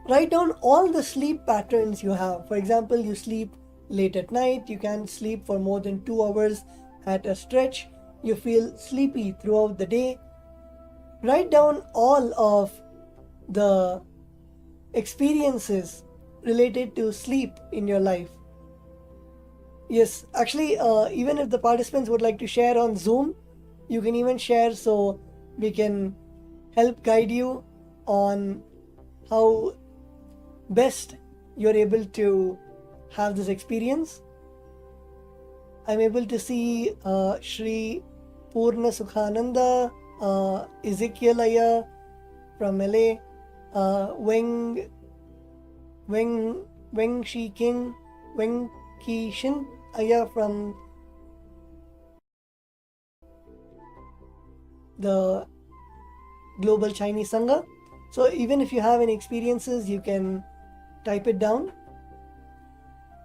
Write down all the sleep patterns you have. For example, you sleep late at night, you can't sleep for more than 2 hours at a stretch, you feel sleepy throughout the day. Write down all of the experiences related to sleep in your life. Yes, actually, even if the participants would like to share on Zoom, you can even share so we can help guide you on how best you're able to have this experience. I'm able to see Shri Purna Sukhananda, Ezekiel Aya from LA, Weng Shi King, Weng Ki Shin Aya from the Global Chinese Sangha. So even if you have any experiences, you can type it down.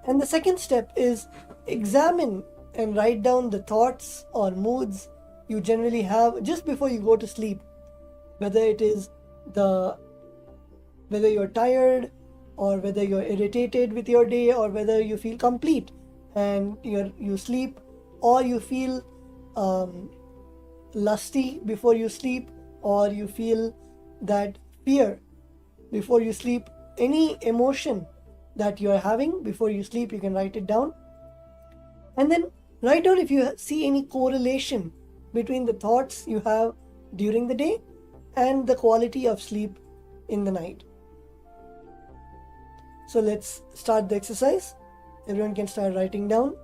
And the second step is examine and write down the thoughts or moods you generally have just before you go to sleep. Whether it is whether you're tired, or whether you're irritated with your day, or whether you feel complete and you sleep, or you feel lusty before you sleep, or you feel that fear before you sleep. Any emotion that you're having before you sleep, you can write it down. And then write down if you see any correlation between the thoughts you have during the day and the quality of sleep in the night. So let's start the exercise. Everyone can start writing down.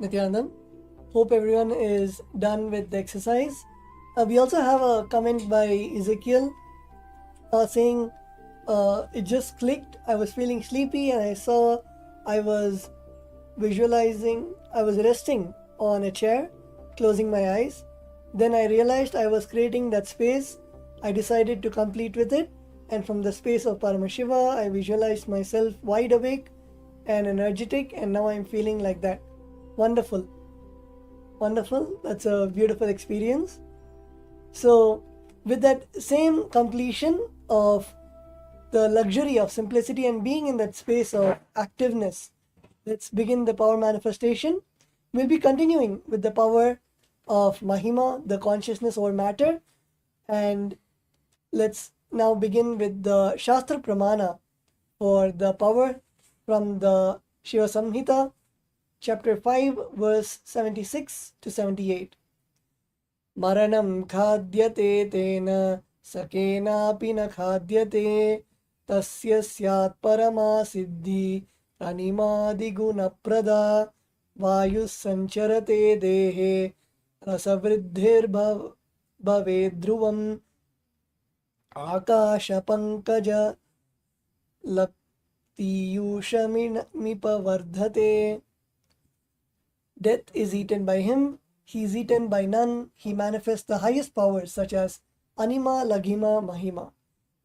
Nithyananda. Hope everyone is done with the exercise. We also have a comment by Ezekiel saying, it just clicked. I was feeling sleepy and I saw I was visualizing, I was resting on a chair, closing my eyes. Then I realized I was creating that space. I decided to complete with it, and from the space of Paramashiva, I visualized myself wide awake and energetic, and now I'm feeling like that. Wonderful. Wonderful. That's a beautiful experience. So, with that same completion of the luxury of simplicity and being in that space of activeness, let's begin the power manifestation. We'll be continuing with the power of Mahima, the consciousness over matter, and let's now begin with the Shastra Pramana for the power from the Shiva Samhita, chapter 5, verse 76 to 78. Maranam khadyate tena sakena pina khadyate tasya syat parama siddhi pranimadi guna prada vayu sancharate dehe rasavriddhir bhave dhruvam akasha pankaja laptiyushamipavardhate. Death is eaten by him, he is eaten by none, he manifests the highest powers such as Anima, Laghima, Mahima.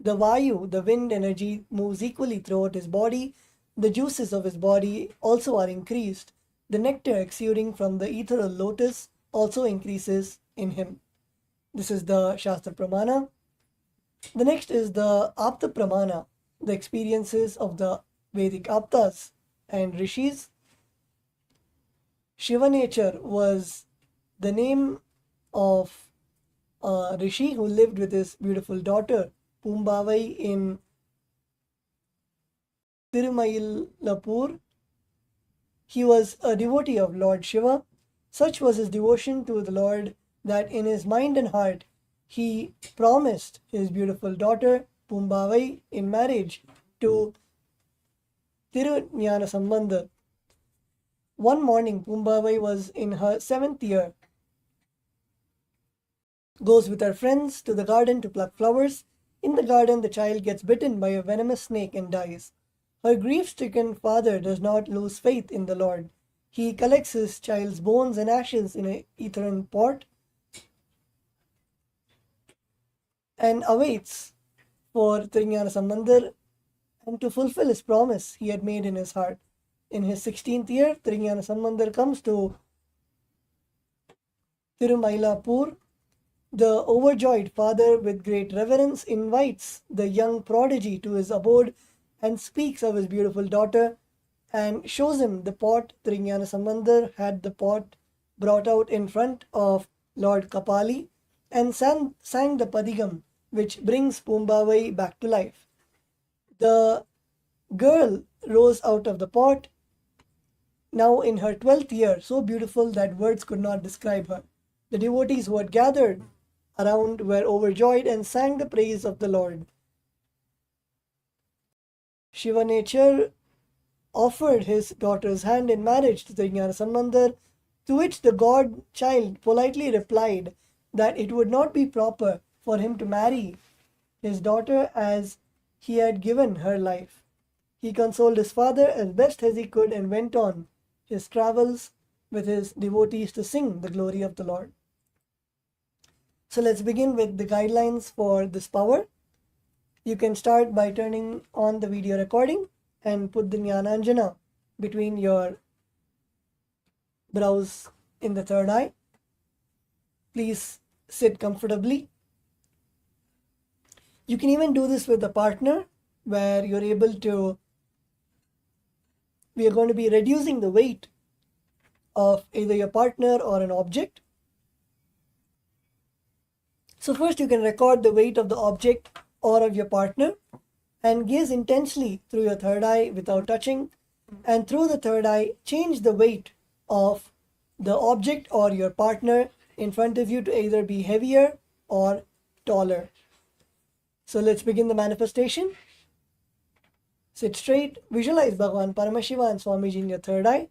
The Vayu, the wind energy, moves equally throughout his body. The juices of his body also are increased. The nectar exuding from the ethereal lotus also increases in him. This is the Shastra Pramana. The next is the Apta Pramana, the experiences of the Vedic Aptas and Rishis. Shiva nature was the name of a Rishi who lived with his beautiful daughter Pumbavai in Tirumailapur. He was a devotee of Lord Shiva. Such was his devotion to the Lord that in his mind and heart he promised his beautiful daughter Pumbavai in marriage to Tirujnana Sambandha. One morning, Pumbavai was in her 7th year, goes with her friends to the garden to pluck flowers. In the garden, the child gets bitten by a venomous snake and dies. Her grief-stricken father does not lose faith in the Lord. He collects his child's bones and ashes in an earthen pot and awaits for Tirujnana Sambandha and to fulfill his promise he had made in his heart. In his 16th year, Tirujnana Sambandha comes to Tirumailapur. The overjoyed father, with great reverence, invites the young prodigy to his abode and speaks of his beautiful daughter and shows him the pot. Tirujnana Sambandha had the pot brought out in front of Lord Kapali and sang the Padigam, which brings Pumbavai back to life. The girl rose out of the pot, now in her 12th year, so beautiful that words could not describe her. The devotees who had gathered around were overjoyed and sang the praise of the Lord. Shiva nature offered his daughter's hand in marriage to Tirujnana Sambandha, to which the god child politely replied that it would not be proper for him to marry his daughter as he had given her life. He consoled his father as best as he could and went on his travels with his devotees to sing the glory of the Lord. So let's begin with the guidelines for this power. You can start by turning on the video recording and put the Jnananjana between your brows in the third eye. Please sit comfortably. You can even do this with a partner where you're able to, we are going to be reducing the weight of either your partner or an object. So first you can record the weight of the object or of your partner and gaze intensely through your third eye without touching, and through the third eye change the weight of the object or your partner in front of you to either be heavier or taller. So let's begin the manifestation. Sit straight, visualize Bhagavan Paramashiva and Swamiji in your third eye,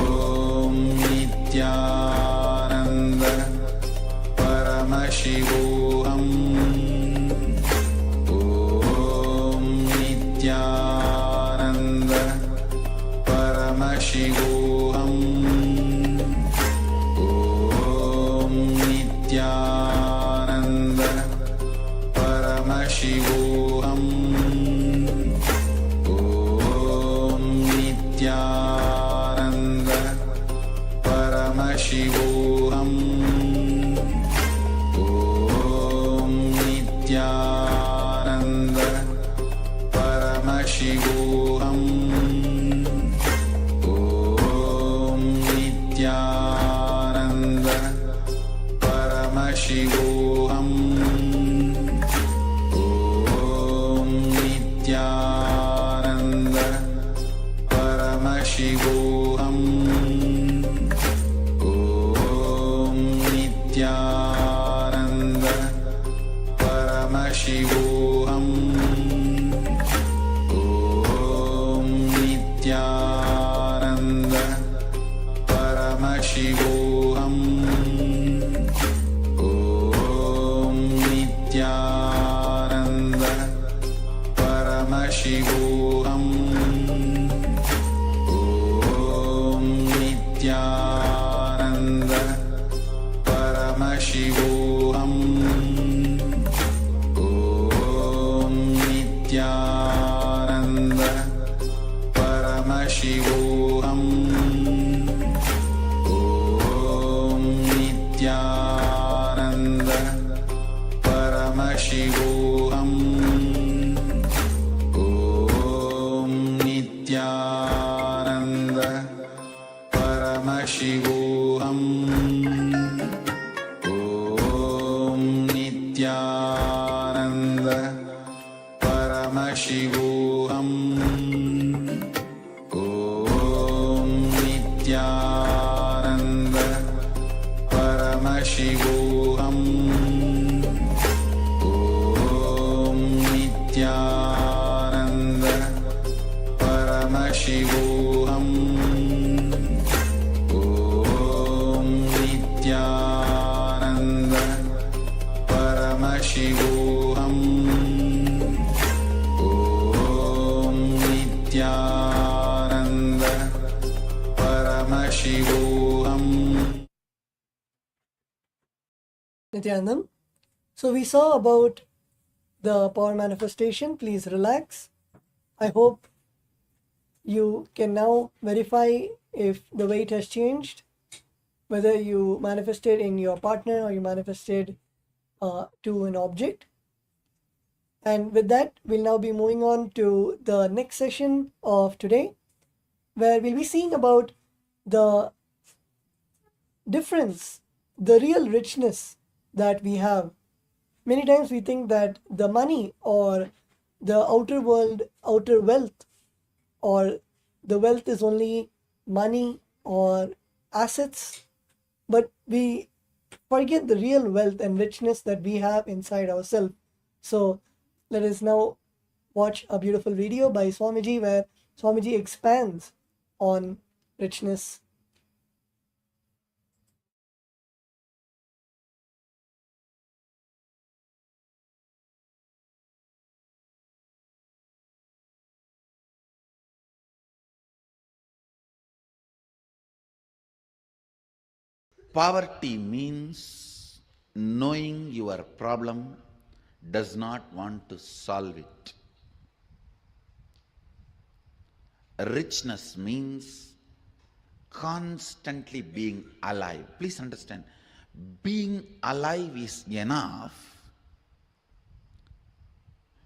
Paramashivoham. Om Nithyananda Paramashivoham. Om Nithyananda Paramashivoham. Om Nithyananda Paramashivoham. Om Nithyananda Paramashivoham. Om Nithyananda Paramashivoham. Om Nithyananda Paramashivoham. Om Nithyananda Paramashivoham. Om Nithyananda Paramashivoham. Om Nithyananda Paramashivoham. Om Nithyananda Paramashivoham. Om Nithyananda Paramashivoham. Om Nithyananda Paramashivoham. Om Nithyananda Paramashivoham. Om Nithyananda Paramashivoham. Om Nithyananda Paramashivoham. Om Nithyananda Paramashivoham. Om Nithyananda Paramashivoham. Om Nithyananda Paramashivoham. Nithyanandam. So we saw about the power manifestation. Please relax. I hope you can now verify if the weight has changed, whether you manifested in your partner or you manifested to an object. And with that, we'll now be moving on to the next session of today, where we'll be seeing about the difference, the real richness that we have. Many times we think that the money or the outer world, outer wealth, or the wealth is only money or assets, but we forget the real wealth and richness that we have inside ourselves. So let us now watch a beautiful video by Swamiji, where Swamiji expands on richness. Poverty means knowing your problem, does not want to solve it. Richness means constantly being alive. Please understand, being alive is enough.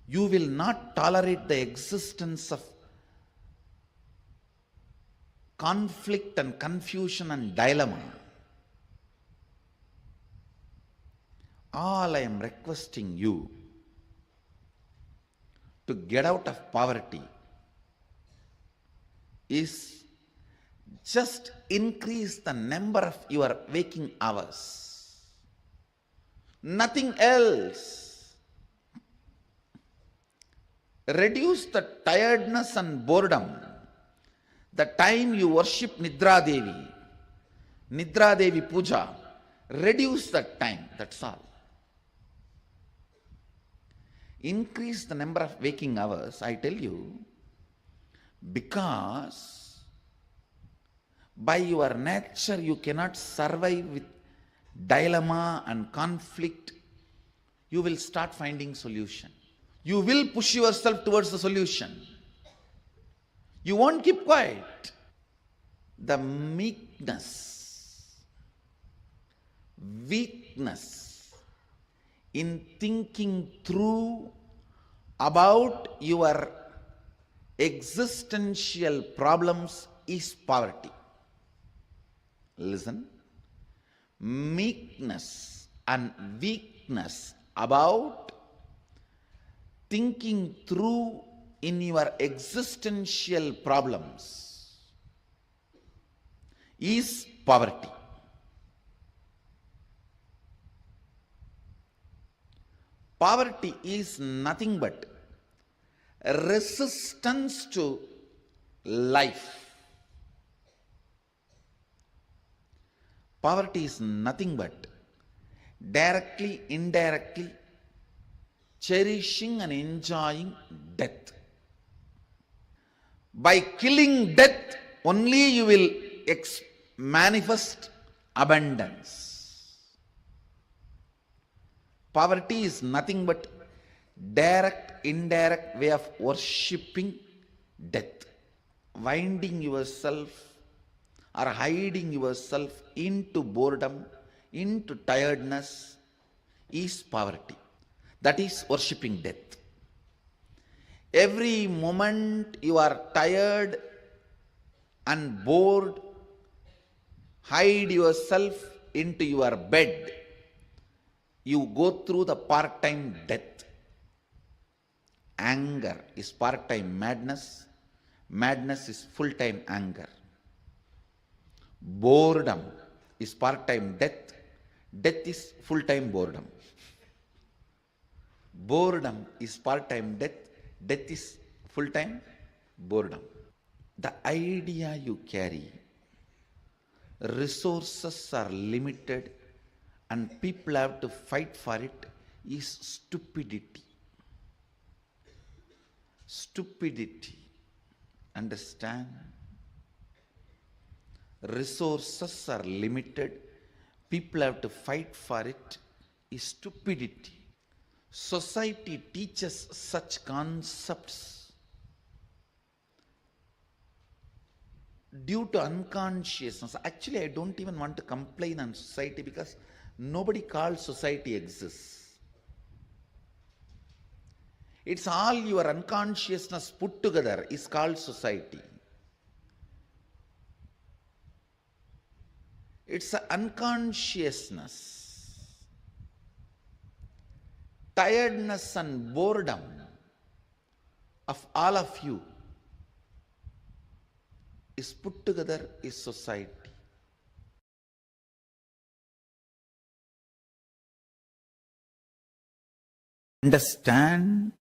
You will not tolerate the existence of conflict and confusion and dilemma. All I am requesting you to get out of poverty is just increase the number of your waking hours. Nothing else. Reduce the tiredness and boredom. The time you worship Nidra Devi Puja, reduce that time, that's all. Increase the number of waking hours, I tell you, because by your nature you cannot survive with dilemma and conflict. You will start finding solution. You will push yourself towards the solution. You won't keep quiet. The meekness, weakness in thinking through about your existential problems is poverty. Listen. Meekness and weakness about thinking through in your existential problems is poverty. Poverty is nothing but resistance to life. Poverty is nothing but directly, indirectly cherishing and enjoying death. By killing death, only you will manifest abundance. Poverty is nothing but direct, indirect way of worshipping death, winding yourself or hiding yourself into boredom, into tiredness is poverty. That is worshipping death. Every moment you are tired and bored, hide yourself into your bed. You go through the part-time death. Anger is part-time madness. Madness is full-time anger. Boredom is part-time death. Death is full-time boredom. Boredom is part-time death. Death is full-time boredom. The idea you carry, resources are limited and people have to fight for it, is stupidity. Stupidity. Understand? Resources are limited, people have to fight for it, is stupidity. Society teaches such concepts due to unconsciousness. Actually, I don't even want to complain on society because nobody calls society exists. It's all your unconsciousness put together is called society. It's an unconsciousness. Tiredness and boredom of all of you is put together is society. Understand?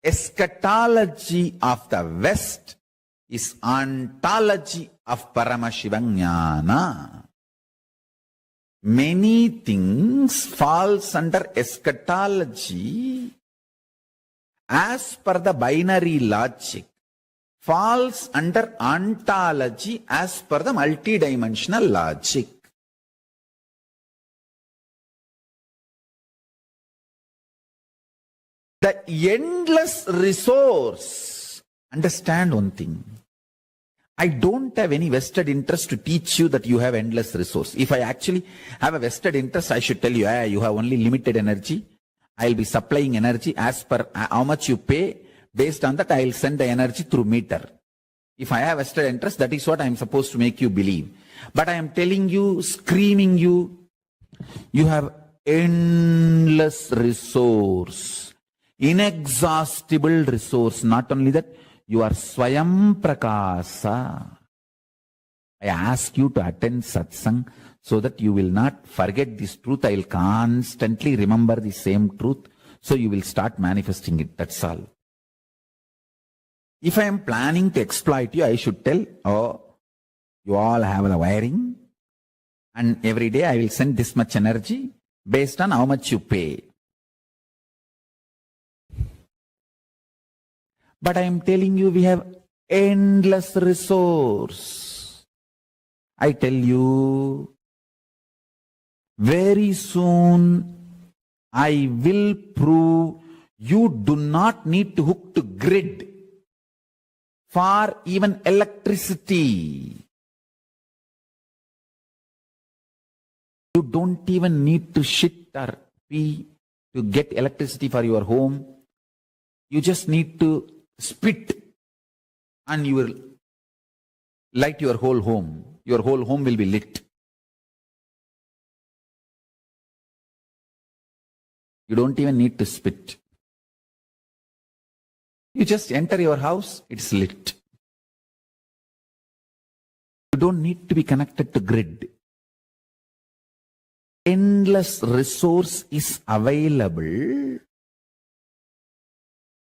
Eschatology of the West is ontology of Paramashivoham Jnana. Many things falls under eschatology as per the binary logic, falls under ontology as per the multidimensional logic. The endless resource. Understand one thing. I don't have any vested interest to teach you that you have endless resource. If I actually have a vested interest, I should tell you, you have only limited energy. I'll be supplying energy as per how much you pay. Based on that, I'll send the energy through meter. If I have vested interest, that is what I'm supposed to make you believe. But I am telling you, screaming you, you have endless resource. Inexhaustible resource. Not only that, you are Swayam Prakasa. I ask you to attend satsang so that you will not forget this truth. I will constantly remember the same truth. So you will start manifesting it. That's all. If I am planning to exploit you, I should tell, you all have the wiring. And every day I will send this much energy based on how much you pay. But I am telling you, we have endless resource. I tell you, very soon I will prove you do not need to hook to grid for even electricity. You don't even need to shit or pee to get electricity for your home. You just need to spit and you will light your whole home. Your whole home will be lit. You don't even need to spit. You just enter your house, it's lit. You don't need to be connected to grid. Endless resource is available.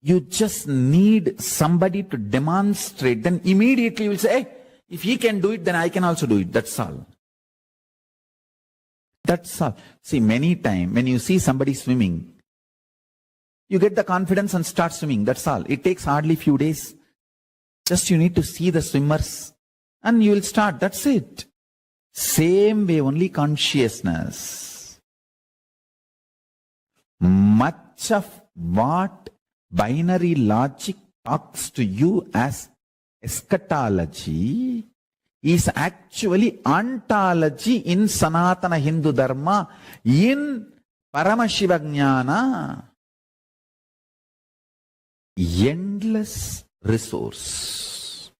You just need somebody to demonstrate. Then immediately you will say, hey, if he can do it, then I can also do it. That's all. That's all. See, many times when you see somebody swimming, you get the confidence and start swimming. That's all. It takes hardly few days. Just you need to see the swimmers and you will start. That's it. Same way, only consciousness. Much of what binary logic talks to you as eschatology is actually ontology in Sanatana Hindu Dharma, in Paramashiva Jnana. Endless resource.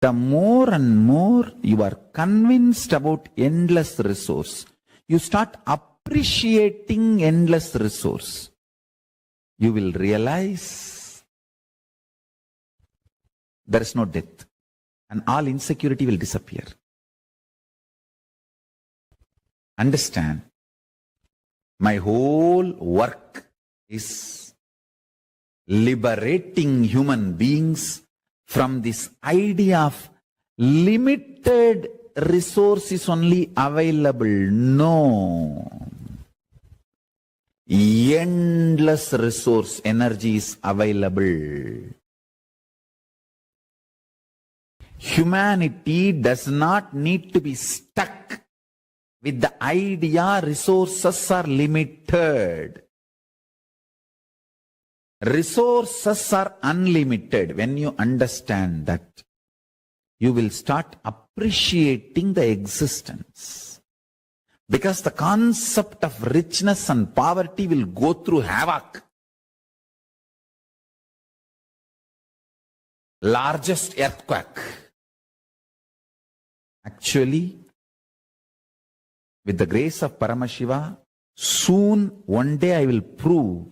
The more and more you are convinced about endless resource, you start appreciating endless resource. You will realize there is no death and all insecurity will disappear. Understand, my whole work is liberating human beings from this idea of limited resources only available. No. Endless resource energy is available. Humanity does not need to be stuck with the idea resources are limited. Resources are unlimited. When you understand that, you will start appreciating the existence. Because the concept of richness and poverty will go through havoc. Largest earthquake. Actually, with the grace of Paramashiva, soon one day I will prove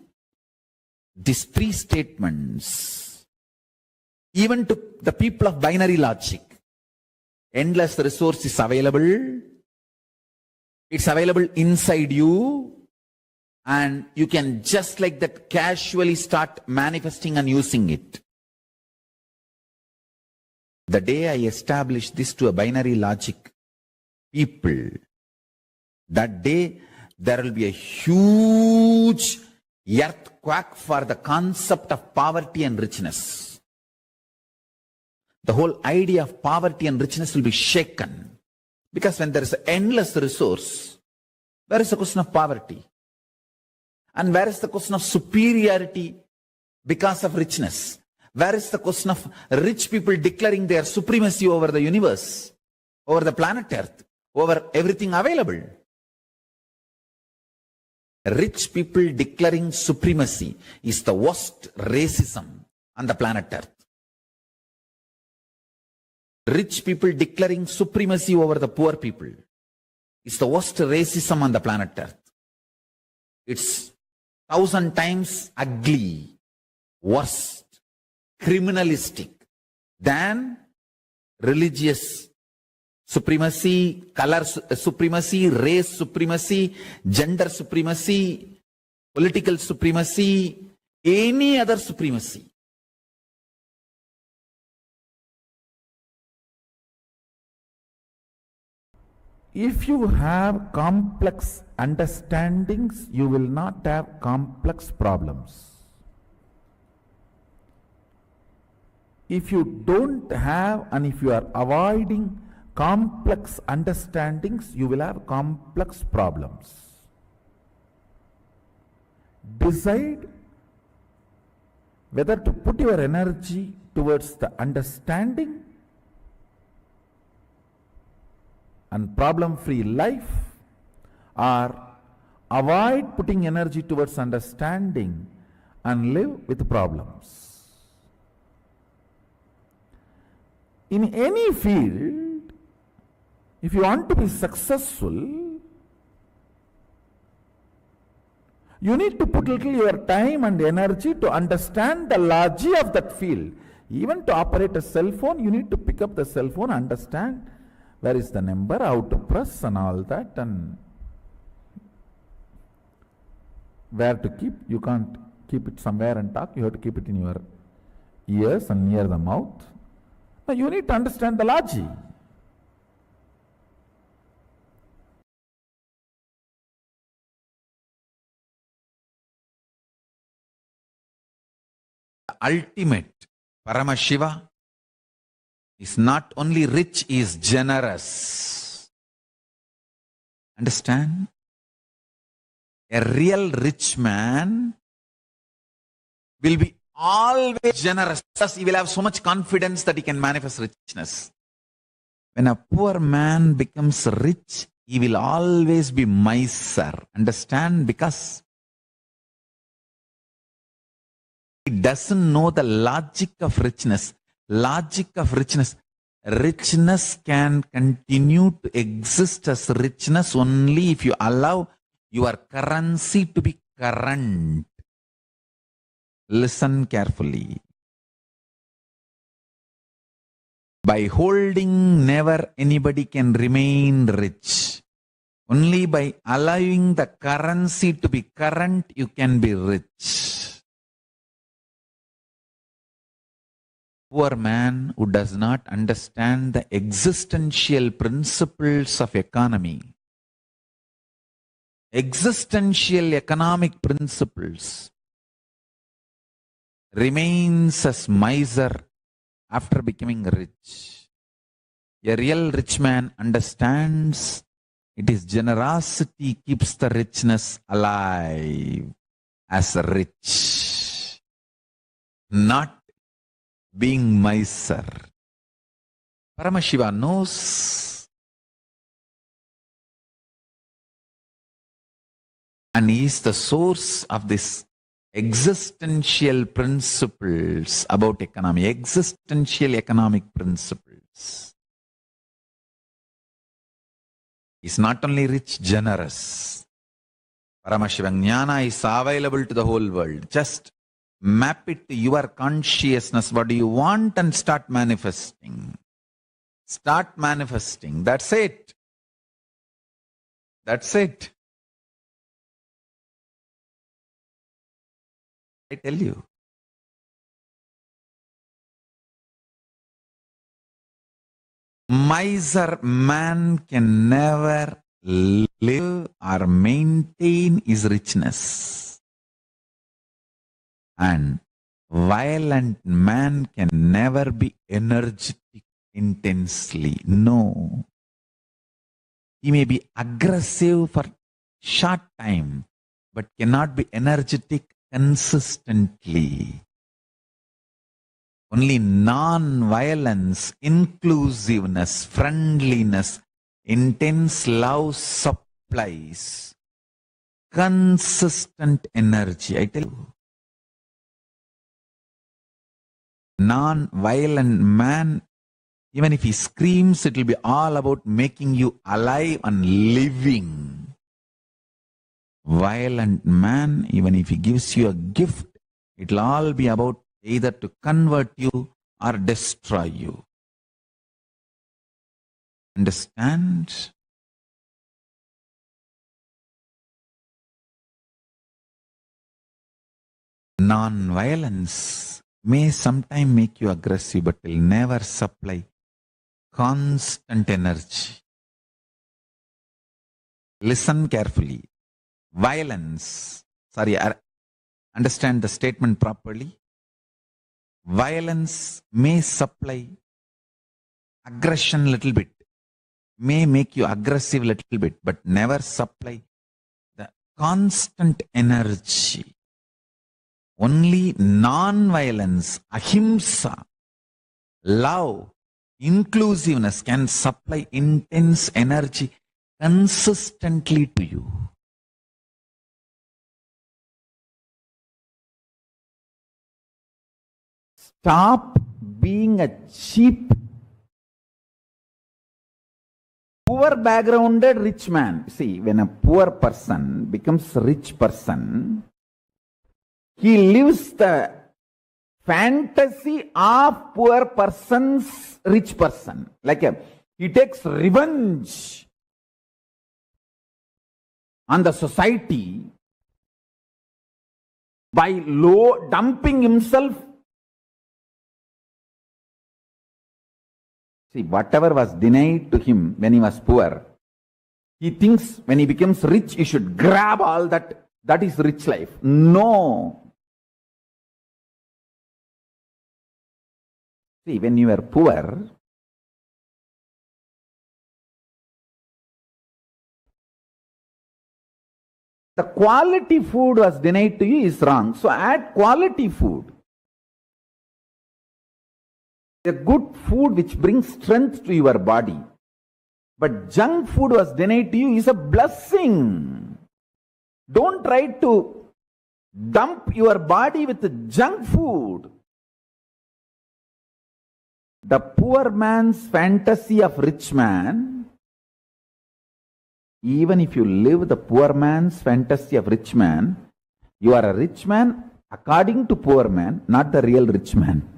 these three statements, even to the people of binary logic. Endless resource is available. It's available inside you. And you can just like that casually start manifesting and using it. The day I establish this to a binary logic people, that day there will be a huge earthquake for the concept of poverty and richness. The whole idea of poverty and richness will be shaken. Because when there is an endless resource, where is the question of poverty? And where is the question of superiority because of richness? Where is the question of rich people declaring their supremacy over the universe, over the planet Earth, over everything available? Rich people declaring supremacy is the worst racism on the planet Earth. Rich people declaring supremacy over the poor people is the worst racism on the planet Earth. It's 1,000 times ugly, worse, criminalistic than religious supremacy, color supremacy, race supremacy, gender supremacy, political supremacy, any other supremacy. if you have complex understandings, you will not have complex problems. If you don't have and if you are avoiding complex understandings, you will have complex problems. Decide whether to put your energy towards the understanding and problem-free life, or avoid putting energy towards understanding and live with problems. In any field, if you want to be successful, you need to put little your time and energy to understand the logic of that field. Even to operate a cell phone, you need to pick up the cell phone, understand where is the number, how to press and all that, and where to keep. You can't keep it somewhere and talk, you have to keep it in your ears and near the mouth. Now you need to understand the logic. Ultimate Paramashiva is not only rich, he is generous. Understand? A real rich man will be always generous. Thus, he will have so much confidence that he can manifest richness. When a poor man becomes rich, he will always be miser. Understand? Because he doesn't know the logic of richness. Logic of richness. Richness can continue to exist as richness only if you allow your currency to be current. Listen carefully. By holding, never anybody can remain rich. Only by allowing the currency to be current, you can be rich. Poor man who does not understand the existential principles of economy, existential economic principles, remains as miser after becoming rich. A real rich man understands it is generosity keeps the richness alive as rich, not being miser. Paramashiva knows, and he is the source of this existential principles about economy, existential economic principles. He's not only rich, generous. Paramashiva Jnana is available to the whole world. Just map it to your consciousness. What do you want? And start manifesting. Start manifesting. That's it. That's it. I tell you. Miser man can never live or maintain his richness. And violent man can never be energetic intensely. No. He may be aggressive for short time, but cannot be energetic consistently. Only non-violence, inclusiveness, friendliness, intense love supplies consistent energy. I tell you, non-violent man, even if he screams, it will be all about making you alive and living. Violent man, even if he gives you a gift, it will all be about either to convert you or destroy you. Understand? Non-violence may sometimes make you aggressive, but will never supply constant energy. Listen carefully. Violence, understand the statement properly. Violence may supply aggression little bit, may make you aggressive little bit, but never supply the constant energy. Only non-violence, ahimsa, love, inclusiveness can supply intense energy consistently to you. Stop being a cheap, poor backgrounded rich man. See, when a poor person becomes a rich person, he lives the fantasy of poor person's rich person. He takes revenge on the society by dumping himself. See, whatever was denied to him when he was poor, he thinks when he becomes rich, he should grab all that. That is rich life. No. See, when you are poor, the quality food was denied to you is wrong. So add quality food. A good food which brings strength to your body. But junk food was denied to you is a blessing. Don't try to dump your body with junk food. The poor man's fantasy of rich man, even if you live the poor man's fantasy of rich man, you are a rich man according to poor man, not the real rich man.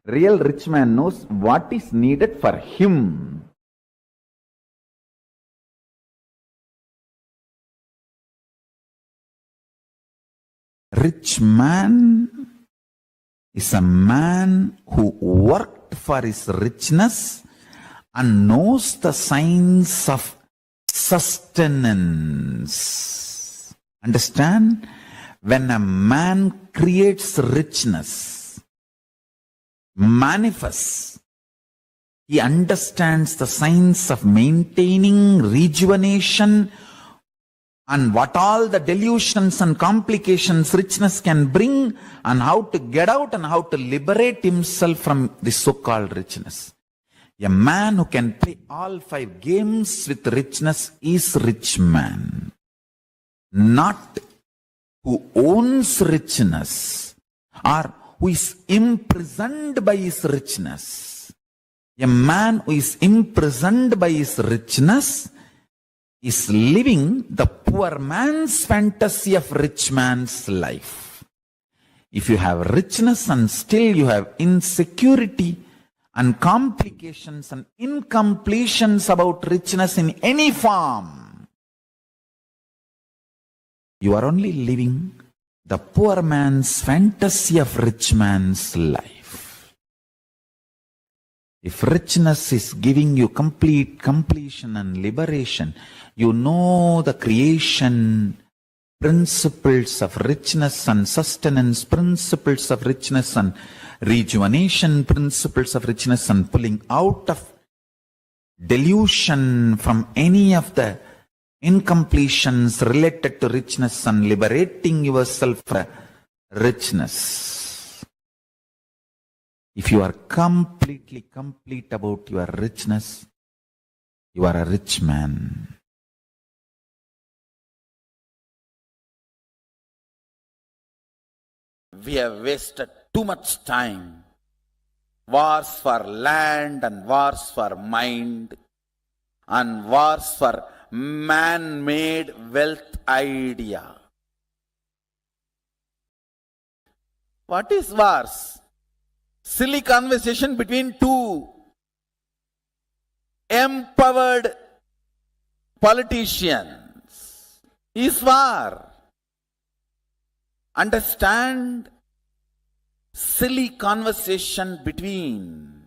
Real rich man knows what is needed for him. Rich man is a man who worked for his richness and knows the signs of sustenance. Understand? When a man creates richness, manifests, he understands the signs of maintaining rejuvenation and what all the delusions and complications richness can bring, and how to get out and how to liberate himself from the so-called richness. A man who can play all 5 games with richness is rich man. Not who owns richness or who is imprisoned by his richness. A man who is imprisoned by his richness is living the poor man's fantasy of rich man's life. If you have richness and still you have insecurity and complications and incompletions about richness in any form, you are only living the poor man's fantasy of rich man's life. If richness is giving you complete completion and liberation, you know the creation principles of richness and sustenance, principles of richness and rejuvenation, principles of richness and pulling out of delusion from any of the incompletions related to richness and liberating yourself from richness. If you are completely complete about your richness, you are a rich man. We have wasted too much time. Wars for land and wars for mind and wars for man-made wealth idea. What is wars? Silly conversation between two empowered politicians is war. Understand, silly conversation between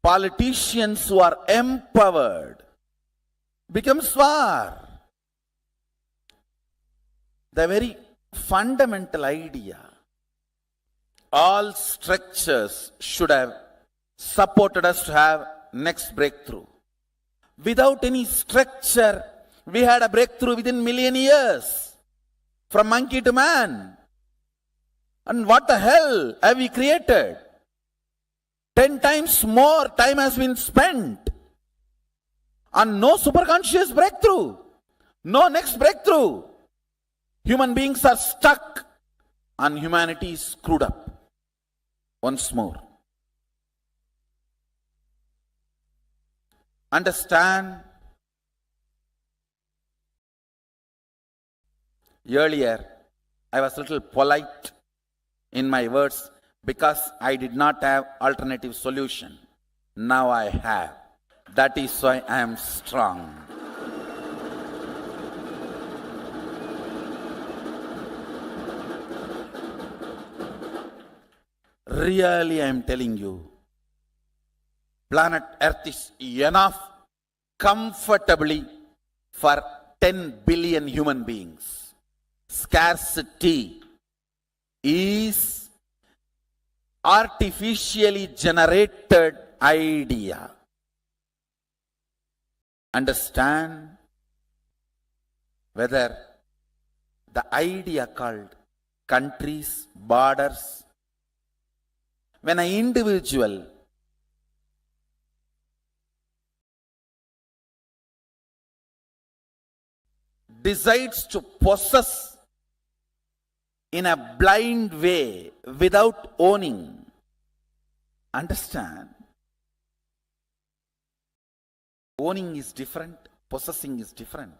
politicians who are empowered becomes war. The very fundamental idea, all structures should have supported us to have next breakthrough. Without any structure, we had a breakthrough within million years, from monkey to man. And what the hell have we created? 10 times more time has been spent on no superconscious breakthrough, no next breakthrough. Human beings are stuck and humanity is screwed up once more. Understand, earlier I was a little polite in my words because I did not have alternative solution. Now I have. That is why I am strong. Really, I am telling you, planet Earth is enough comfortably for 10 billion human beings. Scarcity is artificially generated idea. Understand whether the idea called countries, borders, when an individual decides to possess in a blind way without owning, understand, owning is different, possessing is different.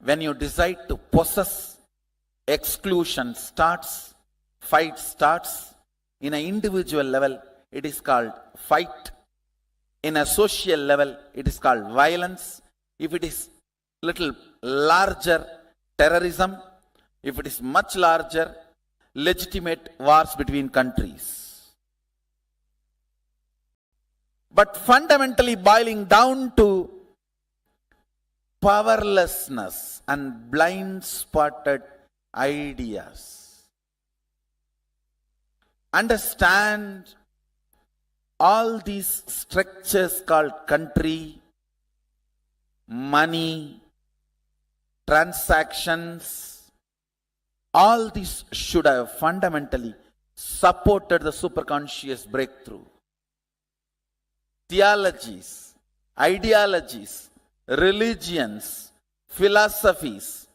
When you decide to possess, exclusion starts, fight starts. In an individual level, it is called fight. In a social level, it is called violence. If it is little larger, terrorism. If it is much larger, legitimate wars between countries. But fundamentally boiling down to powerlessness and blind-spotted ideas. Understand, all these structures called country, money, transactions, all these should have fundamentally supported the superconscious breakthrough. Theologies, ideologies, religions, philosophies,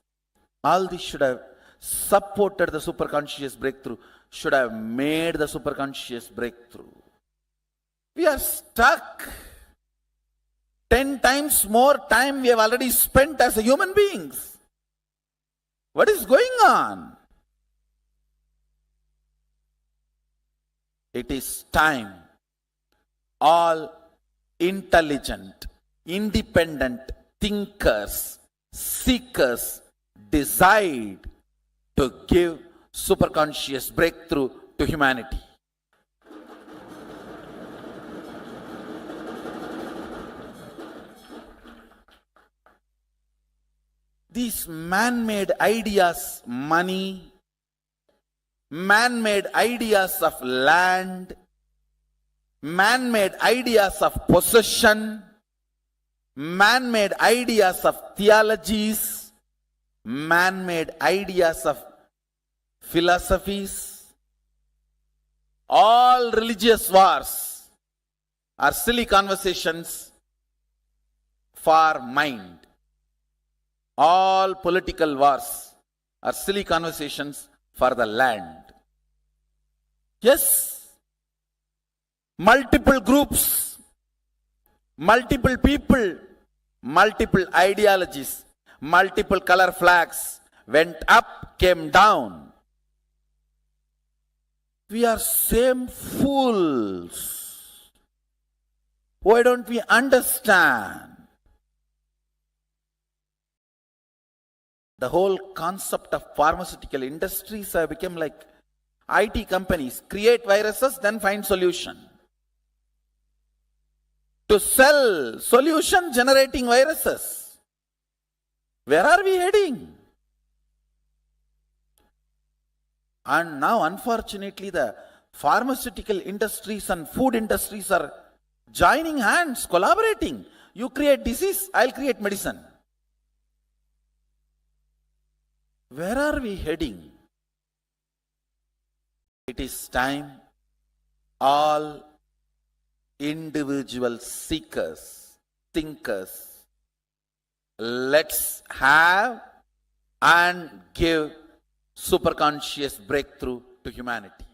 all these should have supported the superconscious breakthrough, should have made the superconscious breakthrough. We are stuck. 10 times more time we have already spent as human beings. What is going on? It is time all intelligent, independent thinkers, seekers decide to give superconscious breakthrough to humanity. These man-made ideas, money, man-made ideas of land, man-made ideas of possession, man-made ideas of theologies, man-made ideas of philosophies, all religious wars are silly conversations for mind. All political wars are silly conversations for the land. Yes, multiple groups, multiple people, multiple ideologies, multiple color flags went up, came down. We are same fools. Why don't we understand? The whole concept of pharmaceutical industries have become like IT companies. Create viruses, then find solution. to sell solution generating viruses. Where are we heading? And now, unfortunately, the pharmaceutical industries and food industries are joining hands, collaborating. You create disease, I'll create medicine. Where are we heading? It is time all individual seekers, thinkers, let's have and give superconscious breakthrough to humanity.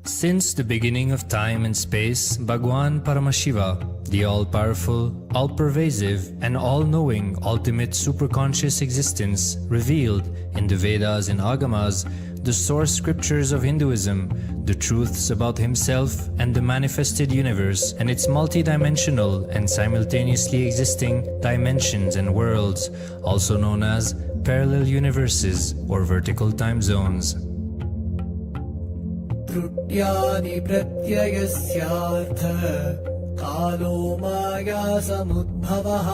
Since the beginning of time and space, Bhagwan Paramashiva, the all-powerful, all-pervasive, and all-knowing ultimate superconscious existence, revealed in the Vedas and Agamas, the source scriptures of Hinduism, the truths about himself and the manifested universe and its multidimensional and simultaneously existing dimensions and worlds, also known as parallel universes or vertical time zones. त्रुट्यानि प्रत्ययस्यार्थ कालो माया समुद्भवः.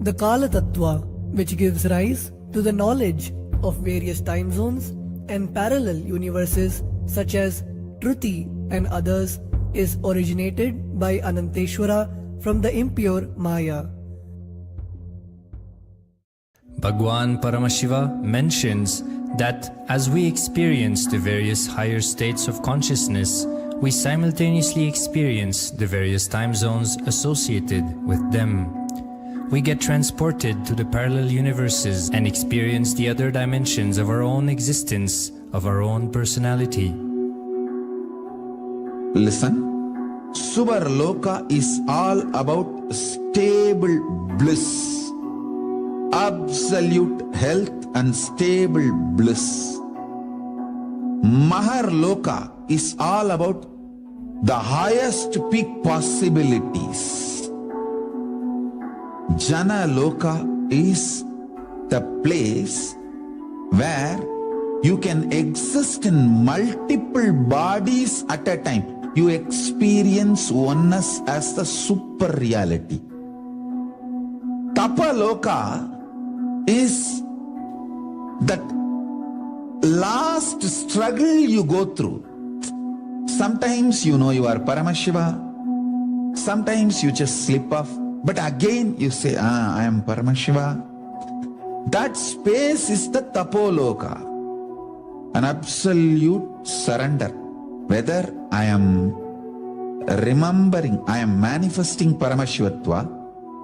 The Kala Tattva, which gives rise to the knowledge of various time zones and parallel universes such as Truti and others, is originated by Ananteshwara from the impure Maya. Bhagwan Paramashiva mentions that as we experience the various higher states of consciousness, we simultaneously experience the various time zones associated with them. We get transported to the parallel universes and experience the other dimensions of our own existence, of our own personality. Listen, Subarloka is all about stable bliss, absolute health and stable bliss. Maharloka is all about the highest peak possibilities. Jana Loka is the place where you can exist in multiple bodies at a time. You experience oneness as the super reality. Tapaloka is that last struggle you go through. Sometimes you know you are Paramashiva, sometimes you just slip off, but again you say, I am Paramashiva. That space is the Tapoloka, an absolute surrender. Whether I am remembering, I am manifesting Paramashivatva,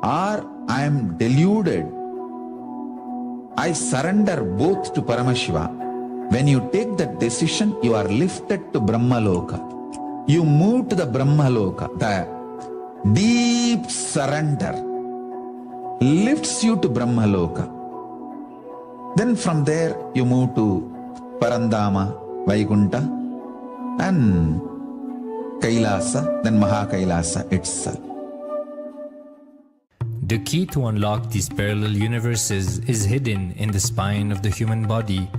or I am deluded, I surrender both to Paramashiva. When you take that decision, you are lifted to Brahmaloka. You move to the Brahmaloka. The deep surrender lifts you to Brahmaloka. Then from there you move to Parandama, Vaikunta, and Kailasa, then Mahakailasa itself. The key to unlock these parallel universes is hidden in the spine of the human body.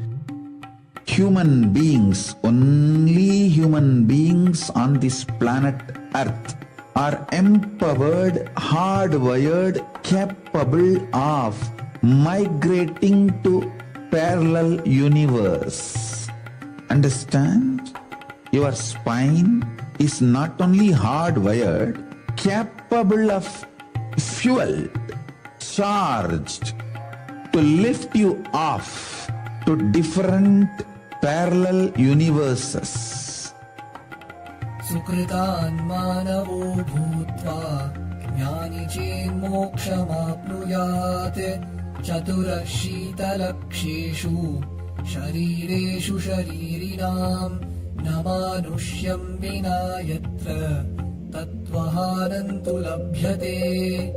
Human beings, only human beings on this planet Earth are empowered, hardwired, capable of migrating to parallel universe. Understand? Your spine is not only hardwired, capable of fuel, charged to lift you off to different parallel universes. Sukritan manavo bhutva jnani chen mokshamapnuyat chaturashita-laksheshu sharireshu sharirinam namanusyam vina yatra tattvahanantu labhyate.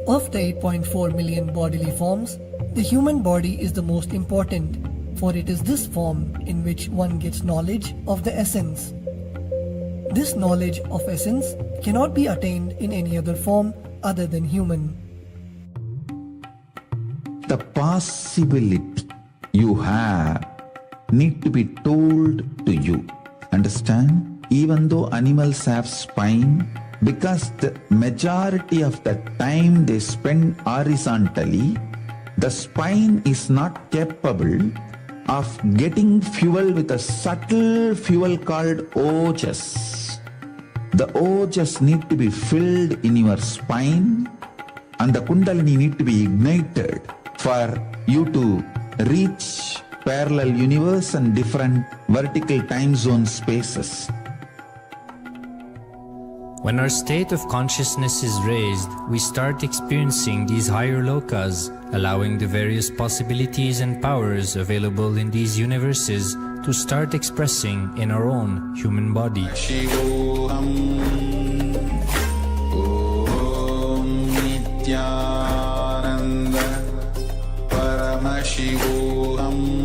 Of the 8.4 million bodily forms, the human body is the most important, for it is this form in which one gets knowledge of the essence. This knowledge of essence cannot be attained in any other form other than human. the possibility you have need to be told to you. Understand? Even though animals have spine, because the majority of the time they spend horizontally, the spine is not capable of getting fuel with a subtle fuel called ojas. The ojas need to be filled in your spine, and the kundalini need to be ignited for you to reach parallel universe and different vertical time zone spaces. When our state of consciousness is raised, we start experiencing these higher lokas, allowing the various possibilities and powers available in these universes to start expressing in our own human body. Shivoham Om Nithyananda Paramashivoham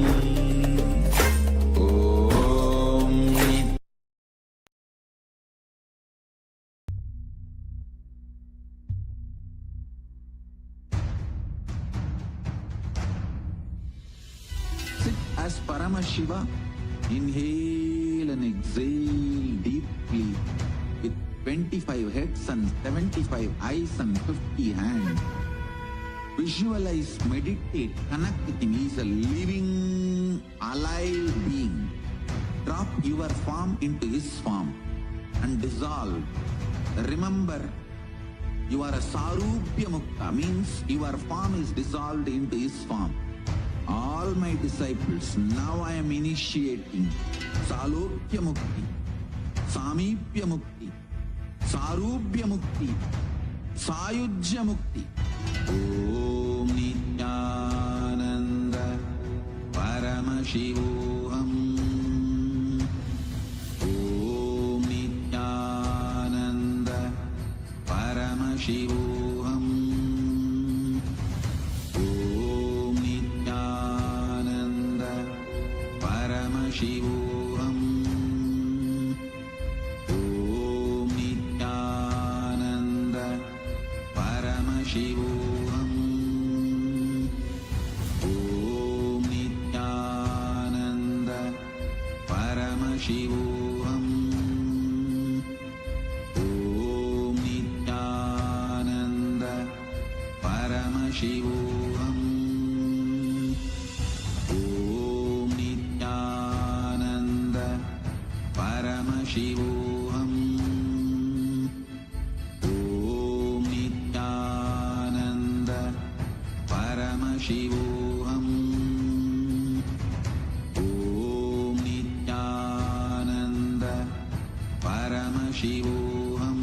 Sit as Paramashiva. Inhale and exhale deeply with 25 heads and 75 eyes and 50 hands. Visualize, meditate, connect with him. He is a living, alive being. Drop your form into his form and dissolve. Remember, you are a Sarupya Mukta, means your form is dissolved into his form. All my disciples, now I am initiating Salokya Mukti, Samipya Mukti, Sarupya Mukti, Sayujya Mukti. Om Nithyananda Paramashivoham. Om Nithyananda Paramashivoham. Om Nithyananda Paramashivoham. Om Nithyananda Paramashivoham. Om Nithyananda Paramashivoham. Om Nithyananda Paramashivoham. Om Nithyananda Paramashivoham. Om Nithyananda Paramashivoham. Om Nithyananda Paramashivoham.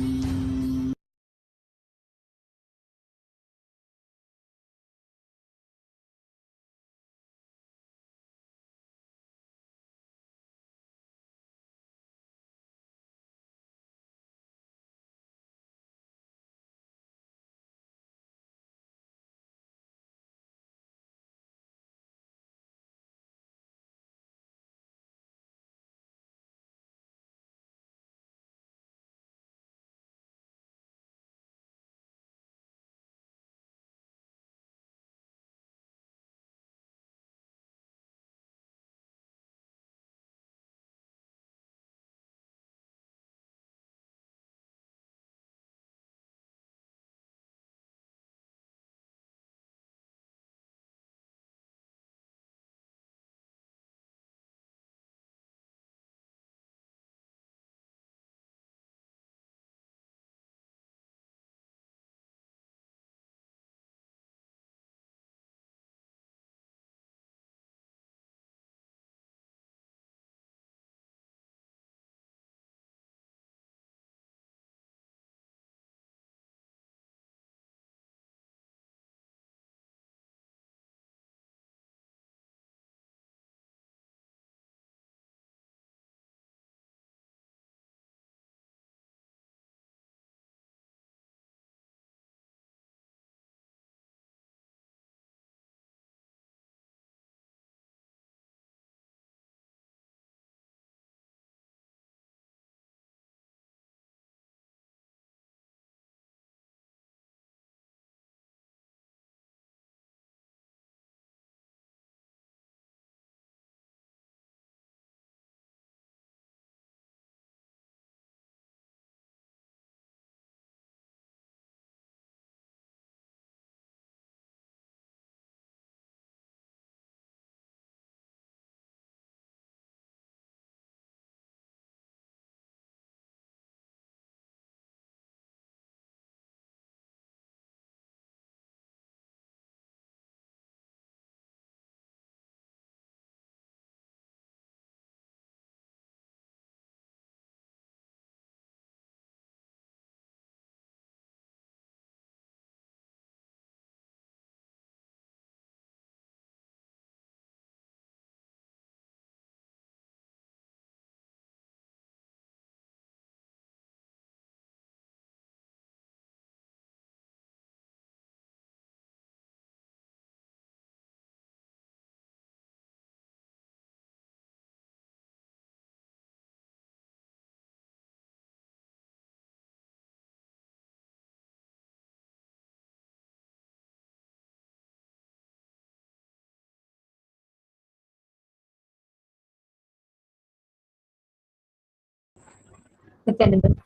Nithyananda.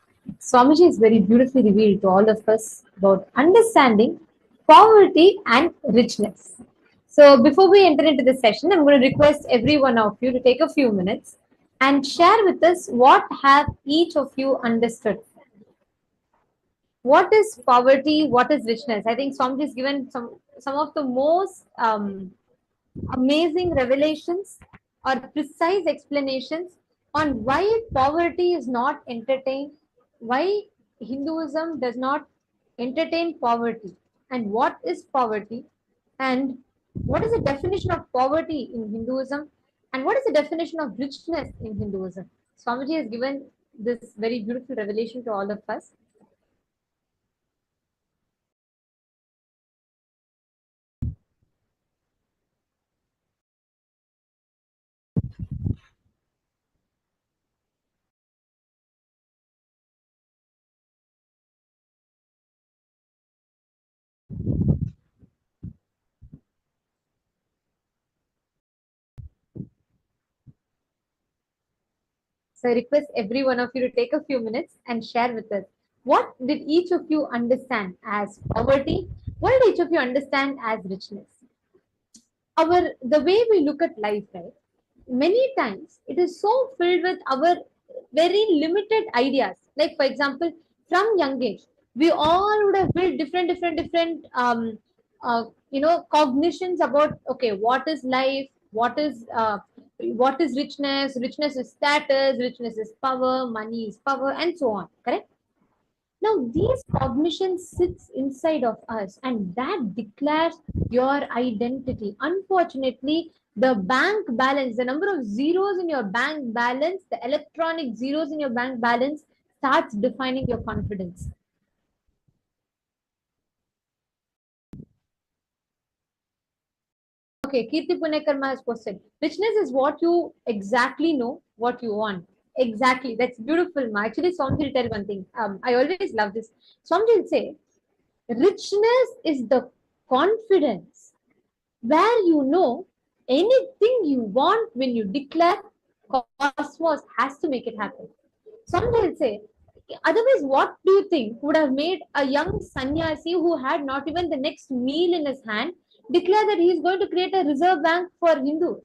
Swamiji is very beautifully revealed to all of us about understanding poverty and richness. So before we enter into this session, I'm going to request every one of you to take a few minutes and share with us what have each of you understood. What is poverty? What is richness? I think Swamiji has given some of the most amazing revelations or precise explanations on why poverty is not entertained, why Hinduism does not entertain poverty, and what is poverty, and what is the definition of poverty in Hinduism, and what is the definition of richness in Hinduism. Swamiji has given this very beautiful revelation to all of us. So I request every one of you to take a few minutes and share with us. What did each of you understand as poverty? What did each of you understand as richness? The way we look at life, right? Many times it is so filled with our very limited ideas. Like for example, from young age, we all would have built different cognitions about okay, what is life, what is richness. Richness is status, richness is power, money is power, and so on. Correct? Now, these cognitions sits inside of us and that declares your identity. Unfortunately, the bank balance, the number of zeros in your bank balance, the electronic zeros in your bank balance starts defining your confidence. Okay, Kirti Punekarma has posted, richness is what you exactly know what you want. Exactly. That's beautiful, Ma. Actually, Swamiji will tell one thing. I always love this. Swamiji will say, richness is the confidence where you know anything you want when you declare cosmos has to make it happen. Somebody will say, otherwise, what do you think would have made a young sannyasi who had not even the next meal in his hand declare that he is going to create a reserve bank for Hindus?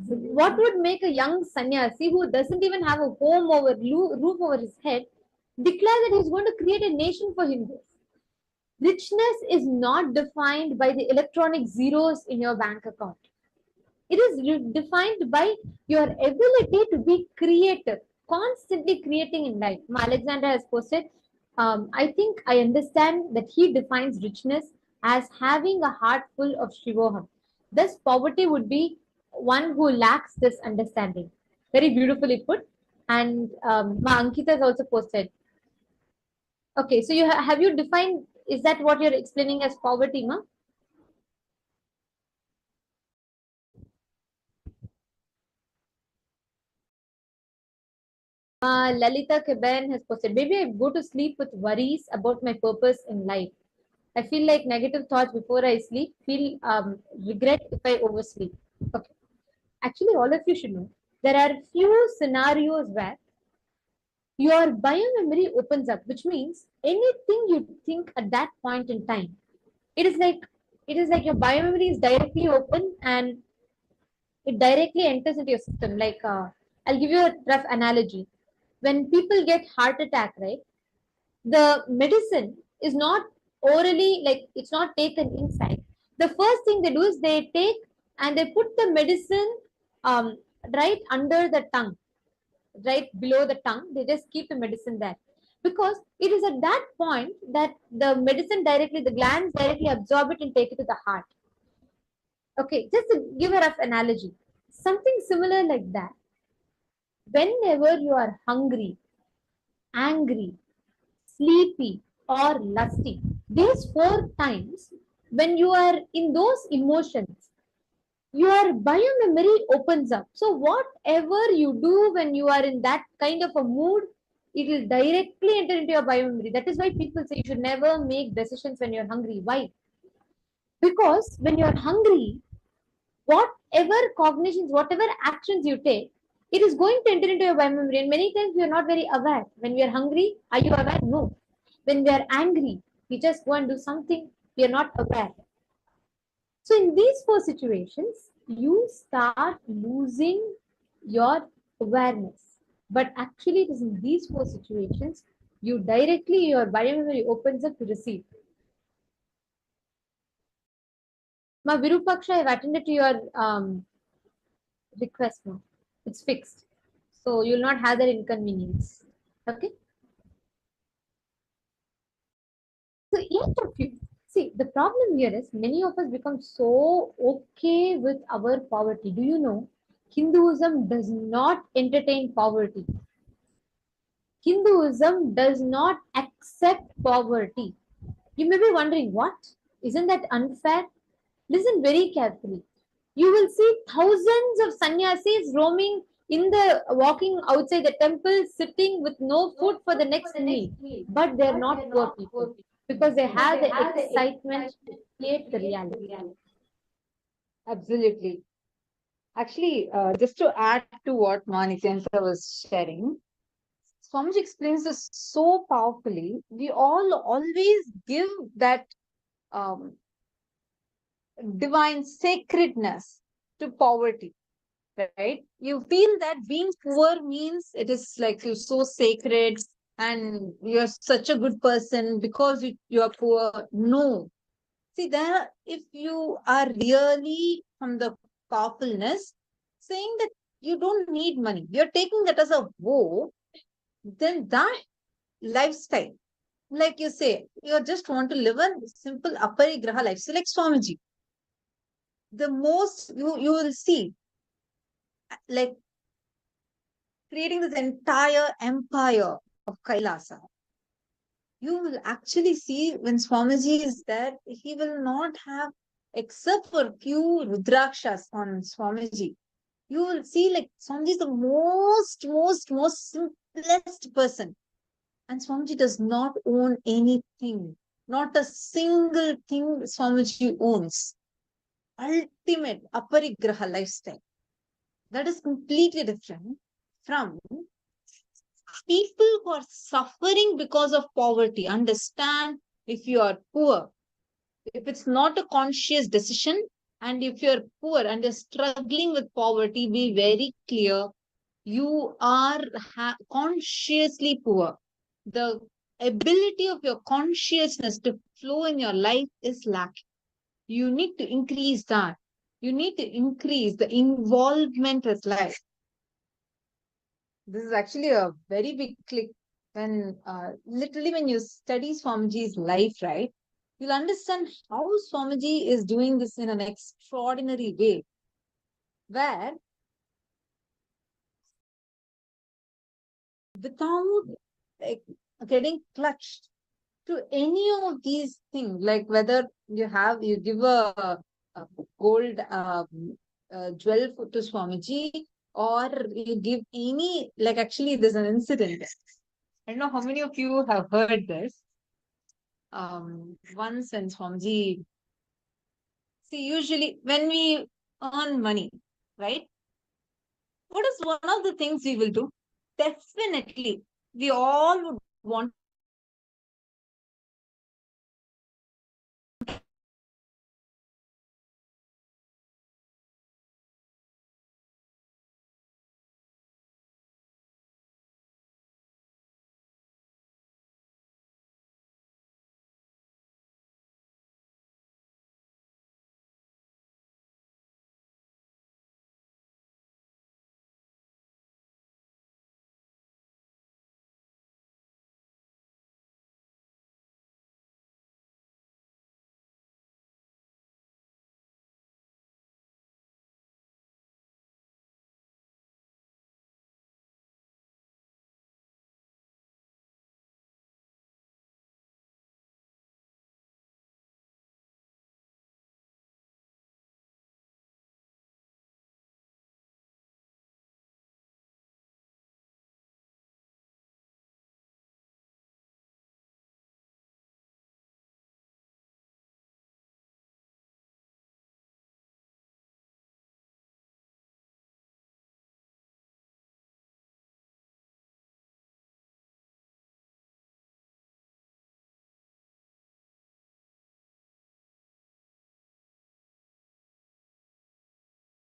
What would make a young sannyasi who doesn't even have a home over roof over his head declare that he's going to create a nation for Hindus? Richness is not defined by the electronic zeros in your bank account. It is defined by your ability to be creative, constantly creating in life. Alexander has posted, I think I understand that he defines richness as having a heart full of Shivoham. Thus, poverty would be one who lacks this understanding. Very beautifully put. And Ma Ankita has also posted. Okay, so have you defined, is that what you're explaining as poverty, Ma? Lalita Keben has posted, maybe I go to sleep with worries about my purpose in life. I feel like negative thoughts before I sleep, feel regret if I oversleep. Okay. Actually, all of you should know, there are few scenarios where your biomemory opens up, which means anything you think at that point in time, it is like your biomemory is directly open and it directly enters into your system. Like I'll give you a rough analogy. When people get heart attack, right? The medicine is not orally, like it's not taken inside. The first thing they do is they take and they put the medicine right under the tongue, right below the tongue. They just keep the medicine there because it is at that point that the medicine directly, the glands directly absorb it and take it to the heart. Okay, just to give a rough analogy, something similar like that. Whenever you are hungry, angry, sleepy, or lusty, these 4 times, when you are in those emotions, your biomemory opens up. So, whatever you do when you are in that kind of a mood, it will directly enter into your biomemory. That is why people say you should never make decisions when you're hungry. Why? Because when you're hungry, whatever cognitions, whatever actions you take, It is going to enter into your biomemory, and many times we are not very aware. When we are hungry, are you aware? No. When we are angry, we just go and do something, we are not aware. So in these four situations, you start losing your awareness. But actually, it is in these four situations, you directly, your biomemory opens up to receive. Ma Virupaksha, I have attended to your request now. It's fixed. So you'll not have that inconvenience. Okay? So each of you, see, the problem here is many of us become so okay with our poverty. Do you know? Hinduism does not entertain poverty. Hinduism does not accept poverty. You may be wondering, what? Isn't that unfair? Listen very carefully. You will see thousands of sannyasis roaming in the walking outside the temple, sitting with no food for the next meal. But they're not poor people because they have the excitement to create the reality. Absolutely. Actually, just to add to what Nithyananda was sharing, Swamiji explains this so powerfully. We all always give that um, divine sacredness to poverty, right? You feel that being poor means it is like you're so sacred and you're such a good person because you are poor. No. See, there, if you are really from the powerfulness, saying that you don't need money, you're taking that as a woe, then that lifestyle, like you say, you just want to live a simple aparigraha life. So like Swamiji, the most you will see, like creating this entire empire of Kailasa. You will actually see when Swamiji is there, he will not have, except for few Rudrakshas on Swamiji, you will see like Swamiji is the most simplest person. And Swamiji does not own anything. Not a single thing Swamiji owns. Ultimate aparigraha lifestyle. That is completely different from people who are suffering because of poverty. Understand, if you are poor, if it's not a conscious decision, and if you're poor and you're struggling with poverty, be very clear. You are consciously poor. The ability of your consciousness to flow in your life is lacking. You need to increase that. You need to increase the involvement with life. This is actually a very big click when literally when you study Swamiji's life, right? You'll understand how Swamiji is doing this in an extraordinary way, where without like, getting clutched to any of these things, like whether you give a gold jewel to Swamiji, or you give any, like actually there's an incident. I don't know how many of you have heard this. Once when Swamiji, see, usually when we earn money, right? What is one of the things we will do? Definitely, we all would want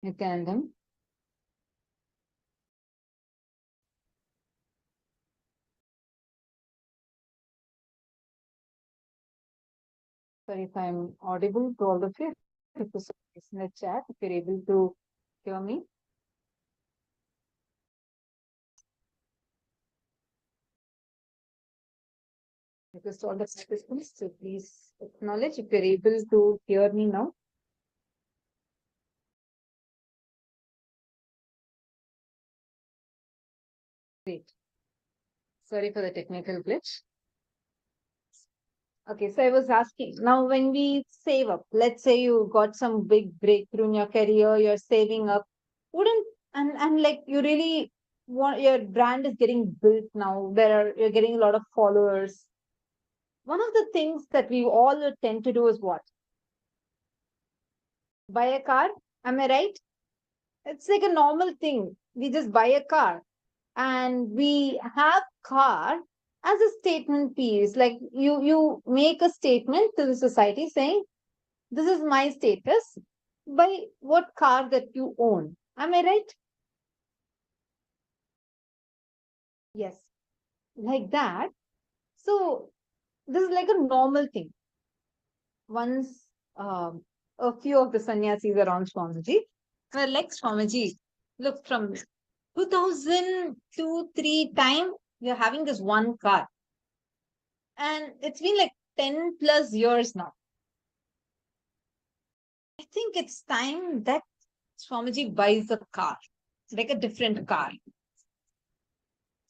Nithyanandam. Sorry if I'm audible to all of you. If you in the chat, if you're able to hear me. Request all the participants to please acknowledge if you're able to hear me now. Great. Sorry for the technical glitch. Okay, so I was asking, now when we save up, let's say you got some big breakthrough in your career, you're saving up, wouldn't, and like you really want, your brand is getting built now, you're getting a lot of followers. One of the things that we all tend to do is what? Buy a car, am I right? It's like a normal thing. We just buy a car and we have car as a statement piece. Like you make a statement to the society saying, this is my status by what car that you own. Am I right? Yes. Like that. So this is like a normal thing. Once a few of the sannyasis around Swamiji were like, Swamiji, look, from 2002-3 time, we're having this one car. And it's been like 10 plus years now. I think it's time that Swamiji buys a car, like a different car.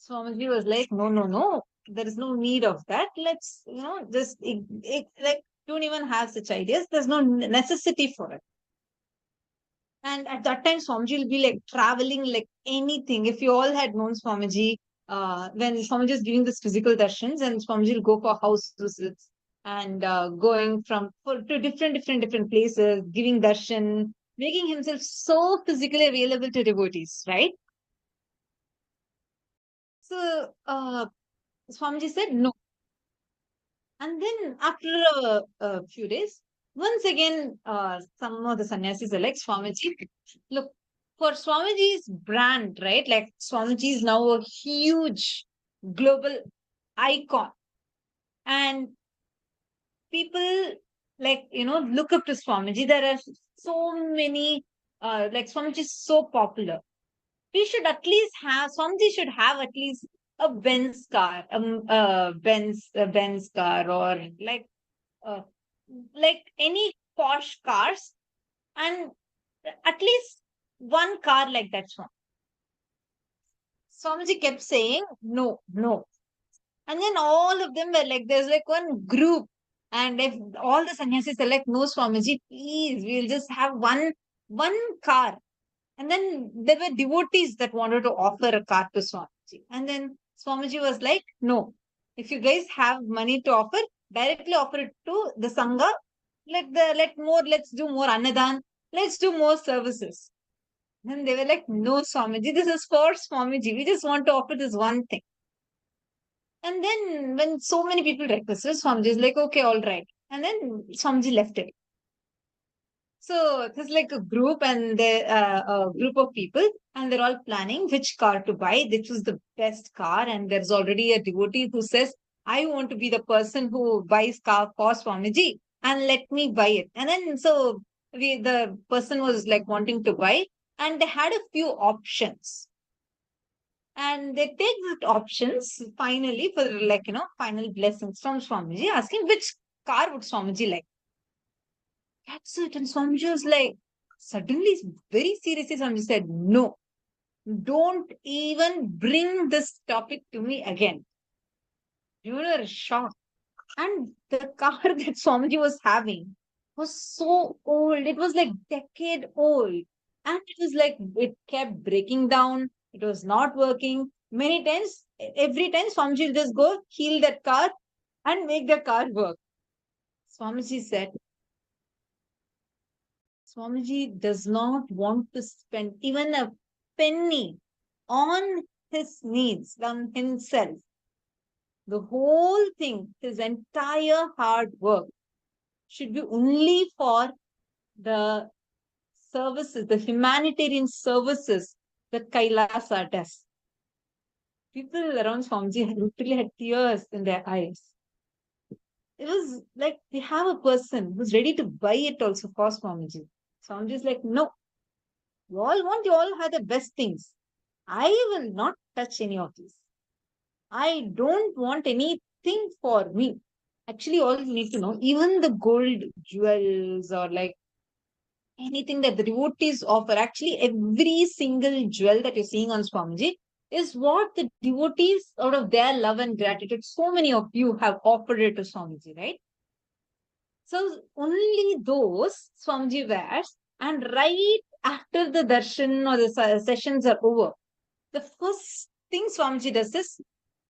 Swamiji was like, no, there is no need of that. Let's, just like, don't even have such ideas. There's no necessity for it. And at that time, Swamiji will be like traveling like anything. If you all had known Swamiji, when Swamiji is giving this physical darshans, and Swamiji will go for house visits and going to different places, giving darshan, making himself so physically available to devotees, right? So Swamiji said no. And then after a few days, once again, some of the sannyasis are like, Swamiji, look, for Swamiji's brand, right? Like Swamiji is now a huge global icon. And people look up to Swamiji. There are so many, like Swamiji is so popular. We should at least have, Swamiji should have at least a Benz car, Benz car, or like any posh cars, and at least one car like that one. Swamiji kept saying, no. And then all of them were like, there's like one group. And if all the sannyasis are like, no, Swamiji, please, we'll just have one car. And then there were devotees that wanted to offer a car to Swamiji. And then Swamiji was like, no, if you guys have money to offer, directly offer it to the Sangha. Let's do more Annadan. Let's do more services. Then they were like, no, Swamiji, this is for Swamiji. We just want to offer this one thing. And then when so many people requested, Swamiji is like, okay, all right. And then Swamiji left it. So there's like a group and a group of people, and they're all planning which car to buy. This was the best car, and there's already a devotee who says, I want to be the person who buys car for Swamiji, and let me buy it. And then so the person was like wanting to buy, and they had a few options. And they take the options finally for final blessings from Swamiji, asking which car would Swamiji like. That's it. And Swamiji was like, suddenly, very seriously, Swamiji said, no, don't even bring this topic to me again. You were shocked. And the car that Swamiji was having was so old. It was like decade old. And it was like, it kept breaking down. It was not working. Many times, every time Swamiji will just go heal that car and make the car work. Swamiji said, Swamiji does not want to spend even a penny on his needs, on himself. The whole thing, his entire hard work, should be only for the services, the humanitarian services that Kailasa does. People around Swamiji literally had tears in their eyes. It was like we have a person who's ready to buy it also for Swamiji. Swamiji's like, no, you all have the best things. I will not touch any of these. I don't want anything for me. Actually, all you need to know, even the gold jewels or like anything that the devotees offer, actually every single jewel that you're seeing on Swamiji is what the devotees, out of their love and gratitude, so many of you have offered it to Swamiji, right? So only those Swamiji wears, and right after the darshan or the sessions are over, the first thing Swamiji does is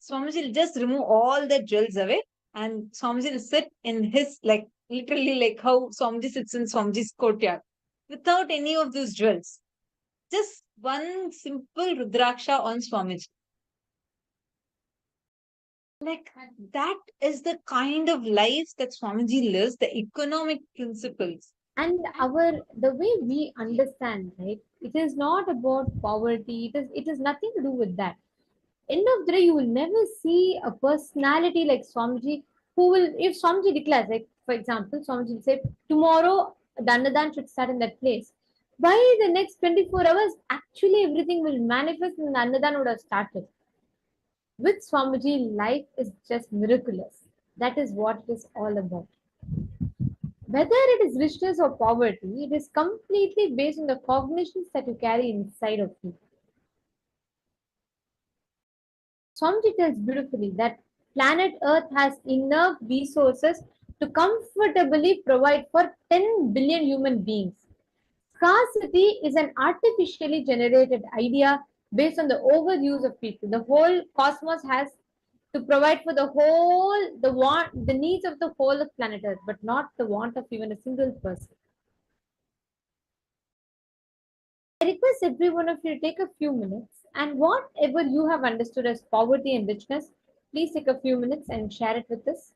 Swamiji will just remove all the jewels away, and Swamiji will sit in his, like literally like how Swamiji sits in Swamiji's courtyard without any of those jewels. Just one simple Rudraksha on Swamiji. Like that is the kind of life that Swamiji lives, the economic principles. And the way we understand, right, it is not about poverty, it is nothing to do with that. End of the day, you will never see a personality like Swamiji who will, if Swamiji declares, like for example, Swamiji will say, tomorrow the Annadan should start in that place. By the next 24 hours, actually everything will manifest and the Annadan would have started. With Swamiji, life is just miraculous. That is what it is all about. Whether it is richness or poverty, it is completely based on the cognitions that you carry inside of you. Swamiji tells beautifully that planet Earth has enough resources to comfortably provide for 10 billion human beings. Scarcity is an artificially generated idea based on the overuse of people. The whole cosmos has to provide for the needs of the whole of planet Earth, but not the want of even a single person. I request every one of you to take a few minutes and whatever you have understood as poverty and richness, please take a few minutes and share it with us.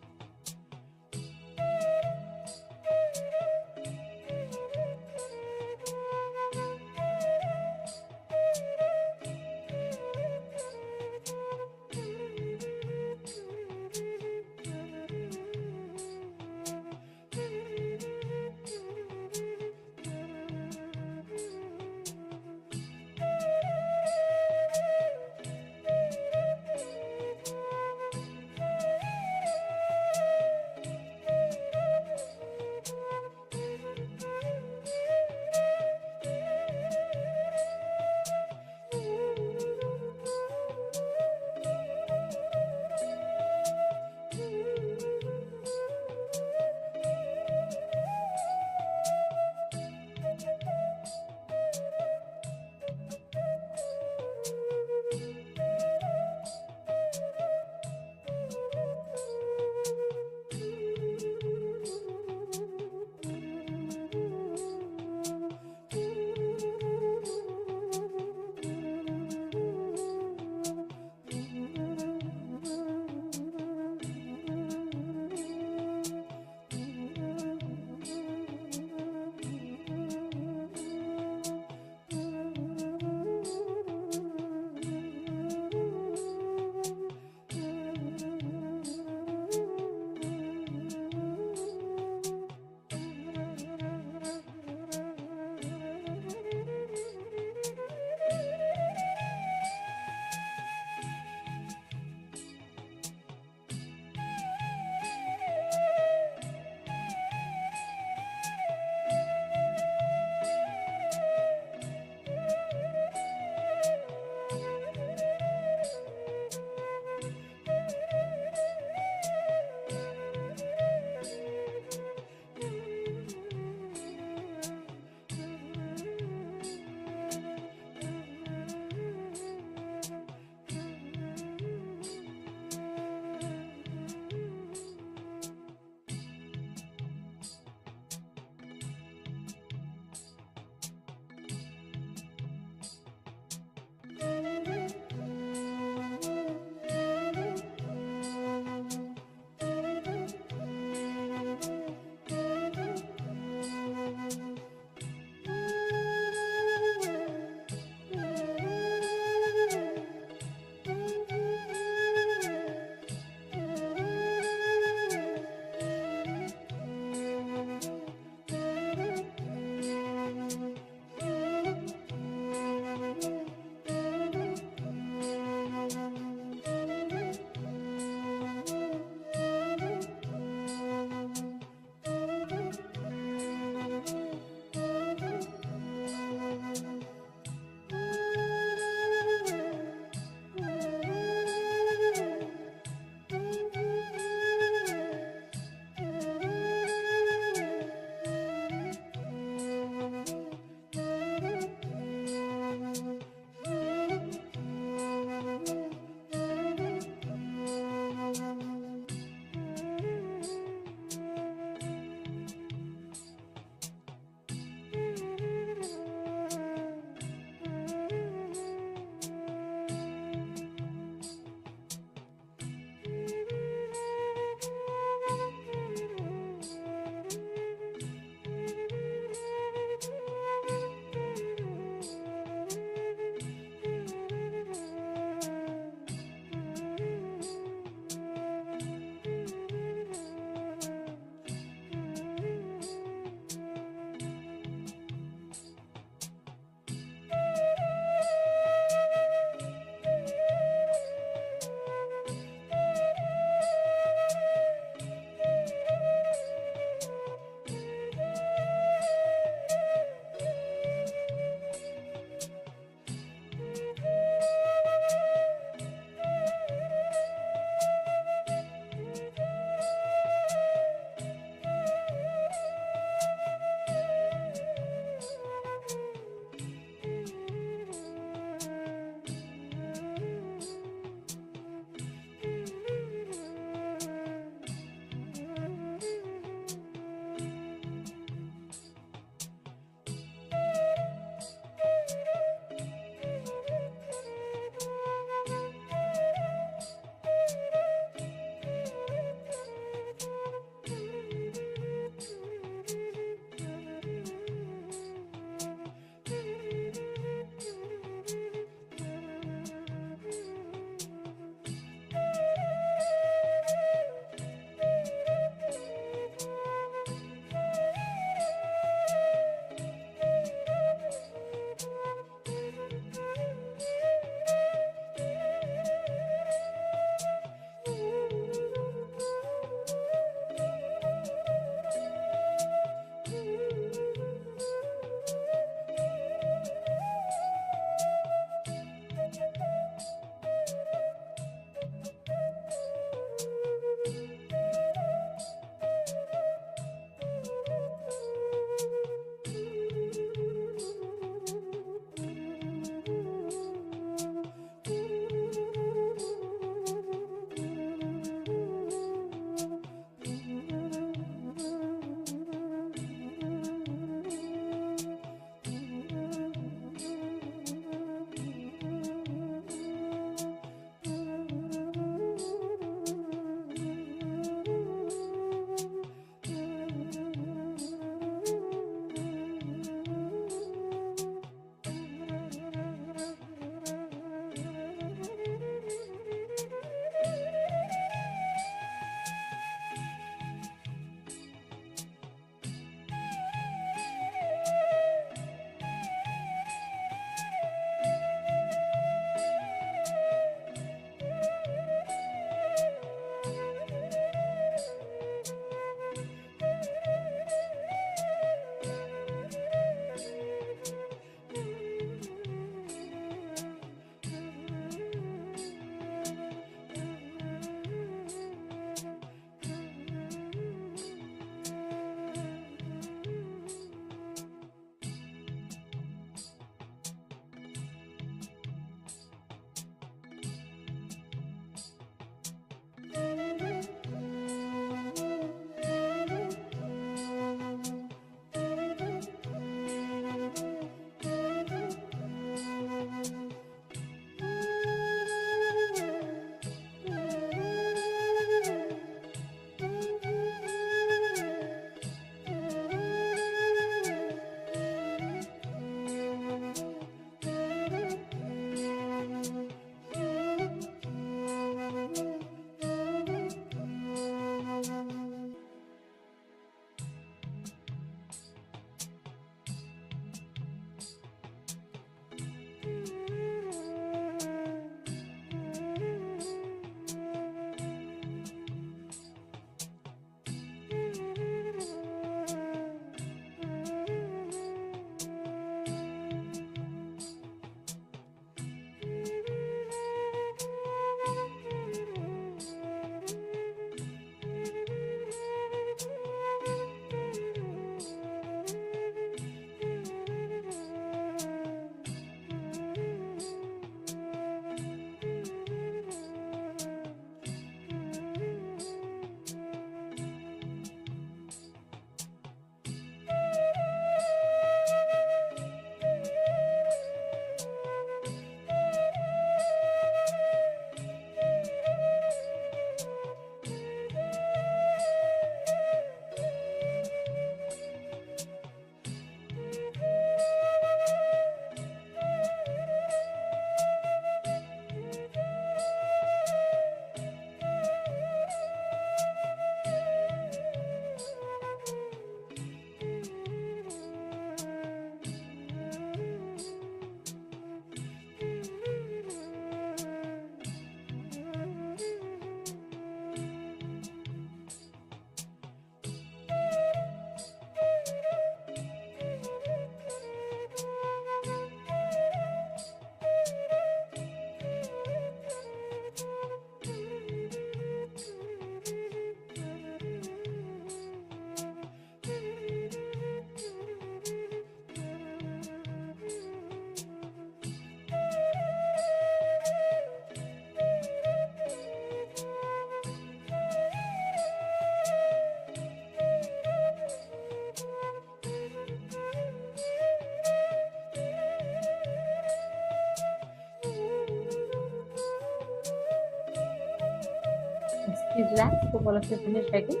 Please relax. Hope all of you finish writing.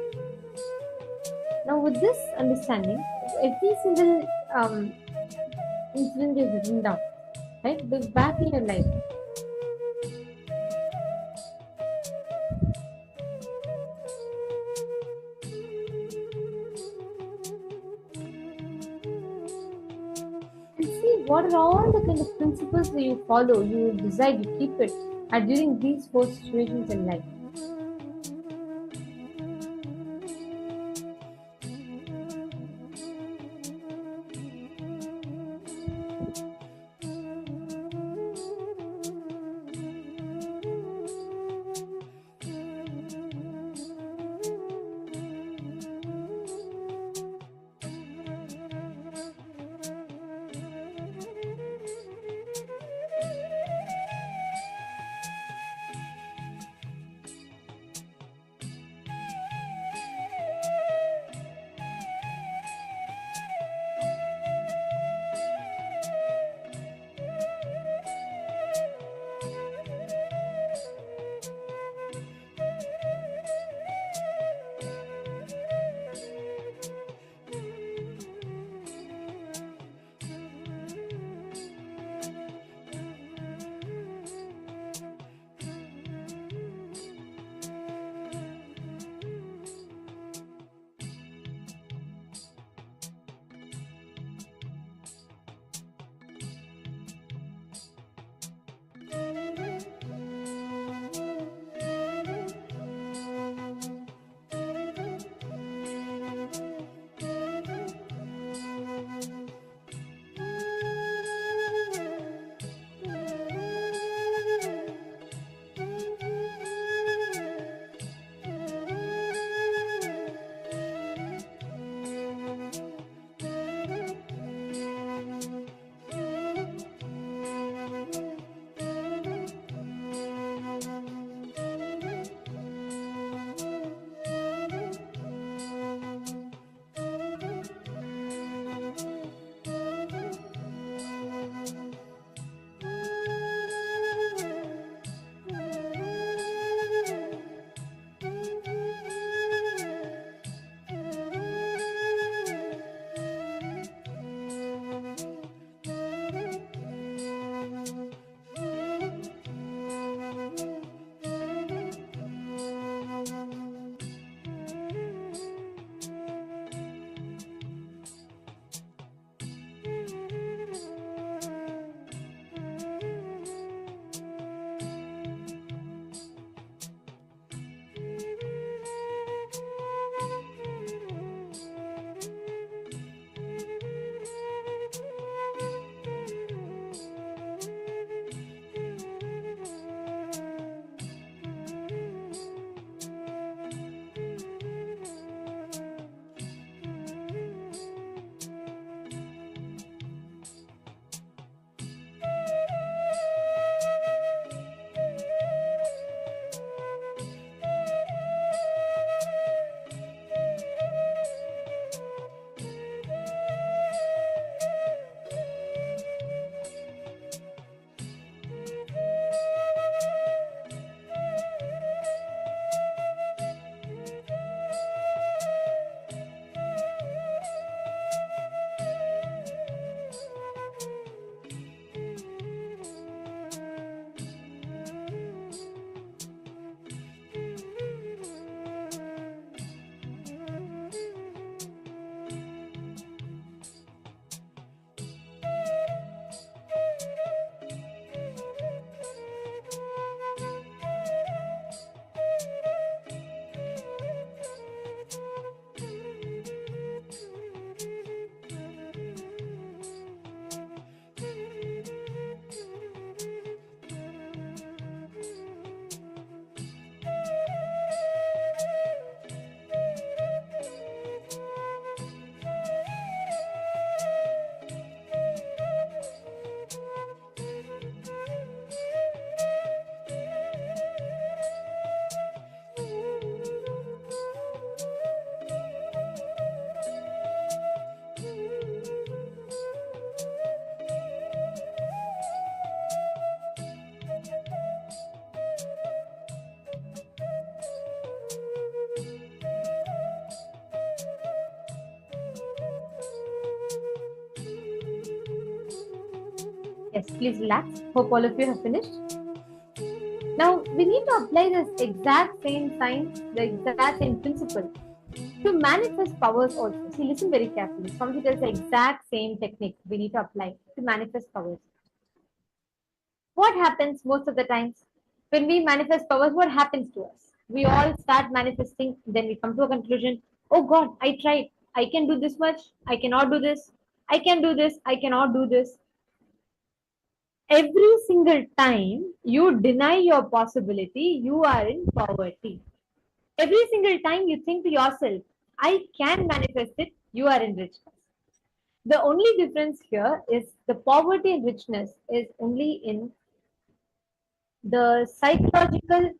Now, with this understanding, every single incident is written down, right? Look back in your life. And see what are all the kind of principles that you follow, you decide, you keep it during these four situations in life. Yes, please relax. Hope all of you have finished. Now, we need to apply this exact same science, the exact same principle to manifest powers also. See, listen very carefully. Swamiji tells the exact same technique we need to apply to manifest powers. What happens most of the times when we manifest powers? What happens to us? We all start manifesting, then we come to a conclusion. Oh God, I tried. I can do this much. I cannot do this. I can do this. I cannot do this. Every single time you deny your possibility, you are in poverty. Every single time you think to yourself, I can manifest it, you are in richness. The only difference here is the poverty and richness is only in the psychological,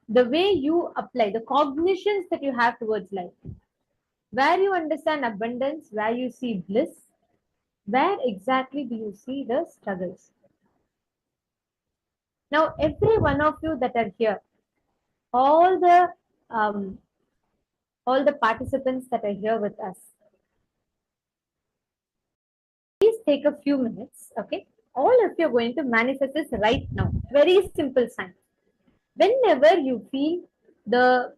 the way you apply, the cognitions that you have towards life. Where you understand abundance, where you see bliss, where exactly do you see the struggles? Now, every one of you that are here, all the um, all the participants that are here with us, please take a few minutes, okay? All of you are going to manifest this right now. Very simple sign. Whenever you feel the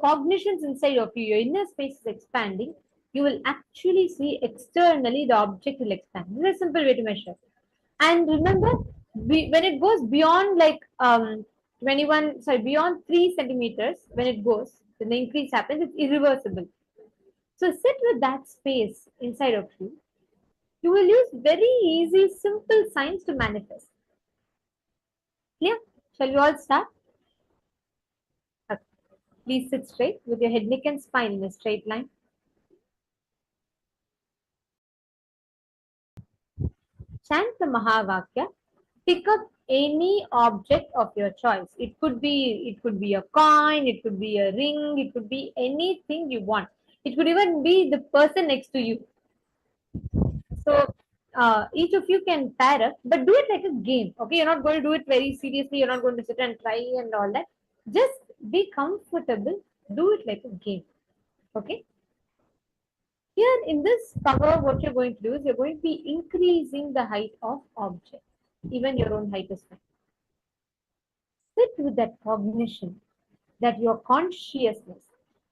cognitions inside of you, your inner space is expanding, you will actually see externally the object will expand. This is a simple way to measure. And remember, when it goes beyond like 3 centimeters, when the increase happens, it's irreversible. So sit with that space inside of you. You will use very easy, simple signs to manifest. Clear? Shall we all start? Okay. Please sit straight with your head, neck, and spine in a straight line. Chant the Mahavakya. Pick up any object of your choice. It could be a coin, it could be a ring, it could be anything you want. It could even be the person next to you. So each of you can pair up, but do it like a game. Okay, you're not going to do it very seriously. You're not going to sit and try and all that. Just be comfortable. Do it like a game. Okay. Here in this cover, what you're going to do is you're going to be increasing the height of object. Even your own height is fine. Sit with that cognition that your consciousness,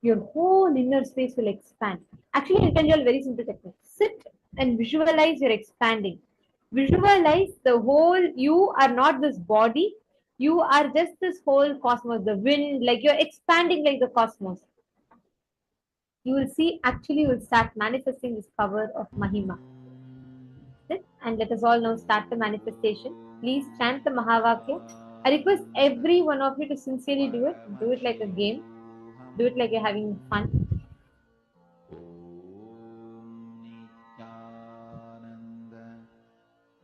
your whole inner space will expand. Actually, I'll tell you a very simple technique. Sit and visualize you're expanding. Visualize the whole, you are not this body, you are just this whole cosmos, the wind, like you're expanding like the cosmos. You will see, actually, you will start manifesting this power of Mahima. Sit and let us all now start the manifestation. Please chant the Mahavakya. I request every one of you to sincerely do it. Do it like a game. Do it like you're having fun.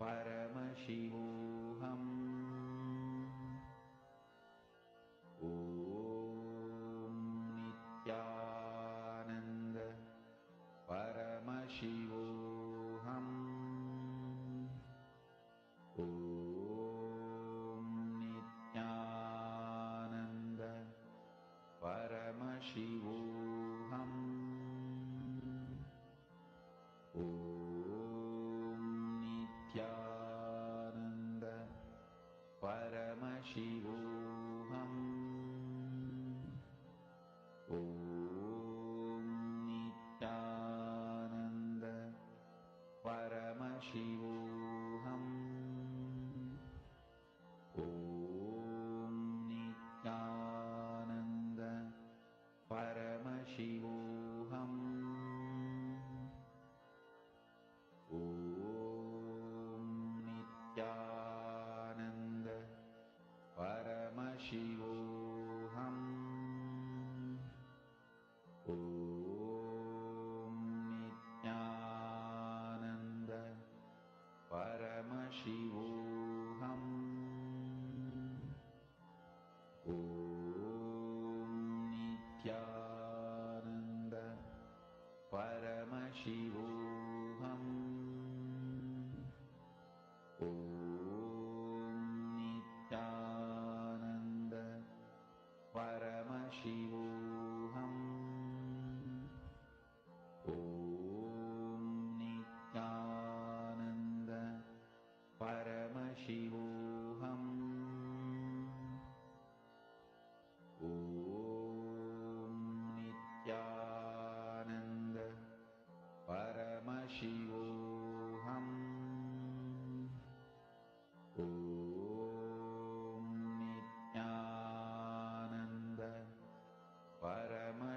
Paramashivoham. Nithyananda. Paramashivoham. Nithyananda. Paramashivoham. Nithyananda. Paramashivoham. Nithyananda. Paramashivoham. Nithyananda. Paramashivoham. Nithyananda. Paramashivoham. Nithyananda. Paramashivoham. Nithyananda. Paramashivoham. Nithyananda. Paramashivoham. Nithyananda. Paramashivoham.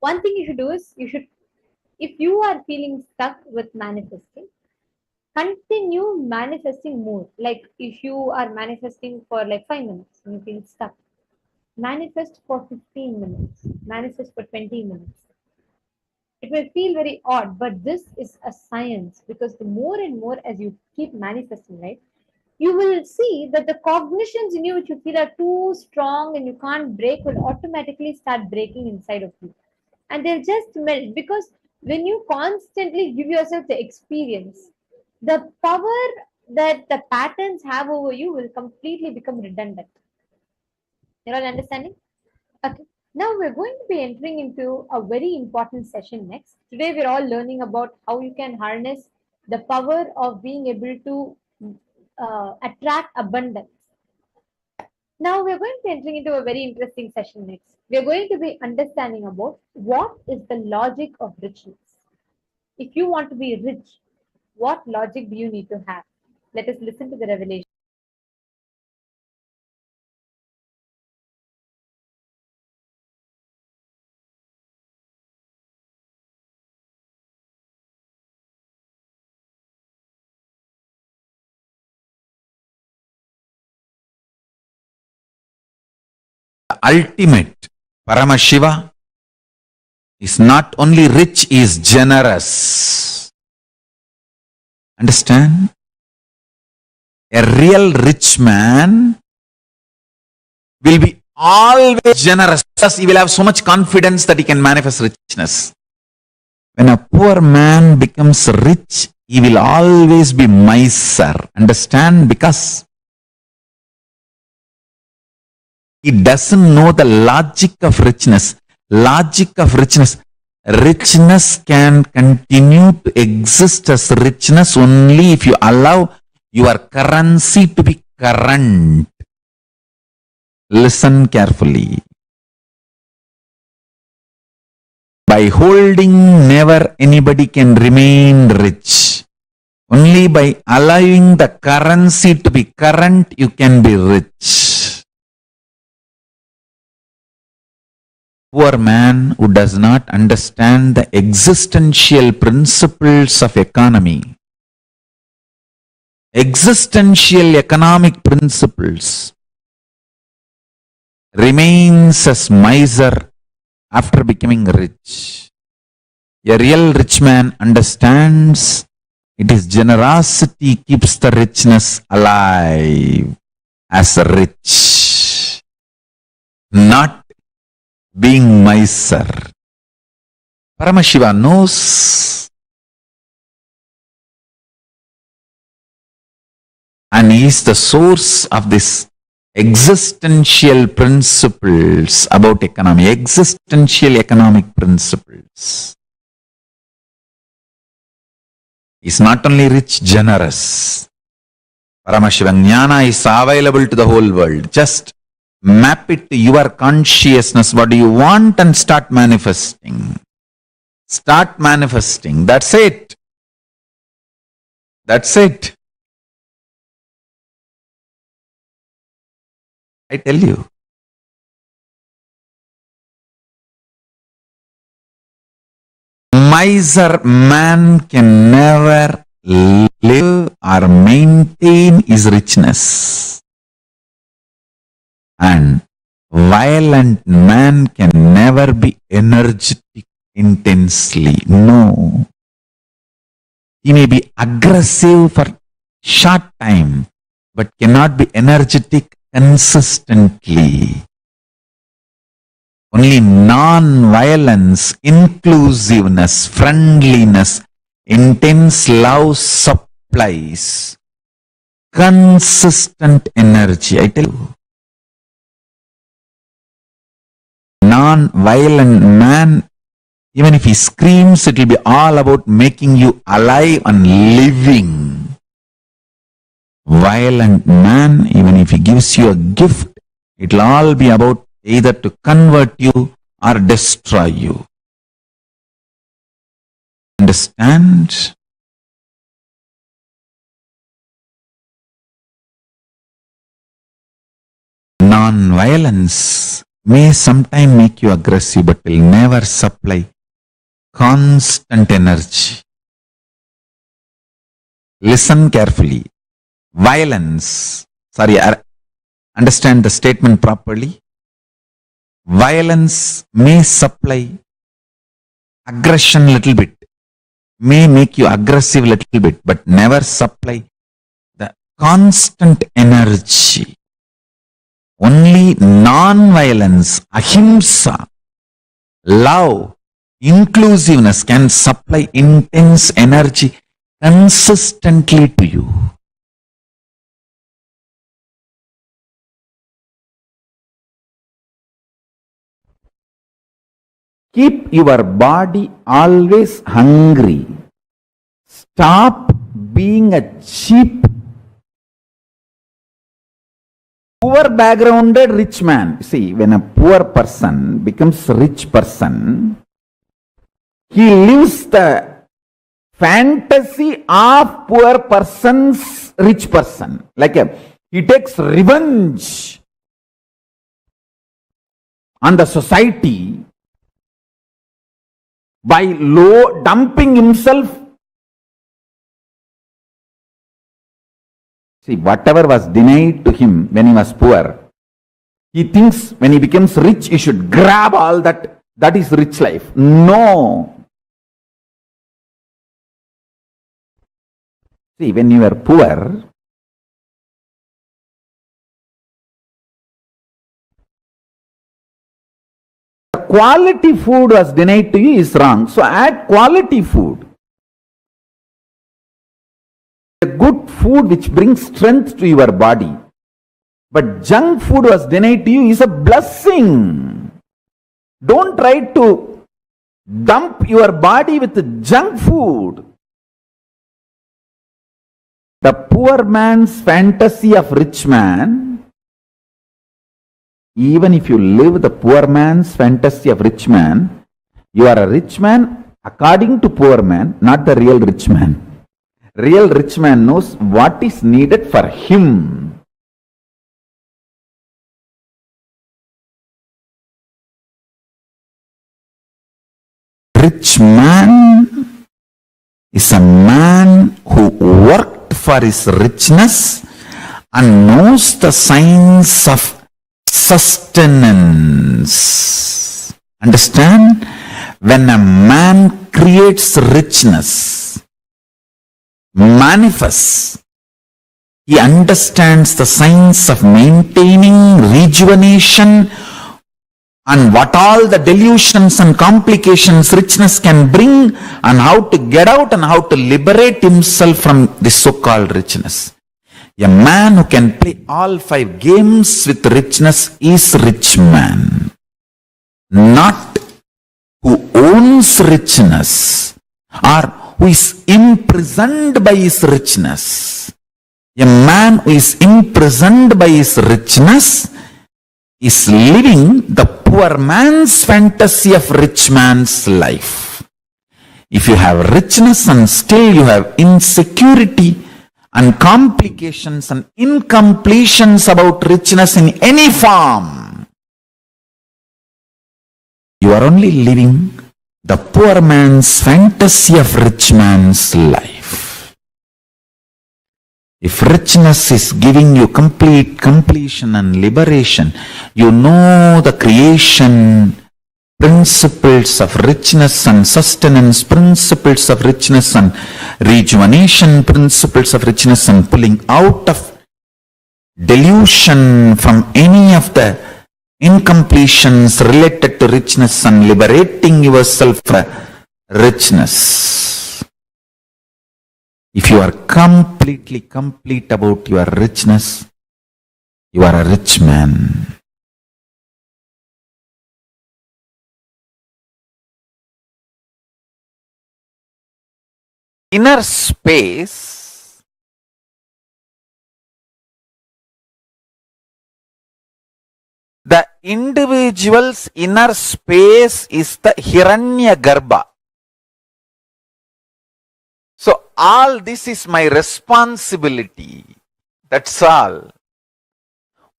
One thing you should do is if you are feeling stuck with manifesting, continue manifesting more. Like if you are manifesting for like 5 minutes and you feel stuck, manifest for 15 minutes, manifest for 20 minutes. It may feel very odd, but this is a science, because the more and more as you keep manifesting, right, you will see that the cognitions in you which you feel are too strong and you can't break will automatically start breaking inside of you. And they'll just melt, because when you constantly give yourself the experience, the power that the patterns have over you will completely become redundant. You're all understanding? Okay. Now we're going to be entering into a very important session next. Today we're all learning about how you can harness the power of being able to attract abundance. Now we're going to be entering into a very interesting session next. We're going to be understanding about what is the logic of richness. If you want to be rich, what logic do you need to have? Let us listen to the revelation. The ultimate Paramashiva is not only rich, he is generous. Understand? A real rich man will be always generous, because he will have so much confidence that he can manifest richness. When a poor man becomes rich, he will always be miser. Understand? Because he doesn't know the logic of richness. Logic of richness. Richness can continue to exist as richness only if you allow your currency to be current. Listen carefully. By holding, never anybody can remain rich. Only by allowing the currency to be current, you can be rich. Poor man who does not understand the existential principles of economy, existential economic principles, remains as miser after becoming rich. A real rich man understands it is generosity keeps the richness alive as rich, not being miser. Paramashiva knows, and he is the source of this existential principles about economy, existential economic principles. He is not only rich, generous. Paramashiva Jnana is available to the whole world. Just map it to your consciousness. What do you want? And start manifesting. Start manifesting. That's it. That's it. I tell you. Miser man can never live or maintain his richness. And violent man can never be energetic intensely. No. He may be aggressive for short time, but cannot be energetic consistently. Only non-violence, inclusiveness, friendliness, intense love supplies consistent energy. I tell you, non-violent man, even if he screams, it will be all about making you alive and living. Violent man, even if he gives you a gift, it will all be about either to convert you or destroy you. Understand? Non-violence may sometime make you aggressive, but will never supply constant energy. Listen carefully. Violence, understand the statement properly. Violence may supply aggression little bit, may make you aggressive little bit, but never supply the constant energy. Only non-violence, ahimsa, love, inclusiveness can supply intense energy consistently to you. Keep your body always hungry. Stop being a cheap, poor backgrounded rich man. See, when a poor person becomes a rich person, he lives the fantasy of poor person's rich person. He takes revenge on the society by dumping himself. See, whatever was denied to him when he was poor, he thinks when he becomes rich, he should grab all that. That is rich life. No. See, when you are poor, the quality food was denied to you is wrong. So add quality food. A good food which brings strength to your body. But junk food was denied to you is a blessing. Don't try to dump your body with junk food. The poor man's fantasy of rich man, even if you live the poor man's fantasy of rich man, you are a rich man according to poor man, not the real rich man. Real rich man knows what is needed for him. Rich man is a man who worked for his richness and knows the signs of sustenance. Understand? When a man creates richness, manifests, he understands the signs of maintaining rejuvenation and what all the delusions and complications richness can bring, and how to get out and how to liberate himself from this so-called richness. A man who can play all 5 games with richness is rich man. Not who owns richness or who is imprisoned by his richness. A man who is imprisoned by his richness is living the poor man's fantasy of rich man's life. If you have richness and still you have insecurity and complications and incompletions about richness in any form, you are only living the poor man's fantasy of rich man's life. If richness is giving you complete completion and liberation, you know the creation principles of richness and sustenance, principles of richness and rejuvenation, principles of richness and pulling out of delusion from any of the incompletions related to richness and liberating yourself from richness. If you are completely complete about your richness, you are a rich man. Inner space the individual's inner space is the Hiranyagarbha. So all this is my responsibility. That's all.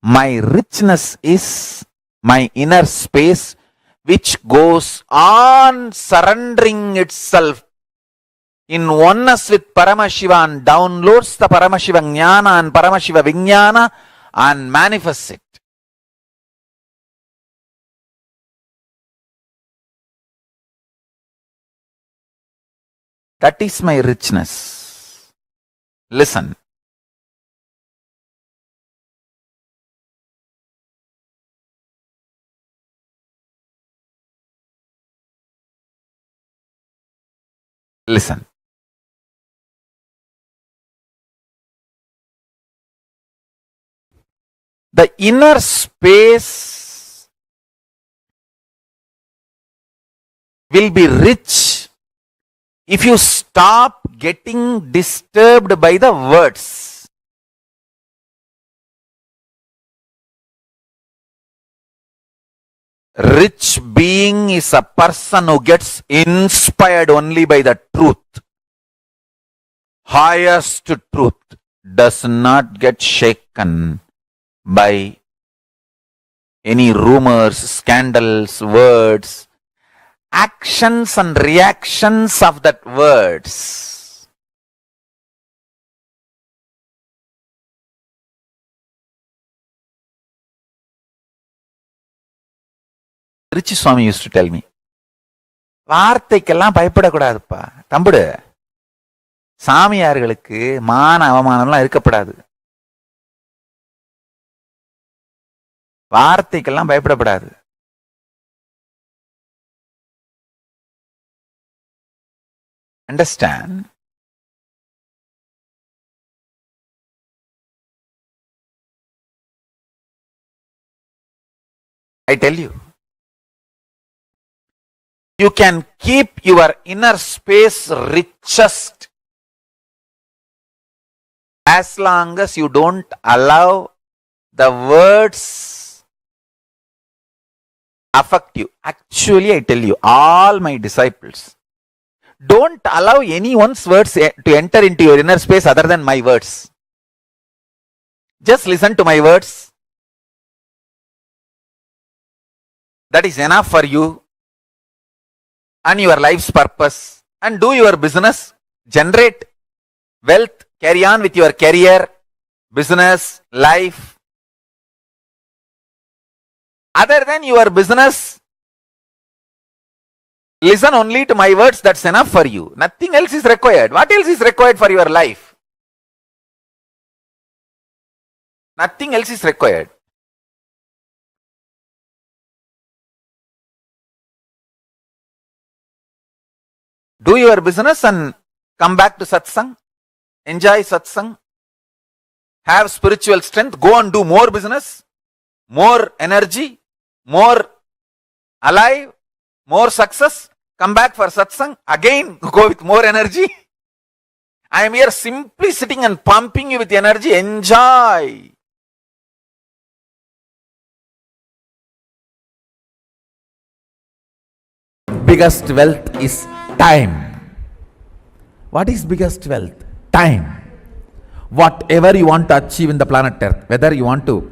My richness is my inner space, which goes on surrendering itself in oneness with Paramashiva and downloads the Paramashiva Jnana and Paramashiva Vijnana and manifests it. That is my richness. Listen. Listen. The inner space will be rich if you stop getting disturbed by the words. Rich being is a person who gets inspired only by the truth. Highest truth does not get shaken by any rumors, scandals, words, actions and reactions of that words. Richi Swami used to tell me, வார்த்தைக்கெல்லாம் பயப்படக்கூடாதுப்பா தம்புடு, சாமியார்களுக்கு மான அவமானம்லாம் இருக்கப்படாது, வார்த்தைக்கெல்லாம் பயப்படப்படாது. Understand? I tell you, you can keep your inner space richest as long as you don't allow the words affect you. Actually, I tell you, all my disciples, don't allow anyone's words to enter into your inner space other than my words. Just listen to my words. That is enough for you and your life's purpose. And do your business, generate wealth, carry on with your career, business, life. Other than your business, listen only to my words, that's enough for you. Nothing else is required. What else is required for your life? Nothing else is required. Do your business and come back to satsang. Enjoy satsang. Have spiritual strength. Go and do more business, more energy, more alive, more success. Come back for satsang. Again, go with more energy. I am here simply sitting and pumping you with energy. Enjoy. Biggest wealth is time. What is biggest wealth? Time. Whatever you want to achieve in the planet Earth, whether you want to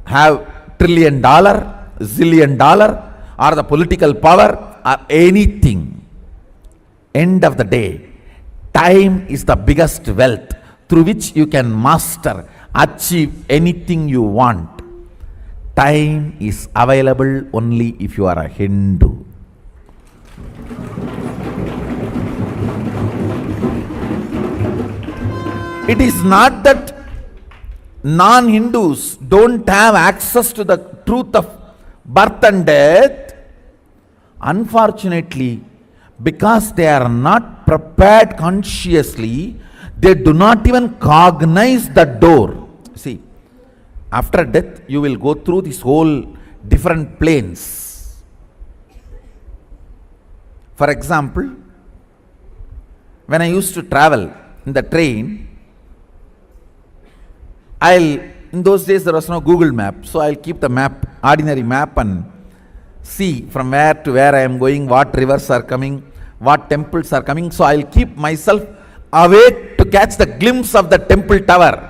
have $1 trillion, zillion dollar, or the political power, or anything, end of the day, time is the biggest wealth through which you can master, achieve anything you want. Time is available only if you are a Hindu. It is not that non-Hindus don't have access to the truth of birth and death. Unfortunately, because they are not prepared consciously, they do not even cognize the door. See, after death, you will go through this whole different planes. For example, when I used to travel in the train, in those days there was no Google map, so I'll keep the map, ordinary map, and see from where to where I am going, what rivers are coming, what temples are coming. So I'll keep myself awake to catch the glimpse of the temple tower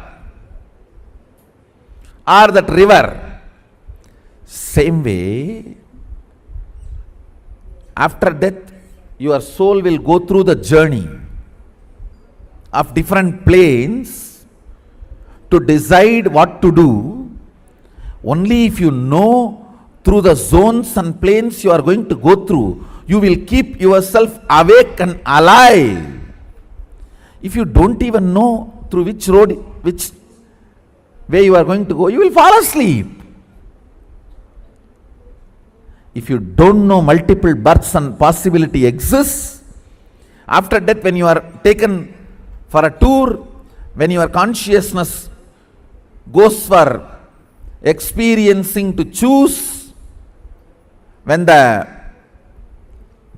or that river. Same way, after death, your soul will go through the journey of different planes to decide what to do. Only if you know through the zones and planes you are going to go through, you will keep yourself awake and alive. If you don't even know through which road, which way you are going to go, you will fall asleep. If you don't know multiple births and possibility exists, after death when you are taken for a tour, when your consciousness goes for experiencing to choose, when the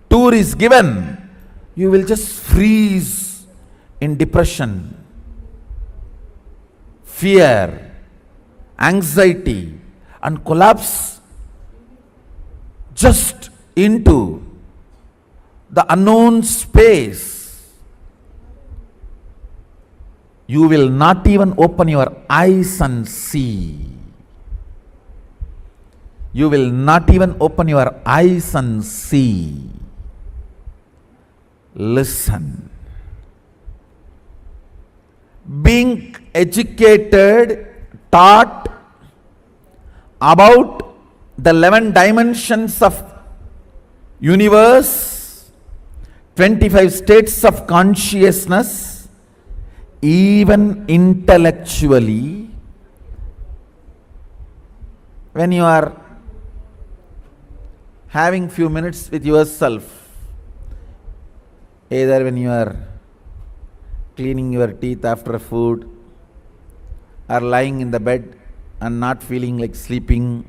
tour is given, you will just freeze in depression, fear, anxiety, and collapse just into the unknown space. You will not even open your eyes and see. You will not even open your eyes and see. Listen. Being educated, taught about the 11 dimensions of universe, 25 states of consciousness, even intellectually, when you are having few minutes with yourself, either when you are cleaning your teeth after food, or lying in the bed and not feeling like sleeping,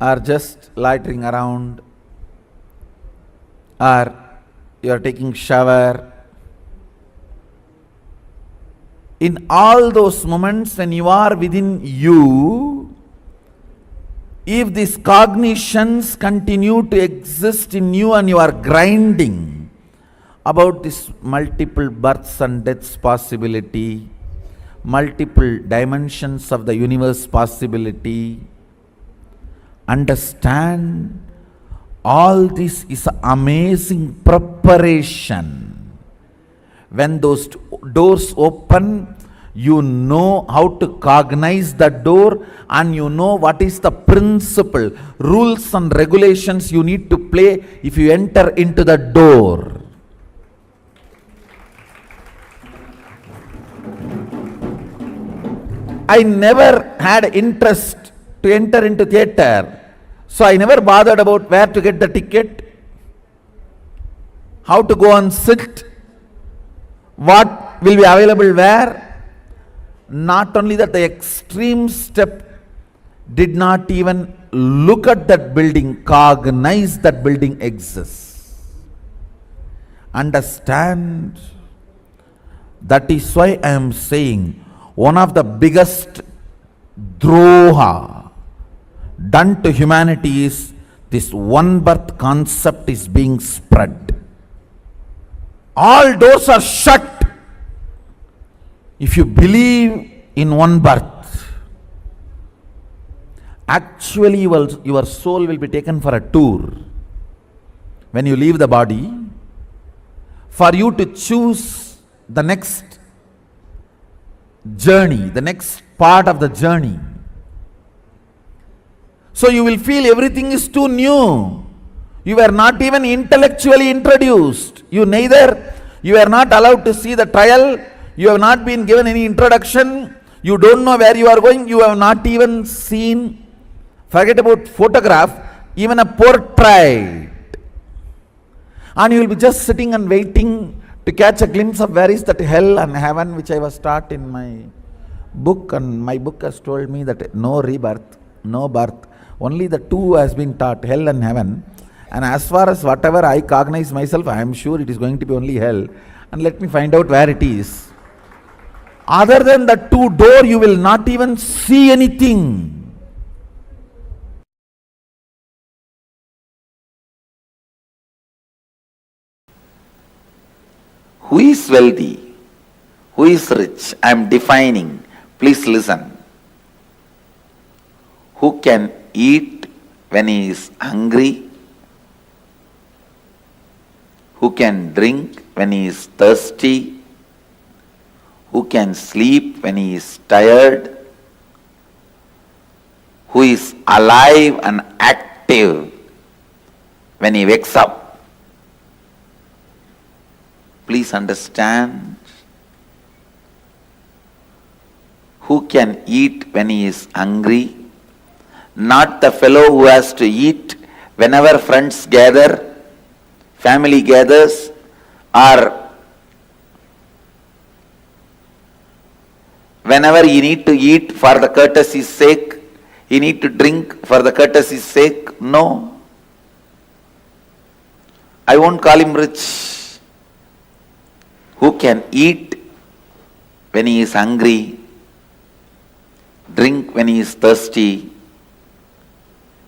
or just loitering around, or you are taking shower. In all those moments when you are within you, if these cognitions continue to exist in you and you are grinding about this multiple births and deaths possibility, multiple dimensions of the universe possibility, understand all this is amazing preparation. When those doors open, you know how to cognize the door, and you know what is the principle, rules and regulations you need to play if you enter into the door. I never had interest to enter into theatre, so I never bothered about where to get the ticket, how to go and sit, what will be available where. Not only that, the extreme step did not even look at that building, cognize that building exists. Understand? That is why I am saying one of the biggest droha done to humanity is this one birth concept is being spread. All doors are shut. If you believe in one birth, actually your soul will be taken for a tour when you leave the body, for you to choose the next journey, the next part of the journey. So you will feel everything is too new. You were not even intellectually introduced. You were not allowed to see the trial. You have not been given any introduction. You don't know where you are going. You have not even seen, forget about photograph, even a portrait. And you will be just sitting and waiting to catch a glimpse of where is that hell and heaven, which I was taught in my book. And my book has told me that no rebirth, no birth. Only the two has been taught, hell and heaven. And as far as whatever I cognize myself, I am sure it is going to be only hell. And let me find out where it is. Other than the two door, you will not even see anything. Who is wealthy? Who is rich? I am defining. Please listen. who can eat when he is hungry, who can drink when he is thirsty, who can sleep when he is tired, who is alive and active when he wakes up. Please understand. Who can eat when he is hungry? Not the fellow who has to eat whenever friends gather, family gathers, or whenever you need to eat for the courtesy's sake, you need to drink for the courtesy's sake. No. I won't call him rich. Who can eat when he is hungry, drink when he is thirsty,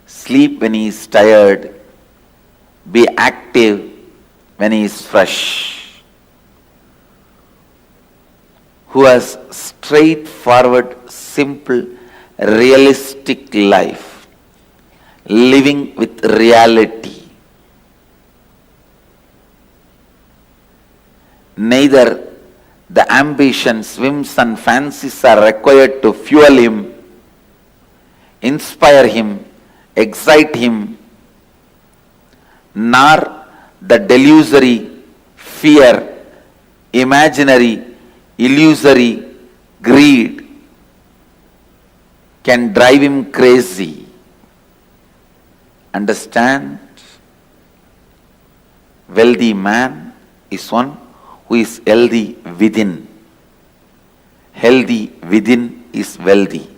sleep when he is tired, be active when he is fresh. Who has straightforward, simple, realistic life, living with reality. Neither the ambitions, whims and fancies are required to fuel him, inspire him, excite him, nor the delusory fear, imaginary, illusory greed can drive him crazy. Understand? Wealthy man is one who is healthy within. Healthy within is wealthy.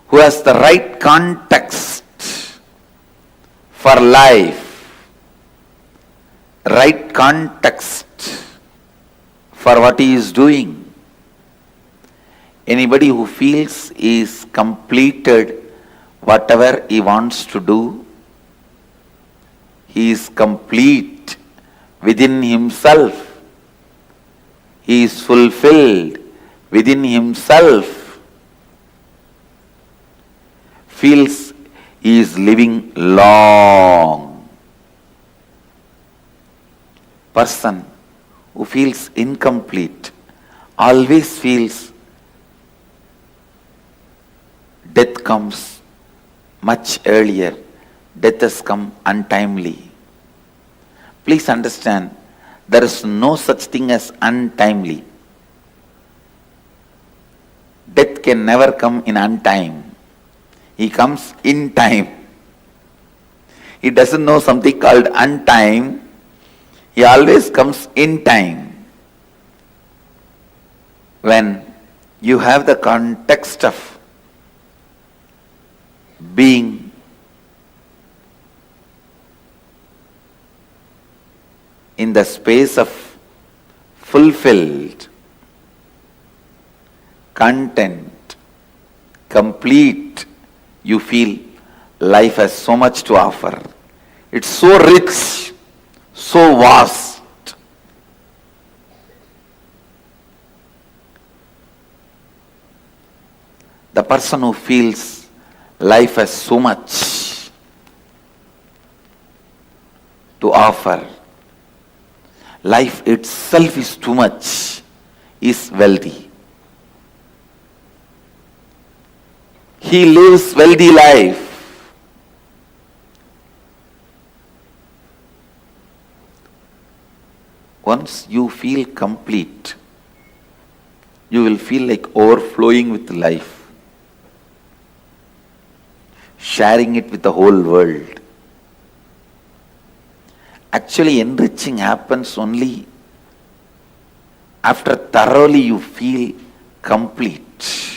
Who has the right context for life, right context for what he is doing. Anybody who feels he is completed whatever he wants to do, he is complete within himself. He is fulfilled within himself. Feels he is living long. Person who feels incomplete always feels death comes much earlier. Death has come untimely. Please understand, there is no such thing as untimely. Death can never come in untime. He comes in time. He doesn't know something called untime. He always comes in time. When you have the context of being in the space of fulfilled, content, complete, you feel life has so much to offer. It's so rich, so vast. The person who feels life has so much to offer, life itself is too much, is wealthy. He lives wealthy life. Once you feel complete, you will feel like overflowing with life, sharing it with the whole world. Actually, enriching happens only after thoroughly you feel complete.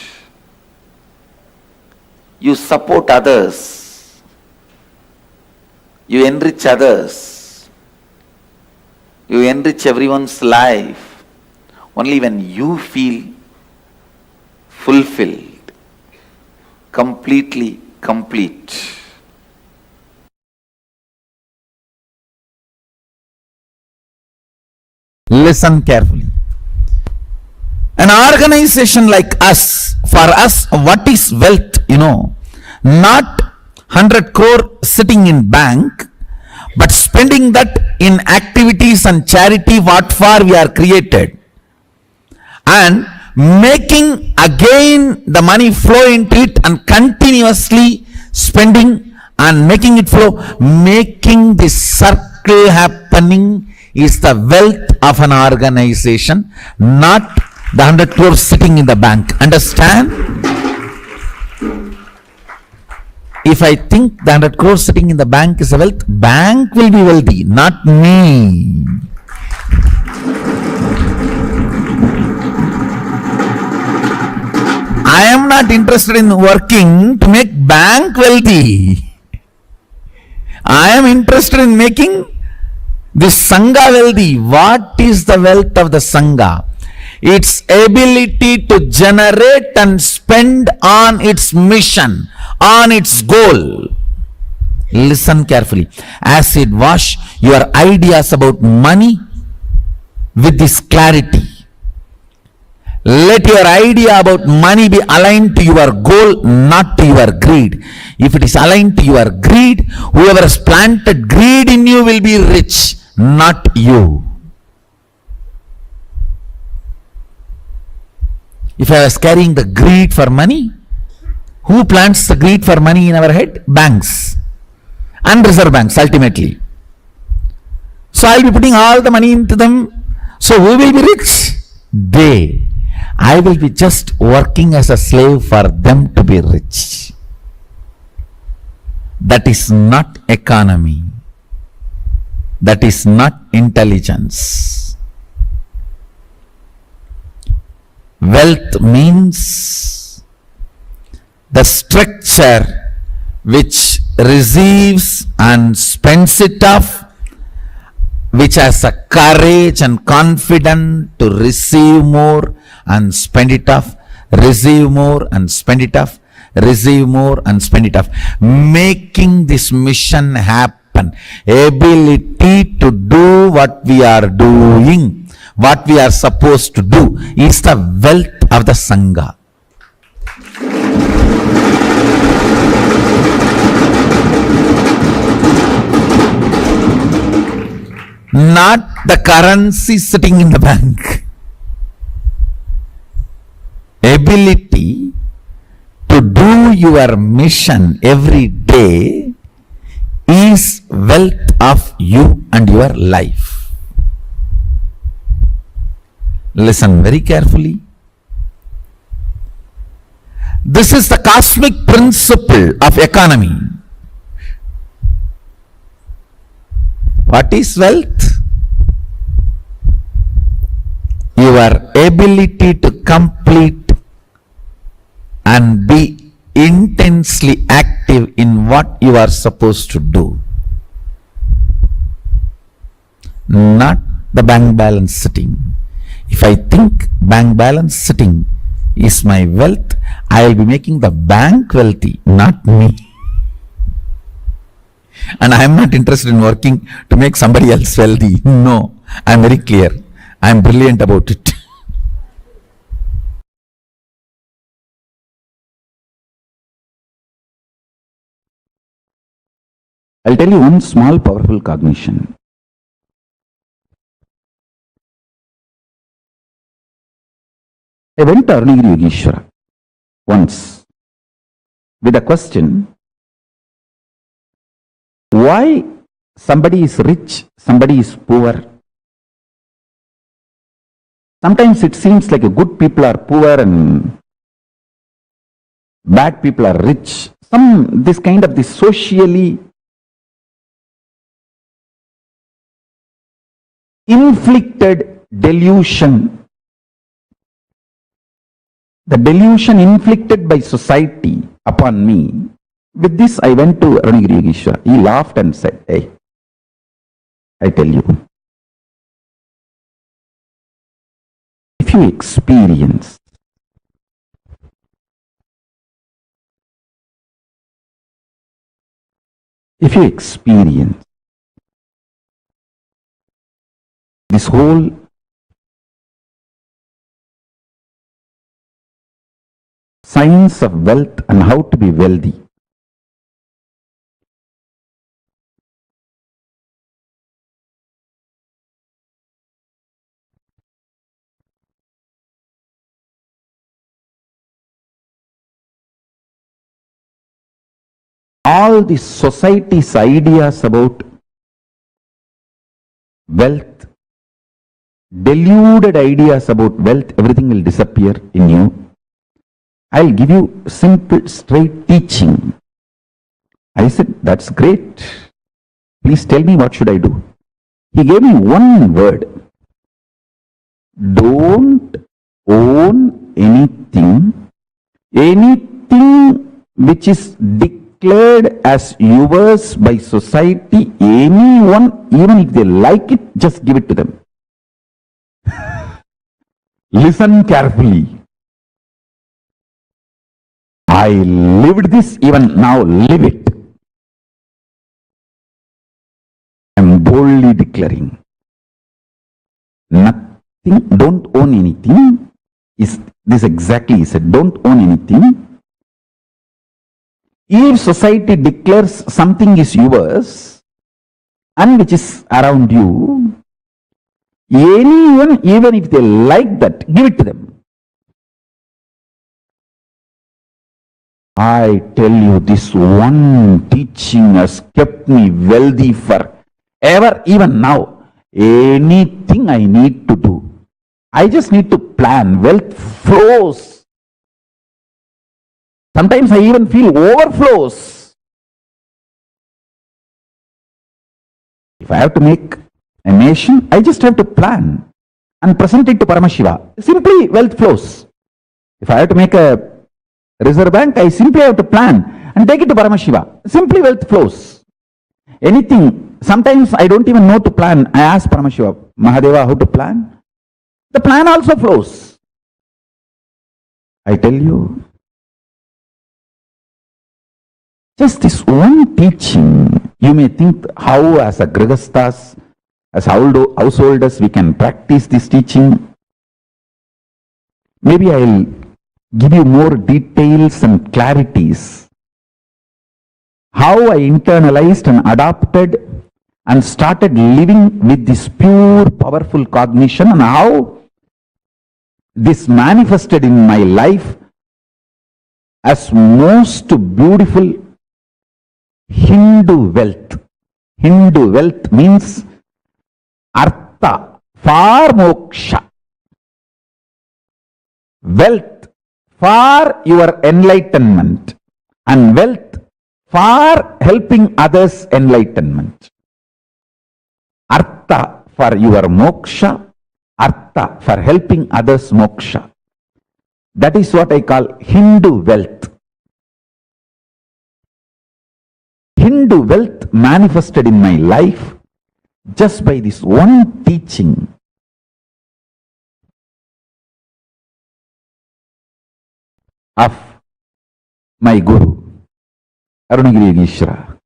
You support others. You enrich others. You enrich everyone's life only when you feel fulfilled, completely complete. Listen carefully. An organization like us, for us, what is wealth? Not 100 crore sitting in bank, but spending that in activities and charity what for we are created. And making again the money flow into it and continuously spending and making it flow, making this circle happening is the wealth of an organization, not the 100 crores sitting in the bank. Understand? If I think the 100 crores sitting in the bank is a wealth, bank will be wealthy, not me. I am not interested in working to make bank wealthy. I am interested in making this Sangha wealthy. What is the wealth of the Sangha? Its ability to generate and spend on its mission, on its goal. Listen carefully. Acid wash your ideas about money with this clarity. Let your idea about money be aligned to your goal, not to your greed. If it is aligned to your greed, whoever has planted greed in you will be rich, not you. If I was carrying the greed for money, who plants the greed for money in our head? Banks and reserve banks ultimately. So I will be putting all the money into them. So who will be rich? They. I will be just working as a slave for them to be rich. That is not economy. That is not intelligence. Wealth means the structure which receives and spends it off, which has a courage and confidence to receive more and spend it off, receive more and spend it off, receive more and spend it off. Making this mission happen, ability to do what we are doing, what we are supposed to do, is the wealth of the Sangha. Not the currency sitting in the bank. Ability to do your mission every day is wealth of you and your life. Listen very carefully. This is the cosmic principle of economy. What is wealth? Your ability to complete and be intensely active in what you are supposed to do. Not the bank balance sitting. If I think bank balance sitting is my wealth, I will be making the bank wealthy, not me. And I am not interested in working to make somebody else wealthy. No, I am very clear. I am brilliant about it. I'll tell you one small powerful cognition. I went to Arunagiri Yogeshwara once with a question, why somebody is rich, somebody is poor? Sometimes it seems like good people are poor and bad people are rich. This kind of socially inflicted delusion. The delusion inflicted by society upon me. With this, I went to Arunagiri Yogeshwara. He laughed and said, "Hey, I tell you, if you experience this whole science of wealth and how to be wealthy, all the society's ideas about wealth, deluded ideas about wealth, everything will disappear in you. I'll give you simple, straight teaching. I said, that's great. Please tell me, what should I do? He gave me one word. Don't own anything. Anything which is declared as yours by society, anyone, even if they like it, just give it to them. Listen carefully. I lived this, even now live it. I am boldly declaring. Nothing, don't own anything. Is this exactly he said, don't own anything. If society declares something is yours and which is around you, anyone, even if they like that, give it to them. I tell you, this one teaching has kept me wealthy forever, even now. Anything I need to do, I just need to plan. Wealth flows. Sometimes I even feel overflows. If I have to make a nation, I just have to plan and present it to Paramashiva. Simply wealth flows. If I have to make a reserve bank, I simply have to plan and take it to Paramashiva. Simply wealth flows. Anything, sometimes I don't even know to plan. I ask Paramashiva, Mahadeva, how to plan? The plan also flows. I tell you, just this one teaching, you may think how as a Grihasthas, as householders, we can practice this teaching. Maybe I'll give you more details and clarities. How I internalized and adopted and started living with this pure, powerful cognition, and how this manifested in my life as most beautiful Hindu wealth. Hindu wealth means artha, for moksha. Wealth for your enlightenment, and wealth for helping others' enlightenment. Artha for your moksha, artha for helping others' moksha. That is what I call Hindu wealth. Hindu wealth manifested in my life just by this one teaching. Of my Guru, Arunagiri Yogeshwara.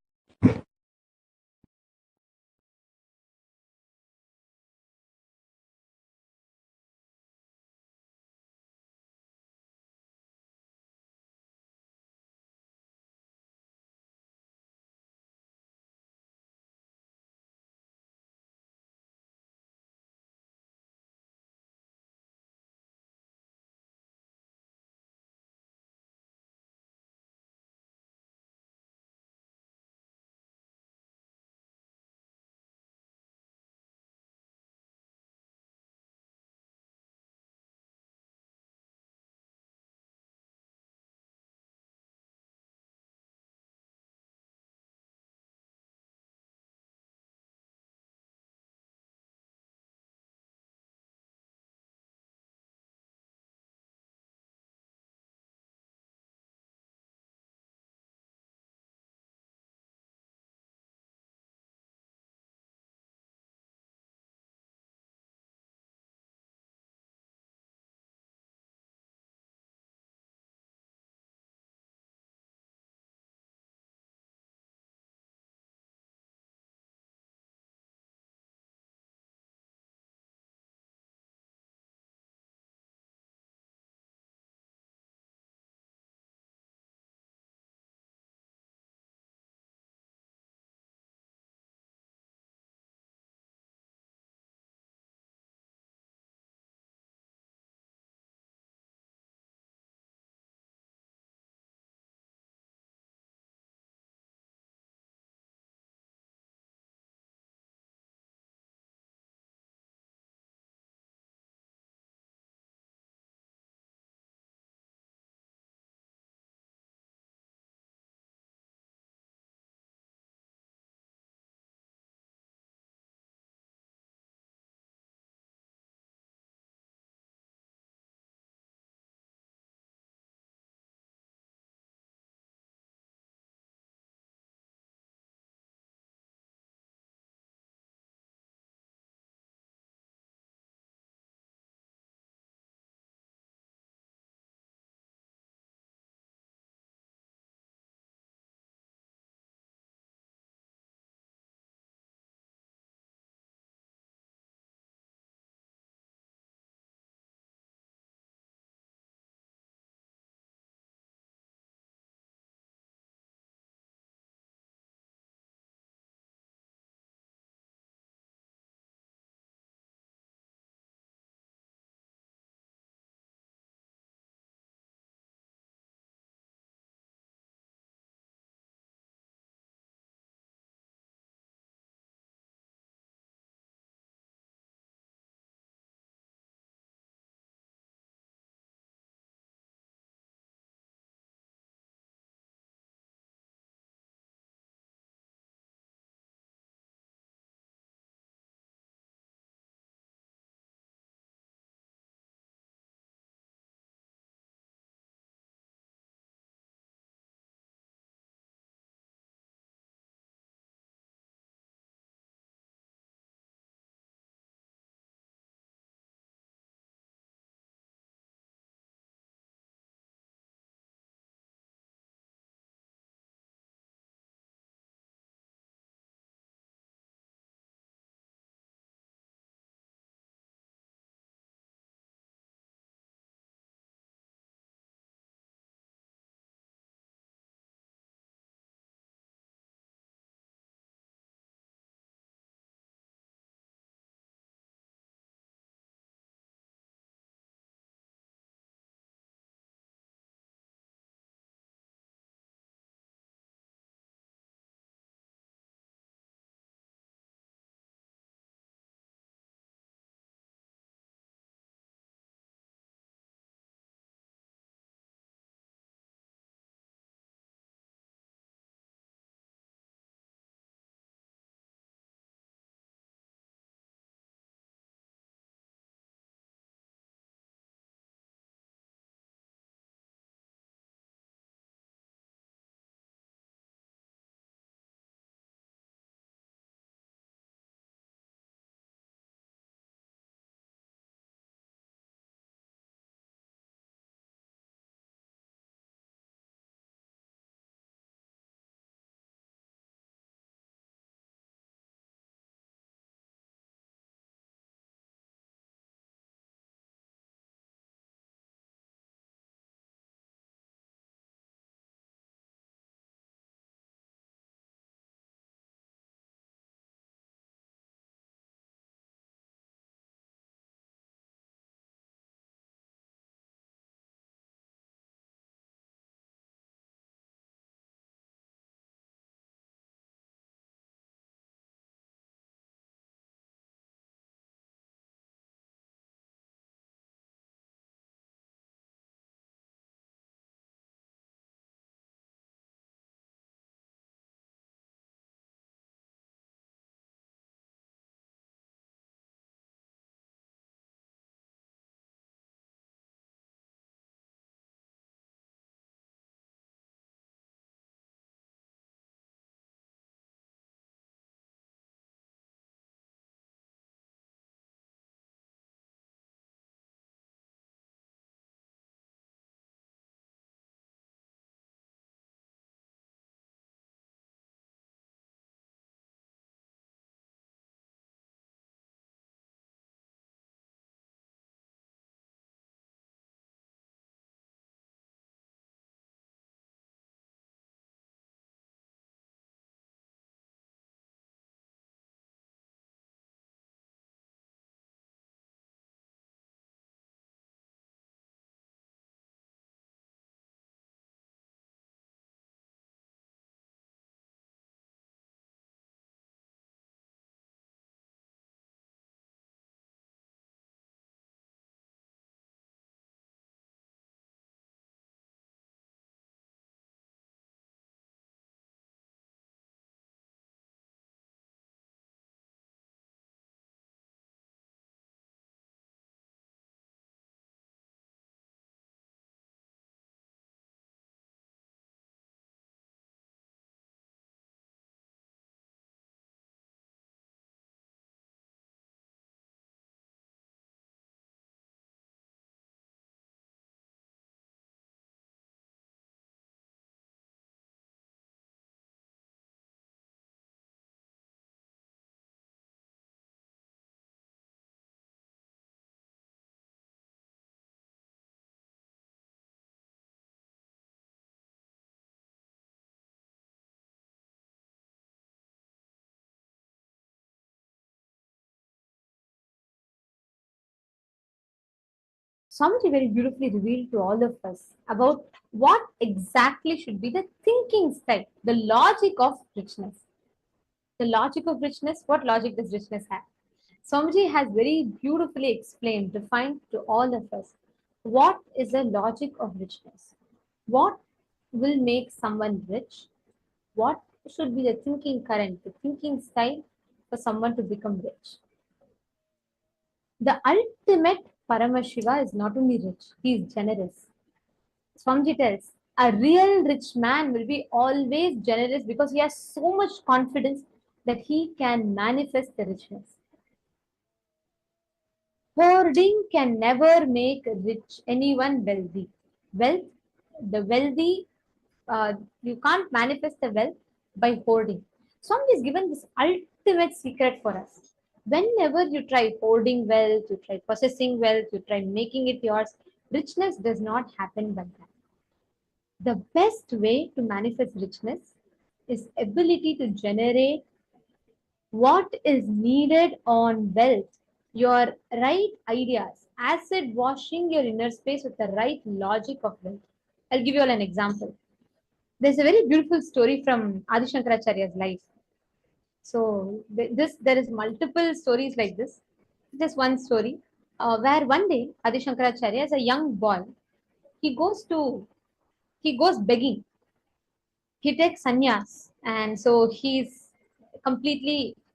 Swamiji very beautifully revealed to all of us about what exactly should be the thinking style, the logic of richness. The logic of richness, what logic does richness have? Swamiji has very beautifully explained, defined to all of us what is the logic of richness. What will make someone rich? What should be the thinking current, the thinking style for someone to become rich? The ultimate Paramashiva is not only rich, he is generous. Swamiji tells, a real rich man will be always generous because he has so much confidence that he can manifest the richness. Hoarding can never make rich anyone wealthy. Wealth, the wealthy, you can't manifest the wealth by hoarding. Swami is given this ultimate secret for us. Whenever you try hoarding wealth, you try possessing wealth, you try making it yours, richness does not happen by that. The best way to manifest richness is ability to generate what is needed on wealth, your right ideas, acid washing your inner space with the right logic of wealth. I'll give you all an example. There's a very beautiful story from Adi Shankaracharya's life. So there is multiple stories like this. Just one story where one day Adi Shankaracharya, as a young boy, he goes to he goes begging. He takes sannyas, and so he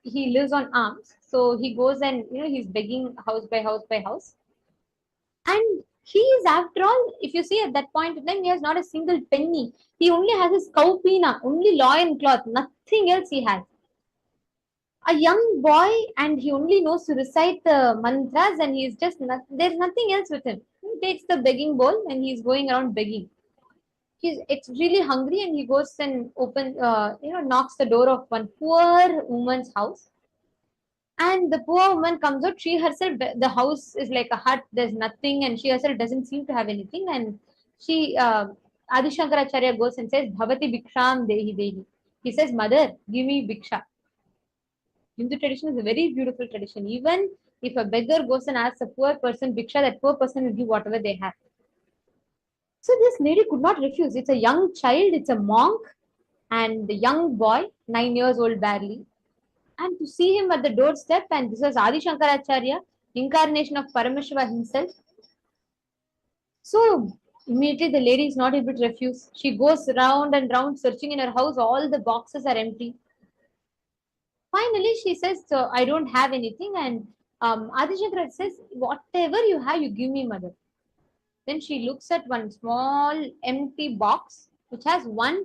lives on alms. So he goes and he's begging house by house by house, and he is, after all, if you see at that point in time, he has not a single penny. He only has his kaupina, only loin cloth, nothing else he has. A young boy, and he only knows to recite the mantras, and he's just there's nothing else with him. He takes the begging bowl and he's going around begging. It's really hungry, and he goes and knocks the door of one poor woman's house. And the poor woman comes out. She herself, the house is like a hut. There's nothing, and she herself doesn't seem to have anything. And Adi Shankaracharya goes and says, "Bhavati bhiksham dehi dehi." He says, "Mother, give me bhiksha." Hindu tradition is a very beautiful tradition. Even if a beggar goes and asks a poor person bhiksha, that poor person will give whatever they have. So this lady could not refuse. It's a young child, it's a monk, and the young boy, 9 years old barely. And to see him at the doorstep, and this was Adi Shankaracharya, incarnation of Paramashiva himself. So immediately the lady is not able to refuse. She goes round and round searching in her house. All the boxes are empty. Finally, she says, "So I don't have anything." And Adi Shankaracharya says, "Whatever you have, you give me, mother." Then she looks at one small empty box which has one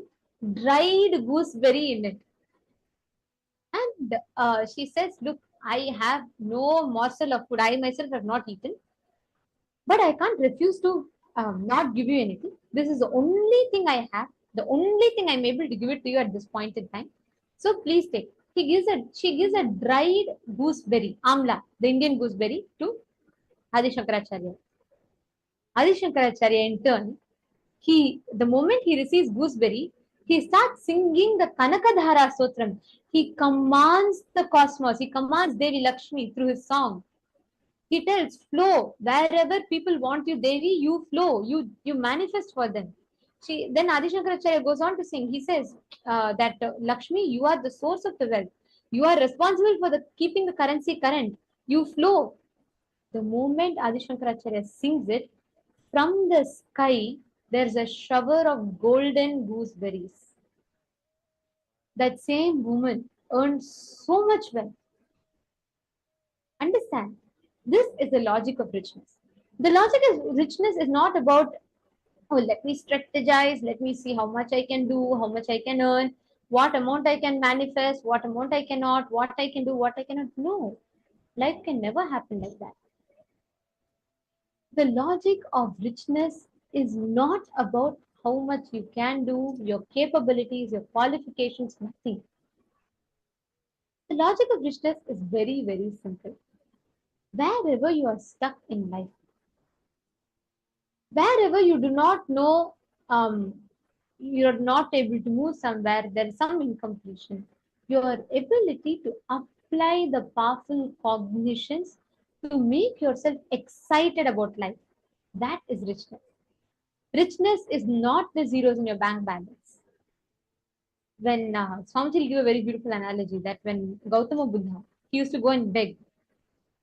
dried gooseberry in it. And she says, "Look, I have no morsel of food. I myself have not eaten. But I can't refuse to not give you anything. This is the only thing I have. The only thing I'm able to give it to you at this point in time. So please take." She gives a dried gooseberry, amla, the Indian gooseberry, to Adi Shankaracharya. Adi Shankaracharya, in turn, the moment he receives gooseberry, he starts singing the Kanakadhara Sotram. He commands the cosmos, he commands Devi Lakshmi through his song. He tells, "Flow, wherever people want you, Devi, you flow, you manifest for them." Then Adi Shankaracharya goes on to sing. He says that Lakshmi, you are the source of the wealth. You are responsible for keeping the currency current. You flow. The moment Adi Shankaracharya sings it, from the sky, there's a shower of golden gooseberries. That same woman earned so much wealth. Understand, this is the logic of richness. The logic of richness is not about, "Oh, let me strategize, let me see how much I can do, how much I can earn, what amount I can manifest, what amount I cannot, what I can do, what I cannot." No, life can never happen like that. The logic of richness is not about how much you can do, your capabilities, your qualifications, nothing. The logic of richness is very, very simple. Wherever you are stuck in life, wherever you do not know, you're not able to move somewhere, there is some incompletion, your ability to apply the powerful cognitions to make yourself excited about life. That is richness. Richness is not the zeros in your bank balance. When Swamiji will give a very beautiful analogy that when Gautama Buddha, he used to go and beg.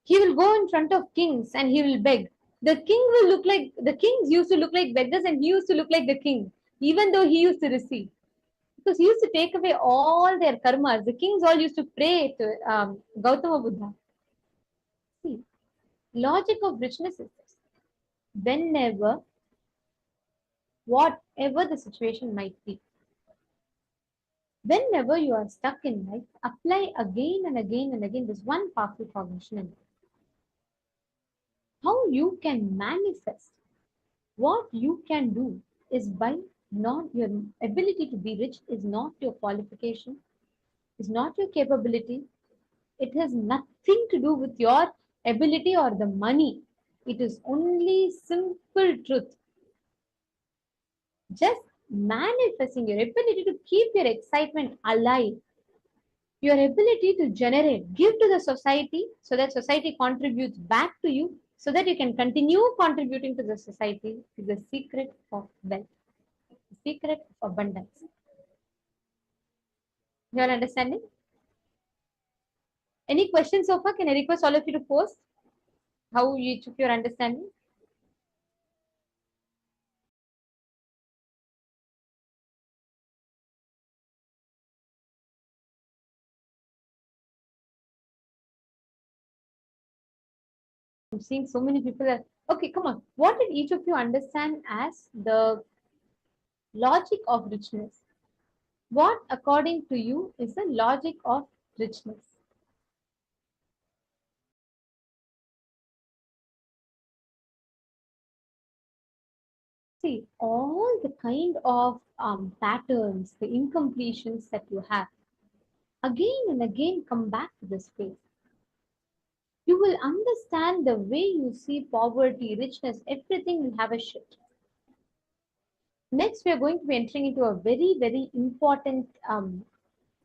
He will go in front of kings and he will beg. The king will look like, the kings used to look like beggars and he used to look like the king, even though he used to receive. Because he used to take away all their karmas. The kings all used to pray to Gautama Buddha. See, logic of richness is this. Whenever, whatever the situation might be, whenever you are stuck in life, apply again and again and again this one powerful cognition in life. How you can manifest what you can do is by not your ability to be rich is not your qualification, is not your capability. It has nothing to do with your ability or the money. It is only simple truth. Just manifesting your ability to keep your excitement alive, your ability to generate, give to the society so that society contributes back to you so that you can continue contributing to the society is the secret of wealth, the secret of abundance. You are understanding? Any questions so far? Can I request all of you to post how you took your understanding? I'm seeing so many people are okay. Come on. What did each of you understand as the logic of richness? What, according to you, is the logic of richness? See, all the kind of patterns, the incompletions that you have, again and again come back to this space. You will understand the way you see poverty, richness, everything will have a shift. Next, we are going to be entering into a very, very important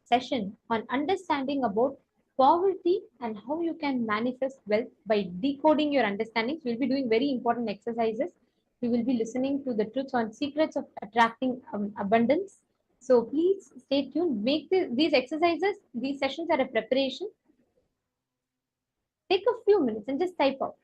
session on understanding about poverty and how you can manifest wealth by decoding your understandings. We'll be doing very important exercises. We will be listening to the truths on secrets of attracting abundance. So please stay tuned. Make these exercises, these sessions are a preparation. Take a few minutes and just type out.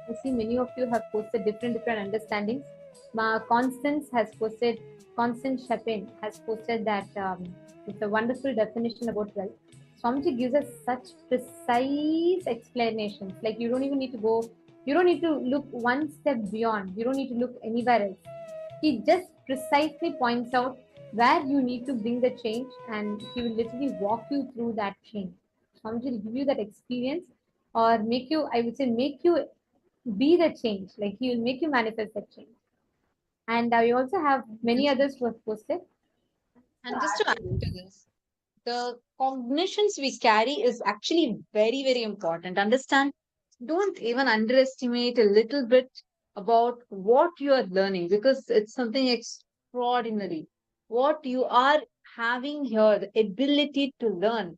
I see many of you have posted different understandings. Constance has posted, Constance Chapin has posted that it's a wonderful definition about wealth. Swamiji gives us such precise explanations. Like you don't even need to go, you don't need to look one step beyond. You don't need to look anywhere else. He just precisely points out where you need to bring the change and he will literally walk you through that change. Swamiji will give you that experience or make you, I would say, make you be the change. Like he will make you manifest that change. And we also have many others who have posted. And just to add to this, the cognitions we carry is actually very, very important. Understand? don't even underestimate a little bit about what you are learning, because it's something extraordinary. What you are having here, the ability to learn,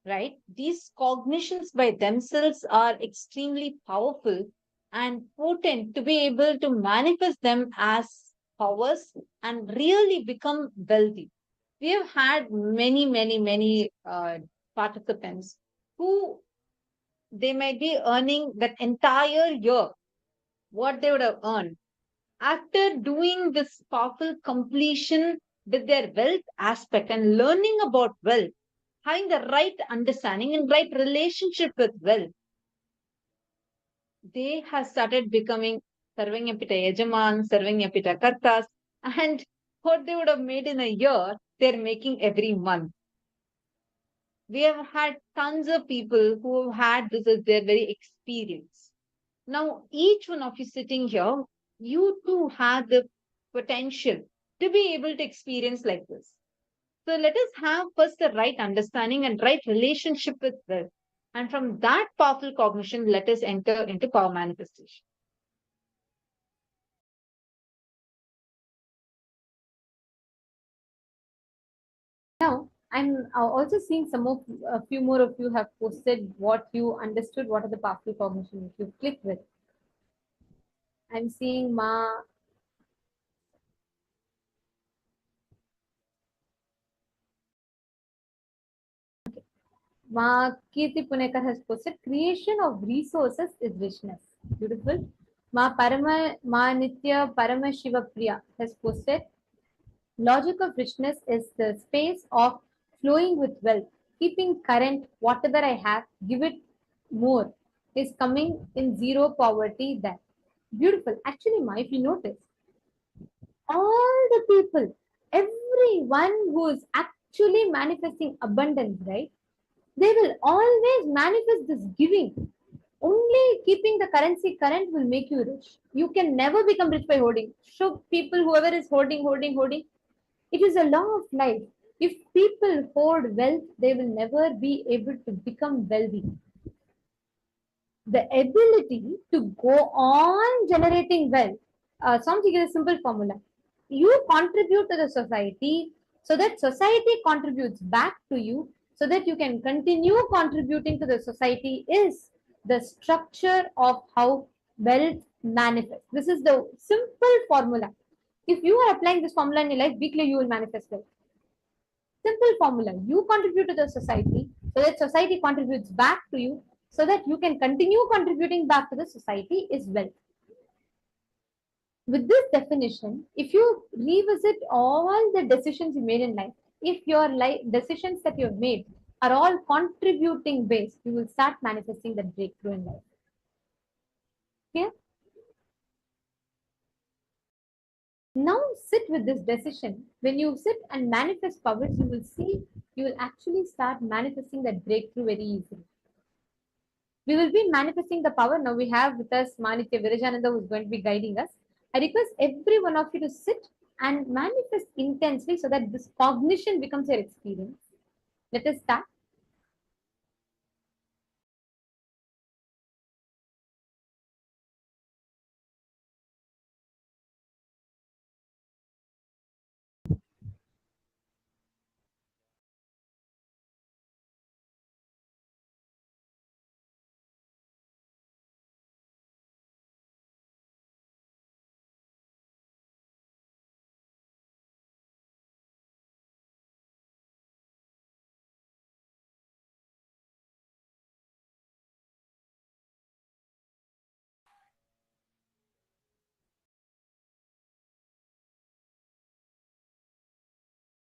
right? These cognitions by themselves are extremely powerful and potent to be able to manifest them as powers and really become wealthy. We have had many participants who they might be earning that entire year what they would have earned after doing this powerful completion with their wealth aspect and learning about wealth, having the right understanding and right relationship with wealth. They have started becoming Sarvanyapita Yajaman, Sarvanyapita Kartas, and what they would have made in a year, they're making every month. We have had tons of people who have had this as their very experience. Now, each one of you sitting here, you too have the potential to be able to experience like this. So let us have first the right understanding and right relationship with wealth. And from that powerful cognition, let us enter into power manifestation. Now, I'm also seeing some of a few more of you have posted what you understood, what are the powerful cognitions you click with. I'm seeing Ma Kirti Punekar has posted creation of resources is richness. Beautiful. Ma Nithya Paramashiva Priya has posted logic of richness is the space of flowing with wealth, keeping current whatever I have, give it more, is coming in zero poverty then. Beautiful. Actually, Ma, if you notice, all the people, everyone who is actually manifesting abundance, right? They will always manifest this giving. Only keeping the currency current will make you rich. You can never become rich by hoarding. So people, whoever is hoarding, it is a law of life. If people hoard wealth, they will never be able to become wealthy. The ability to go on generating wealth, something is a simple formula. You contribute to the society so that society contributes back to you so that you can continue contributing to the society is the structure of how wealth manifests. This is the simple formula. If you are applying this formula in your life, weekly you will manifest wealth. Simple formula. You contribute to the society so that society contributes back to you so that you can continue contributing back to the society is wealth. With this definition, if you revisit all the decisions you made in life, if your life decisions that you have made are all contributing based, you will start manifesting that breakthrough in life. Okay? Now sit with this decision. When you sit and manifest powers, you will see you will actually start manifesting that breakthrough very easily. We will be manifesting the power. Now we have with us Manitya Virajananda who is going to be guiding us. I request every one of you to sit and manifest intensely so that this cognition becomes your experience. Let us start.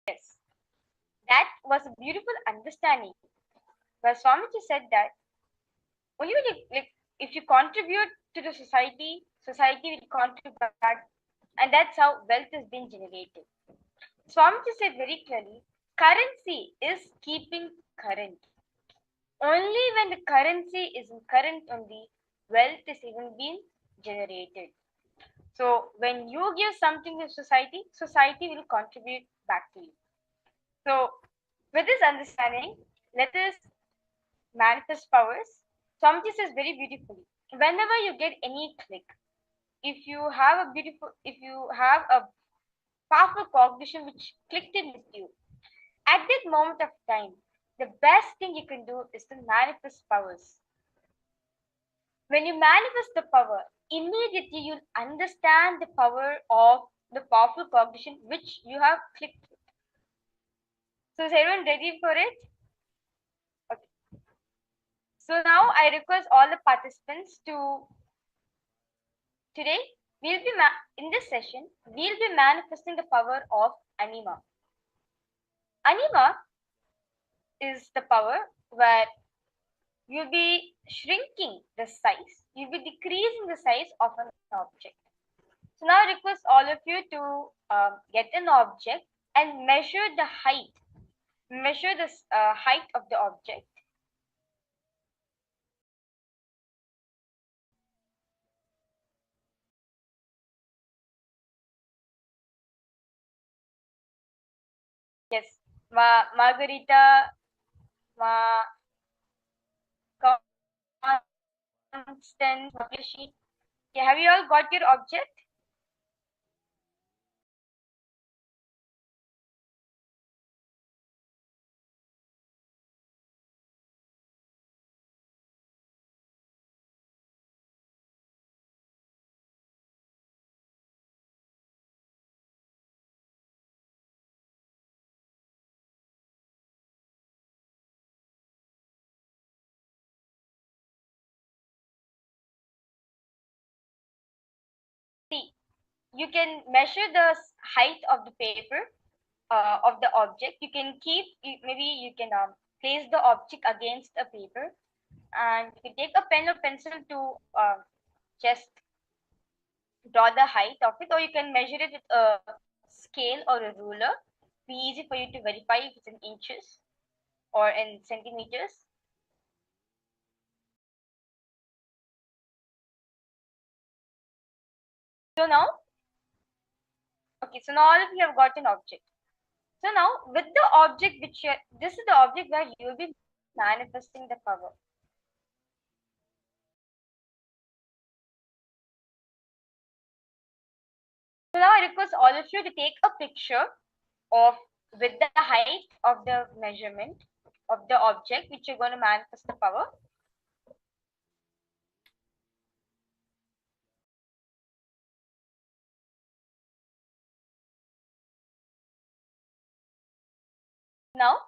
Yes, that was a beautiful understanding. Where Swamiji said that only when if you contribute to the society, society will contribute back, and that's how wealth is being generated. Swamiji said very clearly, currency is keeping current. Only when the currency is in current only, wealth is even being generated. So when you give something to society, society will contribute back to you. So with this understanding, let us manifest powers Swamiji says very beautifully, whenever you get any click, if you have a powerful cognition which clicked in with you, at that moment of time, the best thing you can do is to manifest powers. When you manifest the power, immediately you'll understand the power of the powerful cognition which you have clicked with. So is everyone ready for it? Okay. So now I request all the participants to today in this session we'll be manifesting the power of anima. Anima is the power where you'll be shrinking the size, you'll be decreasing the size of an object. So now I request all of you to get an object and measure the height. Measure the height of the object. Yes, Margarita, Constance, Maglishi. Okay, have you all got your object? See, you can measure the height of the paper of the object. You can maybe you can place the object against a paper, and you take a pen or pencil to just draw the height of it, or you can measure it with a scale or a ruler. Be easy for you to verify if it's in inches or in centimeters. So now, okay, so now all of you have got an object. So now with the object this is the object where you will be manifesting the power. So now I request all of you to take a picture of with the height of the measurement of the object which you're going to manifest the power. Now,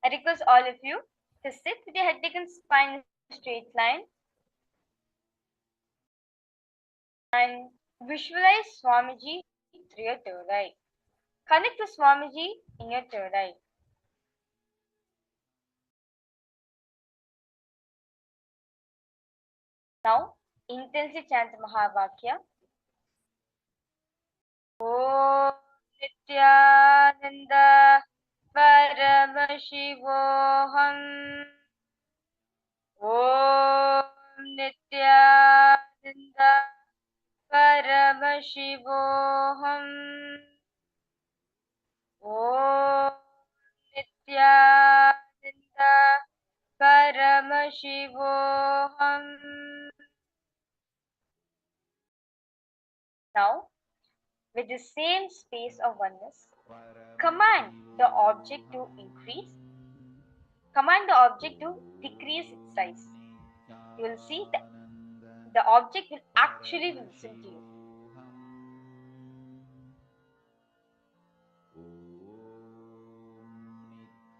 I request all of you to sit with your head taken spine in a straight line and visualize Swamiji through your third eye. Connect to Swamiji in your third eye. Now, intensely chant the Mahavakya. Om Nithyananda Paramashivoham. Om Nithyananda Paramashivoham. Om Nithyananda Paramashivoham. Now, with the same space of oneness, command the object to increase, command the object to decrease its size. You will see that the object will actually listen to you.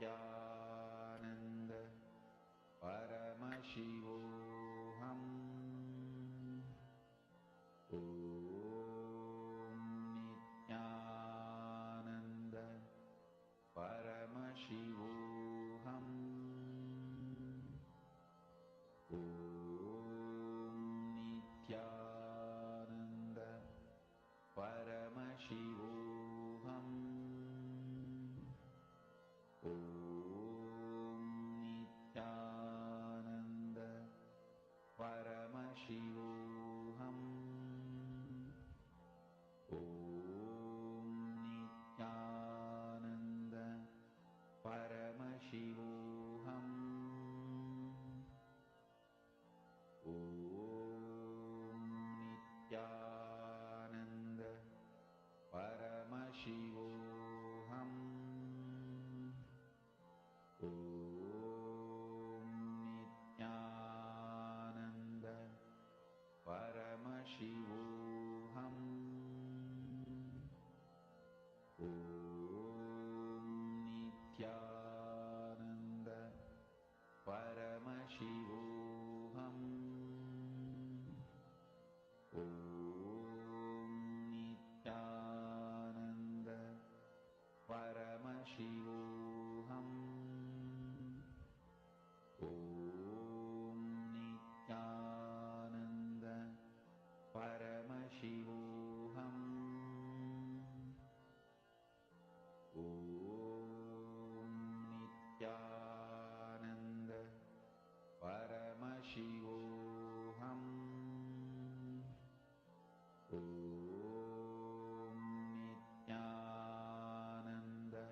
Nithyananda Paramashivoham. Nithyananda Paramashivoham. Nithyananda Paramashivoham. Nithyananda Paramashivoham. Om Nithyananda Paramashivoham. Om Nithyananda Paramashivoham. Om Nithyananda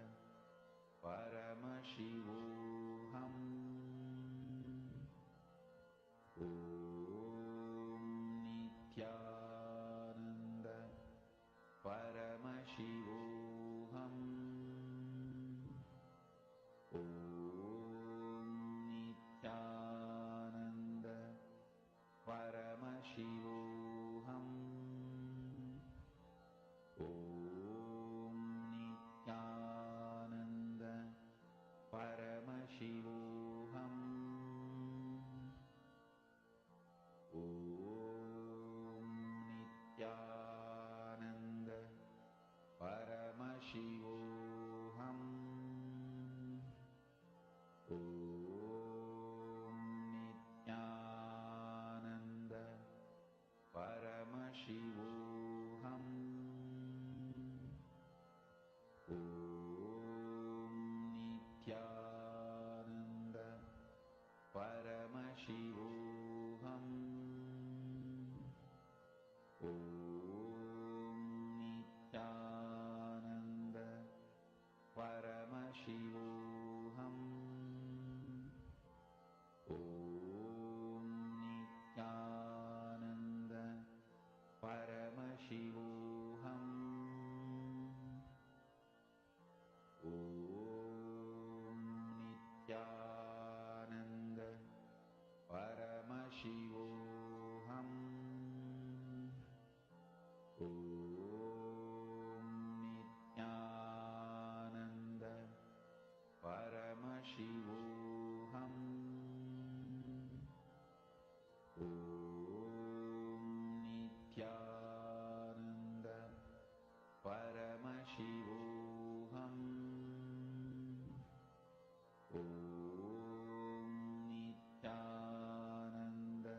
Paramashivoham. Om Nithyananda Paramashivoham. Om Nithyananda Paramashivoham. Om Nithyananda Paramashivoham. Om Nithyananda Paramashivoham. Om Nithyananda Paramashivoham. Om Nithyananda Paramashivoham. Om Nithyananda Paramashivoham. Om Nithyananda Paramashivoham. Om Nithyananda Paramashivoham. Om Nithyananda Paramashivoham. Om Nithyananda Paramashivoham. Om Nithyananda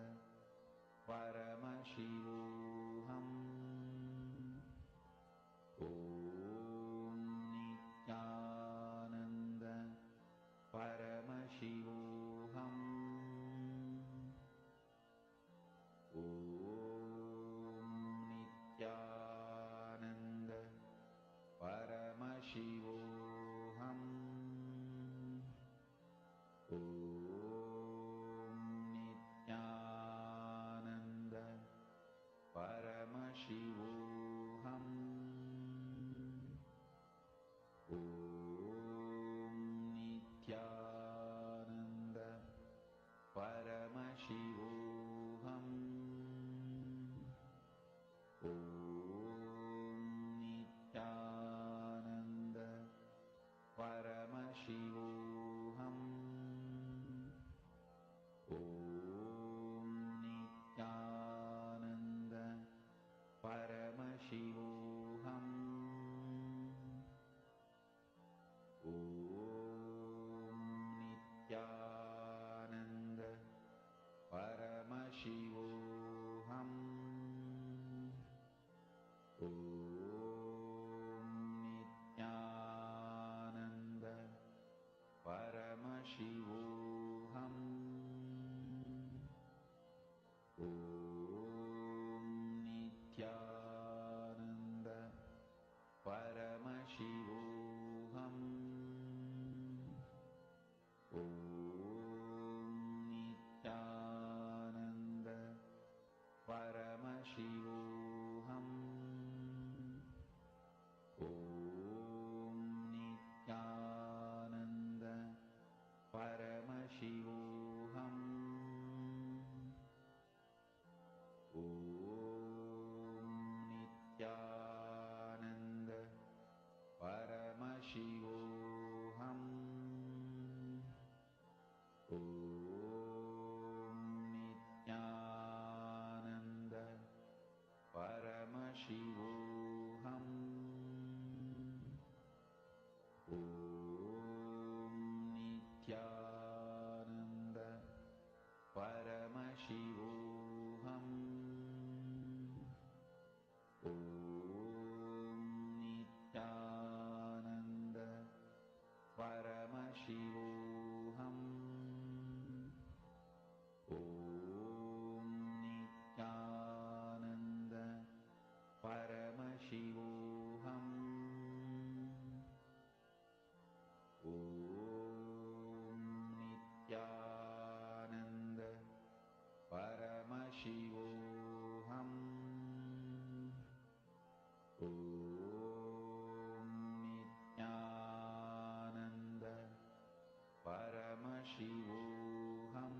Paramashivoham.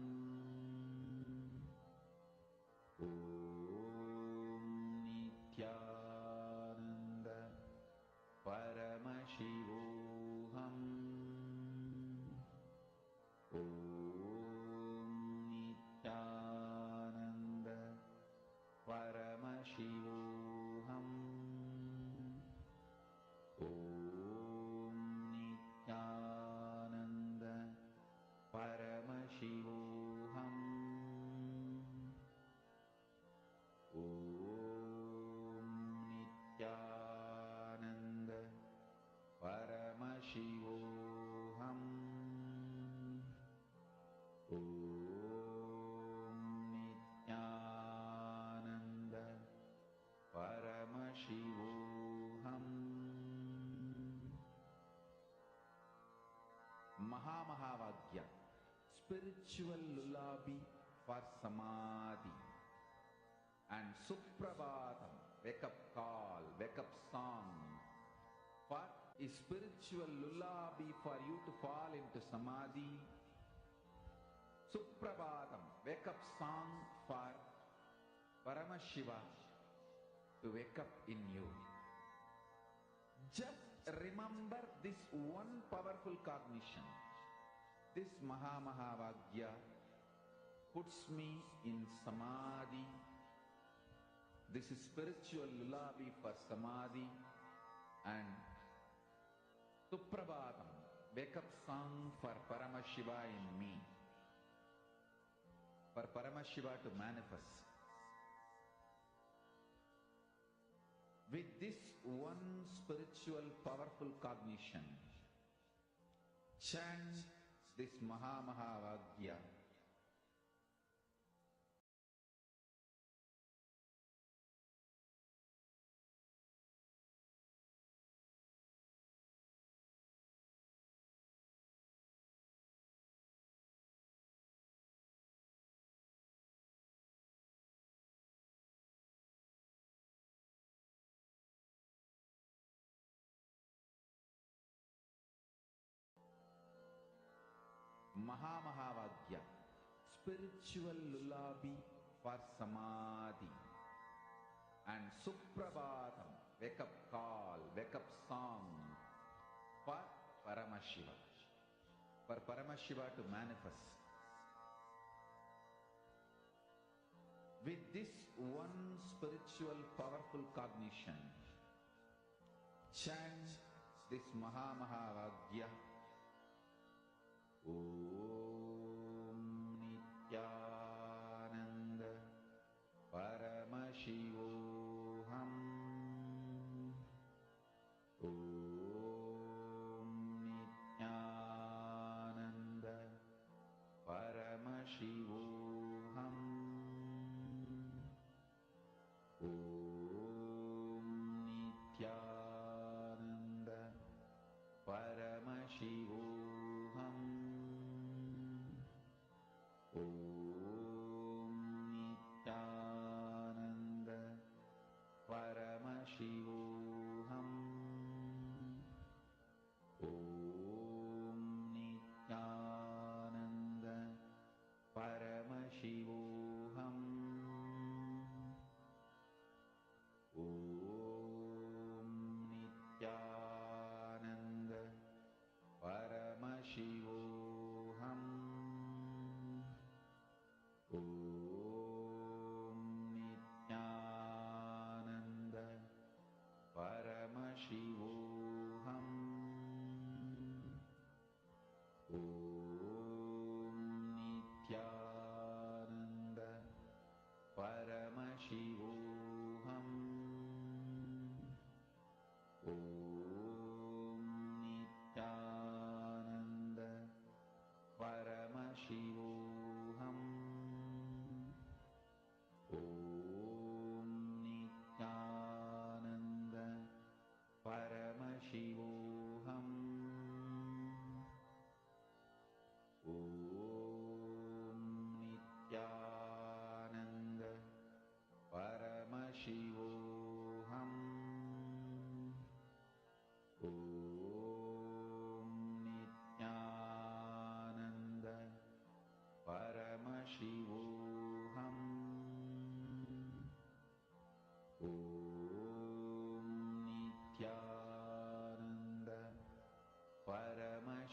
Om Nithyananda Paramashivoham. Om Nithyananda Paramashivoham. Om Nithyananda Paramashivoham. Om Nithyananda Paramashivoham. Om Nithyananda Paramashivoham. Mahamahavagya, spiritual lullaby for samadhi, and Suprabhatam, wake up call, wake up song for a spiritual lullaby for you to fall into samadhi. Suprabhatam, wake up song for Paramashiva to wake up in you. Just remember this one powerful cognition. This Mahamahavagya puts me in samadhi. This is spiritual lullaby for samadhi, and Suprabhatam, wake up song for Paramashiva in me. For Paramashiva to manifest. With this one spiritual powerful cognition, chant this Mahamahavagya. Mahamahavagya, spiritual lullaby for samadhi, and Suprabhatam, wake up call, wake up song for Paramashiva, for Paramashiva to manifest. With this one spiritual powerful cognition, chant this Mahamahavagya. Om Nithyananda Paramashivoham. Om Nithyananda Paramashivoham. Om Nithyananda Paramashivoham. Om Nithyananda Paramashivoham. Om Nithyananda Paramashivoham. Om Nithyananda Paramashivoham.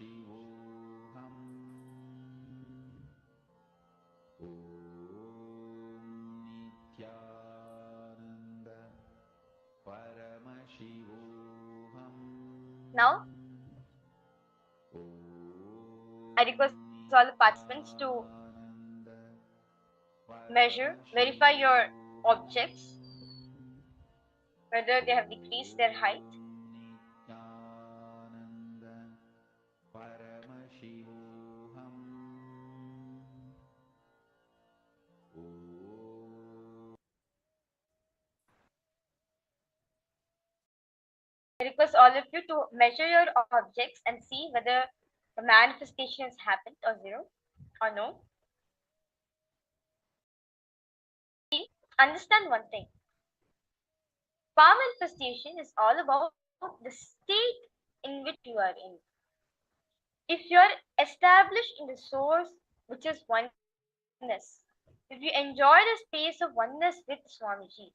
Paramashivoham. Om Nithyananda Paramashivoham. Now, I request all the participants to measure, verify your objects, whether they have decreased their height. Nithyananda Paramashivoham. I request all of you to measure your objects and see whether the manifestation has happened or zero or no. Understand one thing. Power manifestation is all about the state in which you are in. If you are established in the source, which is oneness, if you enjoy the space of oneness with Swamiji,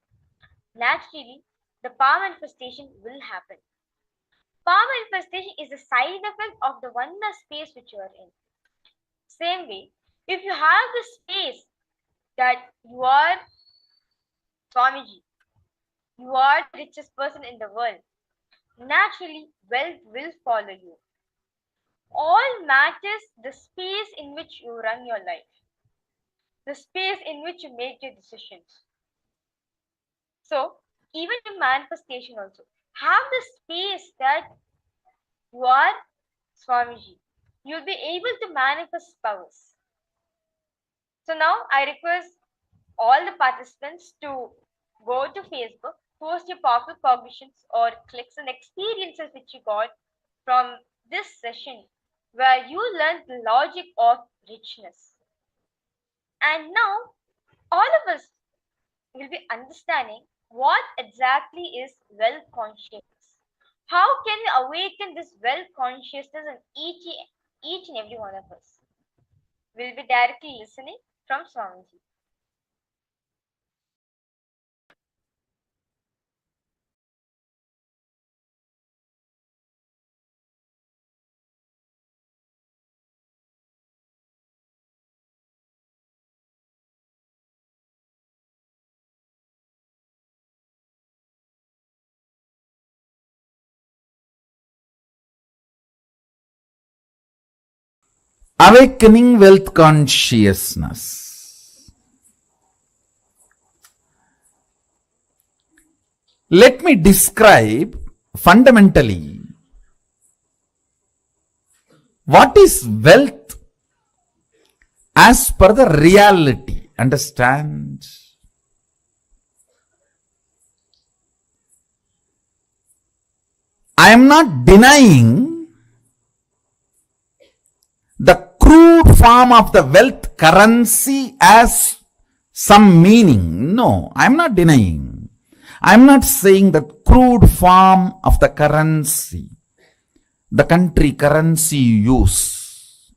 naturally the power manifestation will happen. Power manifestation is a side effect of the oneness space which you are in. Same way, if you have the space that you are Swamiji, you are the richest person in the world, naturally wealth will follow you. All matters the space in which you run your life, the space in which you make your decisions. So, even in manifestation also, have the space that you are Swamiji. You'll be able to manifest powers. So now I request all the participants to go to Facebook, post your powerful cognitions or clicks and experiences which you got from this session where you learned the logic of richness. And now all of us will be understanding what exactly is wealth consciousness. How can we awaken this wealth consciousness in each and every one of us? We'll be directly listening from Swamiji. Awakening wealth consciousness. Let me describe fundamentally what is wealth as per the reality. Understand? I am not denying the crude form of the wealth currency as some meaning. No, I am not denying. I am not saying the crude form of the currency, the country currency you use,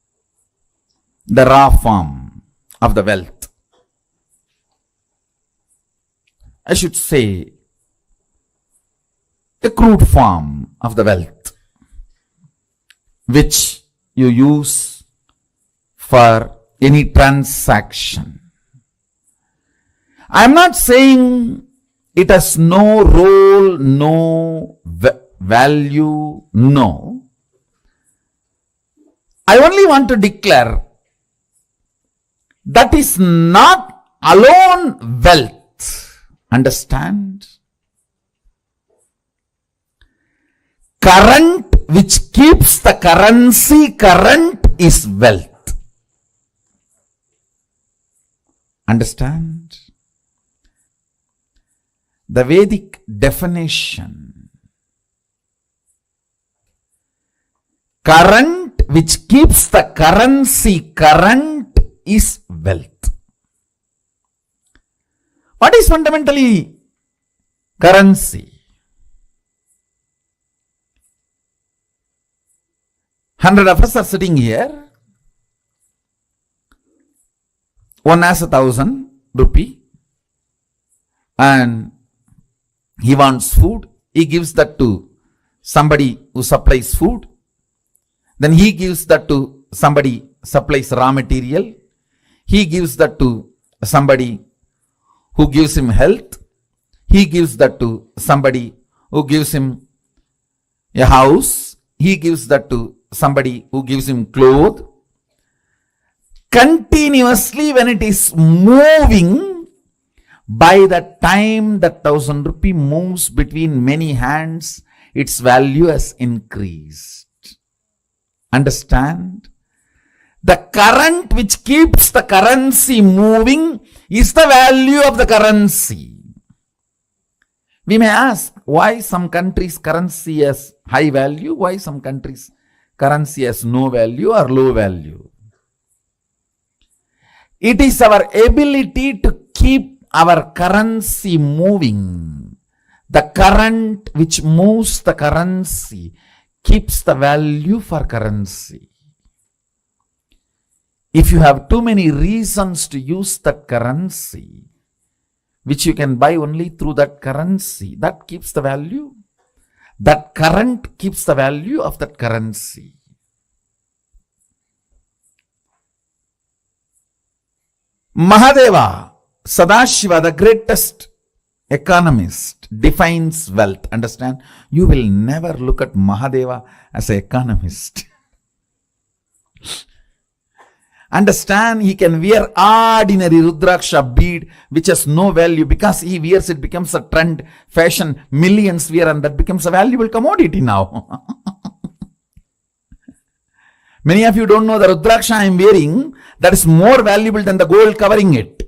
the raw form of the wealth. I should say the crude form of the wealth which you use for any transaction. I am not saying it has no role, no value, no. I only want to declare that is not alone wealth. Understand? Current which keeps the currency current is wealth. Understand? The Vedic definition. Current which keeps the currency current is wealth. What is fundamentally currency? 100 of us are sitting here. One has 1,000 rupee and he wants food. He gives that to somebody who supplies food. Then he gives that to somebody, supplies raw material. He gives that to somebody who gives him health. He gives that to somebody who gives him a house. He gives that to somebody who gives him clothes. Continuously, when it is moving, by the time that 1,000 rupee moves between many hands, its value has increased. Understand? The current which keeps the currency moving is the value of the currency. We may ask, why some countries' currency has high value, why some countries' currency has no value or low value. It is our ability to keep our currency moving. The current which moves the currency keeps the value for currency. If you have too many reasons to use that currency, which you can buy only through that currency, that keeps the value. That current keeps the value of that currency. Mahadeva, Sadashiva, the greatest economist, defines wealth. Understand? You will never look at Mahadeva as an economist. Understand? He can wear ordinary Rudraksha bead which has no value. Because he wears it, becomes a trend, fashion, millions wear, and that becomes a valuable commodity now. Many of you don't know the Rudraksha I am wearing, that is more valuable than the gold covering it.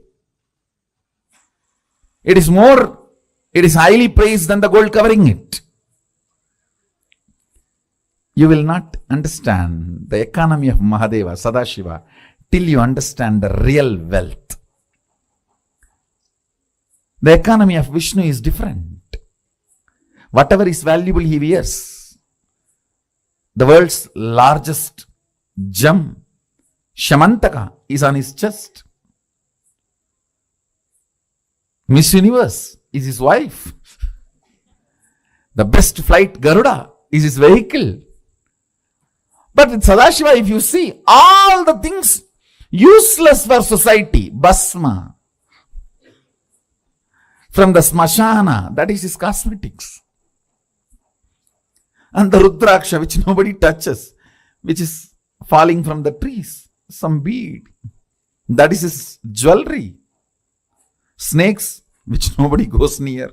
It is highly praised than the gold covering it. You will not understand the economy of Mahadeva, Sadashiva, till you understand the real wealth. The economy of Vishnu is different. Whatever is valuable he wears. The world's largest gem, Shamantaka, is on his chest. Miss Universe is his wife. The best flight, Garuda, is his vehicle. But with Sadashiva, if you see, all the things useless for society, Basma, from the Smashana, that is his cosmetics. And the Rudraksha, which nobody touches, which is falling from the trees, some bead, that is his jewelry. Snakes, which nobody goes near,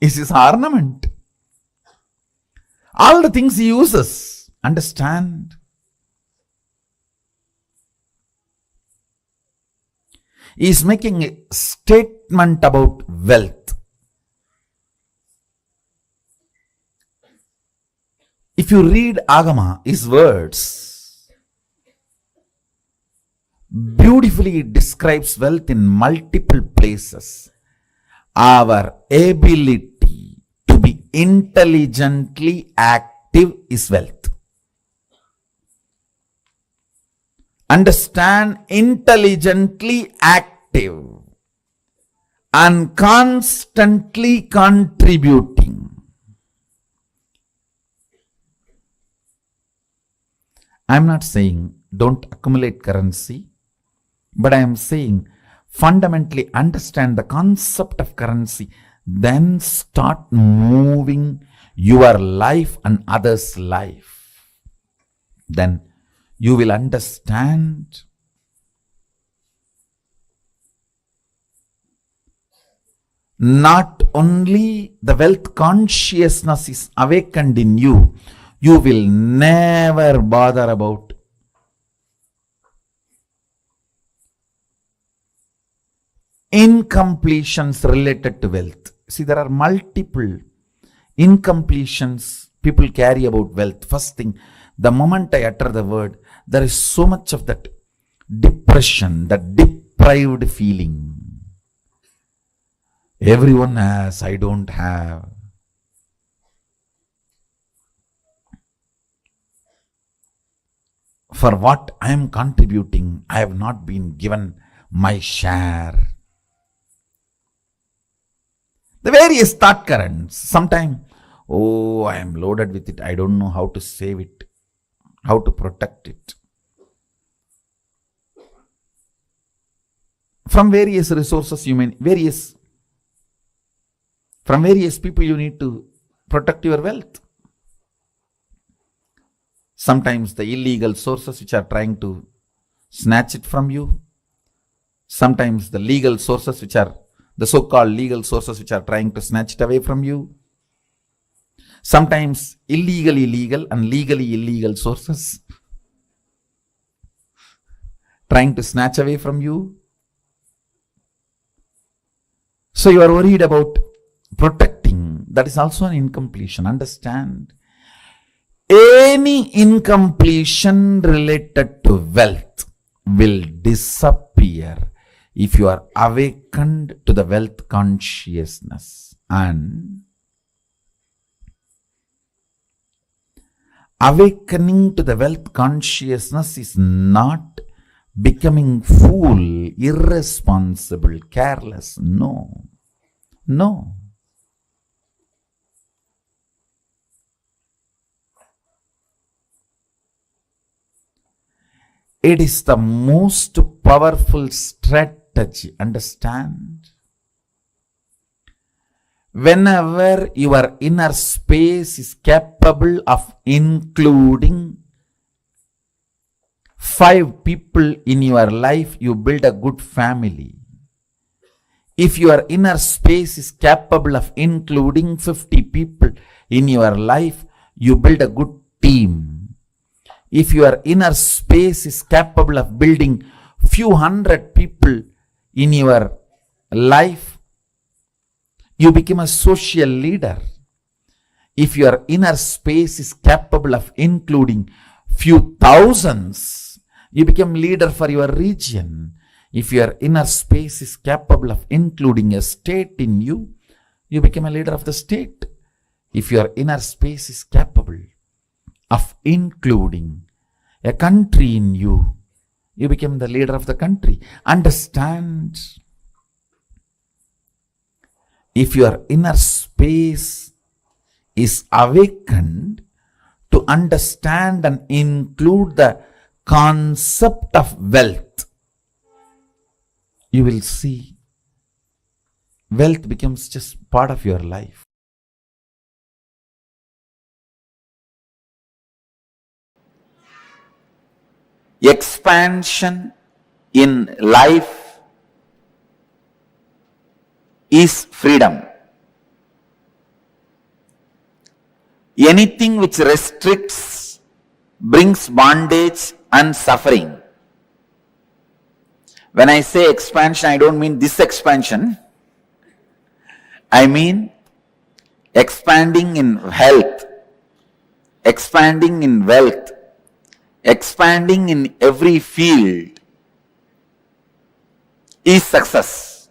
is his ornament. All the things he uses. Understand? He is making a statement about wealth. If you read Agama, his words, beautifully it describes wealth in multiple places. Our ability to be intelligently active is wealth. Understand, intelligently active and constantly contributing. I am not saying don't accumulate currency, but I am saying fundamentally understand the concept of currency, then start moving your life and others' life. Then you will understand not only the wealth consciousness is awakened in you, you will never bother about incompletions related to wealth. See, there are multiple incompletions people carry about wealth. First thing, the moment I utter the word, there is so much of that depression, that deprived feeling. Everyone has, I don't have. For what I am contributing, I have not been given my share. The various thought currents. Sometimes, oh, I am loaded with it, I don't know how to save it. how to protect it. From various resources, from various people you need to protect your wealth. Sometimes the illegal sources which are trying to snatch it from you. Sometimes the legal sources which are the so-called legal sources which are trying to snatch it away from you. Sometimes illegally legal and legally illegal sources trying to snatch away from you. So you are worried about protecting. That is also an incompletion. Understand? Any incompletion related to wealth will disappear if you are awakened to the wealth consciousness. And awakening to the wealth consciousness is not becoming fool, irresponsible, careless. No. No. It is the most powerful strategy. Understand? Whenever your inner space is capable of including 5 people in your life, you build a good family. If your inner space is capable of including 50 people in your life, you build a good team. If your inner space is capable of building few hundred people in your life, you become a social leader. If your inner space is capable of including few thousands, you become leader for your region. If your inner space is capable of including a state in you, you become a leader of the state. If your inner space is capable of including a country in you, you become the leader of the country. Understand? If your inner space is awakened to understand and include the concept of wealth, you will see wealth becomes just part of your life. Expansion in life is freedom. Anything which restricts brings bondage and suffering. When I say expansion, I don't mean this expansion. I mean expanding in health, expanding in wealth, expanding in every field is success.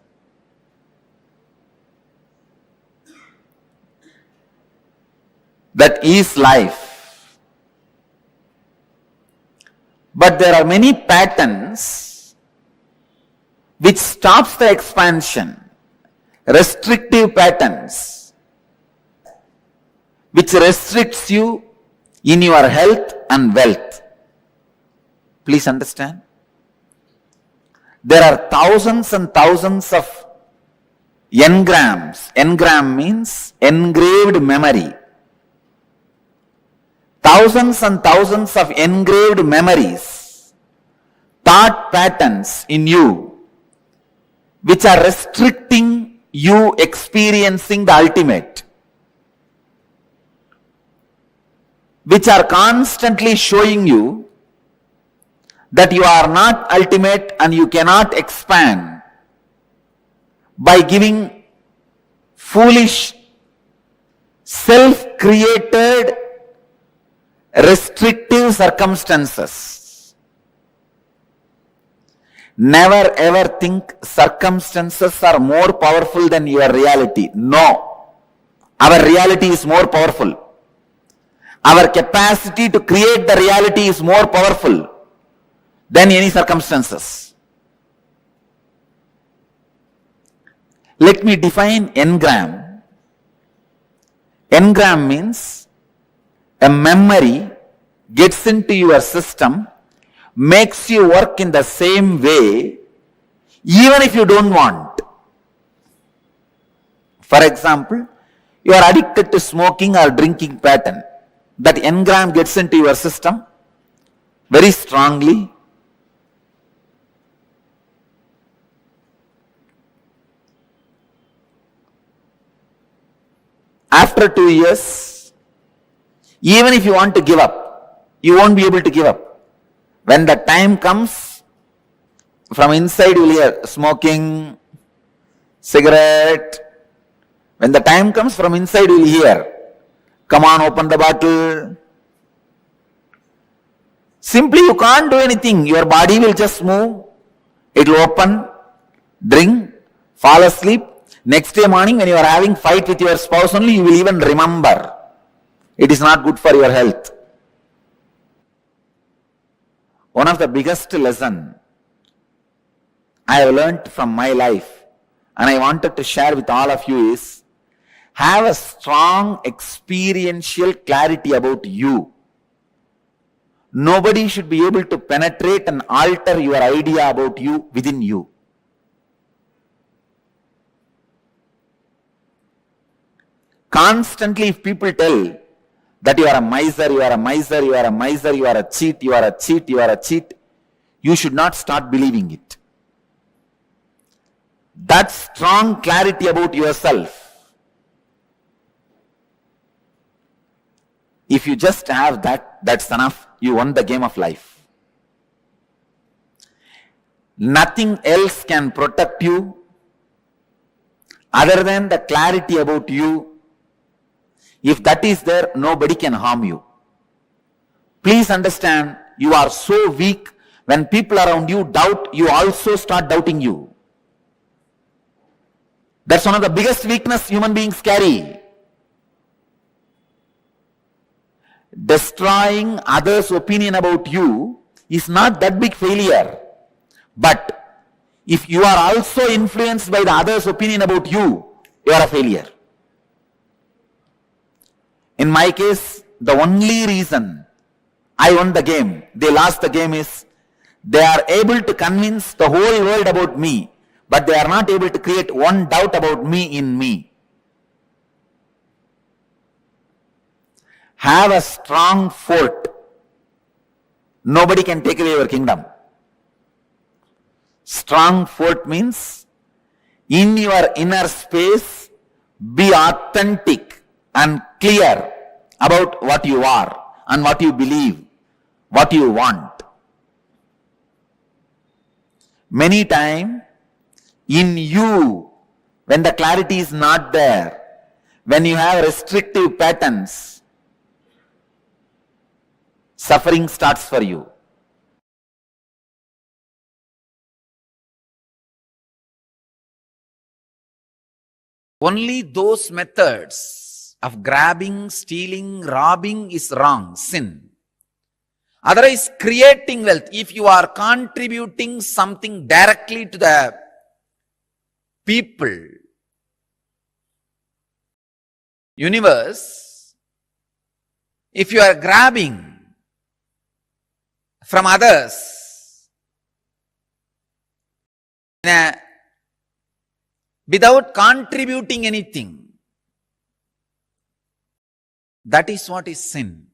That is life. But there are many patterns which stops the expansion, restrictive patterns, which restricts you in your health and wealth. Please understand. There are thousands and thousands of engrams. Engram means engraved memory. Thousands and thousands of engraved memories, thought patterns in you, which are restricting you experiencing the ultimate, which are constantly showing you that you are not ultimate and you cannot expand by giving foolish, self-created, restrictive circumstances. Never ever think circumstances are more powerful than your reality. No. Our reality is more powerful. Our capacity to create the reality is more powerful than any circumstances. Let me define engram. Engram means a memory gets into your system, makes you work in the same way, even if you don't want. For example, you are addicted to smoking or drinking pattern. That engram gets into your system very strongly. After 2 years, even if you want to give up, you won't be able to give up. When the time comes, from inside you will hear smoking, cigarette. When the time comes, from inside you will hear, come on, open the bottle. Simply you can't do anything. Your body will just move. It will open, drink, fall asleep. Next day morning when you are having fight with your spouse only, you will even remember. It is not good for your health. One of the biggest lesson I have learnt from my life and I wanted to share with all of you is, have a strong experiential clarity about you. Nobody should be able to penetrate and alter your idea about you within you. Constantly, if people tell that you are a miser, you are a miser, you are a miser, you are a cheat, you are a cheat, you are a cheat, you should not start believing it. That strong clarity about yourself, if you just have that, that's enough. You won the game of life. Nothing else can protect you other than the clarity about you. If that is there, nobody can harm you. Please understand, you are so weak. When people around you doubt, you also start doubting you. That's one of the biggest weakness human beings carry. Destroying others' opinion about you is not that big failure. But if you are also influenced by the others' opinion about you, you are a failure. In my case, the only reason I won the game, they lost the game, is they are able to convince the whole world about me, but they are not able to create one doubt about me in me. Have a strong fort. Nobody can take away your kingdom. Strong fort means in your inner space, be authentic and clear about what you are and what you believe, what you want. Many times, in you, when the clarity is not there, when you have restrictive patterns, suffering starts for you. Only those methods of grabbing, stealing, robbing is wrong, sin. Otherwise, creating wealth, if you are contributing something directly to the people, universe, if you are grabbing from others without contributing anything, that is what is sin.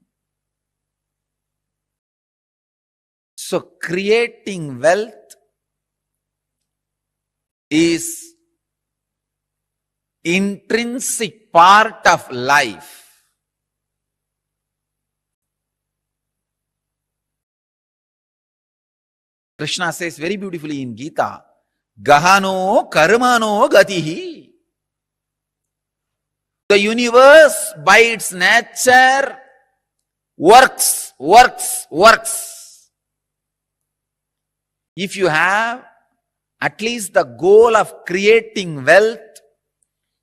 So creating wealth is intrinsic part of life. Krishna says very beautifully in Gita, Gahano karmano gatihi. The universe by its nature works. If you have at least the goal of creating wealth,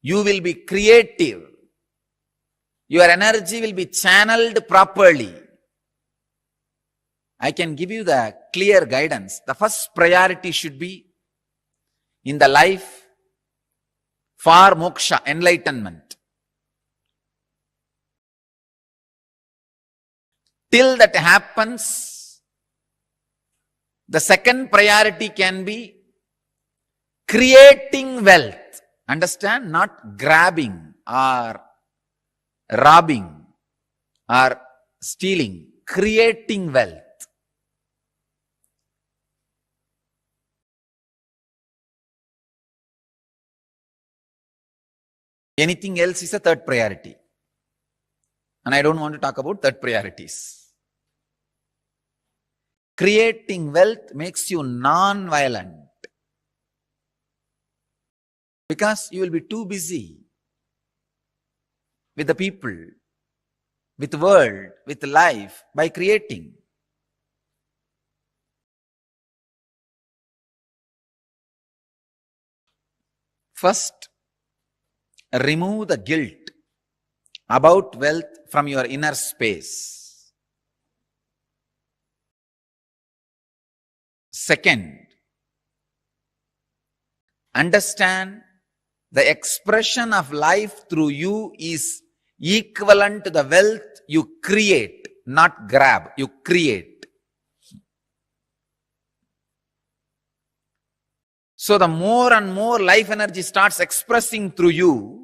you will be creative. Your energy will be channeled properly. I can give you the clear guidance. The first priority should be in the life for moksha, enlightenment. Till that happens, the second priority can be creating wealth. Understand? Not grabbing or robbing or stealing. Creating wealth. Anything else is a third priority. And I don't want to talk about third priorities. Creating wealth makes you non-violent. Because you will be too busy with the people, with the world, with life, by creating. First, remove the guilt about wealth from your inner space. Second, understand the expression of life through you is equivalent to the wealth you create, not grab, you create. So the more and more life energy starts expressing through you,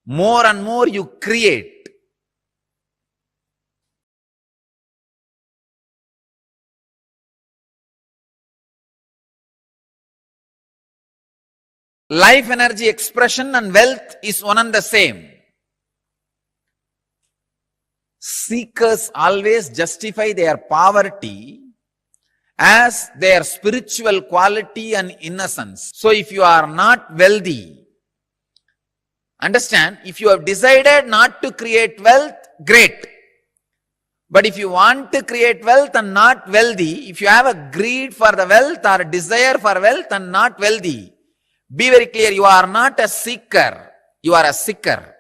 more and more you create. Life energy expression and wealth is one and the same. Seekers always justify their poverty as their spiritual quality and innocence. So if you are not wealthy, understand, if you have decided not to create wealth, great. But if you want to create wealth and not wealthy, if you have a greed for the wealth or a desire for wealth and not wealthy, be very clear, you are not a seeker, you are a seeker.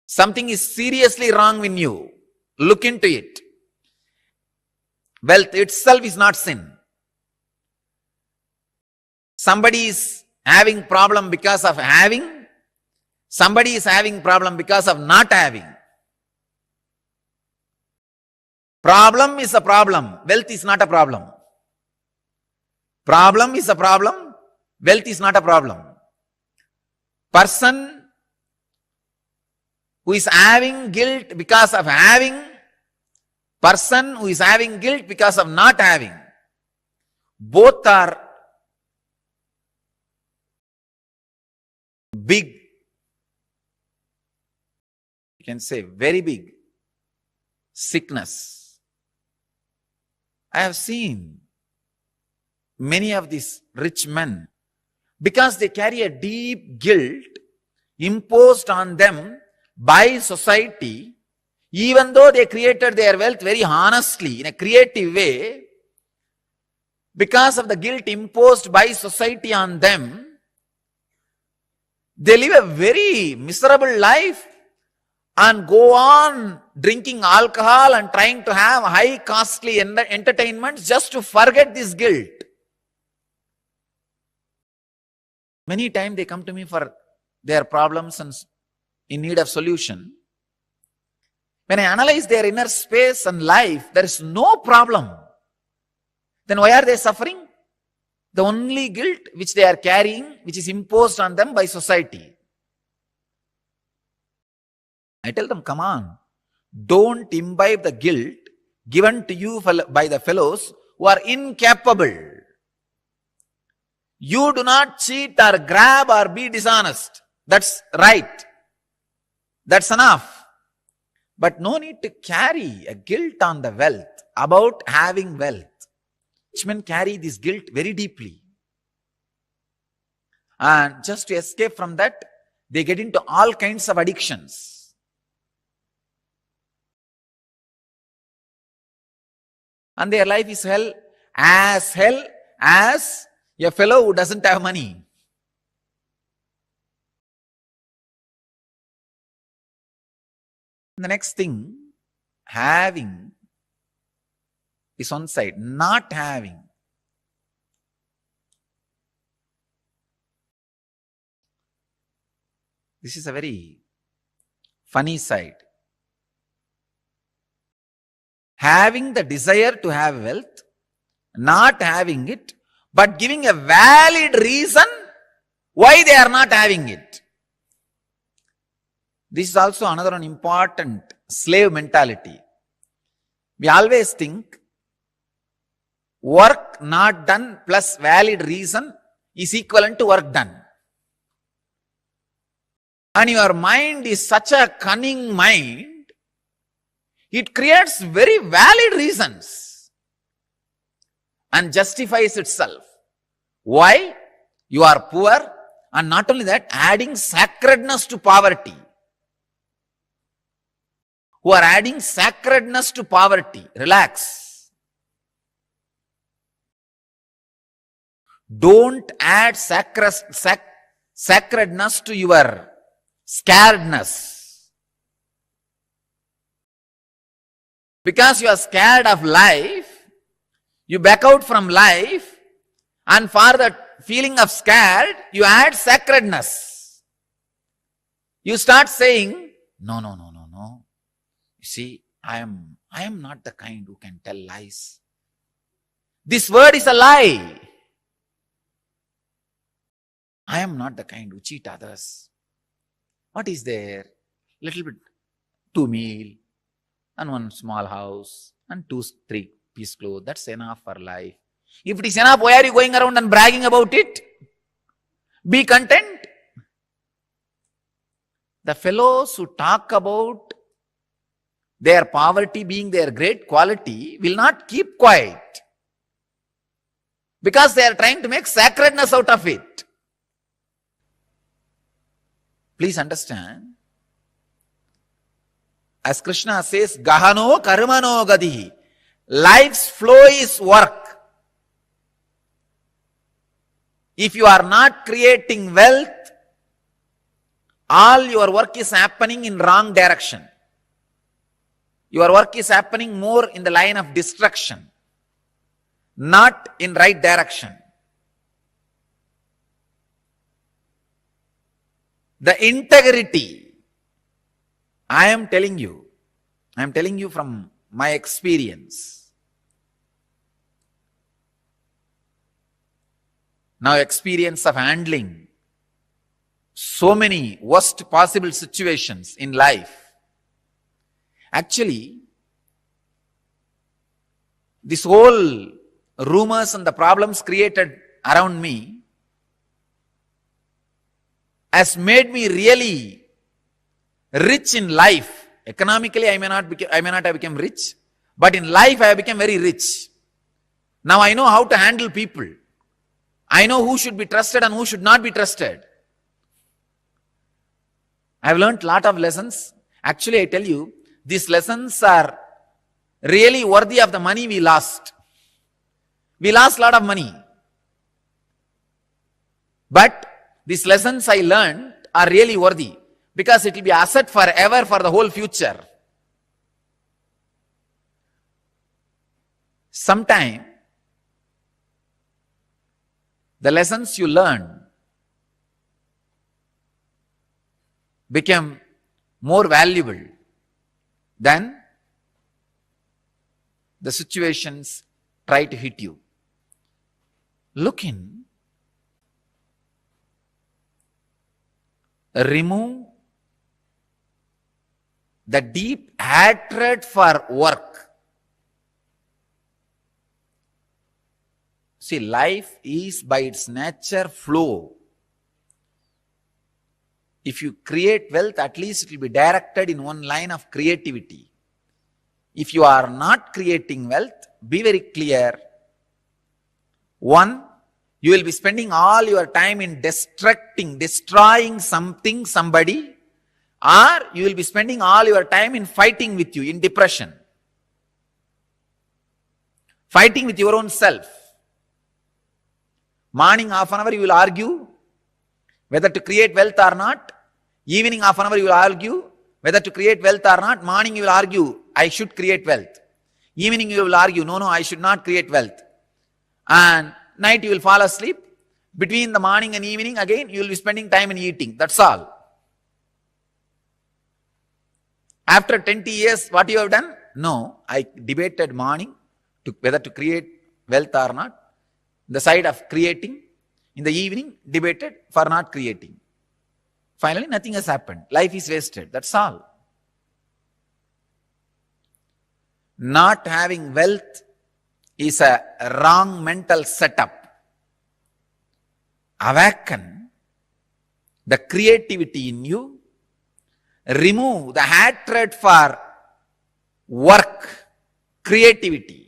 Something is seriously wrong with you. Look into it. Wealth itself is not sin. Somebody is having problem because of having. Somebody is having problem because of not having. Problem is a problem. Wealth is not a problem. Problem is a problem. Wealth is not a problem. Person who is having guilt because of having, person who is having guilt because of not having, both are big, you can say very big sickness. I have seen many of these rich men, because they carry a deep guilt imposed on them by society, even though they created their wealth very honestly, in a creative way, because of the guilt imposed by society on them, they live a very miserable life and go on drinking alcohol and trying to have high costly entertainments just to forget this guilt. Many times they come to me for their problems and in need of solution. When I analyze their inner space and life, there is no problem. Then why are they suffering? The only guilt which they are carrying, which is imposed on them by society. I tell them, come on, don't imbibe the guilt given to you by the fellows who are incapable. You do not cheat or grab or be dishonest. That's right. That's enough. But no need to carry a guilt on the wealth, about having wealth. Rich men carry this guilt very deeply. And just to escape from that, they get into all kinds of addictions. And their life is hell as a fellow who doesn't have money. The next thing, having is one side, not having. This is a very funny side. Having the desire to have wealth, not having it, but giving a valid reason why they are not having it. This is also another one important slave mentality. We always think work not done plus valid reason is equivalent to work done. And your mind is such a cunning mind, it creates very valid reasons and justifies itself. Why? You are poor, and not only that, adding sacredness to poverty. Who are adding sacredness to poverty. Relax. Don't add sacredness to your scaredness. Because you are scared of life, you back out from life, and for the feeling of scared, you add sacredness. You start saying, no. You see, I am not the kind who can tell lies. This word is a lie. I am not the kind who cheat others. What is there? Little bit, 2 meal, and 1 small house, and 2-3 piece clothes. That's enough for life. If it is enough, why are you going around and bragging about it? Be content. The fellows who talk about their poverty being their great quality will not keep quiet, because they are trying to make sacredness out of it. Please understand. As Krishna says, Gahano karmano gadihi. Life's flow is work. If you are not creating wealth, all your work is happening in wrong direction. Your work is happening more in the line of destruction, not in right direction. The integrity, I am telling you from my experience. Now, experience of handling so many worst possible situations in life. Actually, this whole rumors and the problems created around me has made me really rich in life. Economically, I may not have become rich, but in life I have become very rich. Now I know how to handle people. I know who should be trusted and who should not be trusted. I have learned a lot of lessons. Actually, I tell you, these lessons are really worthy of the money we lost. We lost a lot of money. But these lessons I learned are really worthy, because it will be asset forever for the whole future. Sometime, the lessons you learn become more valuable than the situations try to hit you. Look in, remove the deep hatred for work. See, life is by its nature flow. If you create wealth, at least it will be directed in one line of creativity. If you are not creating wealth, be very clear. One, you will be spending all your time in destroying something, somebody, or you will be spending all your time in fighting with you, in depression. Fighting with your own self. Morning half an hour you will argue whether to create wealth or not. Evening half an hour you will argue whether to create wealth or not. Morning you will argue, I should create wealth. Evening you will argue, no, I should not create wealth. And night you will fall asleep. Between the morning and evening, again you will be spending time in eating. That's all. After 20 years, what you have done? No, I debated morning to whether to create wealth or not. The side of creating. In the evening, debated for not creating. Finally, nothing has happened. Life is wasted. That's all. Not having wealth is a wrong mental setup. Awaken the creativity in you. Remove the hatred for work, creativity.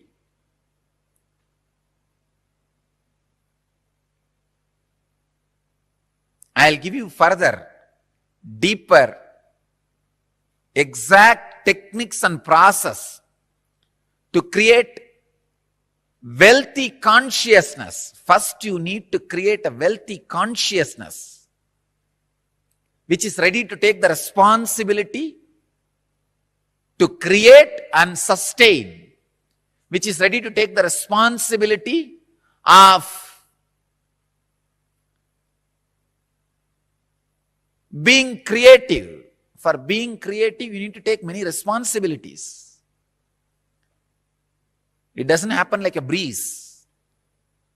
I'll give you further, deeper, exact techniques and process to create wealthy consciousness. First, you need to create a wealthy consciousness which is ready to take the responsibility to create and sustain, which is ready to take the responsibility of being creative. For being creative, you need to take many responsibilities. It doesn't happen like a breeze.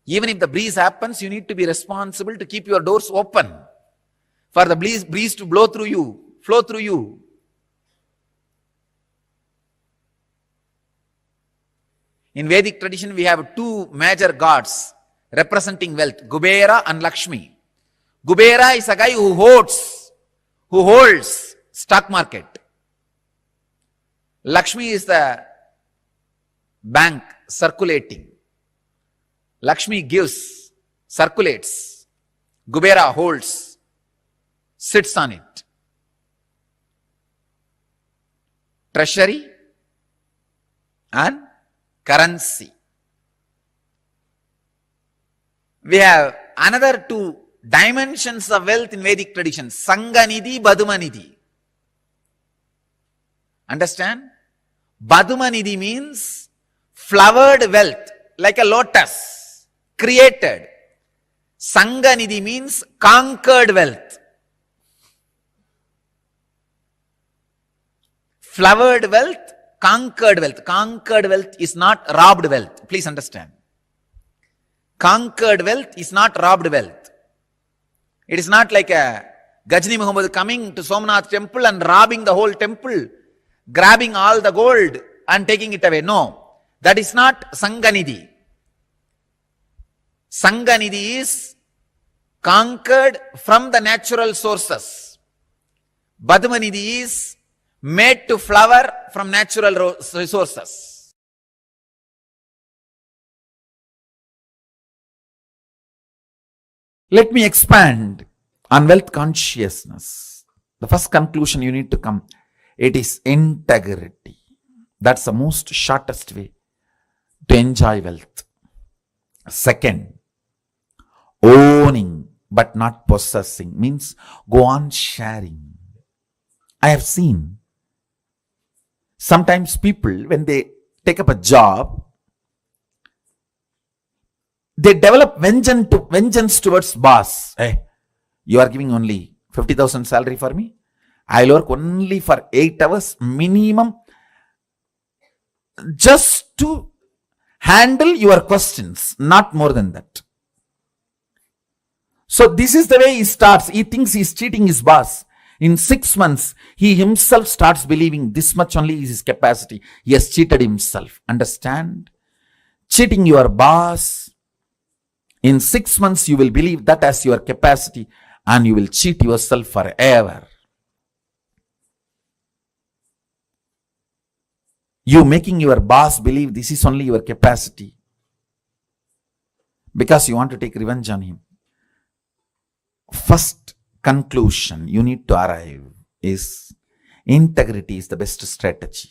Even if the breeze happens, you need to be responsible to keep your doors open for the breeze to blow through you, flow through you. In Vedic tradition, we have two major gods representing wealth, Kubera and Lakshmi. Kubera is a guy who holds stock market. Lakshmi is the bank circulating. Lakshmi gives, circulates. Kubera holds, sits on it. Treasury and currency. We have another two dimensions of wealth in Vedic tradition, Sanganidhi, Badumanidhi. Understand? Badumanidhi means flowered wealth, like a lotus, created. Sanganidhi means conquered wealth. Flowered wealth, conquered wealth. Conquered wealth is not robbed wealth. Please understand. Conquered wealth is not robbed wealth. It is not like a Gajni Muhammad coming to Somnath temple and robbing the whole temple, grabbing all the gold and taking it away. No, that is not Sanganidhi. Sanganidhi is conquered from the natural sources. Badmanidhi is made to flower from natural resources. Let me expand on wealth consciousness. The first conclusion you need to come, it is integrity. That's the most shortest way to enjoy wealth. Second, owning but not possessing means go on sharing. I have seen sometimes people, when they take up a job, they develop vengeance towards boss. Hey, you are giving only 50,000 salary for me. I'll work only for 8 hours minimum just to handle your questions, not more than that. So this is the way he starts. He thinks he's cheating his boss. In 6 months, he himself starts believing this much only is his capacity. He has cheated himself. Understand? Cheating your boss. In 6 months, you will believe that as your capacity and you will cheat yourself forever. You making your boss believe this is only your capacity because you want to take revenge on him. First conclusion you need to arrive is integrity is the best strategy.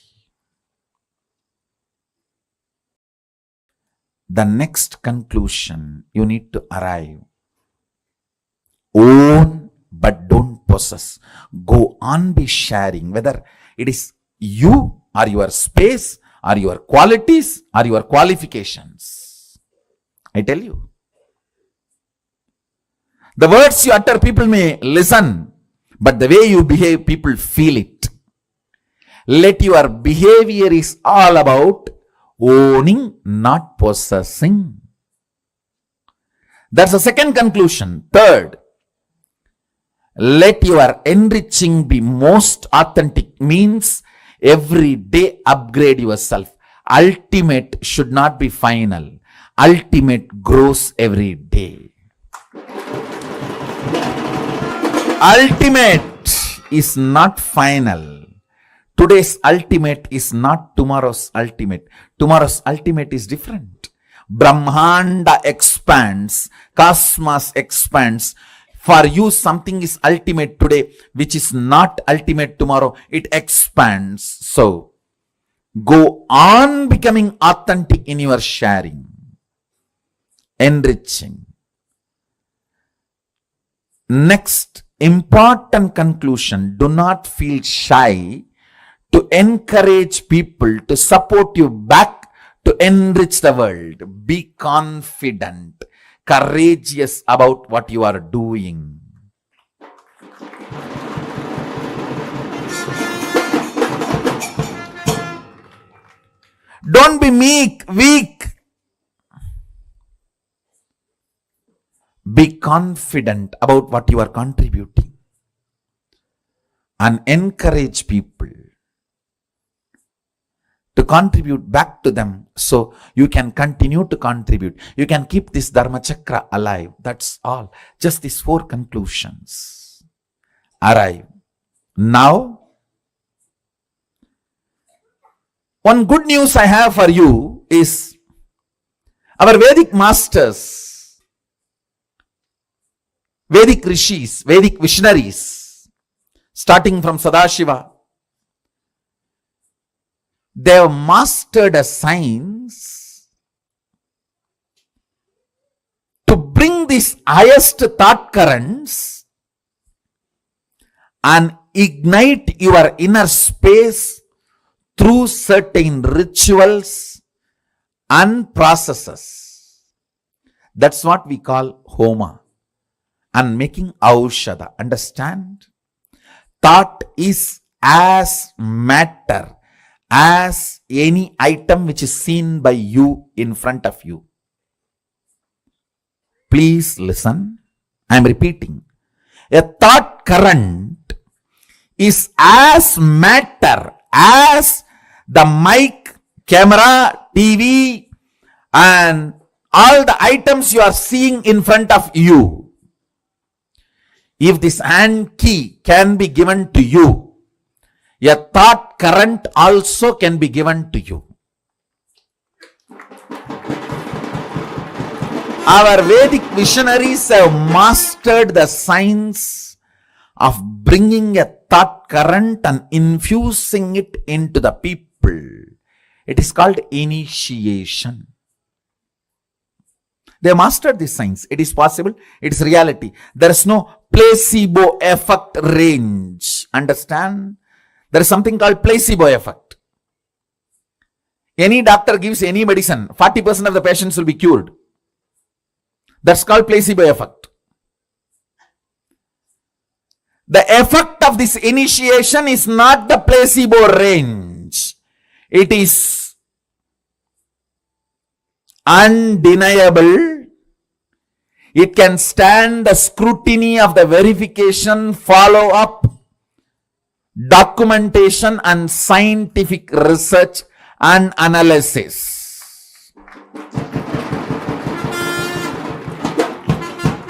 The next conclusion you need to arrive, own but don't possess. Go on be sharing, whether it is you or your space or your qualities or your qualifications. I tell you. The words you utter, people may listen, but the way you behave, people feel it. Let your behavior is all about owning, not possessing. That's the second conclusion. Third, let your enriching be most authentic, means every day upgrade yourself. Ultimate should not be final. Ultimate grows every day. Ultimate is not final. Today's ultimate is not tomorrow's ultimate. Tomorrow's ultimate is different. Brahmanda expands, cosmos expands. For you, something is ultimate today, which is not ultimate tomorrow. It expands. So, go on becoming authentic in your sharing, enriching. Next, important conclusion. Do not feel shy to encourage people to support you back to enrich the world. Be confident, courageous about what you are doing. Don't be weak. Be confident about what you are contributing and encourage people to contribute back to them so you can continue to contribute. You can keep this Dharma Chakra alive. That's all. Just these 4 conclusions arrive. Now, one good news I have for you is our Vedic masters, Vedic rishis, Vedic visionaries, starting from Sadashiva, they have mastered a science to bring these highest thought currents and ignite your inner space through certain rituals and processes. That's what we call homa and making aushadha. Understand? Thought is as matter as any item which is seen by you in front of you. Please listen. I am repeating. A thought current is as matter as the mic, camera, TV, and all the items you are seeing in front of you. If this hand key can be given to you, a thought current also can be given to you. Our Vedic visionaries have mastered the science of bringing a thought current and infusing it into the people. It is called initiation. They mastered this science. It is possible. It is reality. There is no placebo effect range. Understand? There is something called placebo effect. Any doctor gives any medicine, 40% of the patients will be cured. That's called placebo effect. The effect of this initiation is not the placebo range. It is undeniable. It can stand the scrutiny of the verification, follow-up, documentation and scientific research and analysis.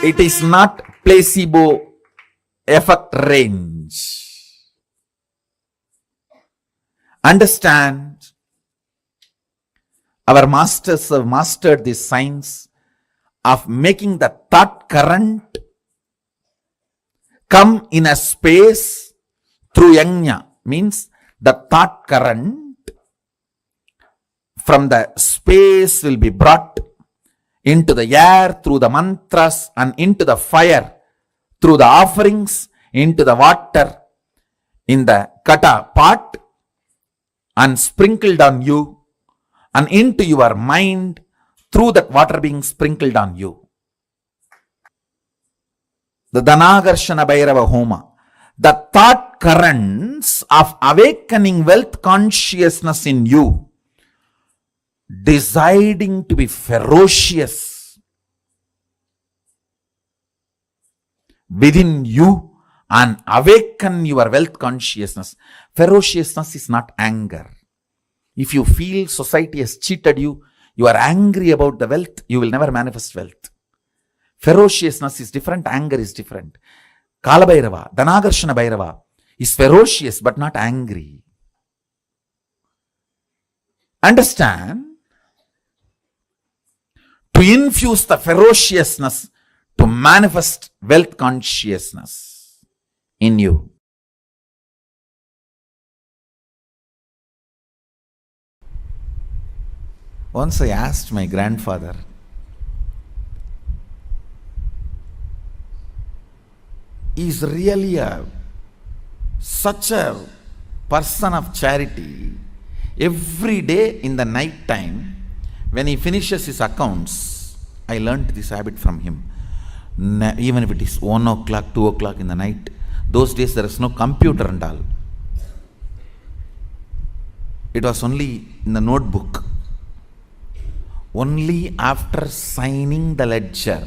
It is not placebo effect range. Understand? Our masters have mastered this science of making the thought current come in a space through yajna, means the thought current from the space will be brought into the air through the mantras and into the fire through the offerings, into the water in the kata pot and sprinkled on you and into your mind through that water being sprinkled on you. The Dhanagarshana Bhairava Homa, the thought currents of awakening wealth consciousness in you, deciding to be ferocious within you and awaken your wealth consciousness. Ferociousness is not anger. If you feel society has cheated you, you are angry about the wealth, you will never manifest wealth. Ferociousness is different, anger is different. Kalabhairava, Dhanagarshana Bhairava is ferocious but not angry. Understand? To infuse the ferociousness to manifest wealth consciousness in you. Once I asked my grandfather, is really such a person of charity. Every day in the night time, when he finishes his accounts, I learnt this habit from him. Even if it is 1 o'clock, 2 o'clock in the night, those days there is no computer and all. It was only in the notebook. Only after signing the ledger,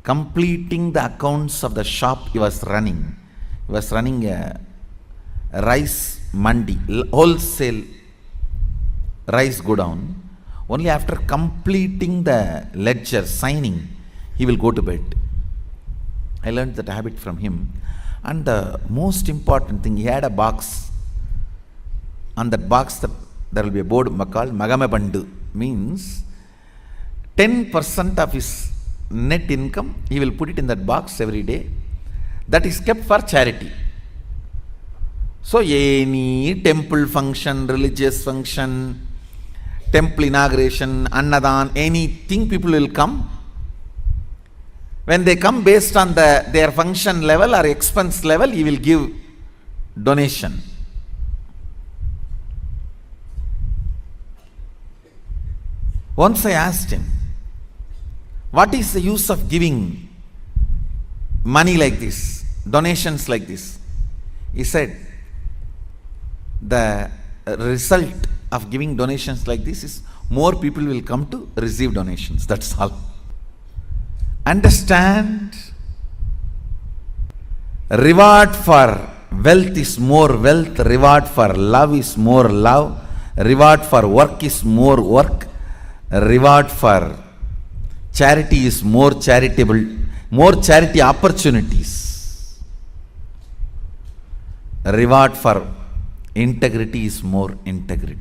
completing the accounts of the shop he was running. He was running a rice mandi, wholesale rice godown. Only after completing the ledger, signing, he will go to bed. I learned that habit from him. And the most important thing, he had a box. On that box, there will be a board called Magame Bandu. Means 10% of his net income, he will put it in that box every day. That is kept for charity. So any temple function, religious function, temple inauguration, Annadan, anything, people will come. When they come based on their function level or expense level, he will give donation. Once I asked him, what is the use of giving money like this, donations like this? He said, the result of giving donations like this is more people will come to receive donations. That's all. Understand? Reward for wealth is more wealth, reward for love is more love, reward for work is more work, reward for charity is more charitable, more charity opportunities. Reward for integrity is more integrity.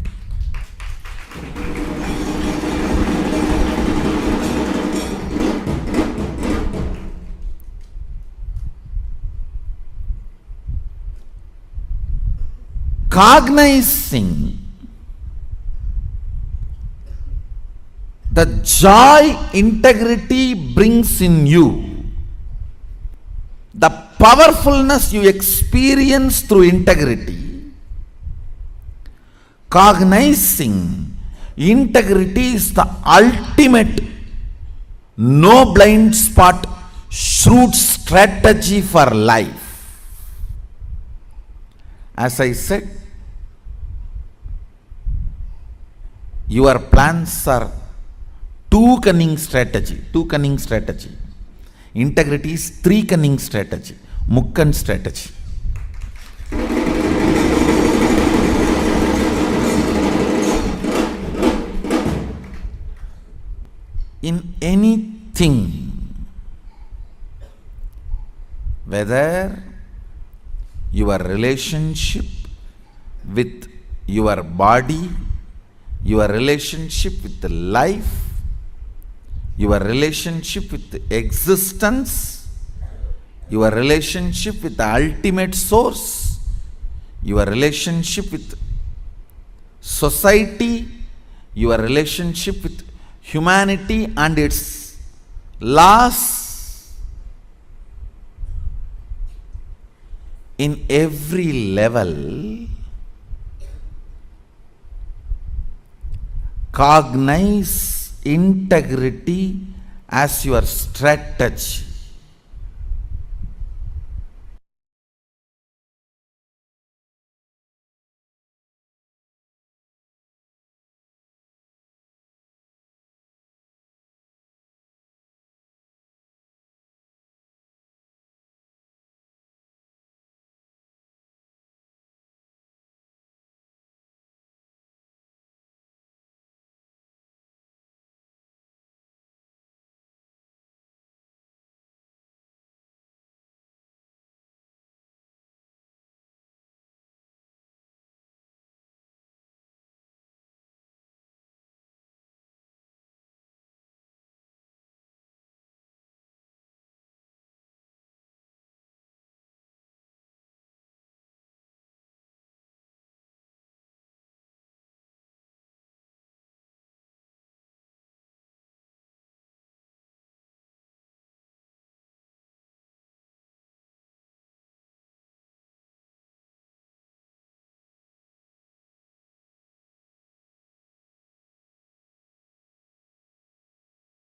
Cognizing the joy integrity brings in you, the powerfulness you experience through integrity, cognizing integrity is the ultimate no blind spot shrewd strategy for life. As I said, your plans are two cunning strategy. Integrity is three cunning strategy. Mukkan strategy. In anything, whether your relationship with your body, your relationship with the life, your relationship with the existence, your relationship with the ultimate source, your relationship with society, your relationship with humanity and its laws, in every level, cognize integrity as your strategy.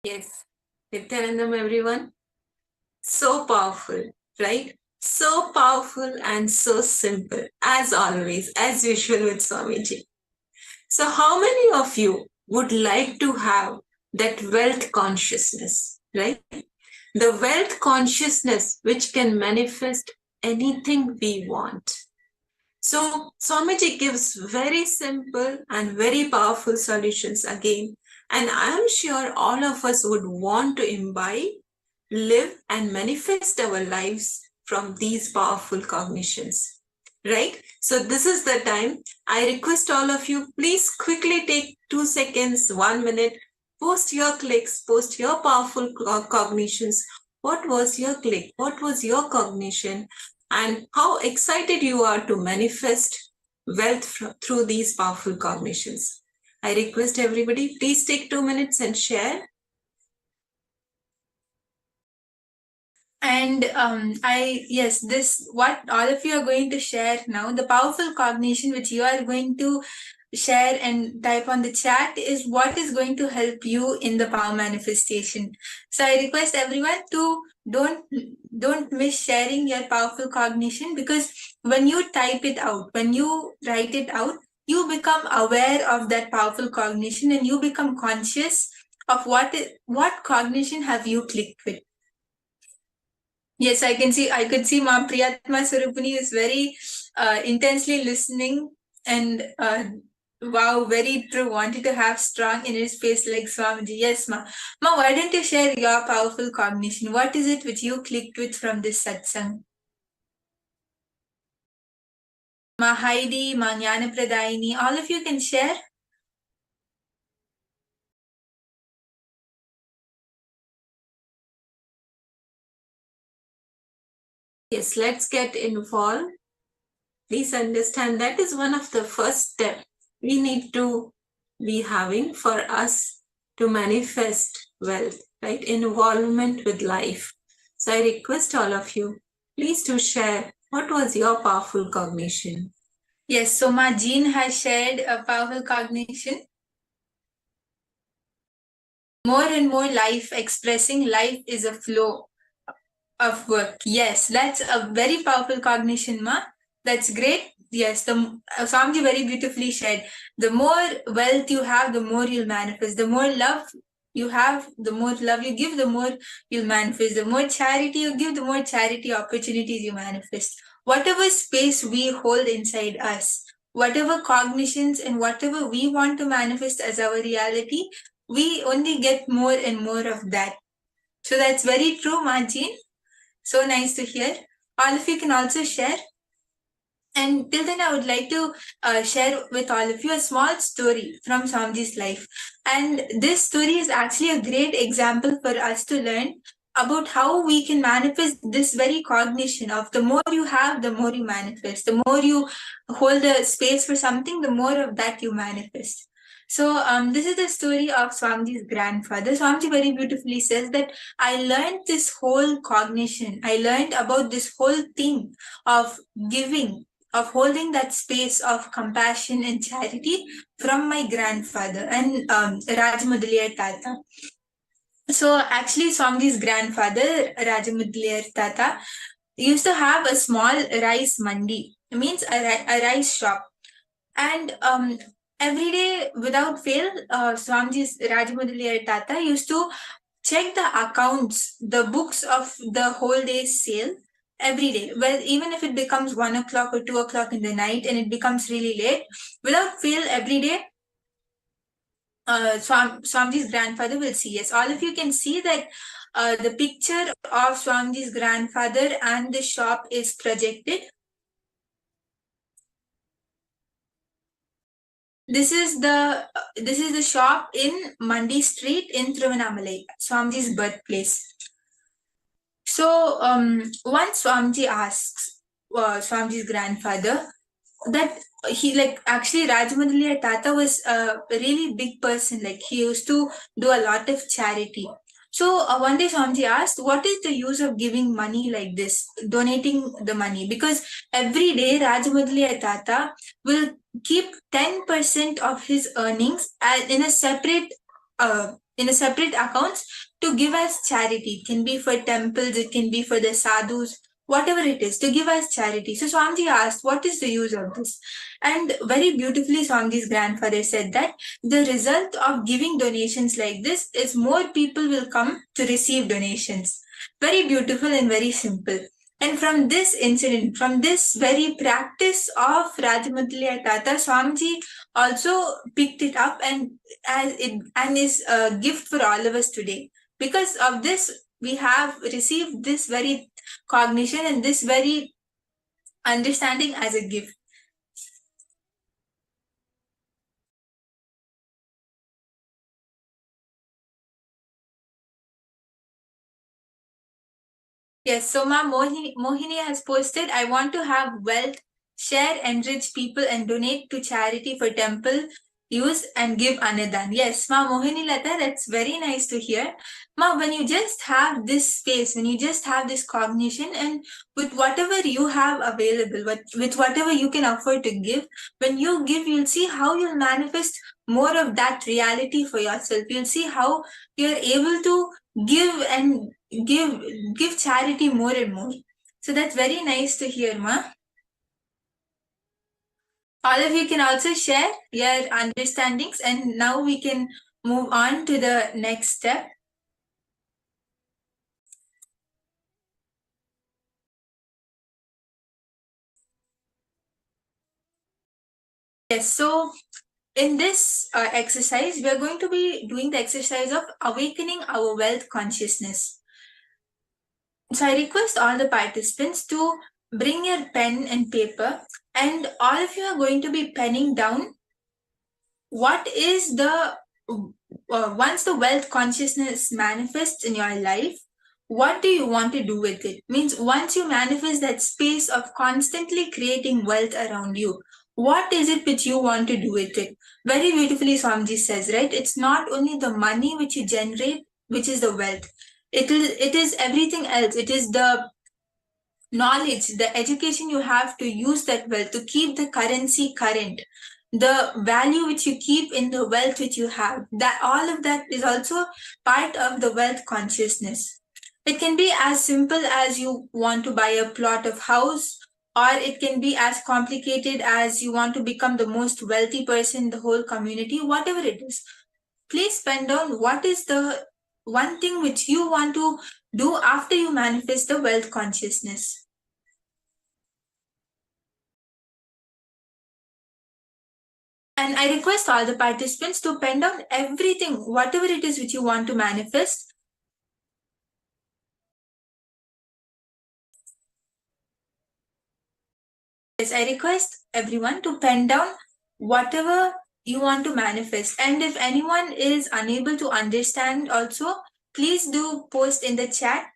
Yes, Nithyanandam, everyone. So powerful, right? So powerful and so simple, as always, as usual with Swamiji. So, how many of you would like to have that wealth consciousness, right? The wealth consciousness which can manifest anything we want. So, Swamiji gives very simple and very powerful solutions again. And I am sure all of us would want to imbibe, live, and manifest our lives from these powerful cognitions. Right? So, this is the time. I request all of you, please quickly take 2 seconds, 1 minute, post your clicks, post your powerful cognitions. What was your click? What was your cognition? And how excited you are to manifest wealth through these powerful cognitions. I request everybody, please take 2 minutes and share. And yes, this, what all of you are going to share now, the powerful cognition which you are going to share and type on the chat is what is going to help you in the power manifestation. So I request everyone to don't miss sharing your powerful cognition, because when you type it out, when you write it out, you become aware of that powerful cognition and you become conscious of what cognition have you clicked with. Yes, I could see Ma Priyatma Surupani is very intensely listening, and wow, very true. Wanted to have strong inner space like Swamiji. Yes, Ma. Ma, why don't you share your powerful cognition? What is it which you clicked with from this satsang? Ma Heidi, Ma Jnana Pradayini, all of you can share. Yes, let's get involved. Please understand that is one of the first steps we need to be having for us to manifest wealth, right? Involvement with life. So I request all of you, please to share what was your powerful cognition. Yes, so Ma Jean has shared a powerful cognition. More and more life, expressing life is a flow of work. Yes, that's a very powerful cognition, Ma. That's great. Yes, the Swamiji very beautifully shared. The more wealth you have, the more you'll manifest. The more love you have, the more love you give, the more you'll manifest. The more charity you give, the more charity opportunities you manifest. Whatever space we hold inside us, whatever cognitions and whatever we want to manifest as our reality, we only get more and more of that. So that's very true, Majin. So nice to hear. All of you can also share. And till then, I would like to share with all of you a small story from Swamiji's life. And this story is actually a great example for us to learn about how we can manifest this very cognition of the more you have, the more you manifest. The more you hold a space for something, the more of that you manifest. So this is the story of Swamiji's grandfather. Swamiji very beautifully says that I learned this whole cognition. I learned about this whole thing of giving, of holding that space of compassion and charity from my grandfather and Rajamudaliyar Tata. So actually Swamiji's grandfather, Rajamudaliyar Tata, used to have a small rice mandi, means a rice shop. And every day without fail, Swamiji's Rajamudaliyar Tata used to check the accounts, the books of the whole day's sale every day. Well, even if it becomes 1 o'clock or 2 o'clock in the night and it becomes really late, without fail, every day, Swamiji's grandfather will see. Yes, all of you can see that the picture of Swamiji's grandfather and the shop is projected. This is the shop in Mandi Street in Thiruvannamalai, Swamiji's birthplace. So once Swamiji asks Swamiji's grandfather that he, like, actually Rajamudaliyar Tata was a really big person, like he used to do a lot of charity. So one day Swamiji asked, what is the use of giving money like this, donating the money? Because every day Rajamudaliyar Tata will keep 10% of his earnings in a separate in a separate accounts to give as charity. It can be for temples, it can be for the sadhus, whatever it is, to give as charity. So Swamiji asked, what is the use of this? And very beautifully, Swamiji's grandfather said that the result of giving donations like this is more people will come to receive donations. Very beautiful and very simple. And from this incident, from this very practice of Rajamatliya Tata, Swamiji also picked it up and is a gift for all of us today. Because of this, we have received this very cognition and this very understanding as a gift. Yes, so Ma Mohini has posted, I want to have wealth, share, enrich people and donate to charity for temple use and give Anadan. Yes, Ma Mohini Lata, that's very nice to hear. Ma, when you just have this space, when you just have this cognition and with whatever you have available, with whatever you can afford to give, when you give, you'll see how you'll manifest more of that reality for yourself. You'll see how you're able to give and give charity more and more. So that's very nice to hear, Ma. All of you can also share your understandings, and now we can move on to the next step. Yes, so in this exercise, we are going to be doing the exercise of awakening our wealth consciousness. So I request all the participants to bring your pen and paper, and all of you are going to be penning down what is the once the wealth consciousness manifests in your life, what do you want to do with it? Means once you manifest that space of constantly creating wealth around you, what is it which you want to do with it? Very beautifully Swamiji says, right? It's not only the money which you generate, which is the wealth. It is everything else. It is the knowledge, the education you have to use that wealth, to keep the currency current, the value which you keep in the wealth which you have, that all of that is also part of the wealth consciousness. It can be as simple as you want to buy a plot of house, or it can be as complicated as you want to become the most wealthy person in the whole community, whatever it is. Please pen down what is the one thing which you want to do after you manifest the wealth consciousness. And I request all the participants to pen down everything, whatever it is which you want to manifest. Yes, I request everyone to pen down whatever you want to manifest. And if anyone is unable to understand also, please do post in the chat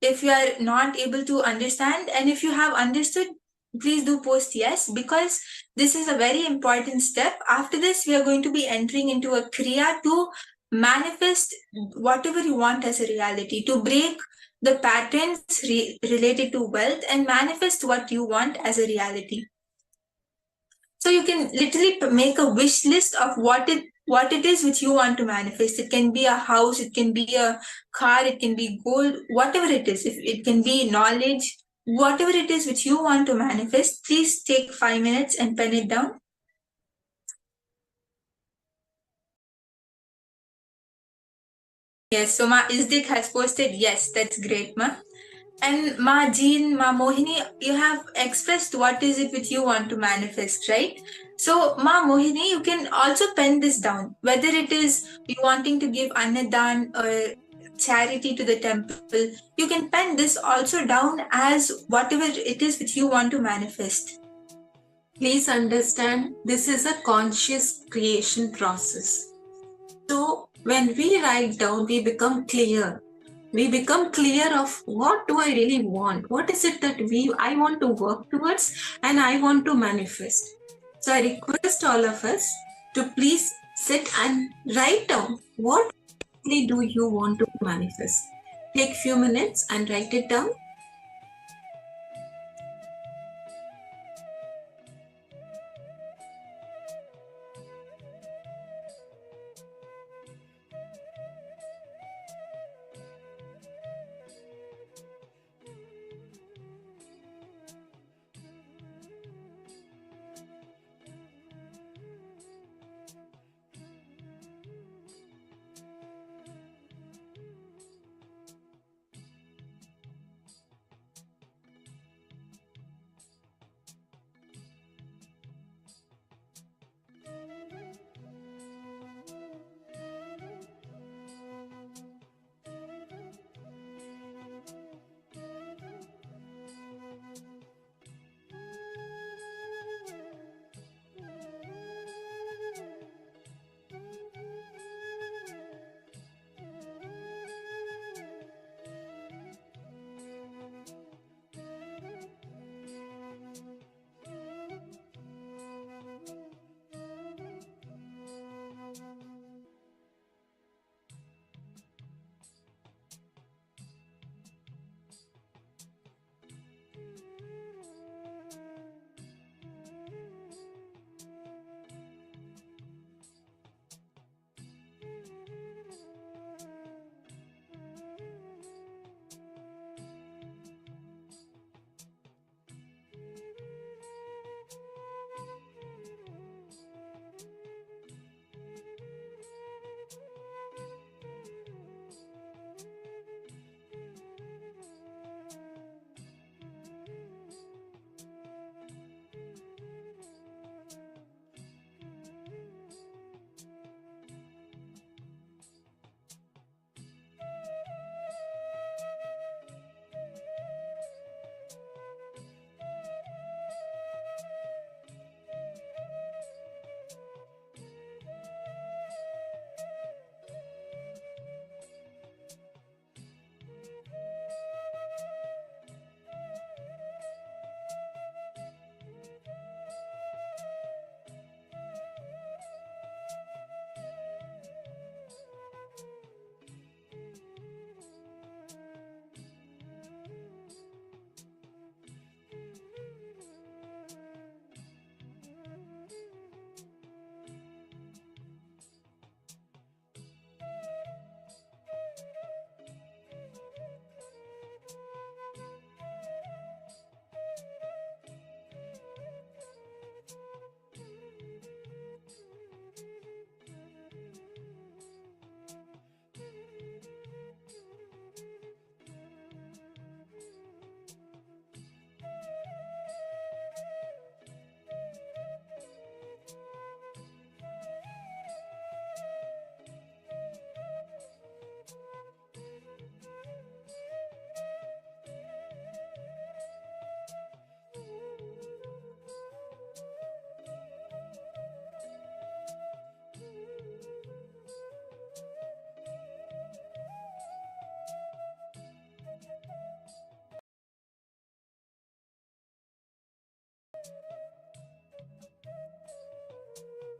if you are not able to understand. And if you have understood, please do post yes, because this is a very important step. After this, we are going to be entering into a kriya to manifest whatever you want as a reality, to break the patterns related to wealth and manifest what you want as a reality. So you can literally make a wish list of what it is which you want to manifest. It can be a house, it can be a car, it can be gold, whatever it is. If it can be knowledge, whatever it is which you want to manifest, please take 5 minutes and pen it down. Yes, so Ma Izdik has posted yes, that's great, Ma. And Ma Jean, Ma Mohini, you have expressed what is it which you want to manifest, right? So Ma Mohini, you can also pen this down, whether it is you wanting to give Annadan or charity to the temple, you can pen this also down as whatever it is which you want to manifest. Please understand, this is a conscious creation process. So when we write down, we become clear. We become clear of what do I really want? What is it that I want to work towards and I want to manifest? So I request all of us to please sit and write down what do you want to manifest. Take few minutes and write it down.